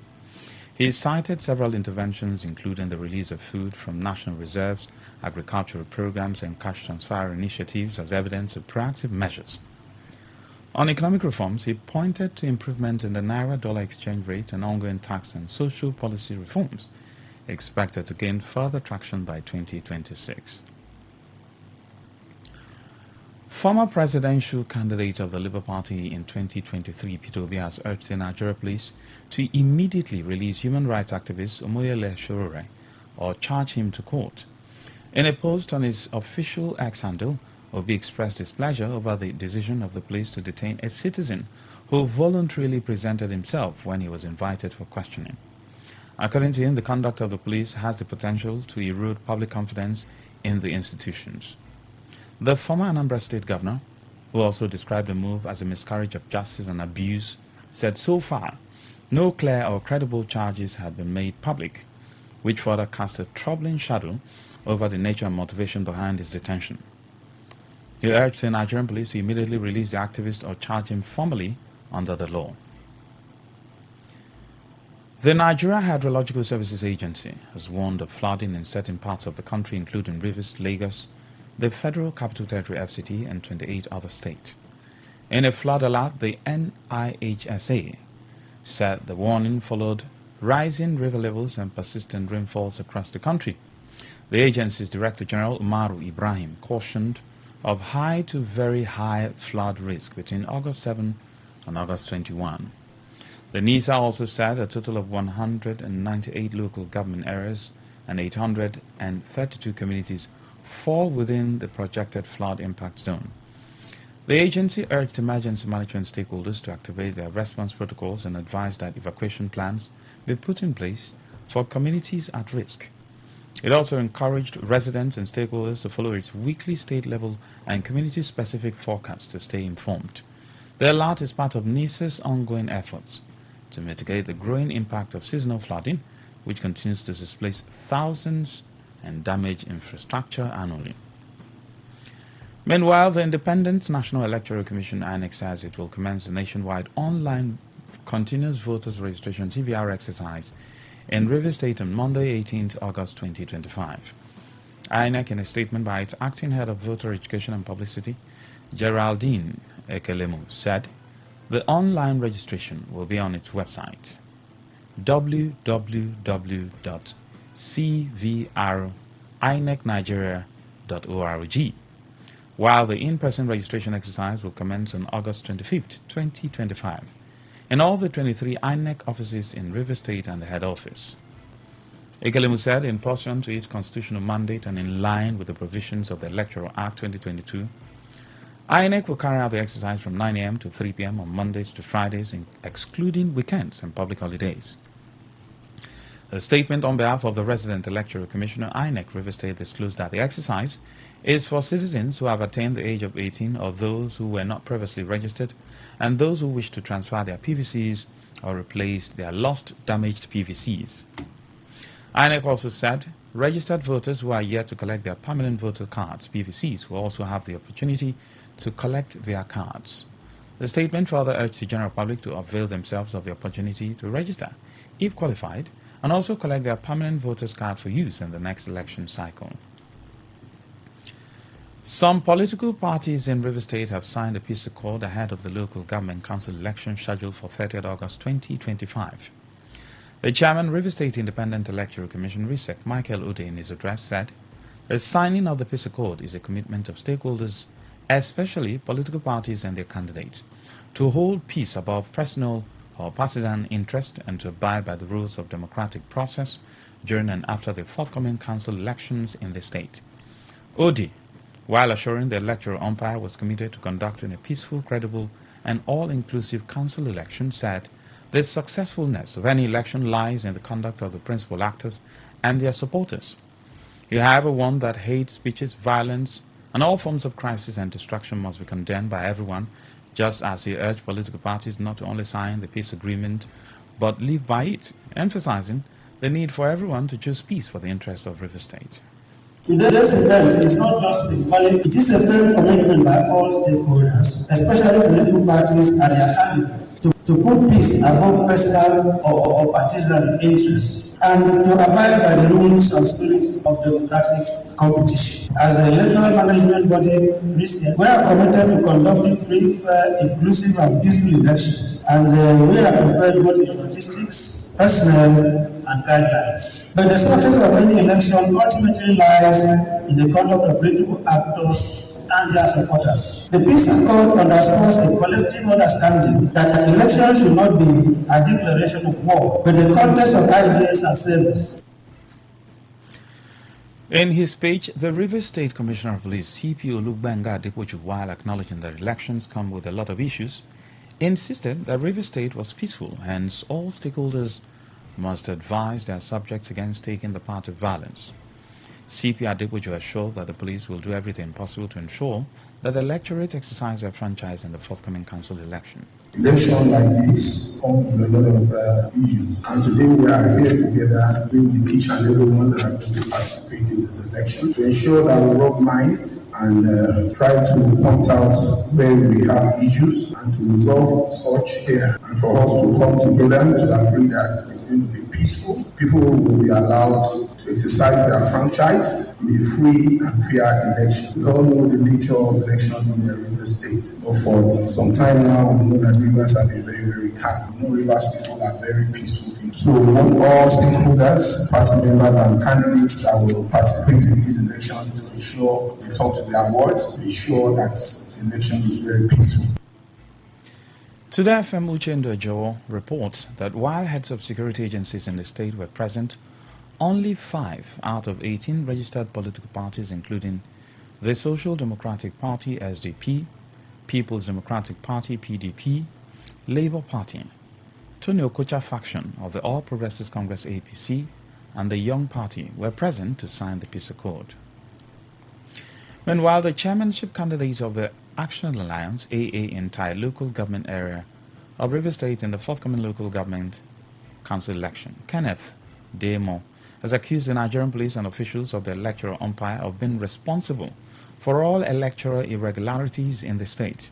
He cited several interventions, including the release of food from national reserves, agricultural programs, and cash transfer initiatives as evidence of proactive measures. On economic reforms, he pointed to improvement in the Naira-dollar exchange rate and ongoing tax and social policy reforms expected to gain further traction by 2026. Former presidential candidate of the Labour Party in 2023, Peter Obi, has urged the Nigeria police to immediately release human rights activist Omoyele Sowore or charge him to court. In a post on his official X handle, Obi expressed displeasure over the decision of the police to detain a citizen who voluntarily presented himself when he was invited for questioning. According to him, the conduct of the police has the potential to erode public confidence in the institutions. The former Anambra State governor, who also described the move as a miscarriage of justice and abuse, said so far no clear or credible charges had been made public, which further cast a troubling shadow over the nature and motivation behind his detention. He urged the Nigerian police to immediately release the activist or charge him formally under the law. The Nigeria Hydrological Services Agency has warned of flooding in certain parts of the country, including Rivers, Lagos, the Federal Capital Territory FCT, and 28 other states. In a flood alert, the NIHSA said the warning followed rising river levels and persistent rainfalls across the country. The agency's Director General Umaru Ibrahim cautioned of high to very high flood risk between August 7 and August 21. The NISA also said a total of 198 local government areas and 832 communities fall within the projected flood impact zone. The agency urged emergency management stakeholders to activate their response protocols and advised that evacuation plans be put in place for communities at risk. It also encouraged residents and stakeholders to follow its weekly state-level and community-specific forecasts to stay informed. The alert is part of NISA's ongoing efforts to mitigate the growing impact of seasonal flooding, which continues to displace thousands and damage infrastructure annually. Meanwhile, the Independent National Electoral Commission INEC says it will commence the nationwide online continuous voters registration TVR exercise in Rivers State on Monday, 18th August 2025. INEC, in a statement by its acting head of voter education and publicity, Geraldine Ekelemu, said the online registration will be on its website, www.cvrinecnigeria.org, while the in-person registration exercise will commence on August 25th, 2025, in all the 23 INEC offices in River State and the head office. Ekelemu said, in pursuant to its constitutional mandate and in line with the provisions of the Electoral Act 2022, INEC will carry out the exercise from 9 a.m. to 3 p.m. on Mondays to Fridays, excluding weekends and public holidays. A statement on behalf of the Resident Electoral Commissioner, INEC River State, disclosed that the exercise is for citizens who have attained the age of 18 or those who were not previously registered and those who wish to transfer their PVCs or replace their lost, damaged PVCs. INEC also said registered voters who are yet to collect their permanent voter cards, PVCs, will also have the opportunity to collect their cards. The statement further urged the general public to avail themselves of the opportunity to register, if qualified, and also collect their permanent voters card for use in the next election cycle. Some political parties in River State have signed a peace accord ahead of the local government council election scheduled for 30th August 2025. The chairman, River State Independent Electoral Commission, RISEC, Michael Ode, in his address said, the signing of the peace accord is a commitment of stakeholders, especially political parties and their candidates, to hold peace above personal or partisan interest and to abide by the rules of democratic process during and after the forthcoming council elections in the state. Ode, while assuring the electoral umpire was committed to conducting a peaceful, credible, and all-inclusive council election, said the successfulness of any election lies in the conduct of the principal actors and their supporters. He, however, warned that hate speeches, violence, and all forms of crisis and destruction must be condemned by everyone, just as he urged political parties not to only sign the peace agreement, but live by it, emphasizing the need for everyone to choose peace for the interest of River State. Today's event is not just symbolic, it is a firm commitment by all stakeholders, especially political parties and their candidates, to put peace above personal or partisan interests and to abide by the rules and spirits of democratic competition. As the electoral management body, we are committed to conducting free, fair, inclusive and peaceful elections, and we are prepared both in logistics, personnel and guidelines. But the success of any election ultimately lies in the conduct of political actors and their supporters. The peace accord underscores a collective understanding that elections should not be a declaration of war, but a contest of ideas and service. In his speech, the Rivers State Commissioner of Police, CP Olugbenga Adepoju, while acknowledging that elections come with a lot of issues, insisted that Rivers State was peaceful, hence all stakeholders must advise their subjects against taking the part of violence. CP Adepoju assured that the police will do everything possible to ensure that the electorate exercise their franchise in the forthcoming council election. Election like this comes with a lot of issues, and today we are here together with each and everyone that are going to participate in this election to ensure that we rub minds and try to point out where we have issues and to resolve such here, and for us to come together to agree that it's going to be peaceful. People will be allowed to exercise their franchise in a free and fair election. We all know the nature of election in the Rivers State, but for some time now, we know that Rivers have been very, very calm. We know Rivers people are very peaceful people. So we want all stakeholders, party members and candidates that will participate in this election to ensure they talk to their wards, to ensure that the election is very peaceful. Today FM Uchendo Joe reports that while heads of security agencies in the state were present, only 5 out of 18 registered political parties, including the Social Democratic Party SDP, People's Democratic Party PDP, Labour Party, Tony Okocha faction of the All Progressives Congress APC, and the Young Party were present to sign the peace accord. Meanwhile, the chairmanship candidates of the Action Alliance AA entire local government area of River State in the forthcoming local government council election, Kenneth Demo, has accused the Nigerian police and officials of the electoral umpire of being responsible for all electoral irregularities in the state.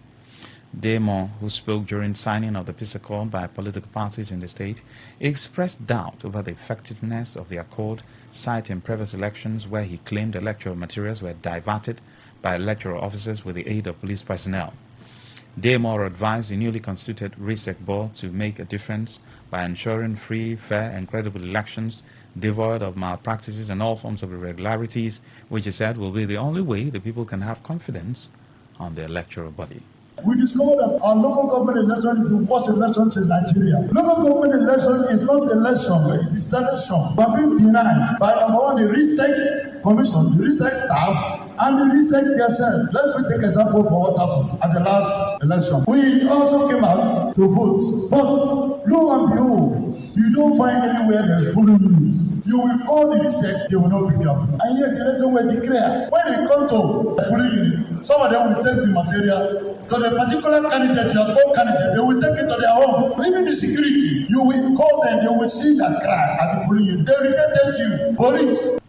Demo, who spoke during signing of the peace accord by political parties in the state, expressed doubt over the effectiveness of the accord, citing previous elections where he claimed electoral materials were diverted by electoral officers with the aid of police personnel. Demo advised the newly constituted RISEC board to make a difference by ensuring free, fair and credible elections devoid of malpractices and all forms of irregularities, which he said will be the only way the people can have confidence on the electoral body. We discovered that our local government election is the worst elections in Nigeria. Local government election is not election, it is selection. We are being denied by number one, the RISEC commission, the RISEC staff, and the RISEC themselves. Let me take example for what happened at the last election. We also came out to vote, but lo and behold, you don't find anywhere there's polling units. You will call the RISEC, they will not prepare for. And yet the election were declared. When they come to the polling unit, some of them will take the material to the particular candidate, your top candidate, they will take it to their home. Even the security, you will call them, they will see that cry at the polling unit. They rejected you. Police.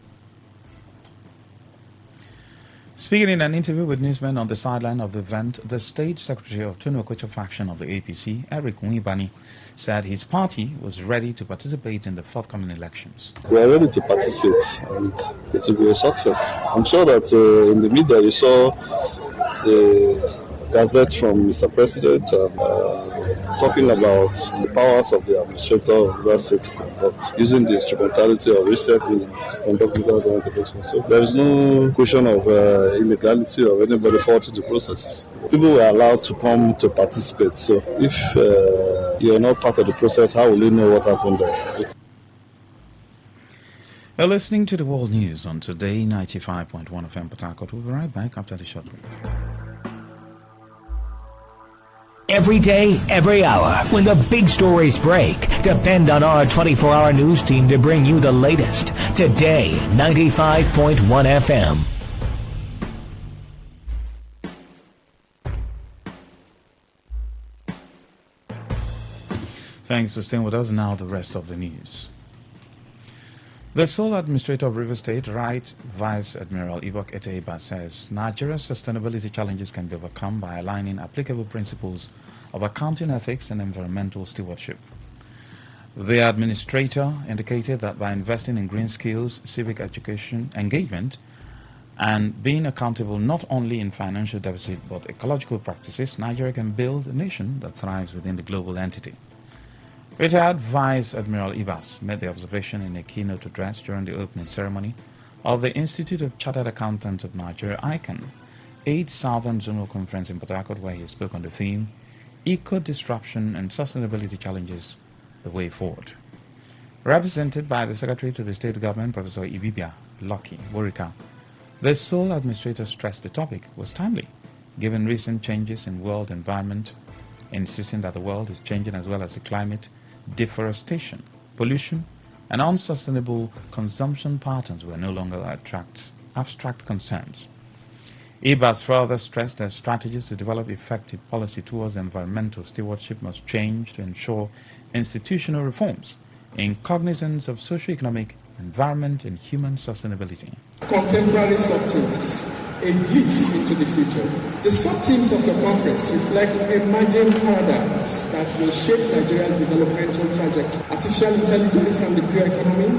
Speaking in an interview with newsmen on the sideline of the event, the State Secretary of Tony Okocha faction of the APC, Eric Nwibani, said his party was ready to participate in the forthcoming elections. We are ready to participate and it will be a success. I'm sure that in the media you saw the gazette from Mr. President talking about the powers of the administrator of Rivers State to conduct, using the instrumentality of resetting to conduct local government elections. So there is no question of illegality of anybody faulting the process. People were allowed to come to participate. So if you are not part of the process, how will you know what happened there? You're listening to the World News on Today 95.1 FM Port Harcourt. We'll be right back after the short break. Every day, every hour, when the big stories break, depend on our 24-hour news team to bring you the latest. Today, 95.1 FM. Thanks for staying with us. Now the rest of the news. The sole administrator of River State, Right Vice Admiral Ibok Eteiba, says Nigeria's sustainability challenges can be overcome by aligning applicable principles of accounting ethics and environmental stewardship. The administrator indicated that by investing in green skills, civic education, engagement, and being accountable not only in financial deficit but ecological practices, Nigeria can build a nation that thrives within the global entity. Retired Vice Admiral Ibas made the observation in a keynote address during the opening ceremony of the Institute of Chartered Accountants of Nigeria, ICANN, 8th Southern Zonal Conference in Port Harcourt, where he spoke on the theme, Eco-Disruption and Sustainability Challenges, the Way Forward. Represented by the Secretary to the State Government, Professor Ibibia Lucky Worika, the sole administrator stressed the topic was timely, given recent changes in world environment, insisting that the world is changing as well as the climate, deforestation, pollution, and unsustainable consumption patterns will no longer abstract concerns. Ibas further stressed that strategies to develop effective policy towards environmental stewardship must change to ensure institutional reforms in cognizance of socio-economic, environment, and human sustainability. Contemporary sub-themes, a glimpse into the future. The sub-themes of the conference reflect emerging paradigms that will shape Nigeria's developmental trajectory. Artificial intelligence and the blue economy.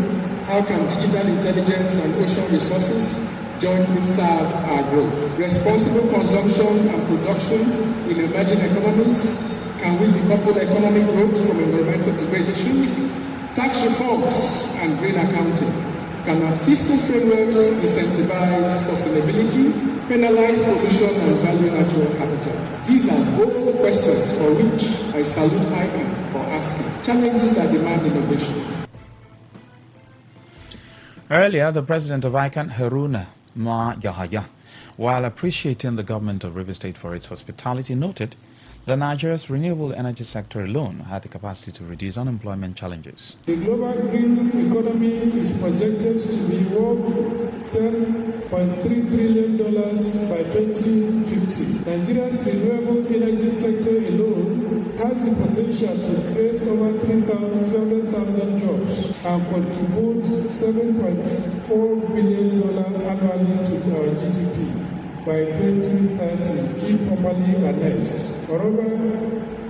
How can digital intelligence and ocean resources jointly serve our growth? Responsible consumption and production in emerging economies. Can we decouple economic growth from environmental degradation? Tax reforms and green accounting. Can our fiscal frameworks incentivize sustainability, penalize pollution, and value natural capital? These are bold questions for which I salute ICANN for asking. Challenges that demand innovation. Earlier, the president of ICANN, Haruna Ma Yahaya, while appreciating the government of River State for its hospitality, noted that Nigeria's renewable energy sector alone had the capacity to reduce unemployment challenges. The global green economy is projected to be worth $10.3 trillion by 2050. Nigeria's renewable energy sector alone has the potential to create over 300,000 jobs and contribute $7.4 billion annually to our GDP. By 2030, if properly annexed. Moreover,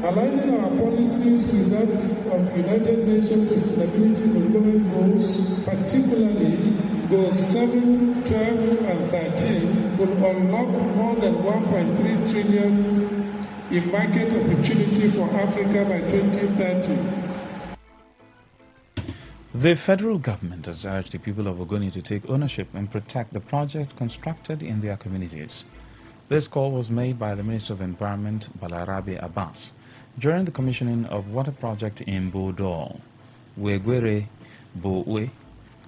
aligning our policies with that of United Nations Sustainability Development Goals, particularly Goals 7, 12, and 13, will unlock more than 1.3 trillion in market opportunity for Africa by 2030. The federal government has urged the people of Ogoni to take ownership and protect the projects constructed in their communities. This call was made by the Minister of Environment, Balarabe Abbas, during the commissioning of water project in Bodor, Wegwere, Bowe,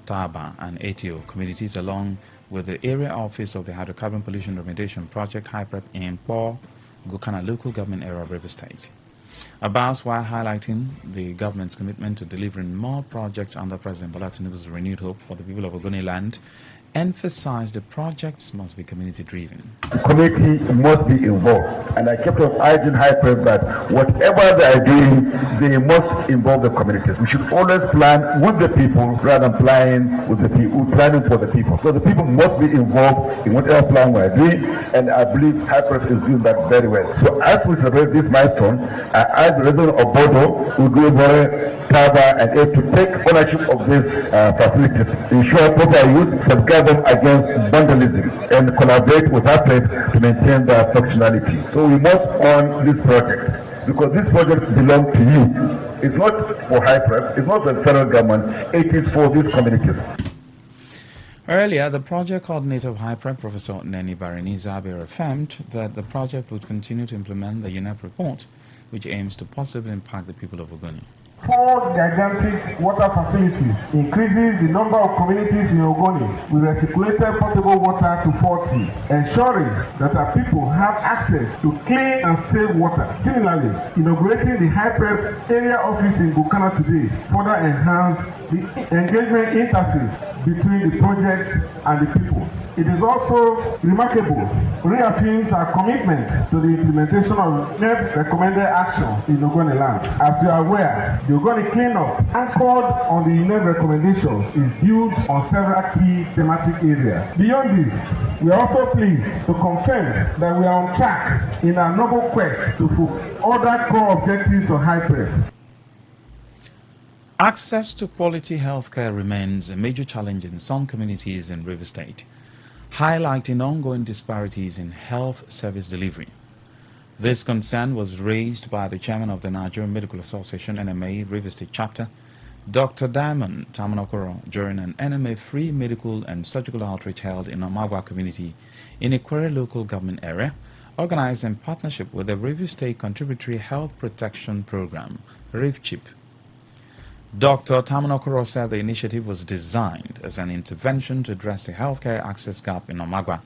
Taba, and Etio communities, along with the area office of the Hydrocarbon Pollution Remediation Project, HYPREP, in Po, Gukana local government area of River State. Abbas, while highlighting the government's commitment to delivering more projects under President Bola Tinubu's renewed hope for the people of Ogoni land, emphasized the projects must be community-driven. The community must be involved, and I kept on urging HYPREP that whatever they are doing, they must involve the communities. We should always plan with the people rather than planning with the people, planning for the people. So the people must be involved in whatever plan we are doing, and I believe HYPREP is doing that very well. So as we celebrate this milestone, I urge the residents of Bodo, Ugubore, Taba, and Ed to take ownership of these facilities, ensure proper use, safeguard them against vandalism, and collaborate with HYPREP to maintain their functionality. So we must own this project, because this project belongs to you. It's not for HYPREP, it's not for the federal government, it is for these communities. Earlier, the project coordinator of HYPREP, Professor Neni Barinizabe, affirmed that the project would continue to implement the UNEP report, which aims to positively impact the people of Ogoni. 4 gigantic water facilities increases the number of communities in Ogoni with reticulated potable water to 40, ensuring that our people have access to clean and safe water. Similarly, inaugurating the HYPREP area office in Bukana today further enhance the engagement interface between the project and the people. It is also remarkable, reaffirms our commitment to the implementation of NEP recommended actions in Ogoni land. As you are aware, the The Ogoni cleanup, anchored on the UNED recommendations, is built on several key thematic areas. Beyond this, we are also pleased to confirm that we are on track in our noble quest to fulfill other core objectives of HYPREP. Access to quality healthcare remains a major challenge in some communities in Rivers State, highlighting ongoing disparities in health service delivery. This concern was raised by the chairman of the Nigerian Medical Association NMA Rivers State chapter, Dr. Diamond Tamanokoro, during an NMA free medical and surgical outreach held in Omagwa community in Ikwere local government area, organized in partnership with the Rivers State Contributory Health Protection Program, RIVCHIP. Dr. Tamanokoro said the initiative was designed as an intervention to address the healthcare access gap in Omagwa,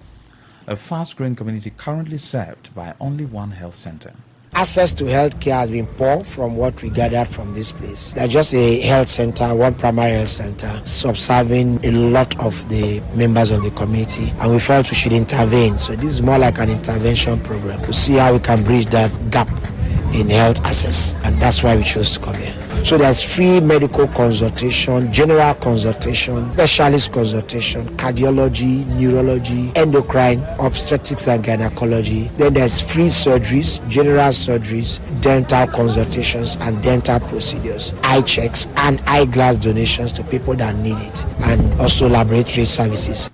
a fast-growing community currently served by only one health center. Access to healthcare has been poor from what we gathered from this place. There's just a health center, one primary health center, subserving a lot of the members of the community, and we felt we should intervene. So this is more like an intervention program to see how we can bridge that gap in health access, and that's why we chose to come here. So there's free medical consultation, general consultation, specialist consultation, cardiology, neurology, endocrine, obstetrics and gynecology. Then there's free surgeries, general surgeries, dental consultations and dental procedures, eye checks and eyeglass donations to people that need it, and also laboratory services.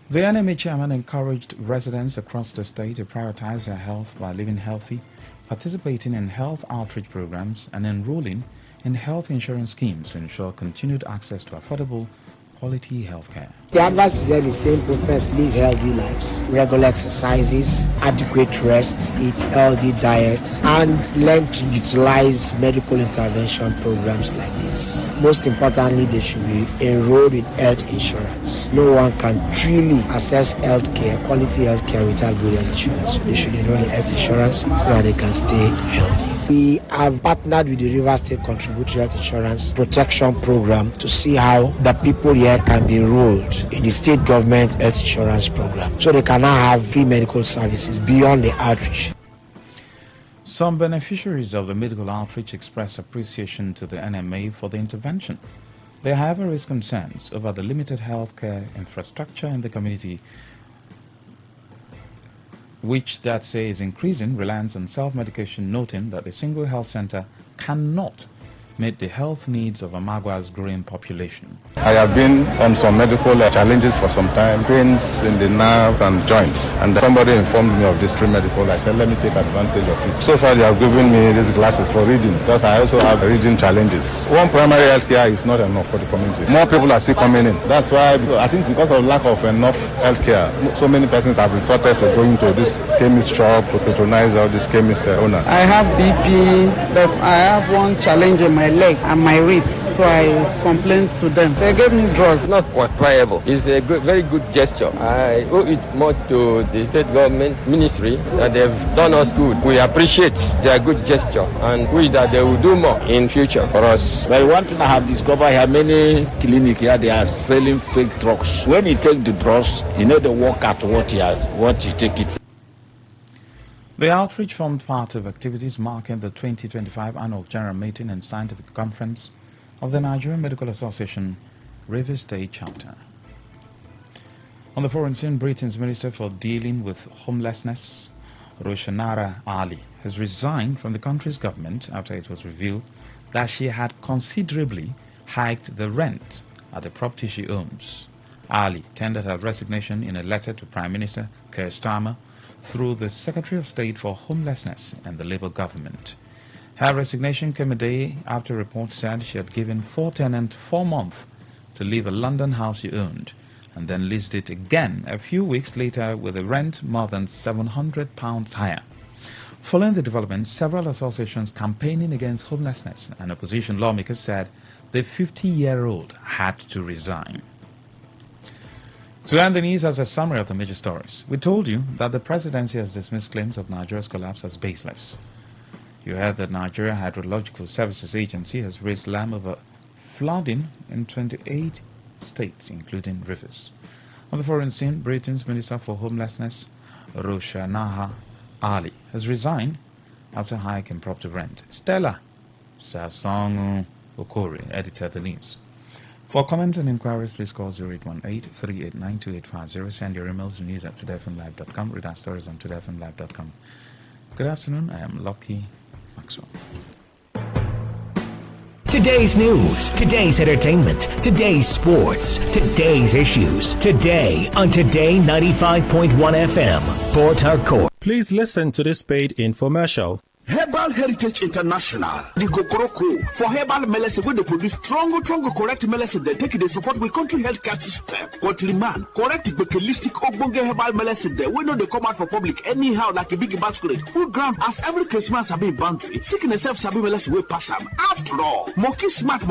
The NMA chairman encouraged residents across the state to prioritize their health by living healthy, participating in health outreach programs, and enrolling in health insurance schemes to ensure continued access to affordable, quality health care. The advice to them is simple. First, live healthy lives, regular exercises, adequate rest, eat healthy diets, and learn to utilize medical intervention programs like this. Most importantly, they should be enrolled in health insurance. No one can truly access health care, quality health care, without good health insurance. So they should enroll in health insurance so that they can stay healthy. We have partnered with the River State Contributory Health Insurance Protection Program to see how the people here can be enrolled in the state government health insurance program, so they can now have free medical services beyond the outreach. Some beneficiaries of the medical outreach express appreciation to the NMA for the intervention. They, however, raise concerns over the limited healthcare infrastructure in the community, which that say is increasing reliance on self-medication, noting that a single health center cannot meet the health needs of Omagwa's growing population. I have been on some medical challenges for some time, pains in the nerve and joints, and somebody informed me of this free medical. I said, let me take advantage of it. So far they have given me these glasses for reading, because I also have reading challenges. One primary health care is not enough for the community. More people are still coming in. That's why I think because of lack of enough health care, so many persons have resorted to going to this chemist shop to patronize all these chemist owners. I have BP, but I have one challenge in my leg and my ribs, so I complained to them. They gave me drugs. It's not quantifiable. It's a very good gesture. I owe it more to the state government ministry that they've done us good. We appreciate their good gesture and we that they will do more in future for us. But one thing I have discovered here, many clinics here, they are selling fake drugs. When you take the drugs, you know they work at what you take it for. The outreach formed part of activities marking the 2025 Annual General Meeting and Scientific Conference of the Nigerian Medical Association, Rivers State Chapter. On the foreign scene, Britain's Minister for Dealing with Homelessness, Roshanara Ali, has resigned from the country's government after it was revealed that she had considerably hiked the rent at the property she owns. Ali tendered her resignation in a letter to Prime Minister Keir Starmer through the Secretary of State for Homelessness and the Labour government. Her resignation came a day after reports said she had given 4 tenants 4 months to leave a London house she owned, and then leased it again a few weeks later with a rent more than £700 higher. Following the development, several associations campaigning against homelessness and opposition lawmakers said the 50-year-old had to resign. To end the news as a summary of the major stories, we told you that the presidency has dismissed claims of Nigeria's collapse as baseless. You heard that Nigeria Hydrological Services Agency has raised alarm over flooding in 28 states, including rivers. On the foreign scene, Britain's Minister for Homelessness, Roshanara Ali, has resigned after hike in property rent. Stella, Sasongo Okori, editor the news. For comments and inquiries, please call 0818-389-2850. Send your emails to news@todayfmlive.com. Read our stories on todayfmlive.com. Good afternoon. I am Lucky Maxwell. Today's news, today's entertainment, today's sports, today's issues. Today on Today 95.1 FM, Port Harcourt. Please listen to this paid infomercial. Herbal Heritage International, the Gokoroko, for herbal medicine, when they produce strong, correct medicine, they take it, they support with country healthcare system. Country man, correct, holistic, ogbonge herbal medicine, they we know they come out for public anyhow, like a big basket. Full ground, as every Christmas, have been boundary. Seeking a self-sabi medicine, we pass them. After all, monkey smart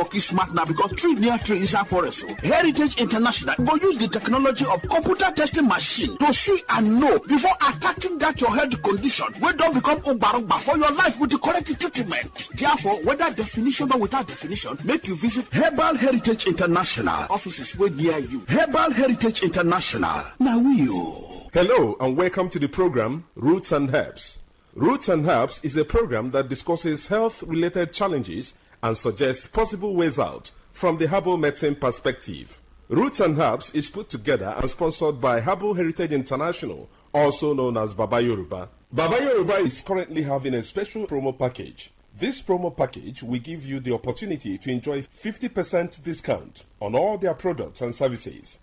now, because tree near tree is a forest. Heritage International go use the technology of computer testing machine to see and know before attacking that your health condition. We don't become ubarugba for your life with the correct treatment. Therefore, whether definition or without definition, make you visit Herbal Heritage International. Offices way near you. Herbal Heritage International. Now Hello and welcome to the program Roots and Herbs. Roots and Herbs is a program that discusses health-related challenges and suggests possible ways out from the herbal medicine perspective. Roots and Herbs is put together and sponsored by Herbal Heritage International, also known as Baba Yoruba. Baba Yoruba is currently having a special promo package. This promo package will give you the opportunity to enjoy 50% discount on all their products and services.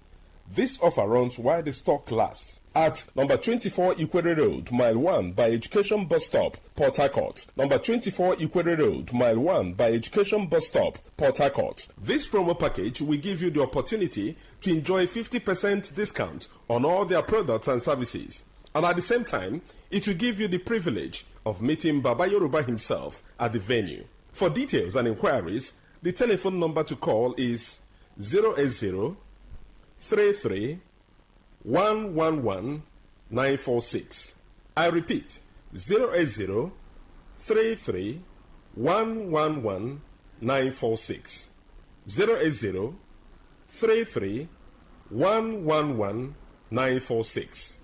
This offer runs while the stock lasts at number 24 Ikwere Road, Mile 1 by Education Bus Stop, Port Harcourt. Number 24 Ikwere Road, Mile 1 by Education Bus Stop, Port Harcourt. This promo package will give you the opportunity to enjoy 50% discount on all their products and services. And at the same time, it will give you the privilege of meeting Baba Yoruba himself at the venue. For details and inquiries, the telephone number to call is 080 33 111 946. I repeat, 080 33 111 946. 080 33 111 946.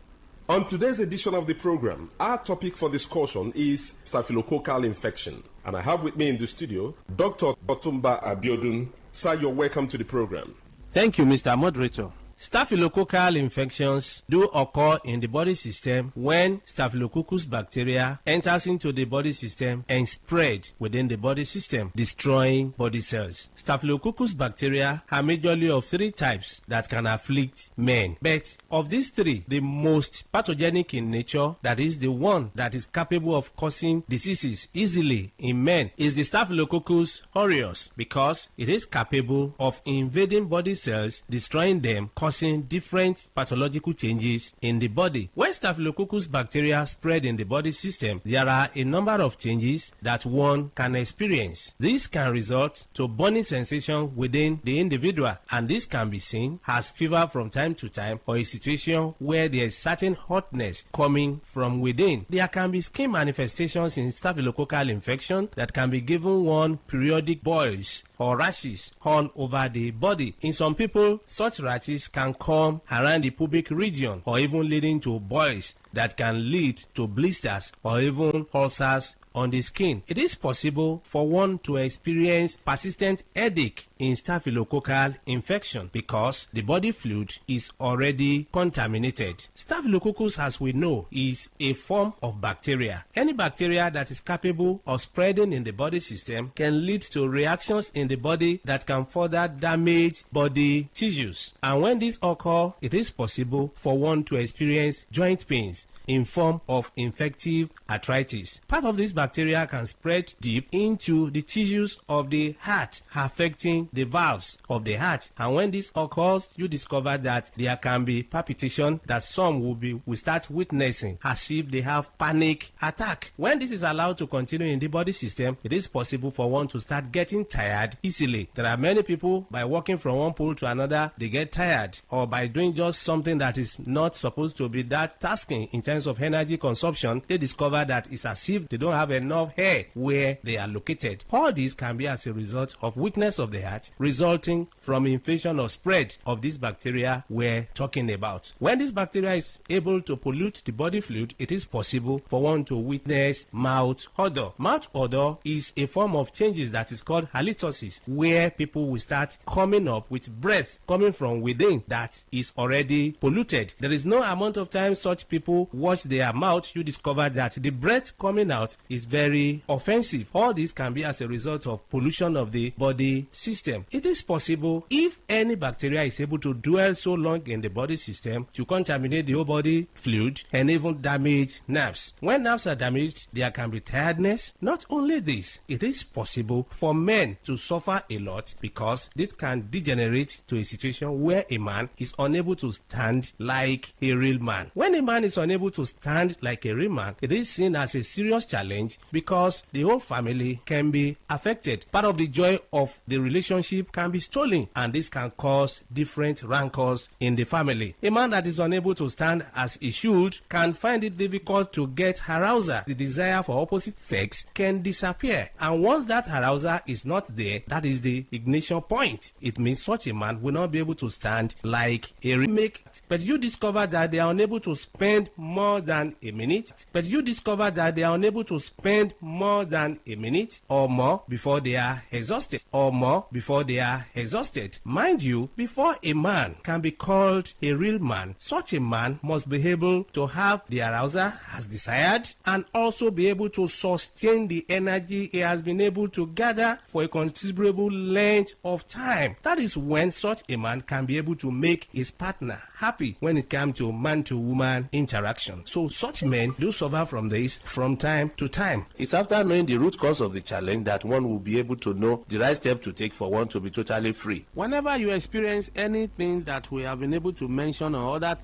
On today's edition of the program, our topic for discussion is staphylococcal infection. And I have with me in the studio Dr. Otumba Abiodun. Sir, you're welcome to the program. Thank you, Mr. Moderator. Staphylococcal infections do occur in the body system when Staphylococcus bacteria enters into the body system and spread within the body system, destroying body cells. Staphylococcus bacteria are majorly of three types that can afflict men. But of these three, the most pathogenic in nature, that is the one that is capable of causing diseases easily in men, is the Staphylococcus aureus, because it is capable of invading body cells, destroying them, causing different pathological changes in the body. When Staphylococcus bacteria spread in the body system, there are a number of changes that one can experience. This can result to burning sensation within the individual, and this can be seen as fever from time to time, or a situation where there is certain hotness coming from within. There can be skin manifestations in staphylococcal infection that can be given one periodic boils or rashes all over the body. In some people, such rashes can come around the pubic region, or even leading to boils that can lead to blisters or even ulcers on the skin. It is possible for one to experience persistent headache in staphylococcal infection because the body fluid is already contaminated. Staphylococcus, as we know, is a form of bacteria. Any bacteria that is capable of spreading in the body system can lead to reactions in the body that can further damage body tissues. And when this occurs, it is possible for one to experience joint pains in form of infective arthritis. Part of this bacteria can spread deep into the tissues of the heart, affecting the valves of the heart. And when this occurs, you discover that there can be palpitation that some will start witnessing as if they have panic attack. When this is allowed to continue in the body system, it is possible for one to start getting tired easily. There are many people, by walking from one pole to another, they get tired, or by doing just something that is not supposed to be that tasking in terms of energy consumption, they discover that it's as if they don't have enough hair where they are located. All this can be as a result of weakness of the heart, resulting from infection or spread of this bacteria we're talking about. When this bacteria is able to pollute the body fluid, it is possible for one to witness mouth odor. Mouth odor is a form of changes that is called halitosis, where people will start coming up with breath coming from within that is already polluted. There is no amount of time such people wash their mouth, you discover that the breath coming out is very offensive. All this can be as a result of pollution of the body system. It is possible, if any bacteria is able to dwell so long in the body system, to contaminate the whole body fluid and even damage nerves. When nerves are damaged, there can be tiredness. Not only this, it is possible for men to suffer a lot because this can degenerate to a situation where a man is unable to stand like a real man. When a man is unable to stand like a real man, it is seen as a serious challenge because the whole family can be affected. Part of the joy of the relationship can be stolen, and this can cause different rancors in the family. A man that is unable to stand as he should can find it difficult to get arousal. The desire for opposite sex can disappear, and once that arousal is not there, that is the ignition point. It means such a man will not be able to stand like a remake. But you discover that they are unable to spend more than a minute. But you discover that they are unable to spend more than a minute or more before they are exhausted, or more before they are exhausted. Mind you, before a man can be called a real man, such a man must be able to have the arousal as desired and also be able to sustain the energy he has been able to gather for a considerable length of time. That is when such a man can be able to make his partner happy when it comes to man-to-woman interaction. So such men do suffer from this from time to time. It's after knowing the root cause of the challenge that one will be able to know the right step to take for one to be totally free. Whenever you experience anything that we have been able to mention or other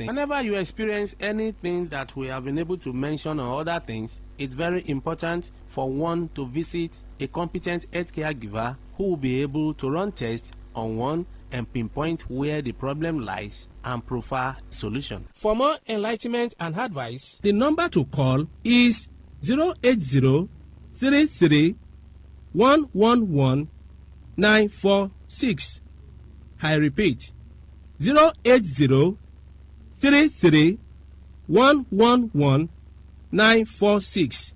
things, it's very important for one to visit a competent healthcare giver who will be able to run tests on one and pinpoint where the problem lies and provide solution. For more enlightenment and advice, the number to call is 080-33-111-946. I repeat, 080-33-111-946.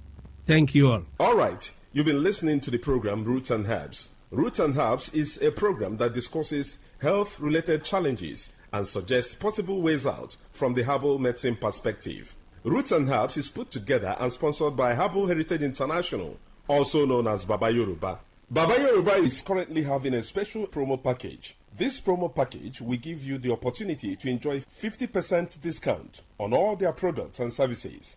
Thank you all. All right, you've been listening to the program Roots and Herbs. Roots and Herbs is a program that discusses health-related challenges and suggests possible ways out from the herbal medicine perspective. Roots and Herbs is put together and sponsored by Herbal Heritage International, also known as Baba Yoruba. Baba Yoruba is currently having a special promo package. This promo package will give you the opportunity to enjoy 50% discount on all their products and services.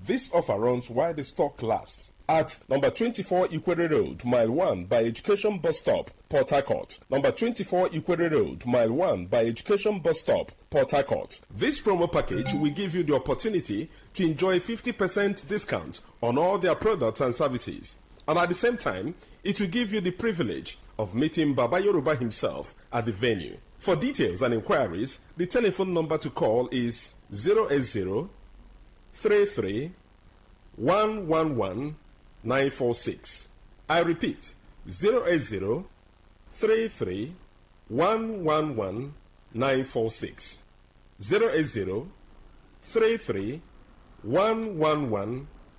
This offer runs while the stock lasts at number 24 Ikwere Road, Mile 1 by Education Bus Stop, Port Harcourt. Number 24 Ikwere Road, Mile 1 by Education Bus Stop, Port Harcourt. This promo package will give you the opportunity to enjoy 50% discount on all their products and services. And at the same time, it will give you the privilege of meeting Baba Yoruba himself at the venue. For details and inquiries, the telephone number to call is 080-33-111-946. I repeat, 080-33-111-946.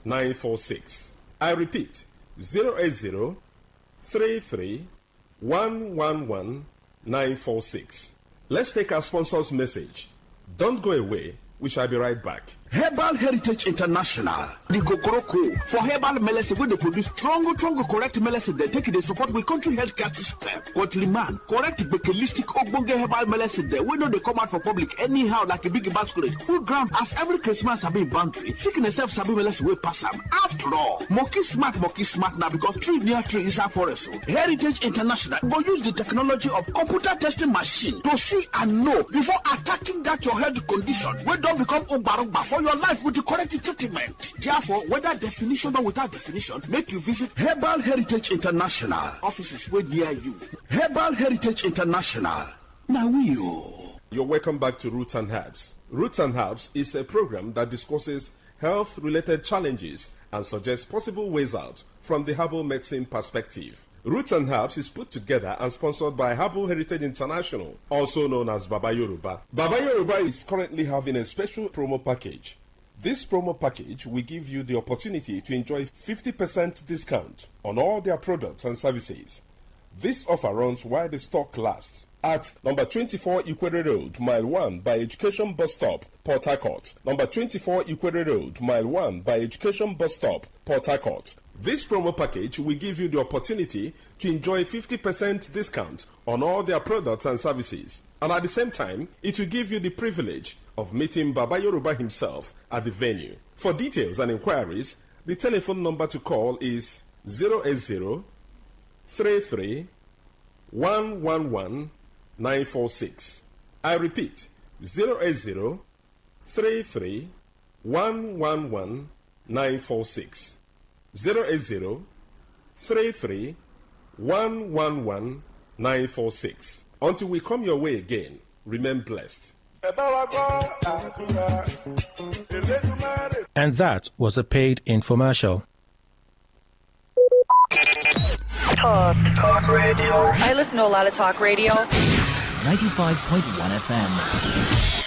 080-33-111-946. I repeat, 080-33-111-946. Let's take our sponsor's message. Don't go away. We shall be right back. Herbal Heritage International, the Kokoroko, for herbal medicine, where they produce strong, correct medicine, they take the support with country healthcare system. Quatliman, correct bekelistic ogbonge herbal medicine, they we know they come out for public anyhow like a big basket. Full ground as every Christmas have been boundary. Sickness self sabi medicine will pass them. After all, monkey smart now because tree near tree is a forest. Heritage International will use the technology of computer testing machine to see and know before attacking that your health condition. We don't become umbarumba for your life with the correct treatment. Therefore, whether definition or without definition, make you visit Herbal Heritage International. Offices were near you. Herbal Heritage International. Now You're welcome back to Roots and Herbs. Roots and Herbs is a program that discusses health-related challenges and suggests possible ways out from the herbal medicine perspective. Roots and Herbs is put together and sponsored by Herbal Heritage International, also known as Baba Yoruba. Baba Yoruba is currently having a special promo package. This promo package will give you the opportunity to enjoy 50% discount on all their products and services. This offer runs while the stock lasts. At number 24 Ikwere Road, Mile 1 by Education Bus Stop, Port Harcourt. Number 24 Ikwere Road, Mile 1 by Education Bus Stop, Port Harcourt. This promo package will give you the opportunity to enjoy 50% discount on all their products and services. And at the same time, it will give you the privilege of meeting Baba Yoruba himself at the venue. For details and inquiries, the telephone number to call is 080 33 111 946. I repeat, 080 33 111 946. 080 33 111 946. Until we come your way again, remain blessed. And that was a paid infomercial. Talk radio. I listen to a lot of talk radio. 95.1 FM.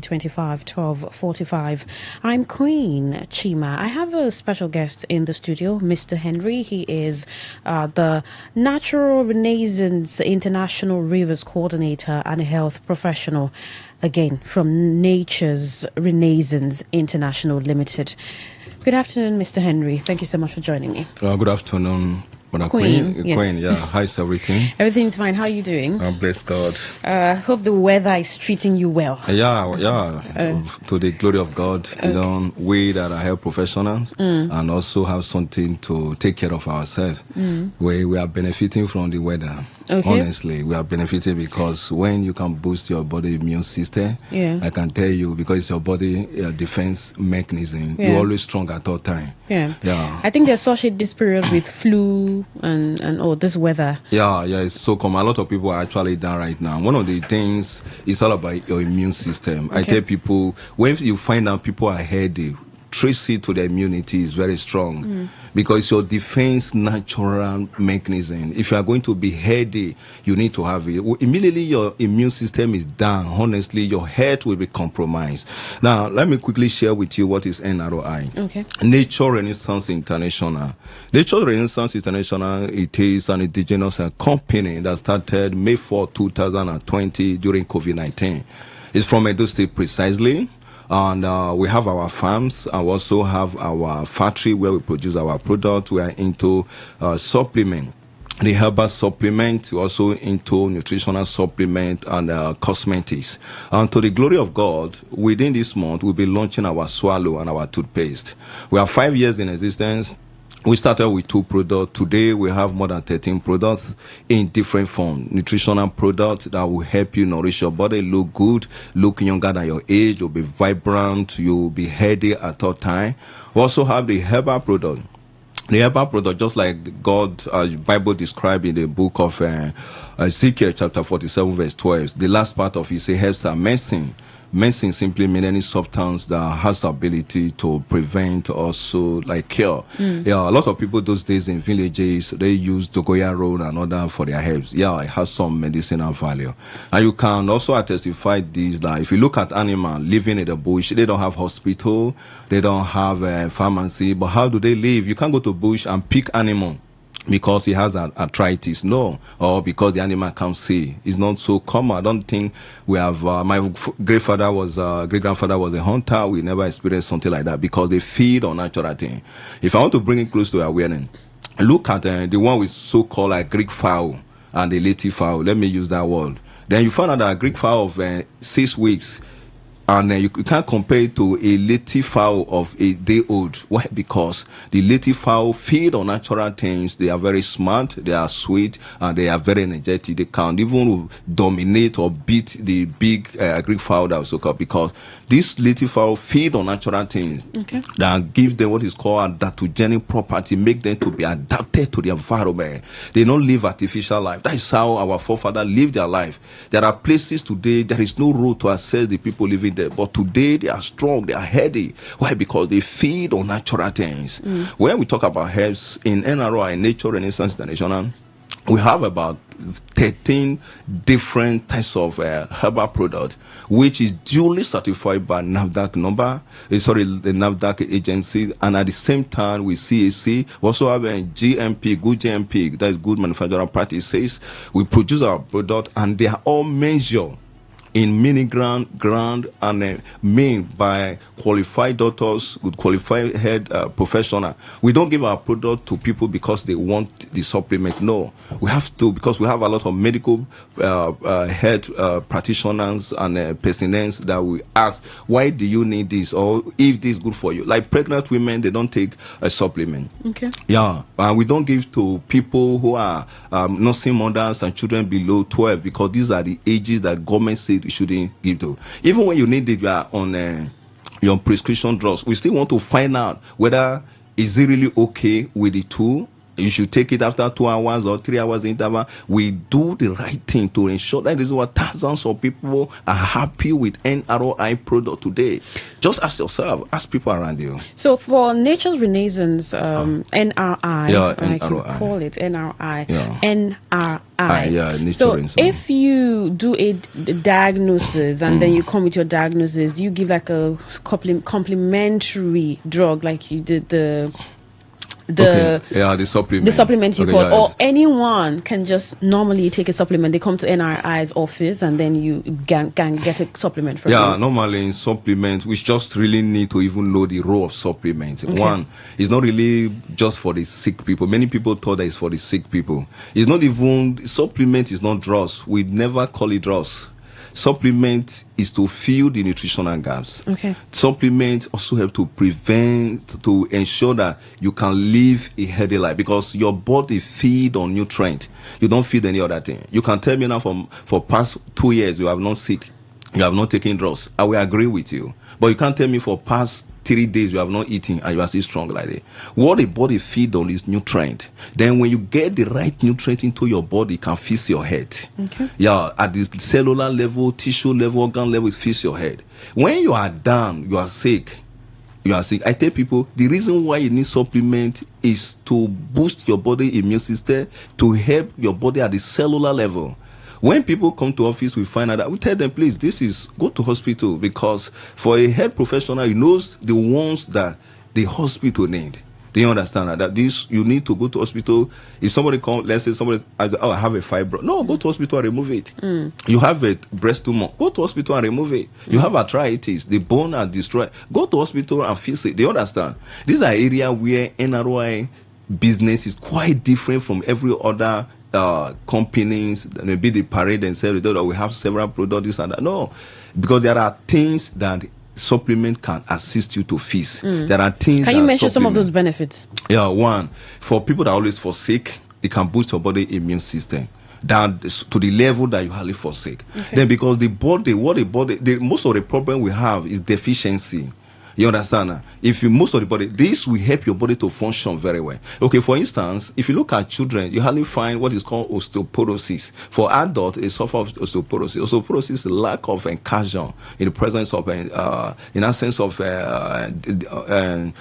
Today95.1fm. I'm Queen Chima. I have a special guest in the studio, Mr. Henry. He is the Natural Renaissance International Rivers Coordinator and a health professional, again, from Nature's Renaissance International Limited. Good afternoon, Mr. Henry. Thank you so much for joining me. Good afternoon, Madam Queen. Yes. Queen, yeah. How's everything? Everything's fine. How are you doing? Bless God. Hope the weather is treating you well. Yeah. To the glory of God, okay. We that are health professionals and also have something to take care of ourselves. We are benefiting from the weather. Okay. Honestly, we are benefiting because when you can boost your body immune system, I can tell you, because it's your body defense mechanism, you're always strong at all time. Yeah. I think there's such a this period with flu and all this weather. Yeah, it's so common. A lot of people are actually down right now. One of the things is all about your immune system. Okay. I tell people, when you find out people are healthy, trace it to the immunity is very strong because your defense natural mechanism. If you are going to be healthy, you need to have it. Immediately your immune system is down. Honestly, your health will be compromised. Now, let me quickly share with you what is NRI. Okay. Nature Renaissance International. Nature Renaissance International, it is an indigenous company that started May 4, 2020 during COVID-19. It's from Edo State precisely. And we have our farms and we also have our factory where we produce our product. We are into supplement, the herbal supplement, also into nutritional supplement and cosmetics. And to the glory of God, within this month, we'll be launching our swallow and our toothpaste. We are 5 years in existence. We started with 2 products. Today, we have more than 13 products in different forms. Nutritional products that will help you nourish your body, look good, look younger than your age, you'll be vibrant, you'll be healthy at all time. We also have the herbal product. The herbal product, just like God, Bible described in the book of Ezekiel chapter 47 verse 12, the last part of it says herbs are medicine. Medicine simply means any substance that has the ability to prevent, also like cure. Yeah, a lot of people those days in villages, they use dogoyaro and other for their herbs. Yeah, it has some medicinal value. And you can also testify this, that if you look at animals living in the bush, they don't have hospital, they don't have a pharmacy, but how do they live? You can't go to bush and pick animal because he has an arthritis, no, or because the animal can't see. It's not so common. I don't think we have, my great-grandfather was a hunter. We never experienced something like that because they feed on natural things. If I want to bring it close to awareness, look at the one with so-called like Greek fowl and the native fowl. Let me use that word. Then you find out that a Greek fowl of 6 weeks, and you can't compare it to a native fowl of a day old. Why? Because the native fowl feed on natural things. They are very smart, they are sweet, and they are very energetic. They can even dominate or beat the big Greek fowl that was so called, because this native fowl feed on natural things that give them what is called adaptogenic property, make them to be adapted to the environment. They don't live artificial life. That is how our forefathers lived their life. There are places today, there is no road to access the people living there. But today they are strong, they are healthy. Why? Because they feed on natural things. When we talk about herbs in NRI, Nature Renaissance International, we have about 13 different types of herbal product, which is duly certified by NAFDAC the NAFDAC agency, and at the same time with CAC. We also have a GMP, good GMP, that is good manufacturing practices. We produce our product, and they are all measured in milligram, gram, and made by qualified doctors, good qualified head professional. We don't give our product to people because they want the supplement. No, we have to, because we have a lot of medical head practitioners and personnel that we ask, why do you need this, or if this is good for you. Like pregnant women, they don't take a supplement. Okay. Yeah, and we don't give to people who are nursing mothers and children below 12, because these are the ages that government says you shouldn't give to. Even when you need it, you are on your prescription drugs. We still want to find out whether is it really okay with the tool You should take it after 2 hours or 3 hours interval. We do the right thing to ensure that this is what thousands of people are happy with NROI product today. Just ask yourself, ask people around you. So for Nature's Renaissance, NRI, Yeah, I can NRI. call it NRI, Yeah. NRI. Nature So Renaissance. if you do a diagnosis and then you come with your diagnosis, do you give like a complementary drug like you did the supplement. The supplement you Okay, call, yeah, or anyone can just normally take a supplement. They come to NRI's office and then you can get a supplement from them. Normally in supplements, we just really need to even know the role of supplements. Okay. One, it's not really just for the sick people. Many people thought that it's for the sick people. It's not even, supplement is not drugs. We never call it drugs. Supplement is to fill the nutritional gaps. Okay. Supplement also help to prevent, to ensure that you can live a healthy life, because your body feed on nutrient. You don't feed any other thing. You can tell me now for past 2 years you have not sick, you have not taken drugs. I will agree with you. But you can't tell me for past 3 days you have not eaten and you are still strong like that. What the body feed on is nutrient. Then when you get the right nutrient into your body, it can fix your head. Okay. Yeah, at this cellular level, tissue level, organ level, it fix your head. When you are down, you are sick. I tell people the reason why you need supplement is to boost your body immune system, to help your body at the cellular level. When people come to office, we find out that we tell them, please, go to hospital, because for a health professional, he knows the ones that the hospital need. Do you understand that you need to go to hospital? If somebody comes, let's say somebody, I have a fibroid. No, go to hospital and remove it. You have a breast tumor. Go to hospital and remove it. You have arthritis. The bone are destroyed. Go to hospital and fix it. Do you understand? These are areas where NROI business is quite different from every other companies. Maybe they parade and say that we have several products, this and that. No, because there are things that supplement can assist you to fix. There are things. Can you mention some of those benefits? Yeah, one, for people that are always forsake, it can boost your body immune system down to the level that you hardly forsake. Okay. Then because most of the problem we have is deficiency. You understand? Most of the body, this will help your body to function very well. Okay, for instance, if you look at children, you hardly find what is called osteoporosis. For adults, they suffer of osteoporosis. Osteoporosis is the lack of calcium in the presence of, in absence of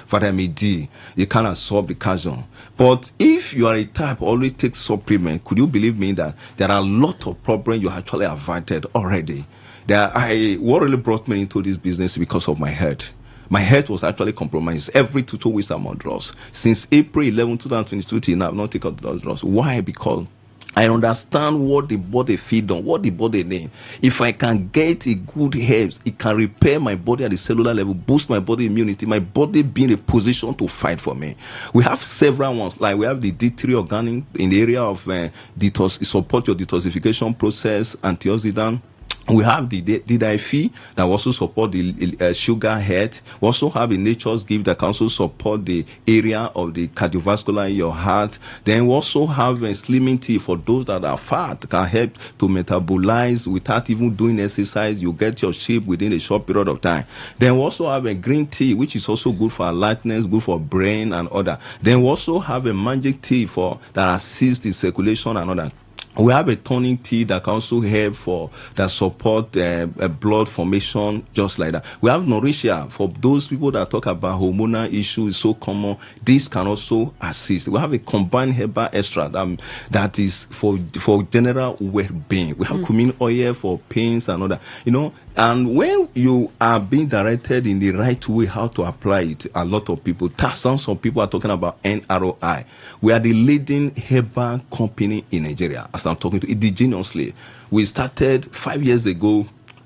vitamin D. You can't absorb the calcium. But if you are a type always take supplement, could you believe me that there are a lot of problems you actually avoided already? What really brought me into this business because of my health. My health was actually compromised. Every 2 weeks I'm on drugs. Since April 11, 2022 till now, I've not taken those drugs. Why? Because I understand what the body feed on, what the body needs. If I can get a good herbs, it can repair my body at the cellular level, boost my body immunity, my body be in a position to fight for me. We have several ones, like we have the D3 organic in the area of support your detoxification process, antioxidant. We have the DDIF that also support the sugar health. We also have a nature's gift that can also support the area of the cardiovascular in your heart. Then we also have a slimming tea for those that are fat, can help to metabolize without even doing exercise. You get your shape within a short period of time. Then we also have a green tea, which is also good for alertness, good for brain and other. Then we also have a magic tea that assists the circulation and other. We have a toning tea that can also help that support blood formation, just like that. We have Nourisha for those people that talk about hormonal issues, so common. This can also assist. We have a combined herbal extract that is for general well-being. We have cumin oil for pains and all that. And when you are being directed in the right way how to apply it, a lot of people, thousands of people are talking about NROI. We are the leading herbal company in Nigeria. As I'm talking to indigenously, we started 5 years ago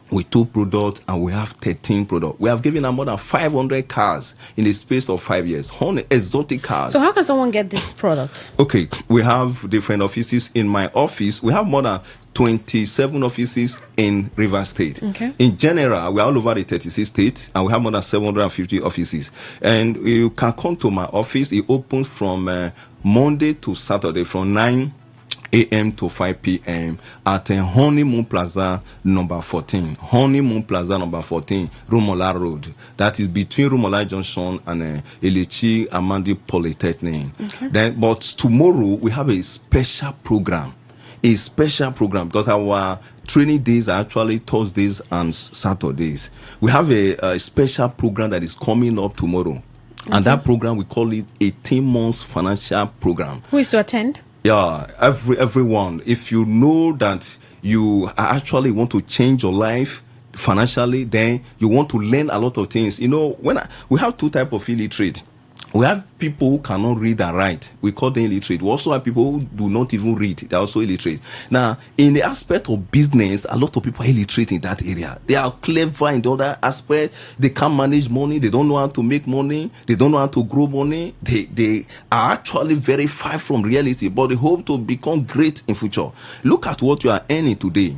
with 2 products and we have 13 products. We have given out more than 500 cars in the space of 5 years, 100 exotic cars. So how can someone get this product? Okay, we have different offices. In my office, we have more than 27 offices in Rivers State. Okay. In general, we are all over the 36 states and we have more than 750 offices. And you can come to my office. It opens from Monday to Saturday from 9 a.m. to 5 p.m. at Honeymoon Plaza number 14. Honeymoon Plaza number 14, Rumola Road. That is between Rumola Junction and Elechi Amandi Polytechnic. Okay. But tomorrow we have a special program. Because our training days are actually Thursdays and Saturdays. We have a special program that is coming up tomorrow. Okay. And that program, we call it 18 months financial program. Who is to attend? Yeah, everyone. If you know that you actually want to change your life financially, then you want to learn a lot of things. You know, we have two types of illiterate. We have people who cannot read and write. We call them illiterate. We also have people who do not even read. They're also illiterate. Now, in the aspect of business, a lot of people are illiterate in that area. They are clever in the other aspect. They can't manage money. They don't know how to make money. They don't know how to grow money. They are actually very far from reality, but they hope to become great in future. Look at what you are earning today.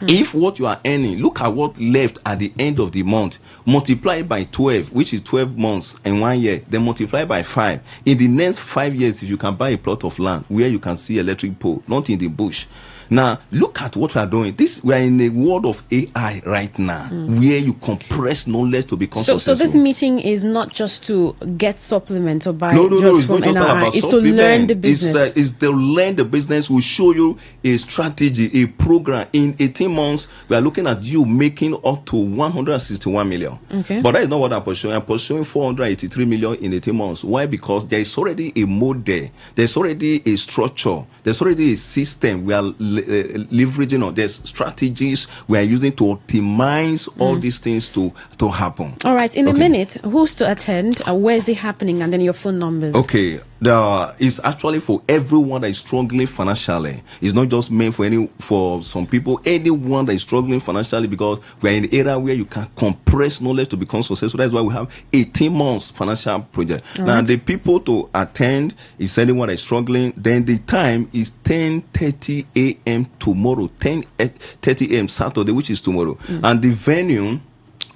If what you are earning, look at what left at the end of the month, multiply by 12, which is 12 months and 1 year, then multiply by 5. In the next 5 years, if you can buy a plot of land where you can see electric pole, not in the bush. Now, look at what we are doing. We are in a world of AI right now, where you compress knowledge to become successful. So this meeting is not just to get supplements or buy no, drugs it's from not just NRI. about It's to learn the business. It's to learn the business. We'll show you a strategy, a program. In 18 months, we are looking at you making up to 161 million. Okay. But that is not what I'm pursuing. I'm pursuing 483 million in 18 months. Why? Because there is already a model. There's already a structure. There's already a system. We are leveraging on. There's strategies we are using to optimize all these things to happen. All right. In a minute, who's to attend? Where is it happening? And then your phone numbers. Okay. It's actually for everyone that is struggling financially. It's not just meant for some people. Anyone that is struggling financially, because we are in the era where you can compress knowledge to become successful. That's why we have 18 months financial project. All now, right. the people to attend is anyone that is struggling. Then the time is 10:30 a.m. tomorrow, 10:30 a.m. Saturday, which is tomorrow. And the venue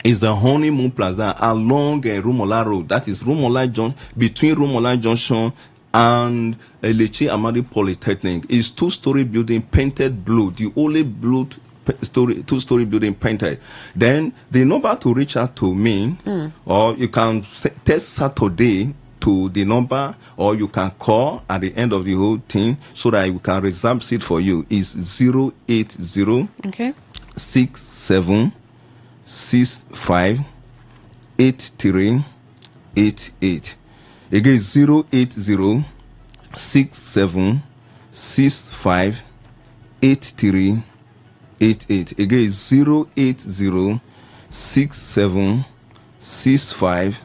is the Honeymoon Plaza along Rumola Road. That is between Rumola Junction and Elechi Amadi Polytechnic. It's two-story building painted blue, the only blue two-story building painted. Then the number to reach out to me, or you can text Saturday to the number, or you can call at the end of the whole thing so that we can reserve seat for you. Is 080 67 65 8388. Again, 080 67 65 8388. Again, 080 67 65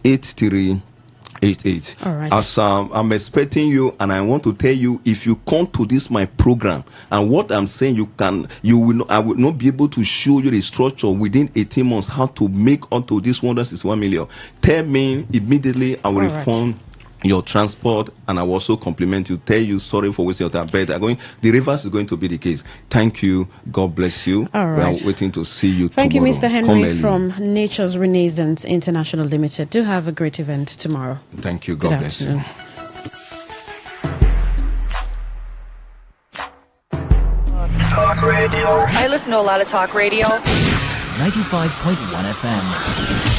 8388. All right. As I'm expecting you, and I want to tell you, if you come to this my program, and what I'm saying, I will not be able to show you the structure within 18 months how to make up to this 161 million. Tell me immediately, I will refund your transport, and I will also compliment you, tell you sorry for wasting your time. But the reverse is going to be the case. Thank you. God bless you. All right. We are waiting to see you Thank tomorrow. you, Mr. Henry from Nature's Renaissance International Limited. Do have a great event tomorrow. Thank you. God bless you. Talk radio. I listen to a lot of talk radio. 95.1 FM.